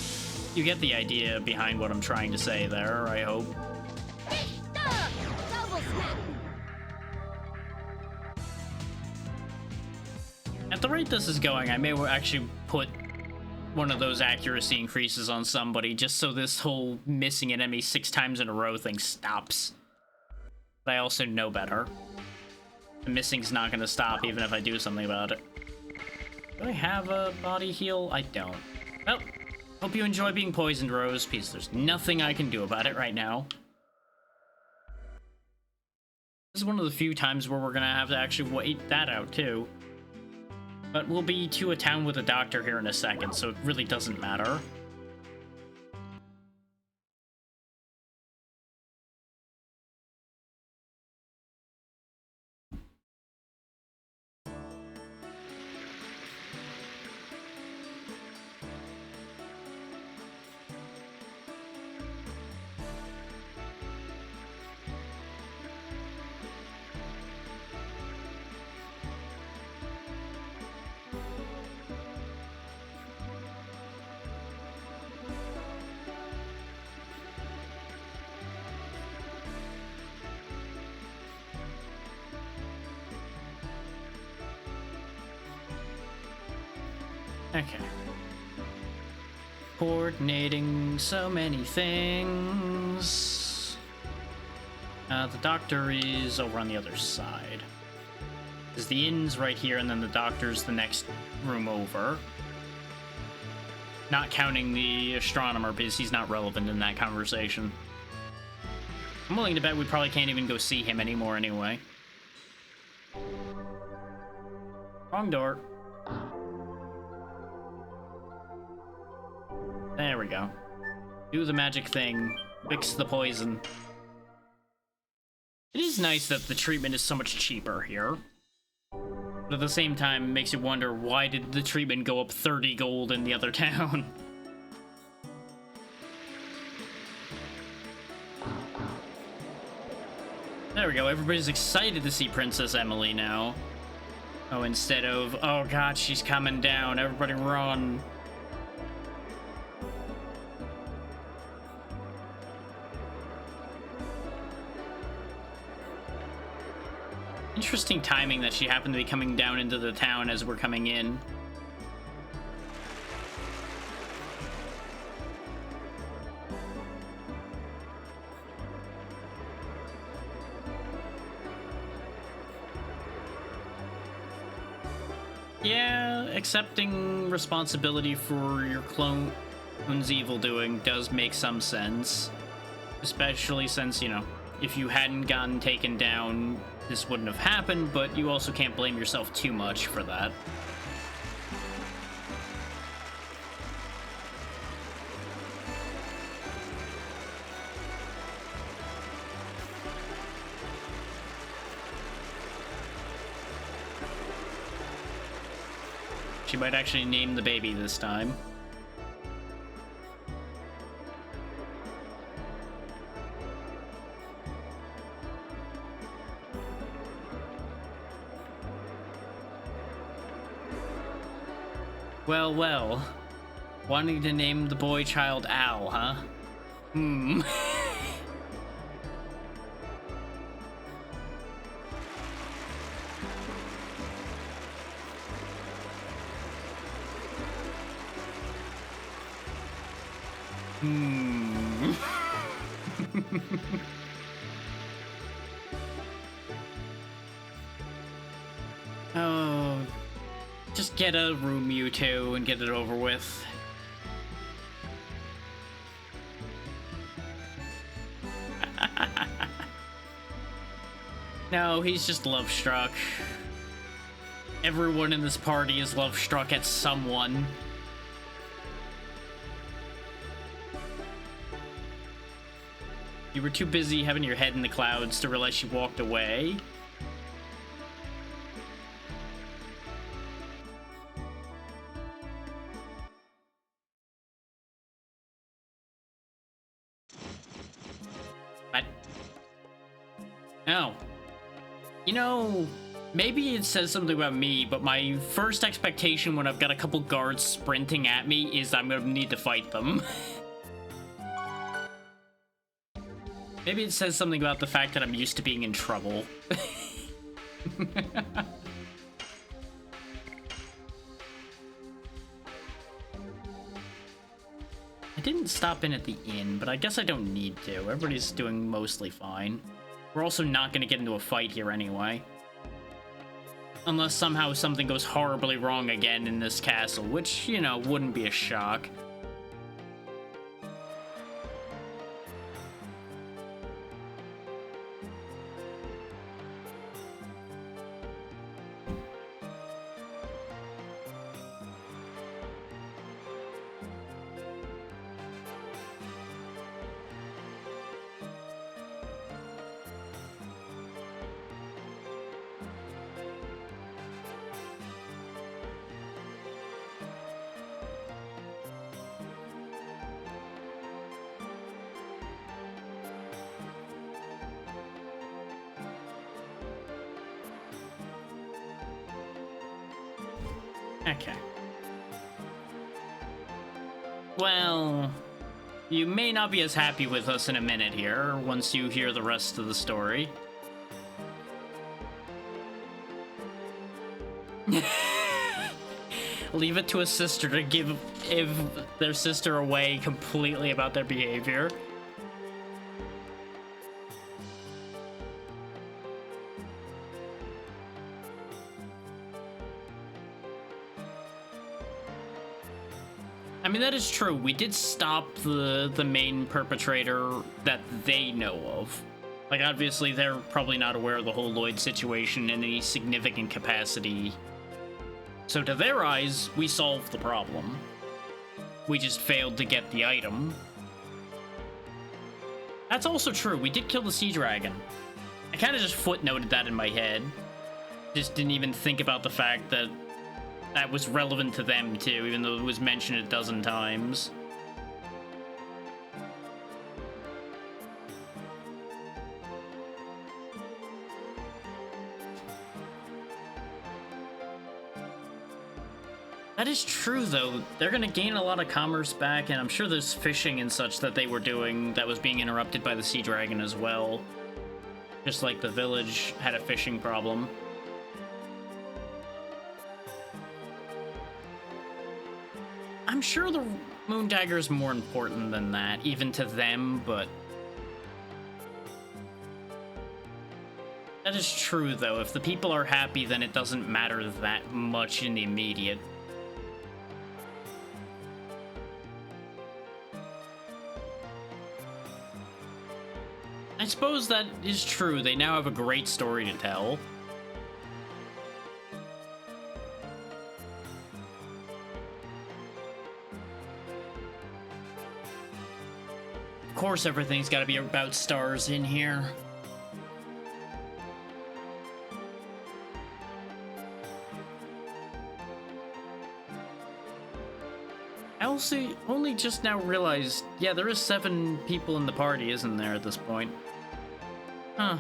you get the idea behind what I'm trying to say there, I hope. Double snap. At the rate this is going, I may actually put one of those accuracy increases on somebody just so this whole missing an enemy 6 times in a row thing stops. But I also know better. The missing's not gonna stop even if I do something about it. Do I have a body heal? I don't. Well, hope you enjoy being poisoned, Rose, because there's nothing I can do about it right now. This is one of the few times where we're gonna have to actually wait that out, too. But we'll be to a town with a doctor here in a second, so it really doesn't matter. Okay. Coordinating so many things. The doctor is over on the other side. Because the inn's right here, and then the doctor's the next room over. Not counting the astronomer, because he's not relevant in that conversation. I'm willing to bet we probably can't even go see him anymore anyway. Wrong door. There we go. Do the magic thing. Fix the poison. It is nice that the treatment is so much cheaper here. But at the same time, it makes you wonder, why did the treatment go up 30 gold in the other town? There we go, everybody's excited to see Princess Emily now. Oh, instead of, oh god, she's coming down, everybody run. Interesting timing that she happened to be coming down into the town as we're coming in. Yeah, accepting responsibility for your clone's evil doing does make some sense. Especially since, you know, if you hadn't gotten taken down, this wouldn't have happened, but you also can't blame yourself too much for that. She might actually name the baby this time. Well, well. Wanting to name the boy child Al, huh? Hmm. Oh, just get a room, you two, and get it over with. No, he's just love-struck. Everyone in this party is love-struck at someone. You were too busy having your head in the clouds to realize she walked away. What? Oh. You know, maybe it says something about me, but my first expectation when I've got a couple guards sprinting at me is I'm gonna need to fight them. Maybe it says something about the fact that I'm used to being in trouble. I didn't stop in at the inn, but I guess I don't need to. Everybody's doing mostly fine. We're also not going to get into a fight here anyway. Unless somehow something goes horribly wrong again in this castle, which, you know, wouldn't be a shock. Okay. Well, you may not be as happy with us in a minute here, once you hear the rest of the story. Leave it to a sister to give their sister away completely about their behavior. I mean, that is true. We did stop the main perpetrator that they know of. Like, obviously, they're probably not aware of the whole Lloyd situation in any significant capacity. So to their eyes, we solved the problem. We just failed to get the item. That's also true. We did kill the sea dragon. I kind of just footnoted that in my head. Just didn't even think about the fact that that was relevant to them too, even though it was mentioned a dozen times. That is true, though. They're gonna gain a lot of commerce back, and I'm sure there's fishing and such that they were doing that was being interrupted by the sea dragon as well. Just like the village had a fishing problem. I'm sure the moon dagger is more important than that, even to them, but... That is true, though. If the people are happy, then it doesn't matter that much in the immediate. I suppose that is true. They now have a great story to tell. Of course, everything's got to be about stars in here. I also only just now realized, yeah, there is 7 people in the party, isn't there, at this point? Huh.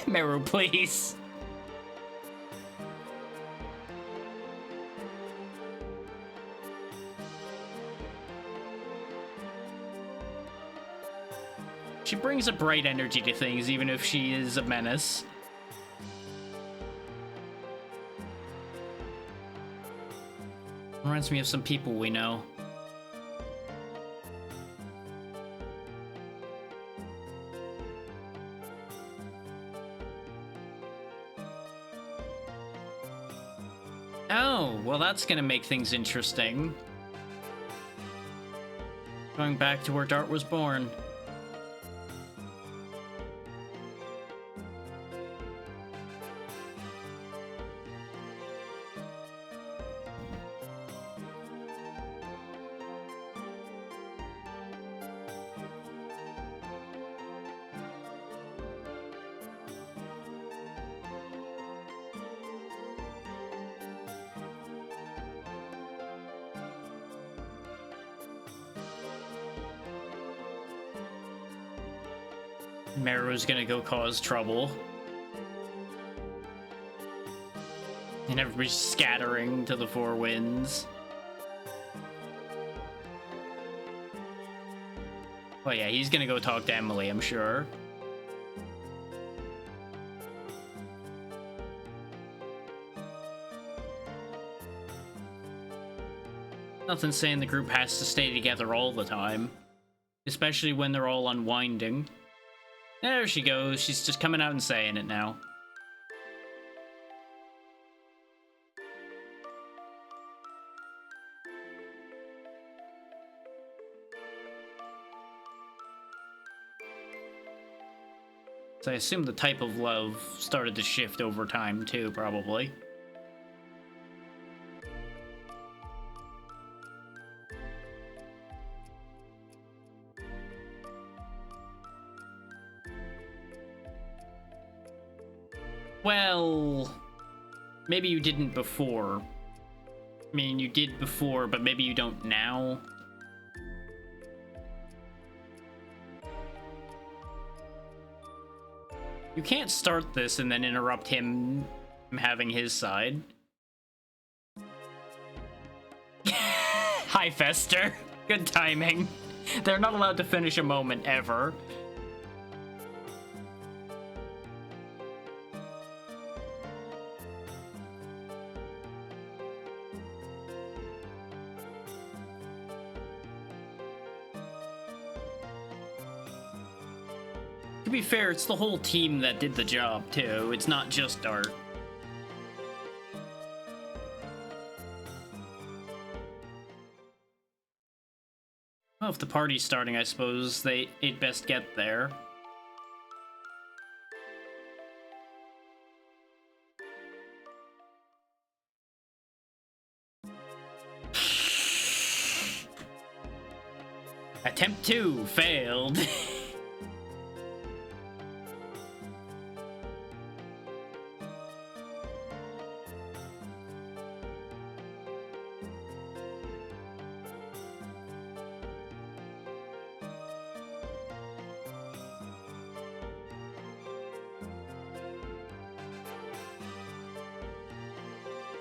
Meru, please. She brings a bright energy to things, even if she is a menace. Reminds me of some people we know. Oh, well that's gonna make things interesting. Going back to where Dart was born. Meru's gonna go cause trouble. And everybody's scattering to the 4 winds. Well, yeah, he's gonna go talk to Emily, I'm sure. Nothing saying the group has to stay together all the time. Especially when they're all unwinding. There she goes. She's just coming out and saying it now. So I assume the type of love started to shift over time too, probably. Well, maybe you didn't before. I mean, you did before, but maybe you don't now. You can't start this and then interrupt him from having his side. Hi, Fester. Good timing. They're not allowed to finish a moment, ever. To be fair, it's the whole team that did the job, too. It's not just Dart. Well, if the party's starting, I suppose it'd best get there. Attempt 2 failed.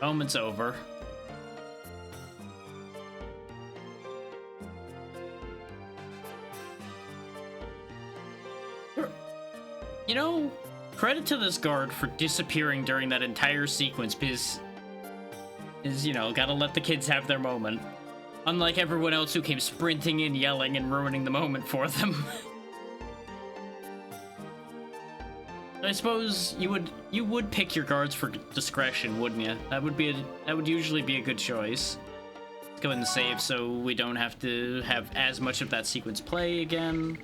Moment's over. You know, credit to this guard for disappearing during that entire sequence because, you know, gotta let the kids have their moment. Unlike everyone else who came sprinting in, yelling, and ruining the moment for them. I suppose you would pick your guards for discretion, wouldn't you? That would usually be a good choice. go ahead and save so we don't have to have as much of that sequence play again.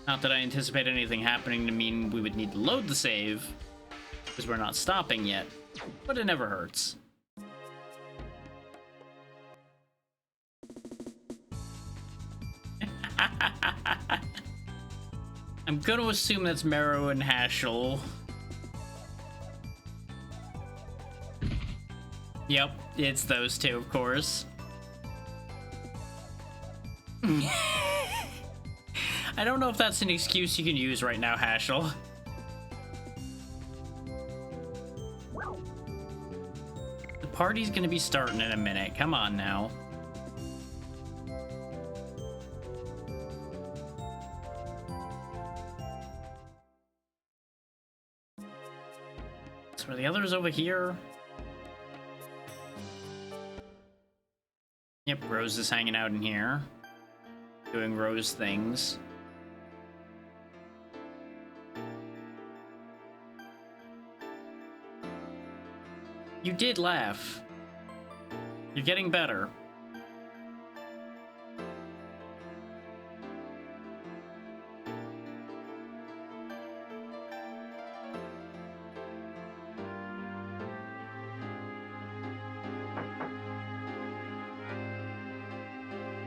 Not that I anticipate anything happening to mean we would need to load the save, because we're not stopping yet, but it never hurts. I'm gonna assume that's Marrow and Haschel. Yep, it's those two, of course. I don't know if that's an excuse you can use right now, Haschel. The party's gonna be starting in a minute. Come on now. So are the others over here? Yep, Rose is hanging out in here, doing Rose things. You did laugh. You're getting better.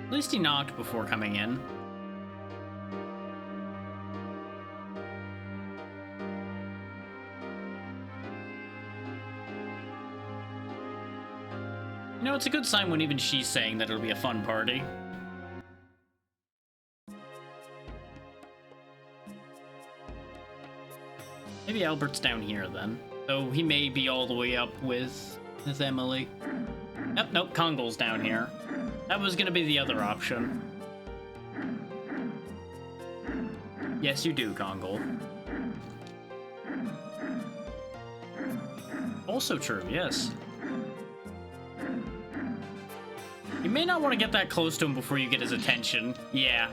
At least he knocked before coming in. You know, it's a good sign when even she's saying that it'll be a fun party. Maybe Albert's down here then. Though he may be all the way up with Emily. Nope, Kongol's down here. That was gonna be the other option. Yes, you do, Kongol. Also true, yes. You may not want to get that close to him before you get his attention. Yeah.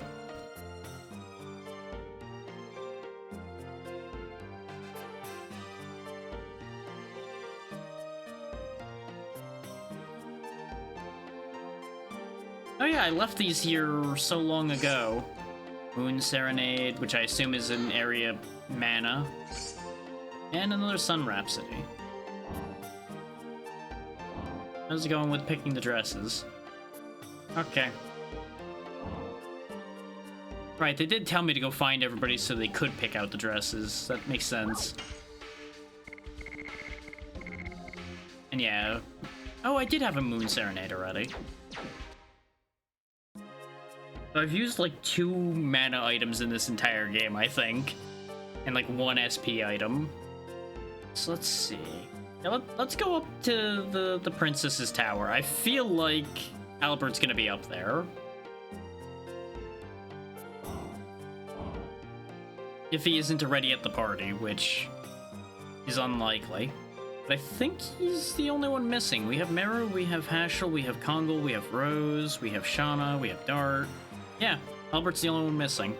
Oh yeah, I left these here so long ago. Moon Serenade, which I assume is an area mana. And another Sun Rhapsody. How's it going with picking the dresses? Okay. Right, they did tell me to go find everybody so they could pick out the dresses. That makes sense. And yeah. Oh, I did have a Moon Serenade already. So I've used like 2 mana items in this entire game, I think. And like 1 SP item. So let's see. Yeah, let's go up to the Princess's Tower. I feel like Albert's gonna be up there. If he isn't already at the party, which is unlikely. But I think he's the only one missing. We have Meru, we have Haschel, we have Kongol, we have Rose, we have Shauna, we have Dart. Yeah, Albert's the only one missing.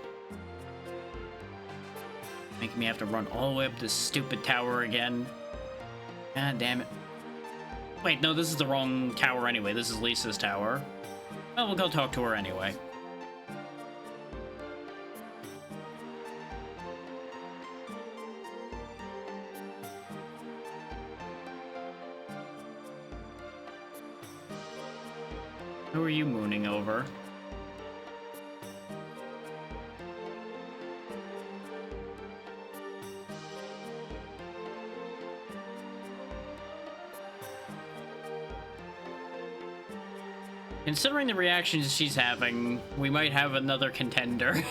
Making me have to run all the way up this stupid tower again. God damn it. Wait, no, this is the wrong tower anyway. This is Lisa's tower. Well, we'll go talk to her anyway. Who are you mooning over? Considering the reactions she's having, we might have another contender.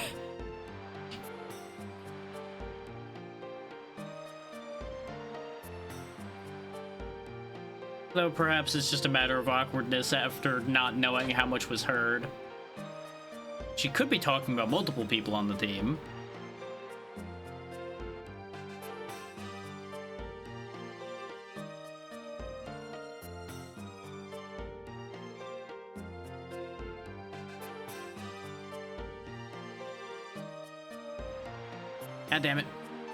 Though perhaps it's just a matter of awkwardness after not knowing how much was heard. She could be talking about multiple people on the team. God damn it.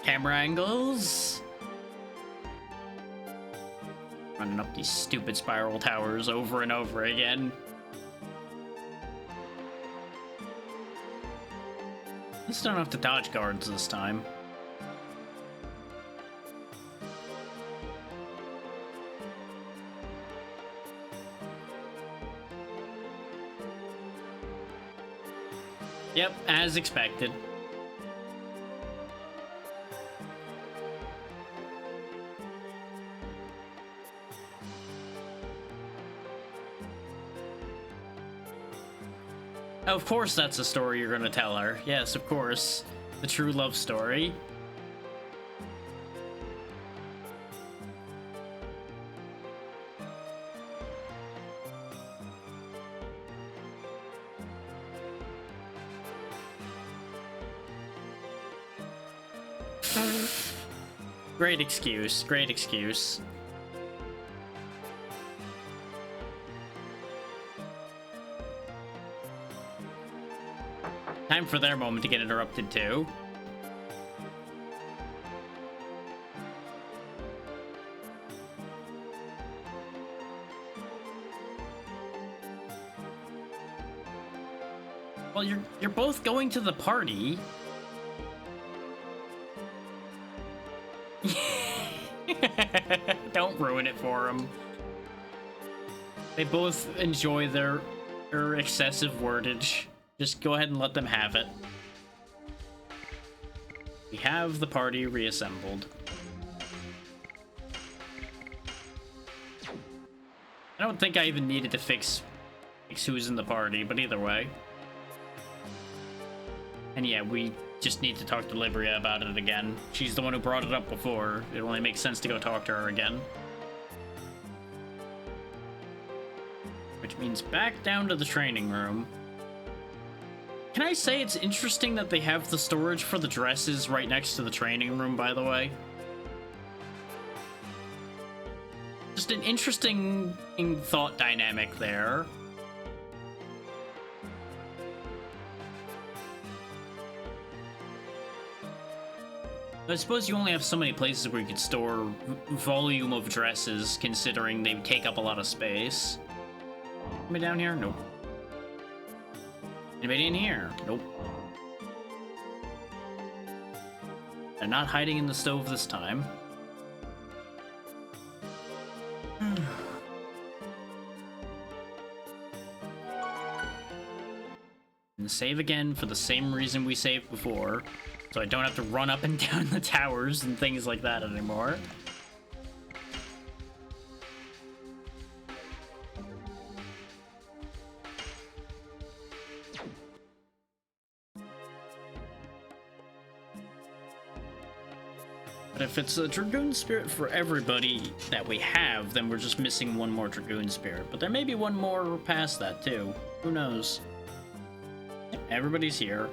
Camera angles. These stupid spiral towers over and over again. At least I don't have to dodge guards this time. Yep, as expected. Of course that's a story you're gonna tell her. Yes, of course. The true love story. Great excuse, great excuse. Time for their moment to get interrupted too. Well, you're both going to the party. Don't ruin it for them. They both enjoy their excessive wordage. Just go ahead and let them have it. We have the party reassembled. I don't think I even needed to fix who's in the party, but either way. And yeah, we just need to talk to Libria about it again. She's the one who brought it up before. It only makes sense to go talk to her again. Which means back down to the training room. Can I say it's interesting that they have the storage for the dresses right next to the training room, by the way? Just an interesting thought dynamic there. I suppose you only have so many places where you could store volume of dresses, considering they take up a lot of space. Anybody down here? Nope. Anybody in here? Nope. They're not hiding in the stove this time. And save again for the same reason we saved before. So I don't have to run up and down the towers and things like that anymore. But if it's a Dragoon Spirit for everybody that we have, then we're just missing one more Dragoon Spirit. But there may be one more past that too. Who knows? Everybody's here.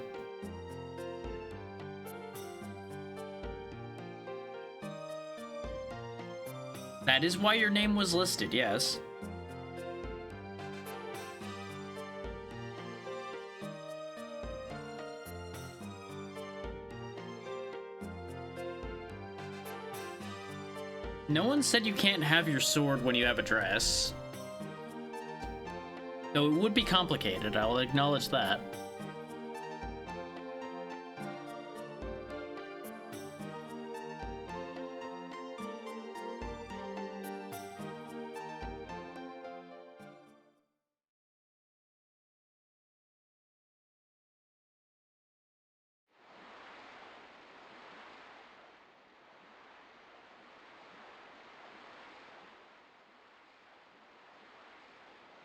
That is why your name was listed, yes. No one said you can't have your sword when you have a dress. Though it would be complicated, I'll acknowledge that.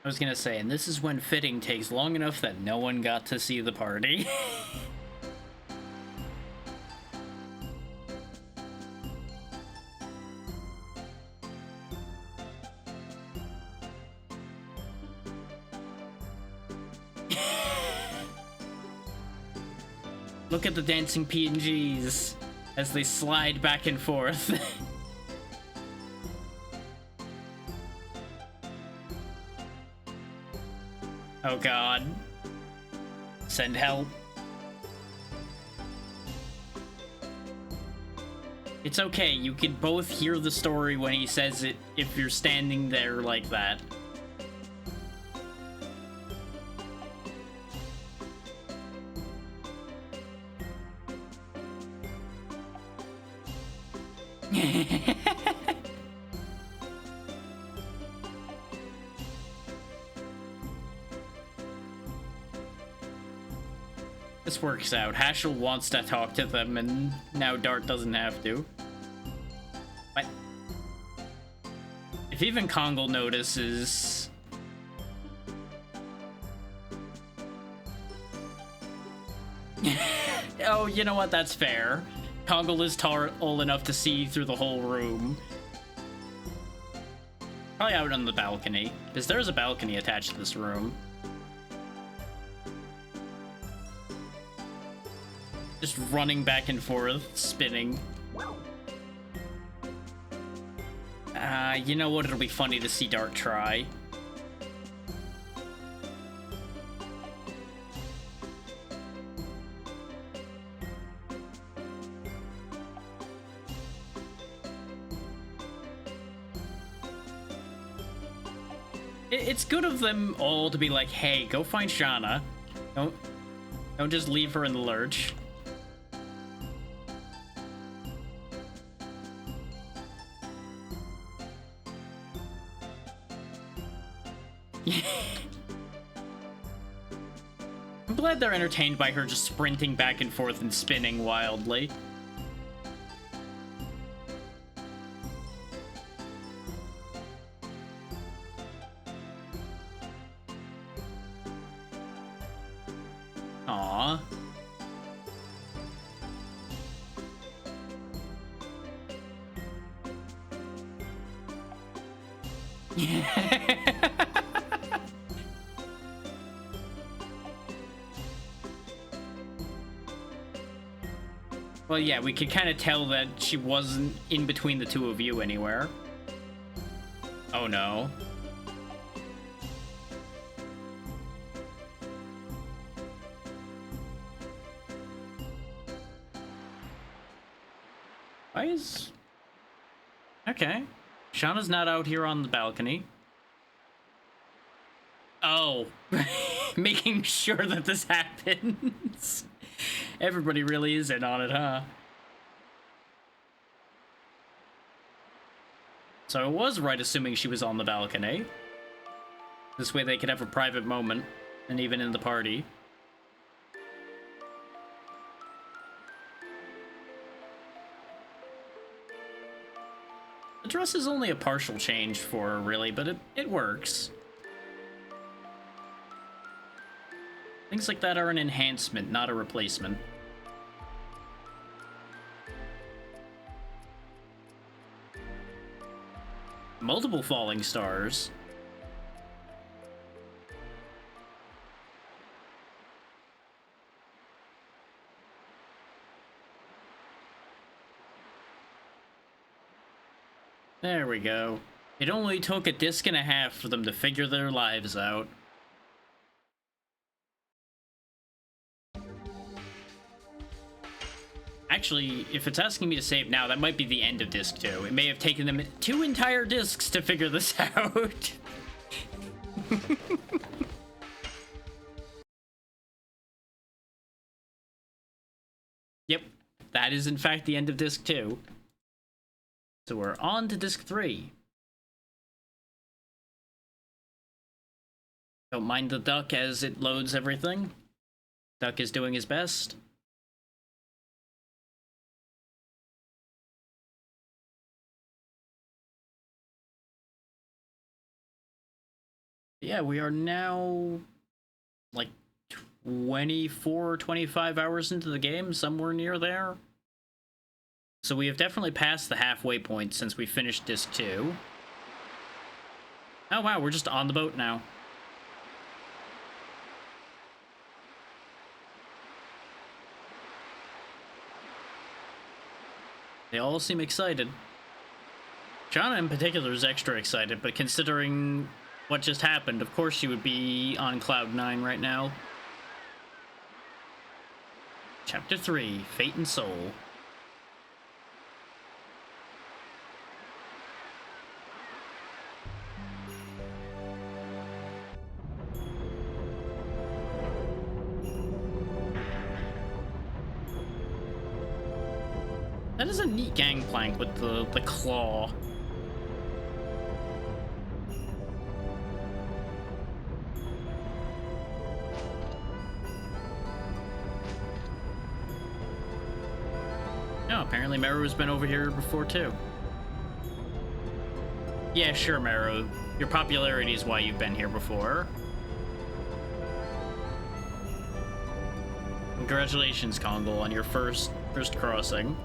I was gonna say, and this is when fitting takes long enough that no one got to see the party. Look at the dancing PNGs as they slide back and forth. Oh god. Send help. It's okay, you can both hear the story when he says it if you're standing there like that. This works out. Haschel wants to talk to them, and now Dart doesn't have to. What? If even Kongle notices... Oh, you know what? That's fair. Kongle is tall enough to see through the whole room. Probably out on the balcony, because there's a balcony attached to this room. Just running back and forth, spinning. You know what? It'll be funny to see Dart try. It's good of them all to be like, hey, go find Shauna. Don't just leave her in the lurch. I'm glad they're entertained by her just sprinting back and forth and spinning wildly. Aww. Well, yeah, we could kind of tell that she wasn't in between the two of you anywhere. Oh no. Why is... Okay. Shauna's not out here on the balcony. Oh. Making sure that this happens. Everybody really is in on it, huh? So I was right assuming she was on the balcony. This way they could have a private moment, and even in the party. The dress is only a partial change for her, really, but it works. Things like that are an enhancement, not a replacement. Multiple falling stars. There we go. It only took a disc and a half for them to figure their lives out. Actually, if it's asking me to save now, that might be the end of disc 2. It may have taken them 2 entire discs to figure this out. Yep, that is in fact the end of disc 2. So we're on to disc 3. Don't mind the duck as it loads everything. Duck is doing his best. Yeah, we are now like 24 or 25 hours into the game, somewhere near there. So we have definitely passed the halfway point since we finished disc 2. Oh wow, we're just on the boat now. They all seem excited. Shauna in particular is extra excited, but considering what just happened, of course she would be on Cloud 9 right now. Chapter 3, Fate and Soul. That is a neat gangplank with the claw. Oh, apparently Meru's been over here before too. Yeah, sure, Meru. Your popularity is why you've been here before. Congratulations, Kongal, on your first crossing.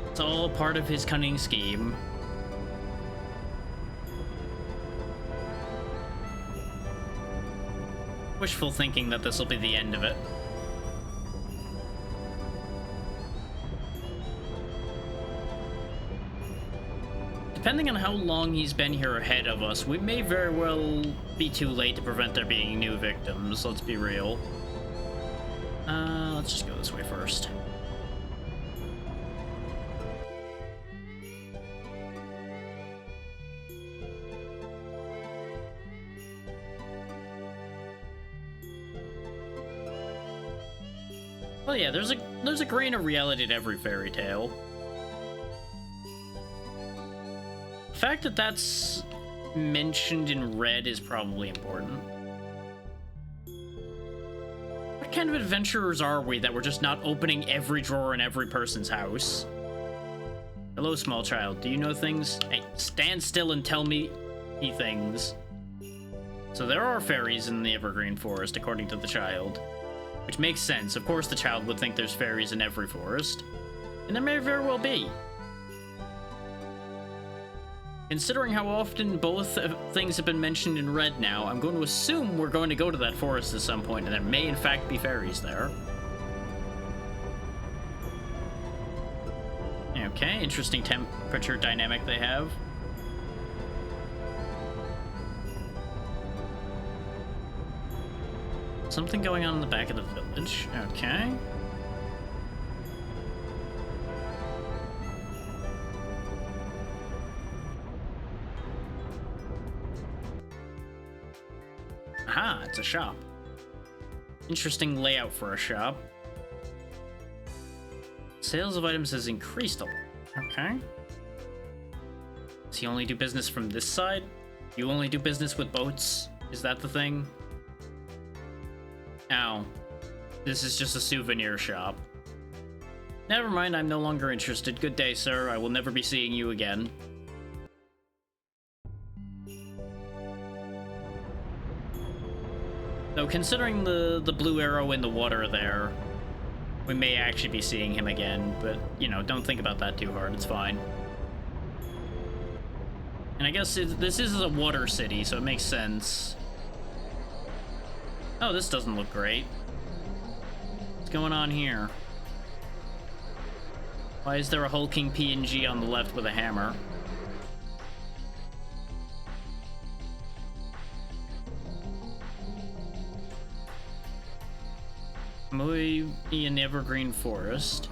It's all part of his cunning scheme. Wishful thinking that this will be the end of it. Depending on how long he's been here ahead of us, we may very well be too late to prevent there being new victims, let's be real. Let's just go this way first. Well, yeah, there's a grain of reality to every fairy tale. The fact that that's mentioned in red is probably important. What kind of adventurers are we that we're just not opening every drawer in every person's house? Hello, small child. Do you know things? Hey, stand still and tell me things. So there are fairies in the Evergreen Forest, according to the child. Which makes sense. Of course the child would think there's fairies in every forest. And there may very well be. Considering how often both things have been mentioned in red now, I'm going to assume we're going to go to that forest at some point, and there may in fact be fairies there. Okay, interesting temperature dynamic they have. Something going on in the back of the village. Okay. Aha, it's a shop. Interesting layout for a shop. Sales of items has increased a lot. Okay. Does he only do business from this side? You only do business with boats? Is that the thing? Ow. This is just a souvenir shop. Never mind, I'm no longer interested. Good day, sir. I will never be seeing you again. Though, considering the blue arrow in the water there, we may actually be seeing him again, but, you know, don't think about that too hard. It's fine. And I guess this is a water city, so it makes sense. Oh, this doesn't look great. What's going on here? Why is there a hulking PNG on the left with a hammer? Muy in Evergreen Forest.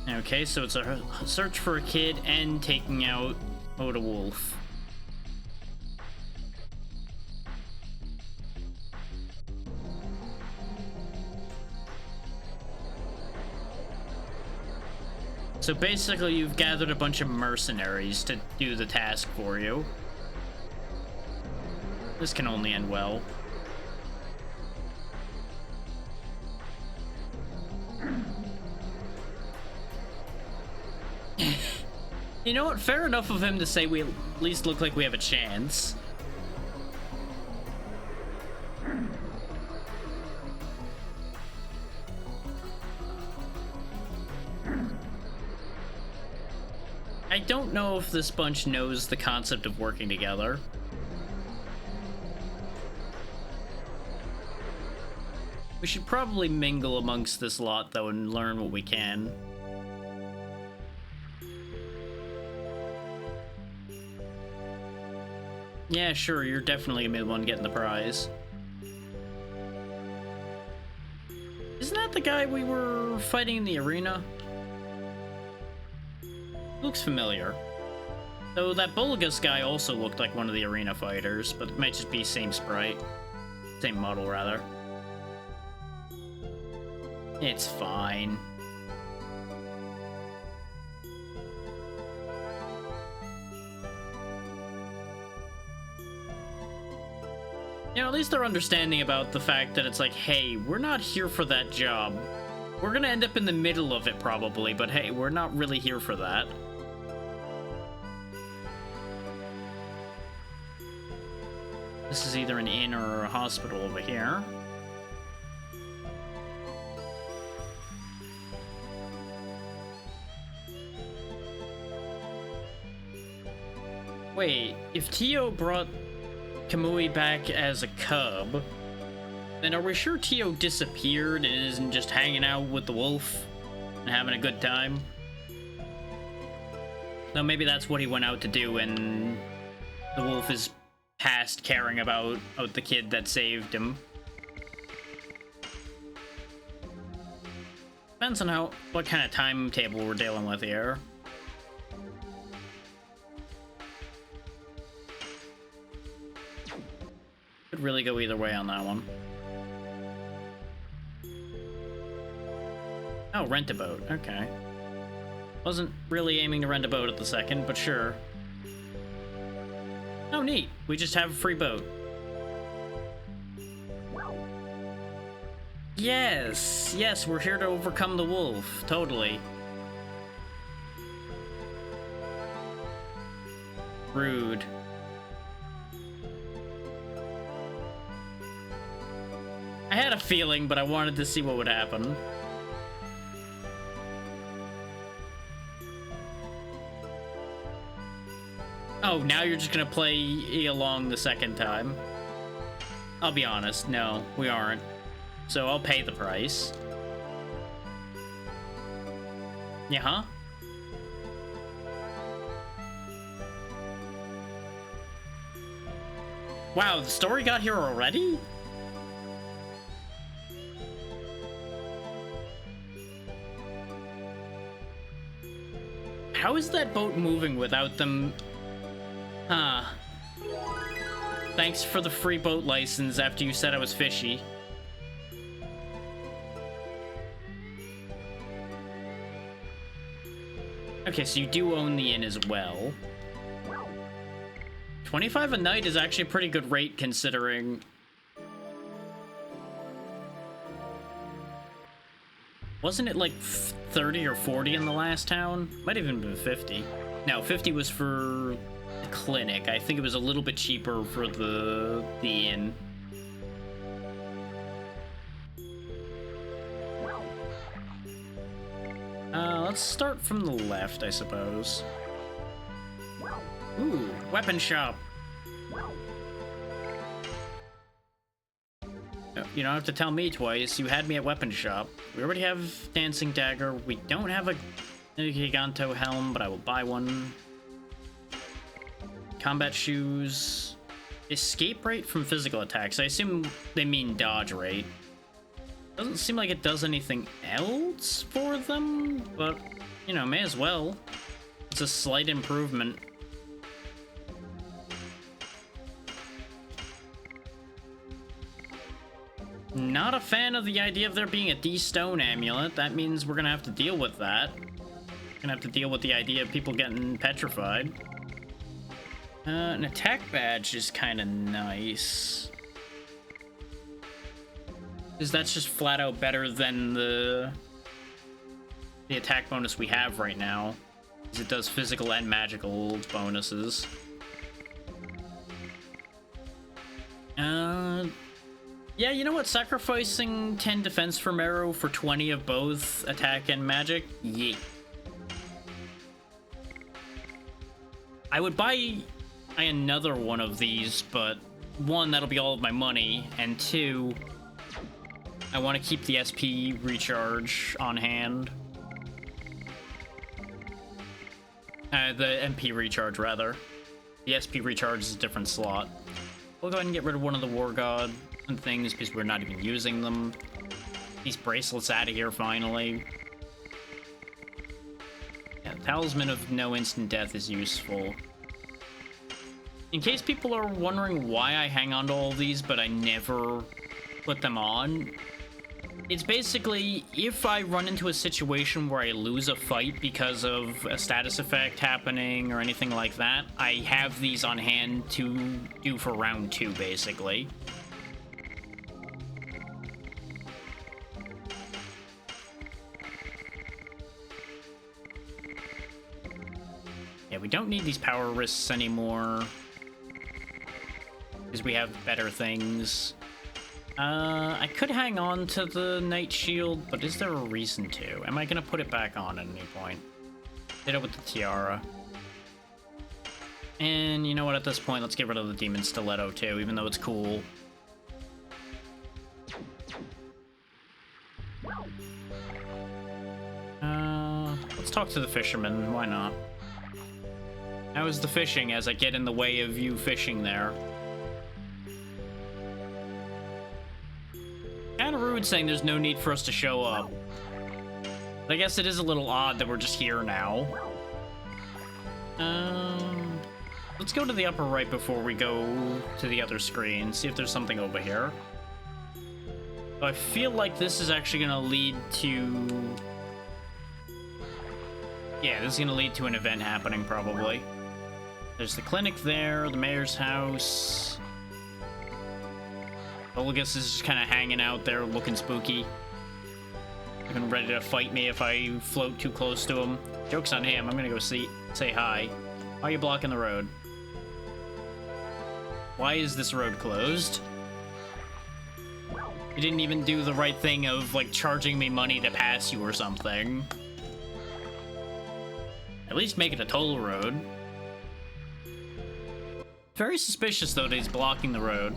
Okay, so it's a search for a kid and taking out Oda Wolf. So basically you've gathered a bunch of mercenaries to do the task for you. This can only end well. You know what? Fair enough of him to say we at least look like we have a chance. I don't know if this bunch knows the concept of working together. We should probably mingle amongst this lot, though, and learn what we can. Yeah, sure, you're definitely gonna be the one getting the prize. Isn't that the guy we were fighting in the arena? Looks familiar. Though that Bulgus guy also looked like one of the arena fighters, but it might just be same sprite. Same model, rather. It's fine. You know, at least they're understanding about the fact that it's like, hey, we're not here for that job. We're gonna end up in the middle of it probably, but hey, we're not really here for that. This is either an inn or a hospital over here. Wait, if Tio brought Kamui back as a cub, then are we sure Tio disappeared and isn't just hanging out with the wolf and having a good time? No, maybe that's what he went out to do, and the wolf is past caring about the kid that saved him. Depends on what kind of timetable we're dealing with here. Could really go either way on that one. Oh, rent a boat. Okay. Wasn't really aiming to rent a boat at the second, but sure. Oh, neat. We just have a free boat. Yes! Yes, we're here to overcome the wolf. Totally. Rude. I had a feeling, but I wanted to see what would happen. Oh, now you're just gonna play along the second time? I'll be honest, no, we aren't. So I'll pay the price. Yeah, huh? Wow, the story got here already? How is that boat moving without them? Huh. Thanks for the free boat license after you said I was fishy. Okay, so you do own the inn as well. 25 a night is actually a pretty good rate considering... Wasn't it like 30 or 40 in the last town? Might have even been 50. No, 50 was for the clinic. I think it was a little bit cheaper for the inn. Let's start from the left, I suppose. Ooh, weapon shop. You don't have to tell me twice. You had me at weapon shop. We already have dancing dagger. We don't have a Giganto helm, but I will buy one. Combat shoes. Escape rate from physical attacks. I assume they mean dodge rate. Doesn't seem like it does anything else for them, but, you know, may as well. It's a slight improvement. Not a fan of the idea of there being a D-Stone amulet. That means we're gonna have to deal with that. Gonna have to deal with the idea of people getting petrified. An attack badge is kind of nice. Because that's just flat out better than the attack bonus we have right now. Because it does physical and magical bonuses. Yeah, you know what? Sacrificing 10 defense from arrow for 20 of both attack and magic? Yeet. I would buy another one of these, but one, that'll be all of my money, and two, I want to keep the SP recharge on hand. The MP recharge, rather. The SP recharge is a different slot. We'll go ahead and get rid of one of the War God and things because we're not even using them. These bracelets out of here, finally. Yeah, Talisman of no instant death is useful. In case people are wondering why I hang on to all these, but I never put them on, it's basically if I run into a situation where I lose a fight because of a status effect happening or anything like that, I have these on hand to do for round 2, basically. Yeah, we don't need these power risks anymore, because we have better things. I could hang on to the Knight Shield, but is there a reason to? Am I gonna put it back on at any point? Did it with the Tiara. And you know what, at this point, let's get rid of the Demon Stiletto too, even though it's cool. Let's talk to the fisherman, why not? How is the fishing as I get in the way of you fishing there? Kind of rude saying there's no need for us to show up. But I guess it is a little odd that we're just here now. Let's go to the upper right before we go to the other screen, see if there's something over here. So I feel like this is actually gonna lead to... Yeah, this is gonna lead to an event happening, probably. There's the clinic there, the mayor's house. Olagus is just kind of hanging out there, looking spooky. Looking ready to fight me if I float too close to him. Joke's on him, I'm gonna go say hi. Why are you blocking the road? Why is this road closed? You didn't even do the right thing of, like, charging me money to pass you or something. At least make it a toll road. Very suspicious, though, that he's blocking the road.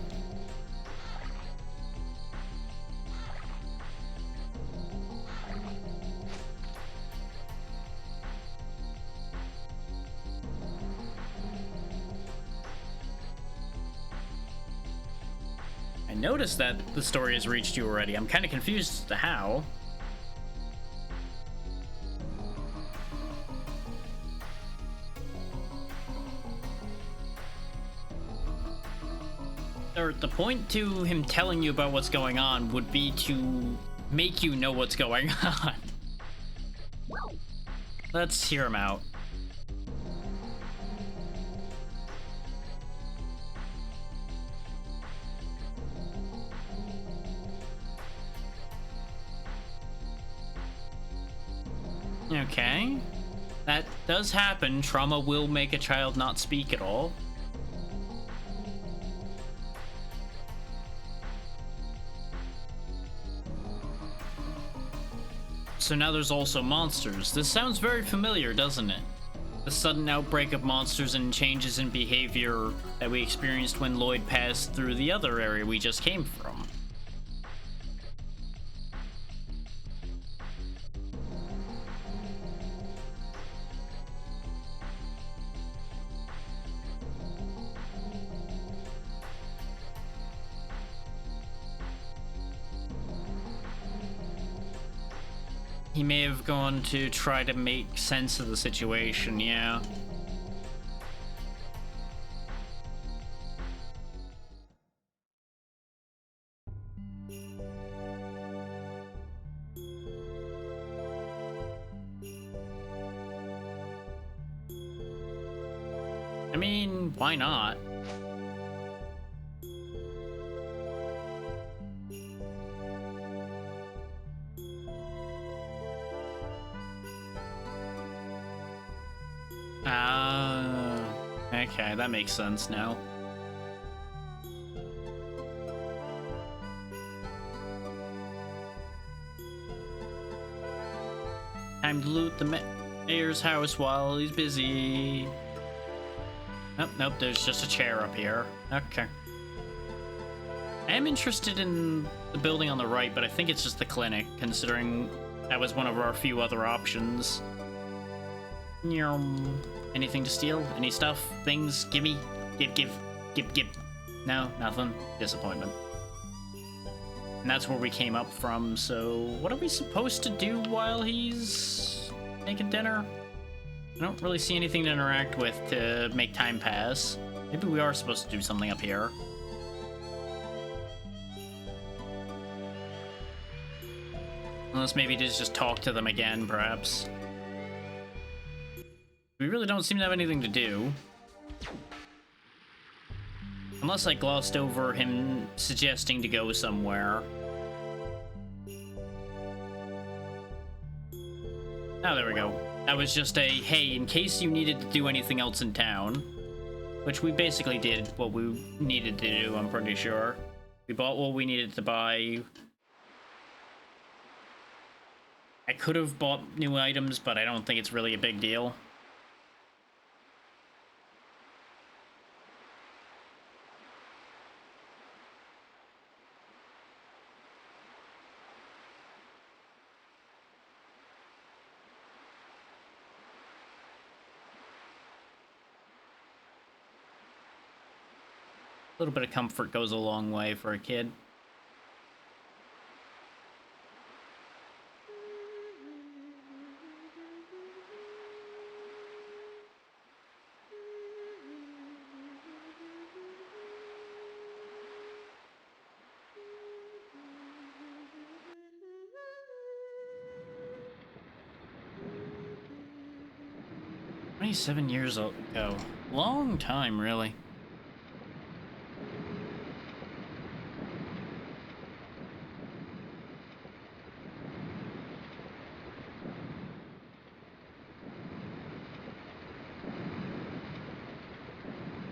I noticed that the story has reached you already. I'm kind of confused as to how. Or the point to him telling you about what's going on would be to make you know what's going on. Let's hear him out. Okay. That does happen. Trauma will make a child not speak at all. So now there's also monsters. This sounds very familiar, doesn't it? The sudden outbreak of monsters and changes in behavior that we experienced when Lloyd passed through the other area we just came from. He may have gone to try to make sense of the situation, yeah. I mean, why not? Okay, that makes sense now. Time to loot the mayor's house while he's busy. Nope, there's just a chair up here. Okay. I am interested in the building on the right, but I think it's just the clinic, considering that was one of our few other options. Anything to steal? Any stuff? Things? Gimme? Give. No, nothing. Disappointment. And that's where we came up from, so what are we supposed to do while he's making dinner? I don't really see anything to interact with to make time pass. Maybe we are supposed to do something up here. Unless maybe just talk to them again, perhaps. We really don't seem to have anything to do. Unless I glossed over him suggesting to go somewhere. Oh, there we go. That was just a, hey, in case you needed to do anything else in town. Which we basically did what we needed to do, I'm pretty sure. We bought what we needed to buy. I could have bought new items, but I don't think it's really a big deal. A little bit of comfort goes a long way for a kid. "27 years ago. Long time, really.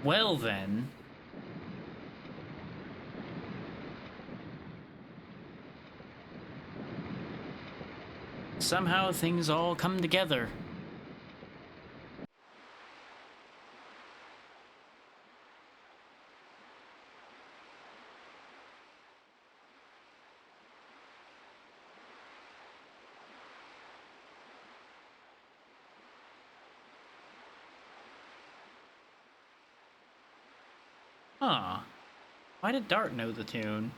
Well then. Somehow things all come together. Huh. Why did Dart know the tune?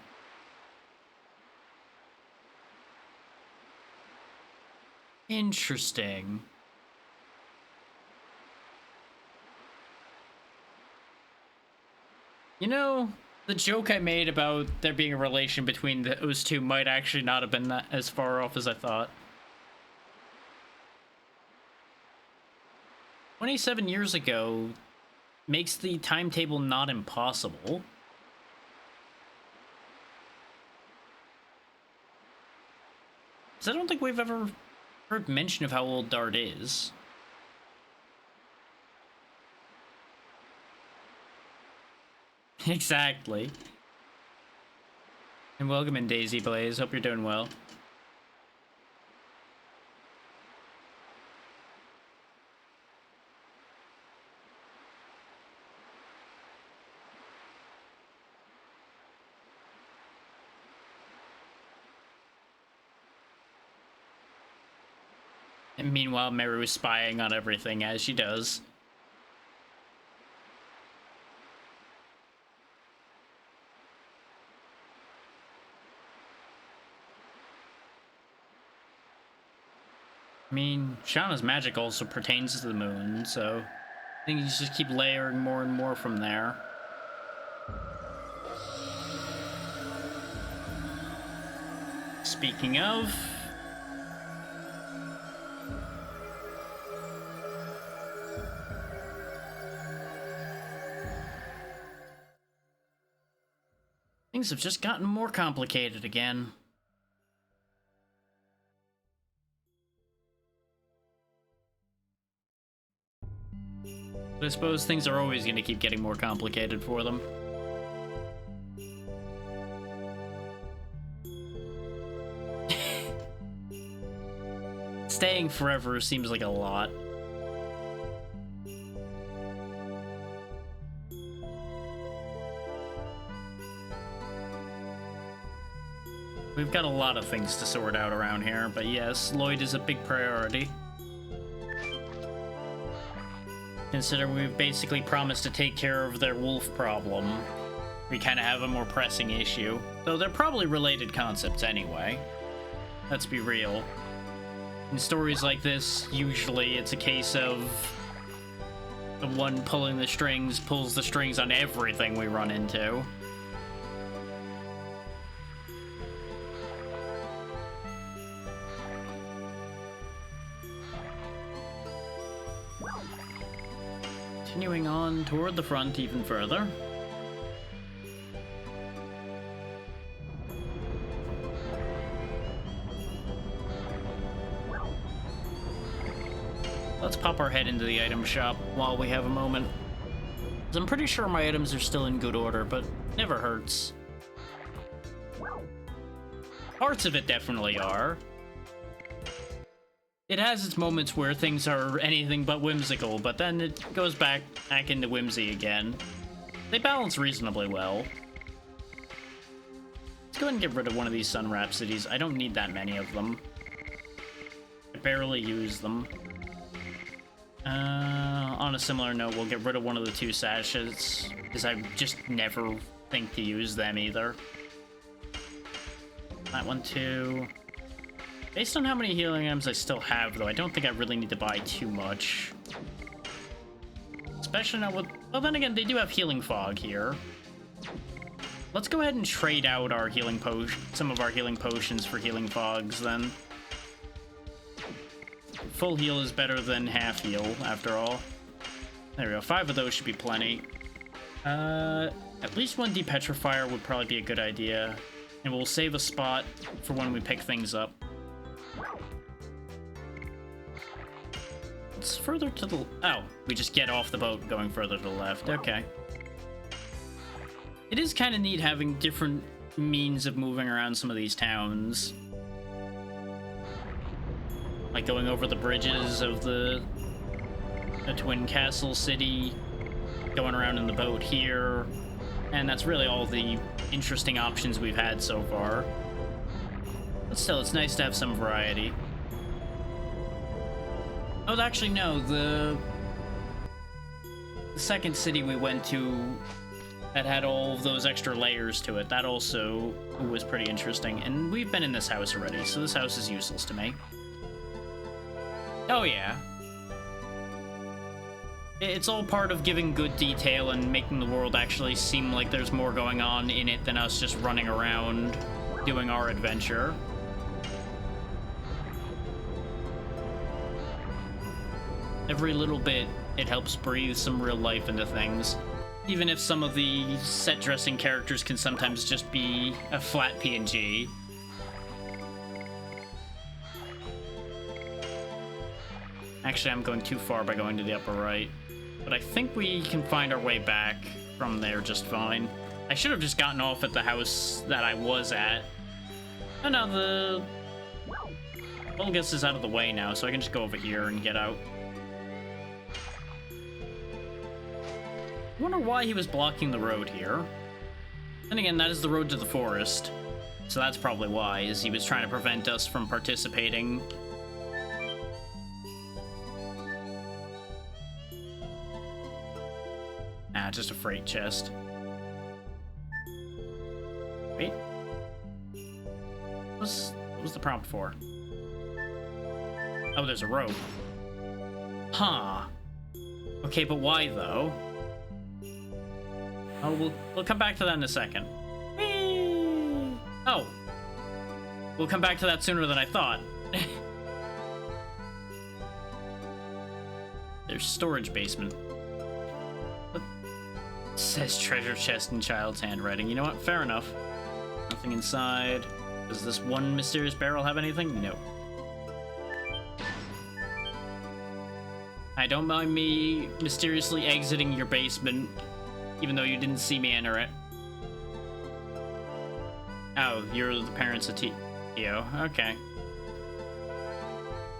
Interesting. You know, the joke I made about there being a relation between those two might actually not have been that as far off as I thought. 27 years ago makes the timetable not impossible. Because I don't think we've ever heard mention of how old Dart is. Exactly. And welcome in, Daisy Blaze. Hope you're doing well. And meanwhile, Meru is spying on everything, as she does. I mean, Shauna's magic also pertains to the moon, so I think you just keep layering more and more from there. Speaking of... things have just gotten more complicated again. But I suppose things are always going to keep getting more complicated for them. Staying forever seems like a lot. We've got a lot of things to sort out around here, but yes, Lloyd is a big priority. Consider we've basically promised to take care of their wolf problem. We kind of have a more pressing issue. Though they're probably related concepts anyway. Let's be real. In stories like this, usually it's a case of the one pulling the strings pulls the strings on everything we run into. Continuing on toward the front even further. Let's pop our head into the item shop while we have a moment. 'Cause I'm pretty sure my items are still in good order, but never hurts. Parts of it definitely are. It has its moments where things are anything but whimsical, but then it goes back into whimsy again. They balance reasonably well. Let's go ahead and get rid of one of these Sun Rhapsodies. I don't need that many of them. I barely use them. On a similar note, we'll get rid of one of the 2 sashes, because I just never think to use them either. That one too. Based on how many healing items I still have, though, I don't think I really need to buy too much. Especially now with... Well, then again, they do have Healing Fog here. Let's go ahead and trade out our healing some of our healing potions for Healing Fogs, then. Full heal is better than half heal, after all. There we go. 5 of those should be plenty. At least 1 Depetrifier would probably be a good idea. And we'll save a spot for when we pick things up. It's further to the... Oh, we just get off the boat going further to the left. Okay. It is kind of neat having different means of moving around some of these towns. Like going over the bridges of the Twin Castle City, going around in the boat here, and that's really all the interesting options we've had so far. But still, it's nice to have some variety. Oh, actually, no, the second city we went to that had all of those extra layers to it, that also was pretty interesting. And we've been in this house already, so this house is useless to me. Oh, yeah. It's all part of giving good detail and making the world actually seem like there's more going on in it than us just running around doing our adventure. Every little bit, it helps breathe some real life into things. Even if some of the set dressing characters can sometimes just be a flat PNG. Actually, I'm going too far by going to the upper right. But I think we can find our way back from there just fine. I should have just gotten off at the house that I was at. Oh no, the... Well, I guess is out of the way now, so I can just go over here and get out. I wonder why he was blocking the road here. Then again, that is the road to the forest. So that's probably why, is he was trying to prevent us from participating. Ah, just a freight chest. Wait. What was the prompt for? Oh, there's a rope. Huh. Okay, but why, though? Oh, we'll come back to that in a second. Whee! Oh. We'll come back to that sooner than I thought. There's storage basement. What? It says treasure chest in child's handwriting. You know what? Fair enough. Nothing inside. Does this one mysterious barrel have anything? No. I don't mind me mysteriously exiting your basement, even though you didn't see me enter it. Oh, you're the parents of Tio. Okay.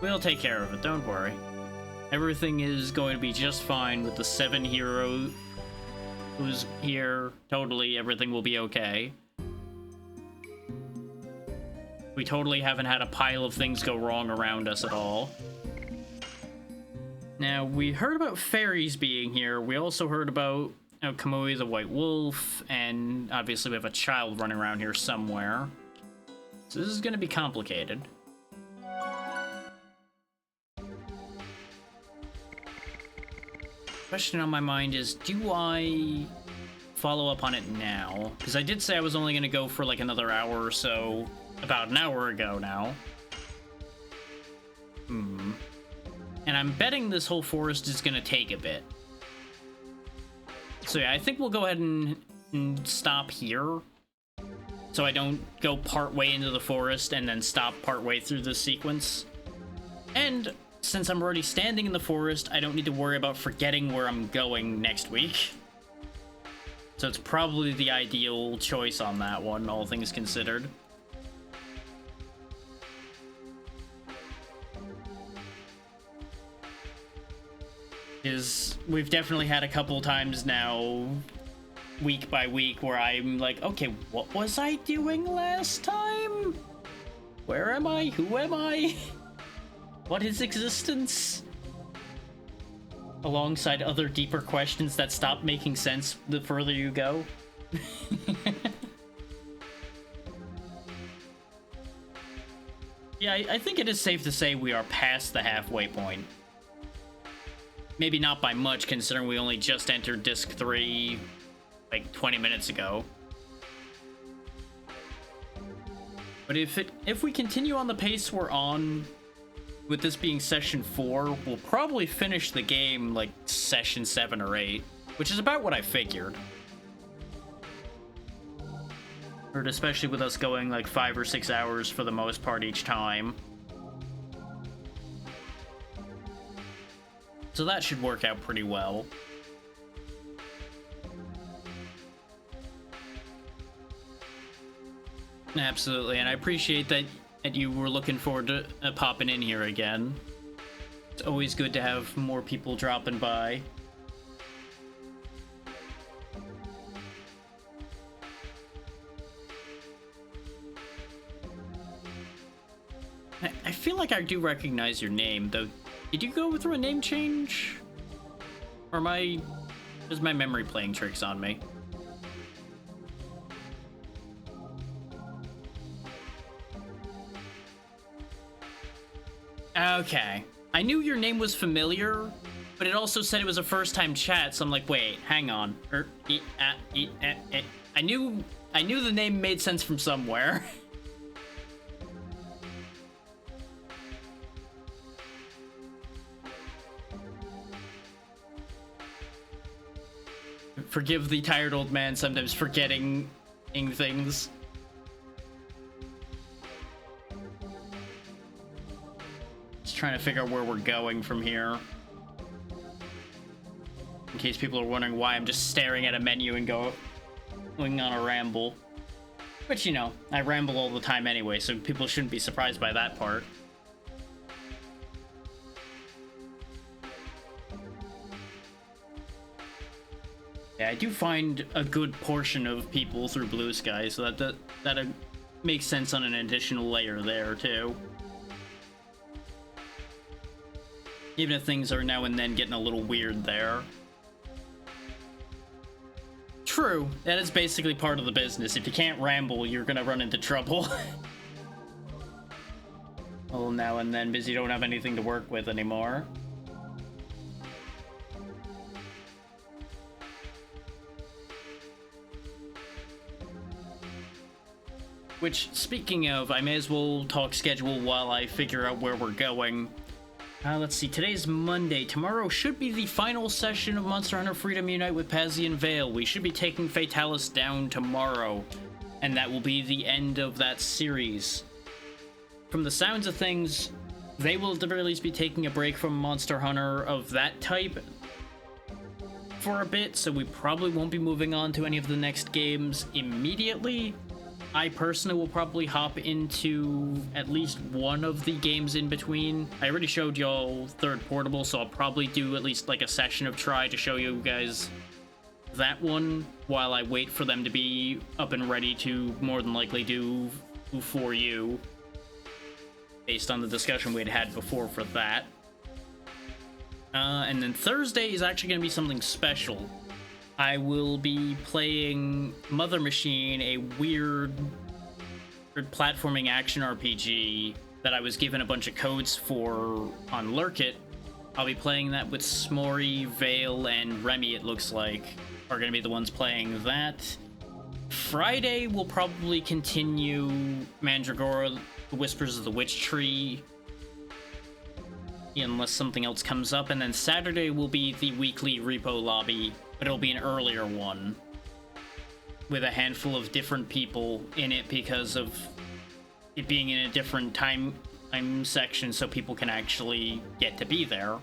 We'll take care of it, don't worry. Everything is going to be just fine with the 7 heroes who's here. Totally, everything will be okay. We totally haven't had a pile of things go wrong around us at all. Now, we heard about fairies being here. We also heard about Kamui the White Wolf, and obviously we have a child running around here somewhere. So this is going to be complicated. question on my mind is, do I follow up on it now? Because I did say I was only going to go for like another hour or so, about an hour ago now. And I'm betting this whole forest is going to take a bit. So yeah, I think we'll go ahead and stop here. So I don't go part way into the forest and then stop part way through this sequence. And since I'm already standing in the forest, I don't need to worry about forgetting where I'm going next week. So it's probably the ideal choice on that one, all things considered. We've definitely had a couple times now, week by week, where I'm like, okay, what was I doing last time? Where am I? Who am I? What is existence? Alongside other deeper questions that stop making sense the further you go. Yeah, I think it is safe to say we are past the halfway point. Maybe not by much, considering we only just entered Disc 3, like, 20 minutes ago. But if we continue on the pace we're on, with this being Session 4, we'll probably finish the game, like, Session 7 or 8, which is about what I figured. Or especially with us going, like, 5 or 6 hours for the most part each time. So that should work out pretty well. Absolutely, and I appreciate that you were looking forward to popping in here again. It's always good to have more people dropping by. I feel like I do recognize your name, though. Did you go through a name change? Or is my memory playing tricks on me? Okay. I knew your name was familiar, but it also said it was a first-time chat, so I'm like, wait, hang on. I knew the name made sense from somewhere. Forgive the tired old man sometimes forgetting things. Just trying to figure out where we're going from here. In case people are wondering why I'm just staring at a menu and going on a ramble. Which, you know, I ramble all the time anyway, so people shouldn't be surprised by that part. Yeah, I do find a good portion of people through Blue Sky, so that makes sense on an additional layer there, too. Even if things are now and then getting a little weird there. True, that is basically part of the business. If you can't ramble, you're gonna run into trouble. Well, now and then, because you don't have anything to work with anymore. Which, speaking of, I may as well talk schedule while I figure out where we're going. Let's see, today's Monday. Tomorrow should be the final session of Monster Hunter Freedom Unite with Pazian Vale. We should be taking Fatalis down tomorrow, and that will be the end of that series. From the sounds of things, they will at the very least be taking a break from Monster Hunter of that type for a bit, so we probably won't be moving on to any of the next games immediately. I personally will probably hop into at least one of the games in between. I already showed y'all Third Portable, so I'll probably do at least like a session of Try to show you guys that one while I wait for them to be up and ready to more than likely do For You, based on the discussion we had before for that. And then Thursday is actually going to be something special. I will be playing Mother Machine, a weird platforming action RPG that I was given a bunch of codes for on Lurkit I'll be playing that with Smori, Vale, and Remy, it looks like, are going to be the ones playing that. Friday, we'll probably continue Mandragora, the Whispers of the Witch Tree, unless something else comes up. And then Saturday will be the weekly repo lobby, but it'll be an earlier one with a handful of different people in it because of it being in a different time section, so people can actually get to be there.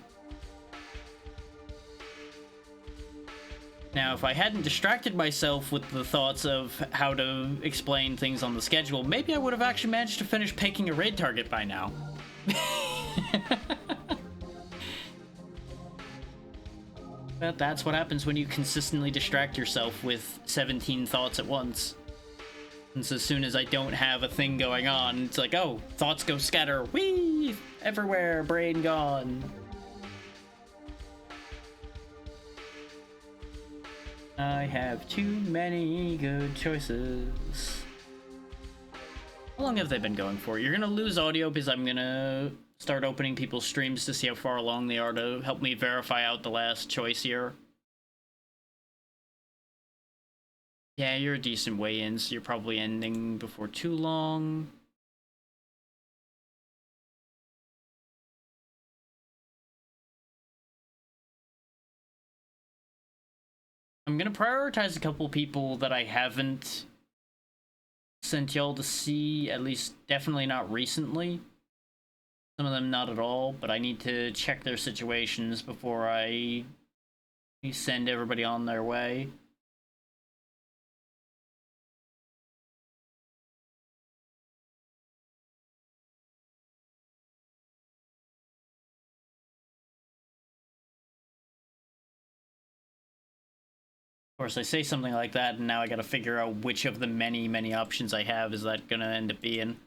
Now, if I hadn't distracted myself with the thoughts of how to explain things on the schedule, maybe I would have actually managed to finish picking a raid target by now. But that's what happens when you consistently distract yourself with 17 thoughts at once. And so as soon as I don't have a thing going on, it's like, oh, thoughts go scatter. Whee! Everywhere, brain gone. I have too many good choices. How long have they been going for? You're gonna lose audio because I'm gonna start opening people's streams to see how far along they are to help me verify out the last choice here. Yeah, you're a decent way in, so you're probably ending before too long. I'm gonna prioritize a couple people that I haven't sent y'all to see, at least definitely not recently. Some of them not at all, but I need to check their situations before I send everybody on their way. Of course, I say something like that, and now I gotta figure out which of the many, many options I have is that gonna end up being.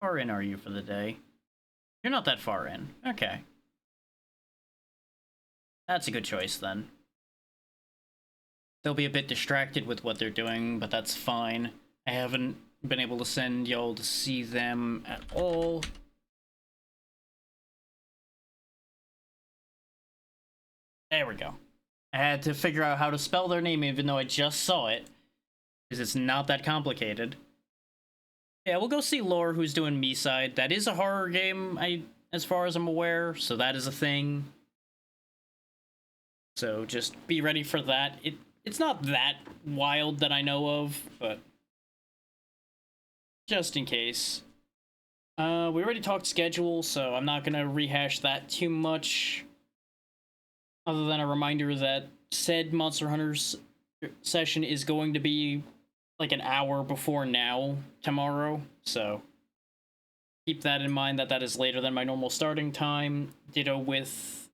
How far in are you for the day? You're not that far in. Okay. That's a good choice, then. They'll be a bit distracted with what they're doing, but that's fine. I haven't been able to send y'all to see them at all. There we go. I had to figure out how to spell their name even though I just saw it, because it's not that complicated. Yeah, we'll go see Lore, who's doing Me-Side. That is a horror game, as far as I'm aware, so that is a thing. So just be ready for that. It's not that wild that I know of, but just in case. We already talked schedule, so I'm not gonna rehash that too much. Other than a reminder that said Monster Hunters session is going to be like an hour before now tomorrow, so keep that in mind that is later than my normal starting time. Ditto with,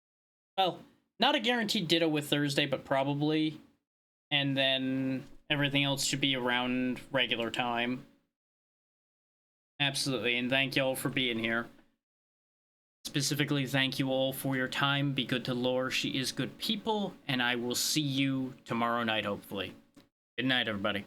well, not a guaranteed ditto with Thursday, but probably. And then everything else should be around regular time. Absolutely, and thank y'all for being here. Specifically, thank you all for your time. Be good to Lore. She is good people, and I will see you tomorrow night, hopefully. Good night, everybody.